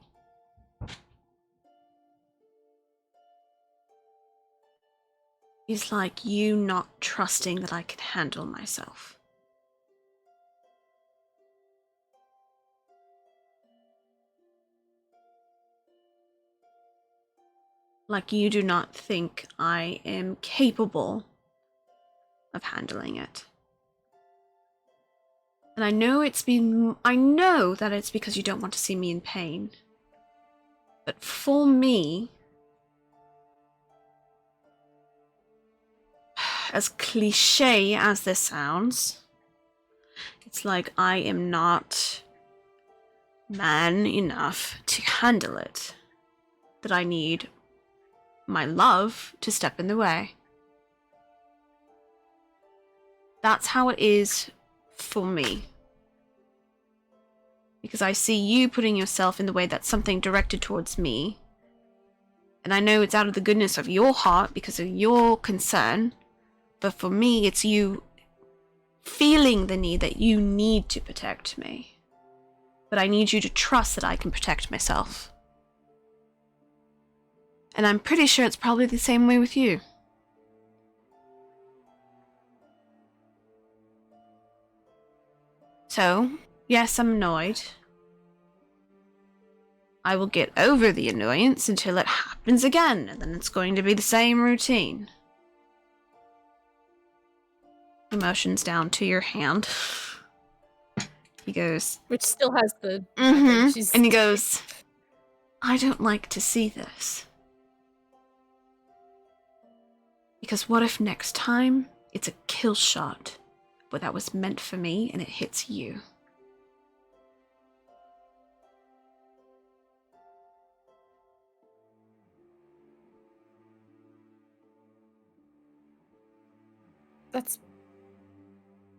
is like you not trusting that I can handle myself. Like you do not think I am capable of handling it. And I know that it's because you don't want to see me in pain. But for me, as cliche as this sounds, it's like I am not man enough to handle it. That I need my love to step in the way. That's how it is for me. because I see you putting yourself in the way that's something directed towards me. And I know it's out of the goodness of your heart because of your concern, but for me, it's you feeling the need that you need to protect me. But I need you to trust that I can protect myself. And I'm pretty sure it's probably the same way with you. So, yes, I'm annoyed. I will get over the annoyance until it happens again, and then it's going to be the same routine. He motions down to your hand. He goes, Which still has the. mm-hmm. She's- And he goes, I don't like to see this. Because what if next time it's a kill shot, but that was meant for me and it hits you? That's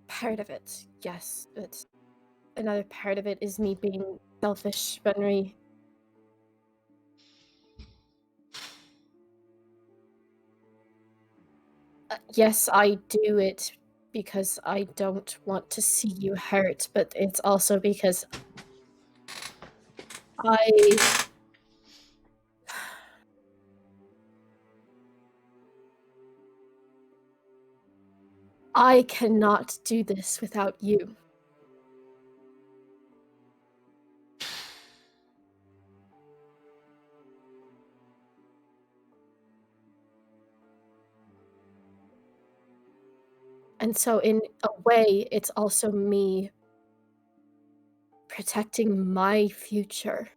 part of it, yes, but another part of it is me being selfish, Benry. Yes, I do it because I don't want to see you hurt, but it's also because I cannot do this without you. And so in a way, it's also me protecting my future.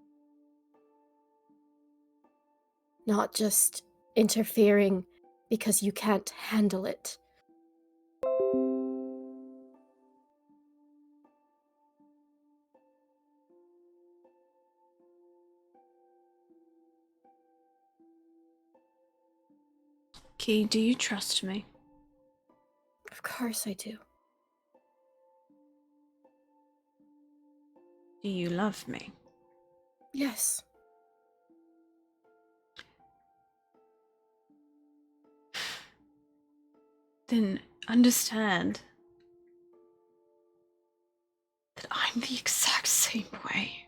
Not just interfering because you can't handle it. Key, do you trust me? Of course I do. Do you love me? Yes. Then understand that I'm the exact same way.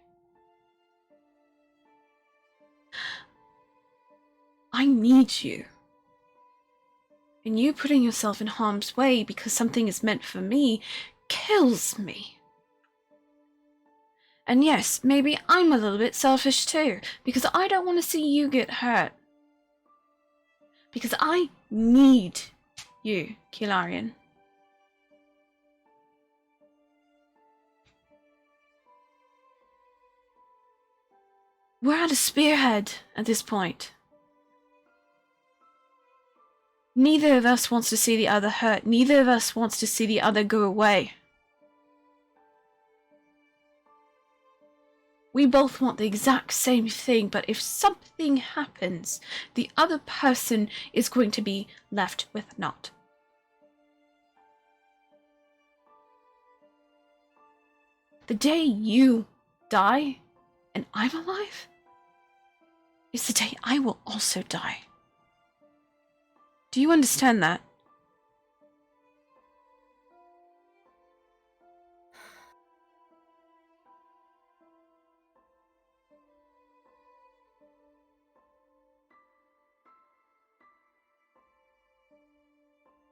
I need you. And you putting yourself in harm's way because something is meant for me kills me. And yes, maybe I'm a little bit selfish too, because I don't want to see you get hurt. Because I need you, Kilarian. We're at a spearhead at this point. Neither of us wants to see the other hurt. Neither of us wants to see the other go away. We both want the exact same thing, but if something happens, the other person is going to be left with naught. The day you die and I'm alive is the day I will also die. Do you understand that?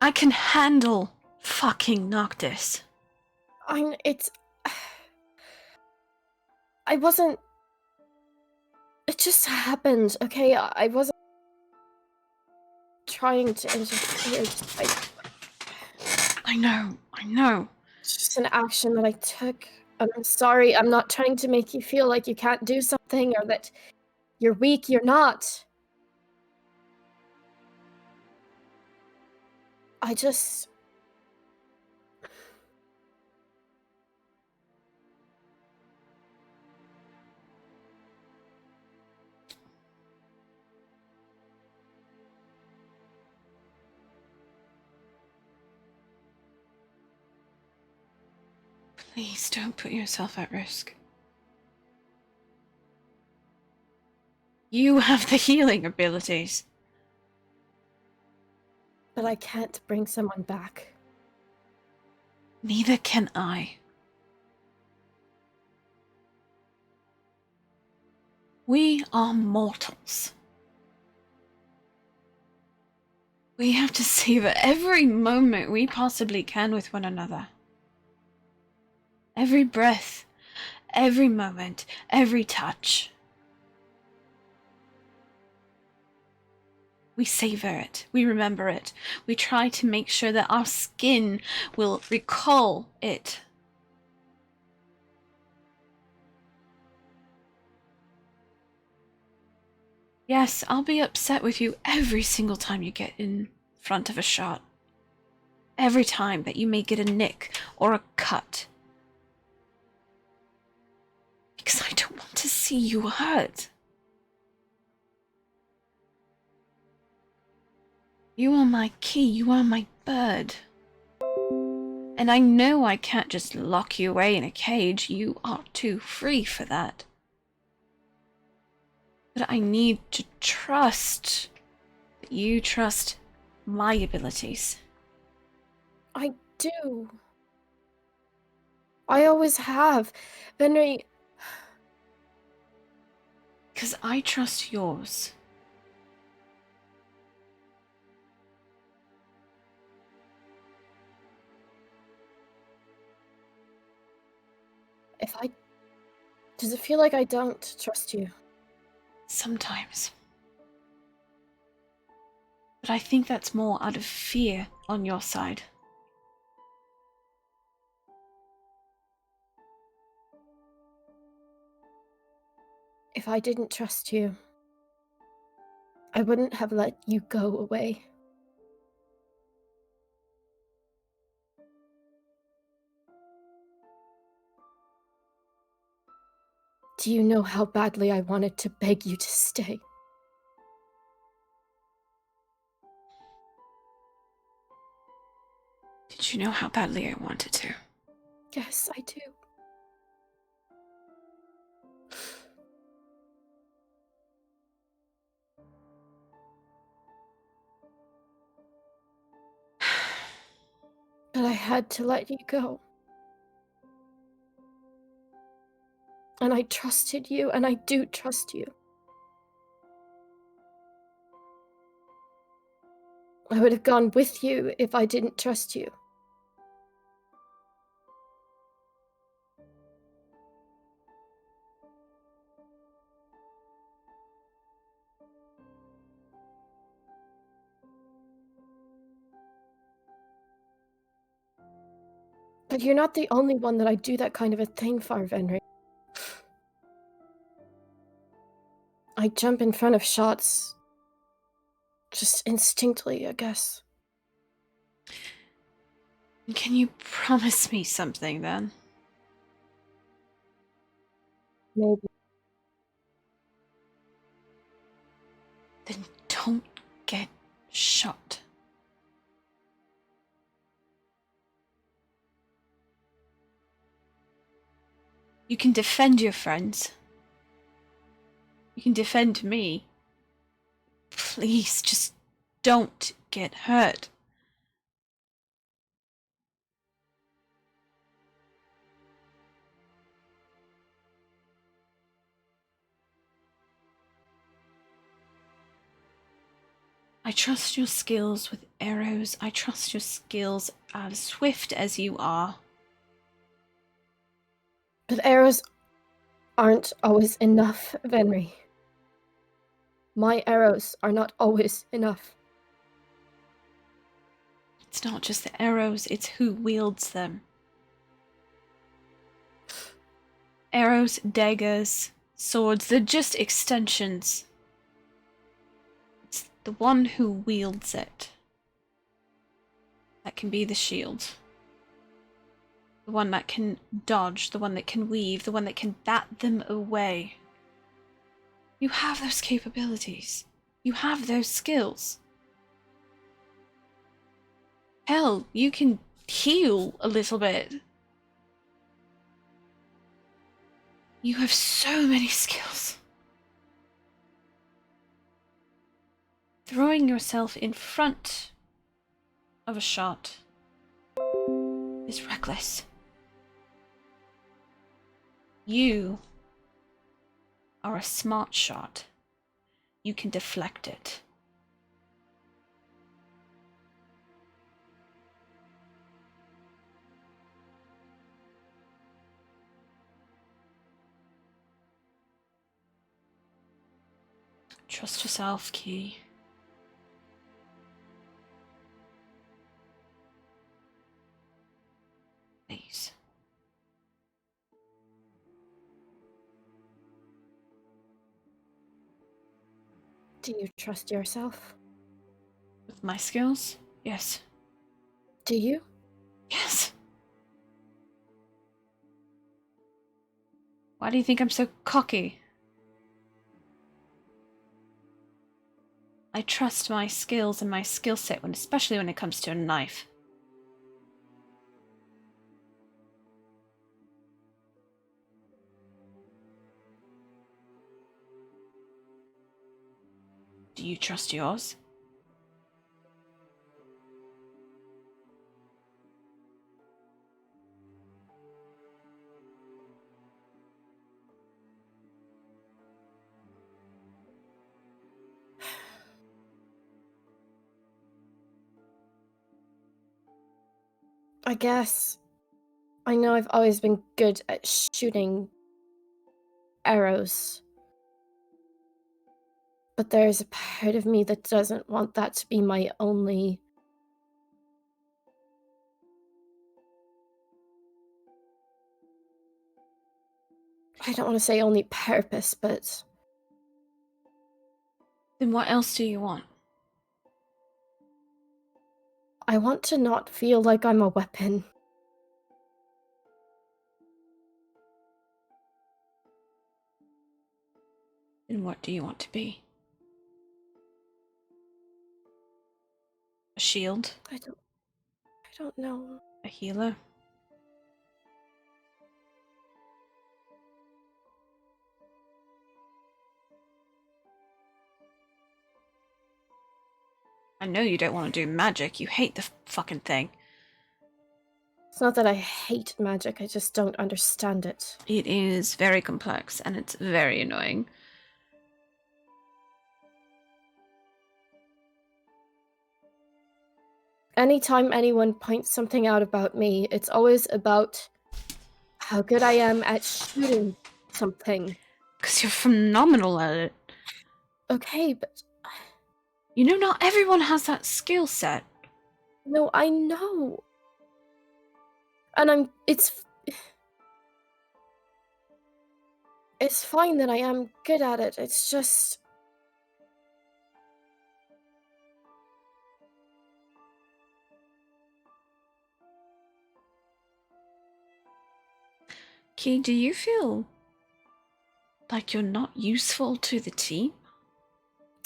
I can handle fucking Noctis. It's... I wasn't... It just happened, okay? I wasn't trying to interfere. I know. It's just an action that I took. And I'm sorry, I'm not trying to make you feel like you can't do something or that you're weak. You're not. I just... Please don't put yourself at risk. You have the healing abilities. But I can't bring someone back. Neither can I. We are mortals. We have to savor every moment we possibly can with one another. Every breath, every moment, every touch. We savor it. We remember it. We try to make sure that our skin will recall it. Yes, I'll be upset with you every single time you get in front of a shot. Every time that you may get a nick or a cut. Because I don't want to see you hurt. You are my key, you are my bird. And I know I can't just lock you away in a cage. You are too free for that. But I need to trust that you trust my abilities. I do. I always have. Venri, Because I trust yours. does it feel like I don't trust you? Sometimes. But I think that's more out of fear on your side. If I didn't trust you, I wouldn't have let you go away. Do you know how badly I wanted to beg you to stay? Did you know how badly I wanted to? Yes, I do. But I had to let you go. And I trusted you, and I do trust you. I would have gone with you if I didn't trust you. But you're not the only one that I do that kind of a thing for, Venri. I jump in front of shots. Just instinctively, I guess. Can you promise me something then? Maybe. Then don't get shot. You can defend your friends. You can defend me. Please, just don't get hurt. I trust your skills with arrows. I trust your skills as swift as you are. But arrows aren't always enough, Venri. My arrows are not always enough. It's not just the arrows, it's who wields them. Arrows, daggers, swords, they're just extensions. It's the one who wields it that can be the shield. The one that can dodge, the one that can weave, the one that can bat them away. You have those capabilities. You have those skills. Hell, you can heal a little bit. You have so many skills. Throwing yourself in front of a shot is reckless. You are a smart shot. You can deflect it. Trust yourself, Key. Please. Do you trust yourself? With my skills? Yes. Do you? Yes. Why do you think I'm so cocky? I trust my skills and my skill set, especially when it comes to a knife. Do you trust yours? I guess. I know I've always been good at shooting arrows. But there's a part of me that doesn't want that to be my only... I don't want to say only purpose, but... Then what else do you want? I want to not feel like I'm a weapon. Then what do you want to be? A shield? I don't know. A healer? I know you don't want to do magic. You hate the fucking thing. It's not that I hate magic, I just don't understand it. It is very complex and it's very annoying. Anytime anyone points something out about me, it's always about how good I am at shooting something. Because you're phenomenal at it. Okay, but... You know, not everyone has that skill set. No, I know. And it's fine that I am good at it. It's just... Key, do you feel like you're not useful to the team?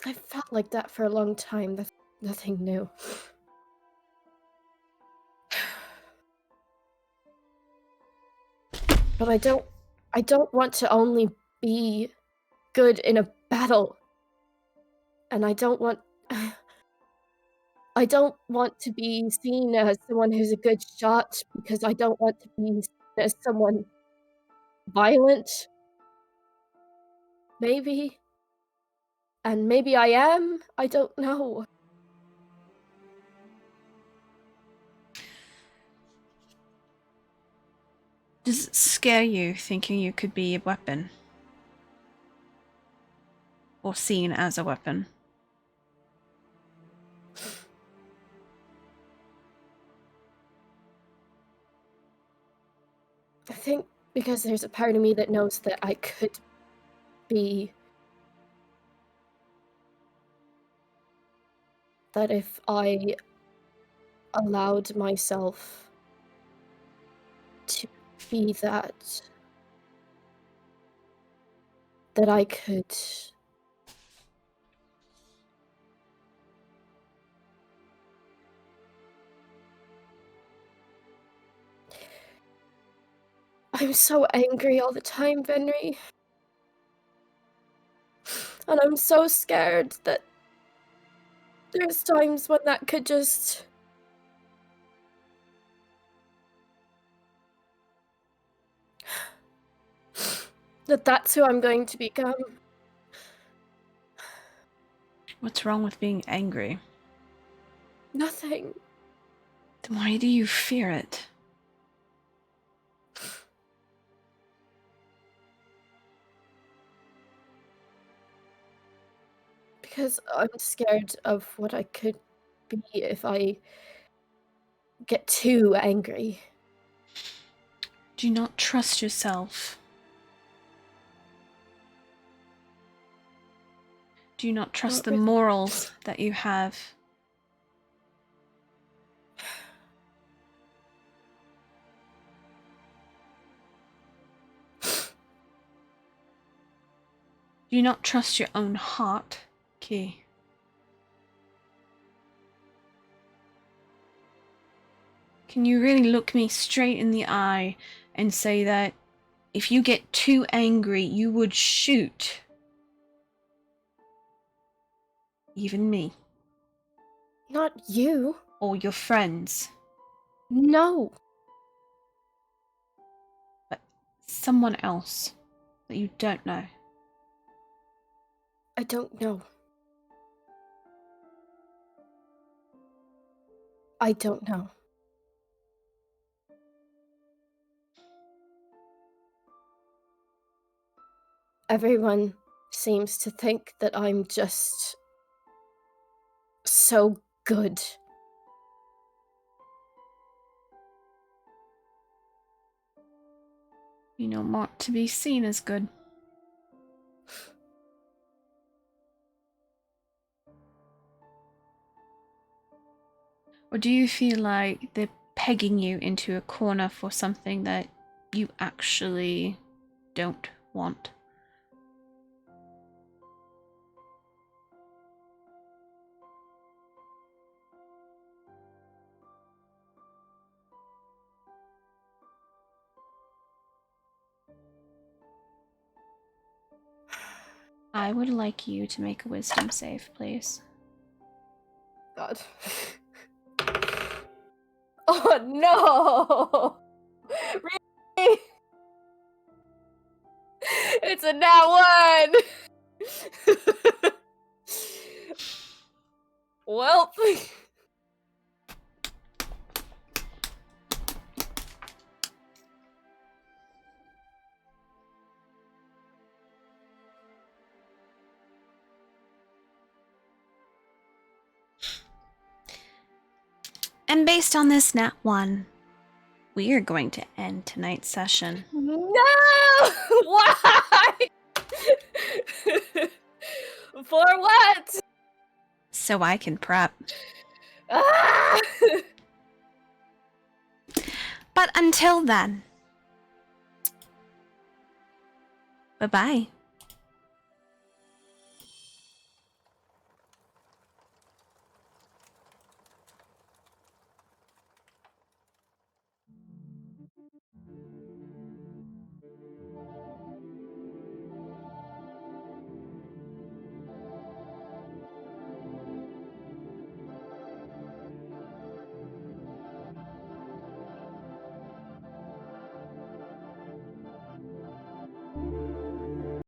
I've felt like that for a long time. That's nothing new. But I don't want to only be good in a battle. And I don't want to be seen as someone who's a good shot because I don't want to be seen as someone violent. Maybe. And maybe I am. I don't know. Does it scare you thinking you could be a weapon? Or seen as a weapon? I think because there's a part of me that knows that I could be... That if I allowed myself to be that I could... I'm so angry all the time, Venri. And I'm so scared that There's times when that could just... that's who I'm going to become. What's wrong with being angry? Nothing. Then why do you fear it? Because I'm scared of what I could be if I get too angry. Do you not trust yourself? Do you not trust Not the really. morals that you have? Do you not trust your own heart, Key? Can you really look me straight in the eye and say that if you get too angry, you would shoot even me Not you. or your friends, No. but someone else that you don't know? I don't know. I don't know. Everyone seems to think that I'm just so good. You know, not to be seen as good. Or do you feel like they're pegging you into a corner for something that you actually don't want? I would like you to make a wisdom save, please. God. Oh no! Really? It's a nat one! Well. And based on this nat 1, we are going to end tonight's session. No! Why? For what? So I can prep. Ah! But until then, bye-bye.